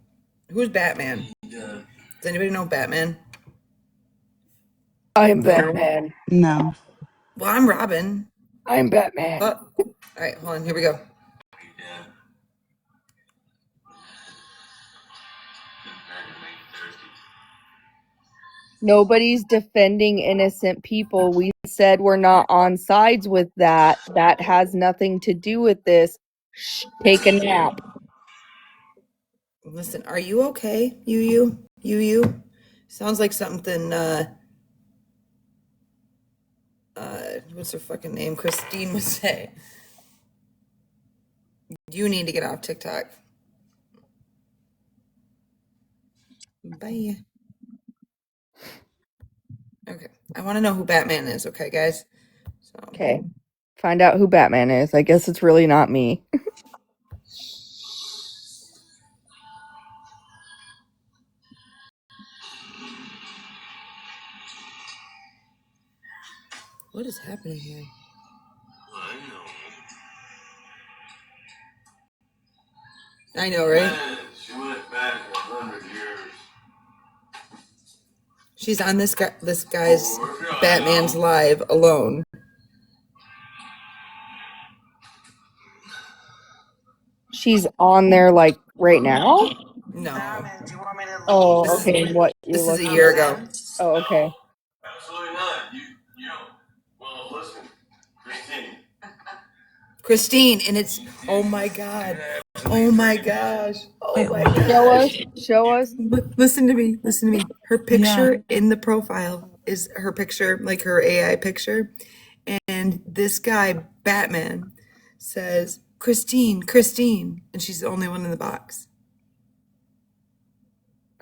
who's Batman? Does anybody know Batman? I'm Batman. No. Well, I'm Robin. I'm Batman. Oh. All right. Hold on. Here we go. Nobody's defending innocent people. We said we're not on sides with that. That has nothing to do with this. Shh, take a nap. Listen, are you okay? You. Sounds like something. What's her fucking name? Christine would say. You need to get off TikTok. Bye. Okay. I want to know who Batman is. Okay, guys. So. Okay. Find out who Batman is. I guess it's really not me. What is happening here? I know. I know, right? Man, she went back 100 years. She's on this guy's Batman's live alone. She's on there like right now? No. Oh, This okay. is What you're this is a looking year at? ago. Oh, okay. Absolutely not. You don't. Well, listen, Christine, and it's oh my god. Oh my gosh. Oh Wait, my what? Show us. gosh. Show us. Listen to me. Listen to me. Her Yeah. picture in the profile is her picture, like her AI picture. And this guy, Batman, says, Christine, Christine. And she's the only one in the box.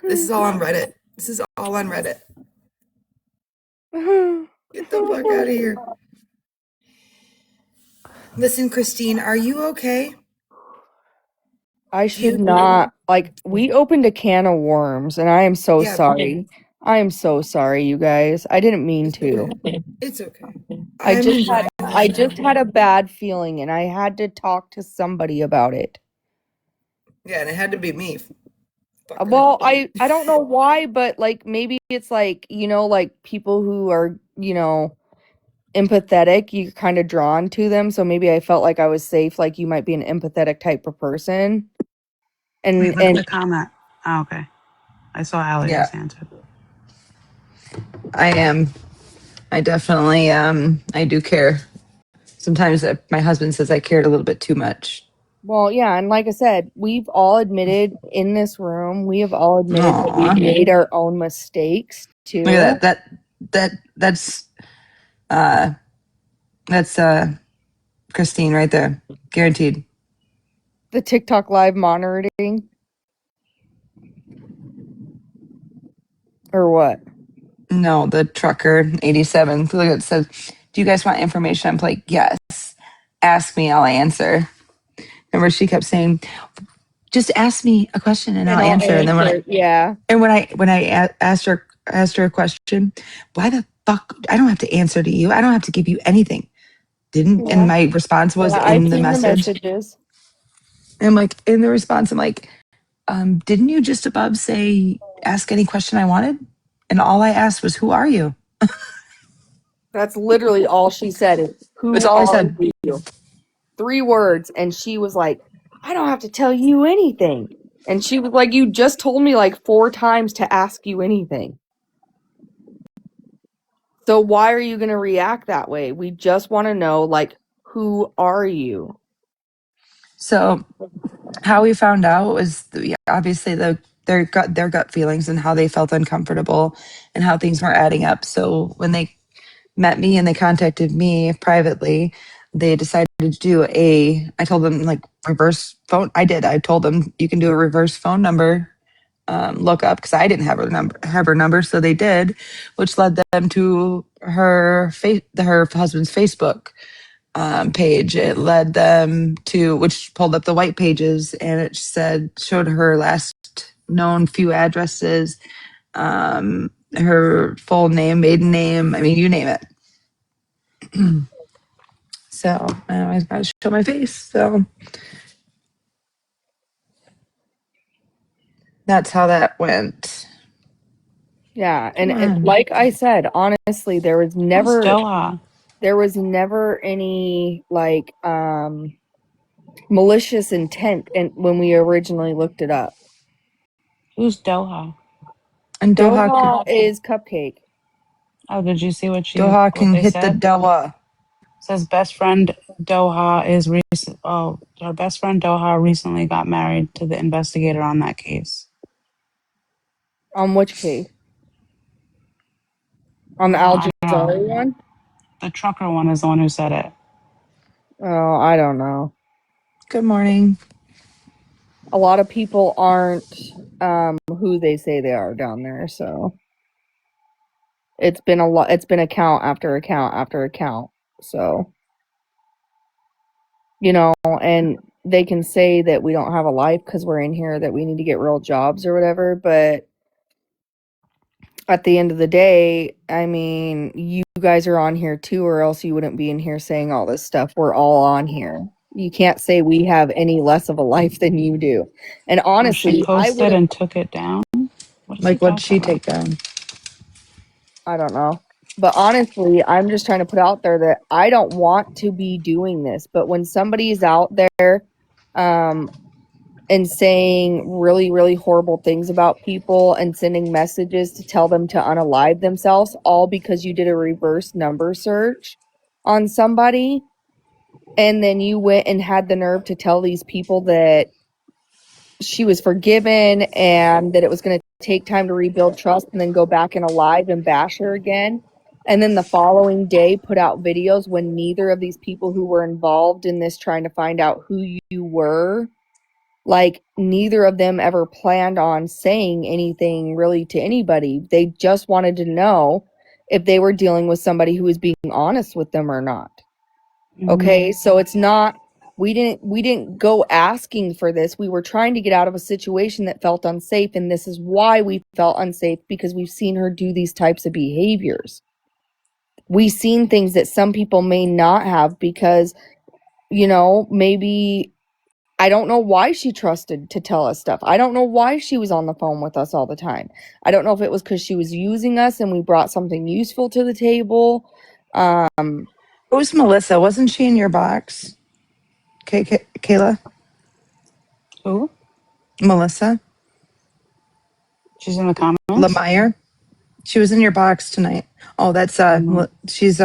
This is all on Reddit. This is all on Reddit. Get the fuck out of here. Listen, Christine, are you okay? I should not, like, we opened a can of worms, and I am so Yeah. sorry. I am so sorry, you guys. I didn't mean It's to. okay. It's okay. I I'm just had enjoying I this. just had a bad feeling, and I had to talk to somebody about it. Yeah, and it had to be me. Fucker. Well, I don't know why, but like maybe it's like, you know, like people who are, you know, empathetic, you're kind of drawn to them. So maybe I felt like I was safe, like you might be an empathetic type of person. Wait, And look at the comment. Oh, okay. I saw Allie Yeah, just answered. I am. I definitely I do care. Sometimes my husband says I cared a little bit too much. well, yeah, and like I said, we've all admitted in this room, we have all admitted that Aw. we've made our own mistakes Look too. at uh that's Christine right there. Guaranteed. The TikTok live monitoring or what? No, the trucker 87. Look, it says, do you guys want information? I'm like, yes. Ask me, I'll answer. Remember, she kept saying, just ask me a question and And I'll I'll answer. And then answer, yeah. when I asked her a question, why the fuck? I don't have to answer to you. I don't have to give you anything. Didn't Yeah. and my response was Yeah, I've in the seen the message. messages. And I'm like, in the response, I'm like, didn't you just above say ask any question I wanted? And all I asked was, who are you? That's literally all she said is, That's who all I are said. you? 3 words. And she was like, I don't have to tell you anything. And she was like, you just told me like 4 times to ask you anything. So why are you going to react that way? We just want to know, like, who are you? So how we found out was obviously their gut feelings and how they felt uncomfortable and how things weren't adding up. So when they met me and they contacted me privately, they decided to do I told them like reverse phone. I told them you can do a reverse phone number look up because I didn't have her number. So they did, which led them to her husband's Facebook page. It led them to which pulled up the white pages and it showed her last known few addresses, her full name, maiden name. I mean, you name it. So I always got to show my face. So that's how that went. Yeah, Come and on. like I said, honestly, Who's Doha? there was never any like malicious intent and when we originally looked it up. Who's Doha? And Doha is Cupcake. Oh, did you see Doha what can they hit the said? Doha. Says best friend Doha is recent. Oh, her best friend Doha recently got married to the investigator on that case. On which case? On the Al I don't know. Jazari one? The trucker one is the one who said it. Oh, I don't know. Good morning. A lot of people aren't who they say they are down there, so it's been a lot. It's been account after account after account. So, you know, and they can say that we don't have a life because we're in here, that we need to get real jobs or whatever, but at the end of the day, I mean, you guys are on here too, or else you wouldn't be in here saying all this stuff. We're all on here. You can't say we have any less of a life than you do. And Oh, she honestly, I would posted have, and took it down. What is he Like, what'd talking she about? take down? I don't know. But honestly, I'm just trying to put out there that I don't want to be doing this. But when somebody's out there, um, and saying really, really horrible things about people and sending messages to tell them to unalive themselves, all because you did a reverse number search on somebody. And then you went and had the nerve to tell these people that she was forgiven and that it was going to take time to rebuild trust and then go back and alive and bash her again. And then the following day put out videos when neither of these people who were involved in this trying to find out who you were, like neither of them ever planned on saying anything really to anybody. They just wanted to know if they were dealing with somebody who was being honest with them or not. Okay, so it's not, we didn't go asking for this. We were trying to get out of a situation that felt unsafe, and this is why we felt unsafe, because we've seen her do these types of behaviors. We've seen things that some people may not have because, maybe I don't know why she trusted to tell us stuff. I don't know why she was on the phone with us all the time. I don't know if it was because she was using us and we brought something useful to the table. Who's Melissa? Wasn't she in your box? Kayla? Who? Melissa? She's in the comments. Lemire? She was in your box tonight. Oh, that's Mhm. she's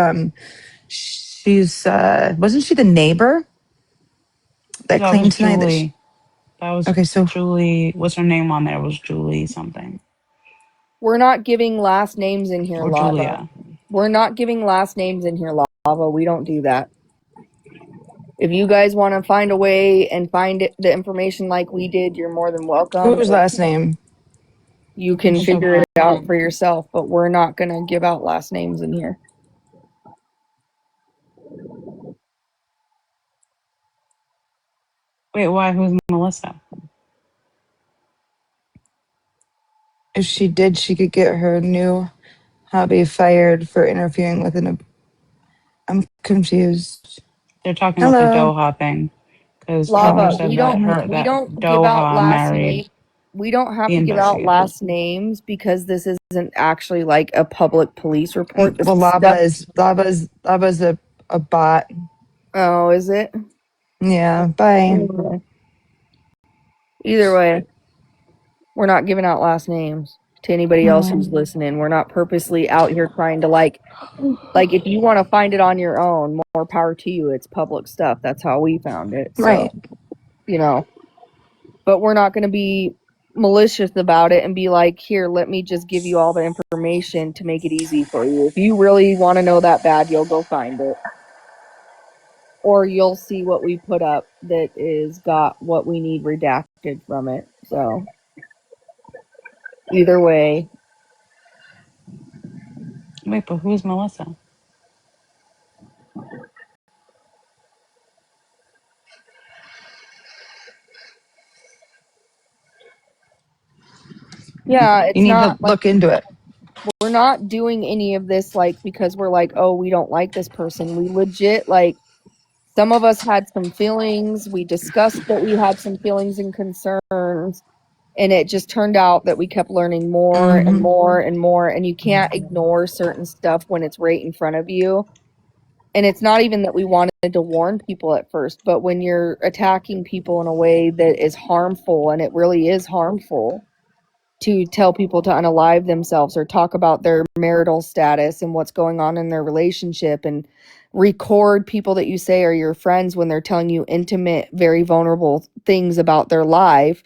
wasn't she the neighbor that That was claimed tonight that she, Julie. That was okay, so Julie. What's her name on there? It was Julie something We're not giving last names in here, or Lava. Julia. We're not giving last names in here, Lava. We don't do that. If you guys want to find a way and find the information like we did, you're more than welcome. whose last name? You I'm can figure it surprised. out for yourself, but we're not going to give out last names in here. Wait, why? Who's Melissa? If she did, she could get her new hubby fired for interfering with an. I'm confused. They're talking about the Hello. Doha thing because Pepper Lava, Oh, said we that don't my, we that don't give out Doha last name. married We don't have the to give out investigator. last names because this isn't actually like a public police report. This well, is stuff. Lava's a bot. Oh, is it? Yeah. Bye. Either way, we're not giving out last names to anybody else who's Mm, listening. We're not purposely out here trying to like if you want to find it on your own, more power to you. It's public stuff. That's how we found it. So, right. but we're not going to be malicious about it and be like, here, let me just give you all the information to make it easy for you. If you really want to know that bad, you'll go find it. Or you'll see what we put up that is got what we need redacted from it. So either way, Wait, but who's Melissa? yeah, You it's need to not like look into it. we're not doing any of this like because we're like, oh, we don't like this person. We legit like some of us had some feelings. We discussed that we had some feelings and concerns. And it just turned out that we kept learning more and Hmm. more and more. And you can't ignore certain stuff when it's right in front of you. And it's not even that we wanted to warn people at first, but when you're attacking people in a way that is harmful, and it really is harmful, to tell people to unalive themselves or talk about their marital status and what's going on in their relationship and record people that you say are your friends when they're telling you intimate, very vulnerable things about their life.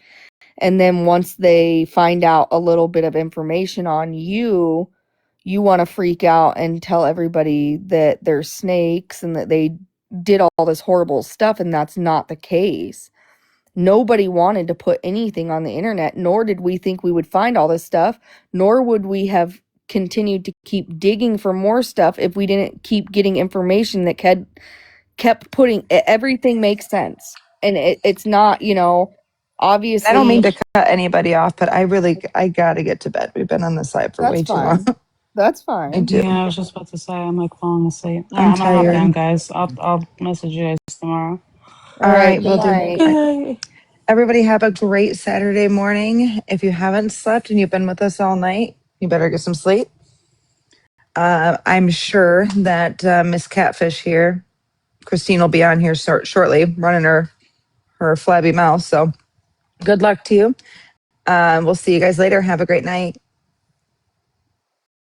And then once they find out a little bit of information on you, you want to freak out and tell everybody that they're snakes and that they did all this horrible stuff. And that's not the case. Nobody wanted to put anything on the internet, nor did we think we would find all this stuff, nor would we have continued to keep digging for more stuff if we didn't keep getting information that kept putting everything makes sense. And it's not, I don't obviously mean to cut anybody off, but I gotta get to bed. We've been on this side for that's way too long. fine. That's I fine. do. Yeah, I was just about to say I'm like falling asleep. All right, I'm I'm gonna hop down, tired. guys. I'll message you guys tomorrow. All All right, right, good we'll do. night. Okay. Everybody have a great Saturday morning. If you haven't slept and you've been with us all night, you better get some sleep. I'm sure that Miss Catfish here, Christine, will be on here shortly, running her flabby mouth. So good luck to you. We'll see you guys later. Have a great night.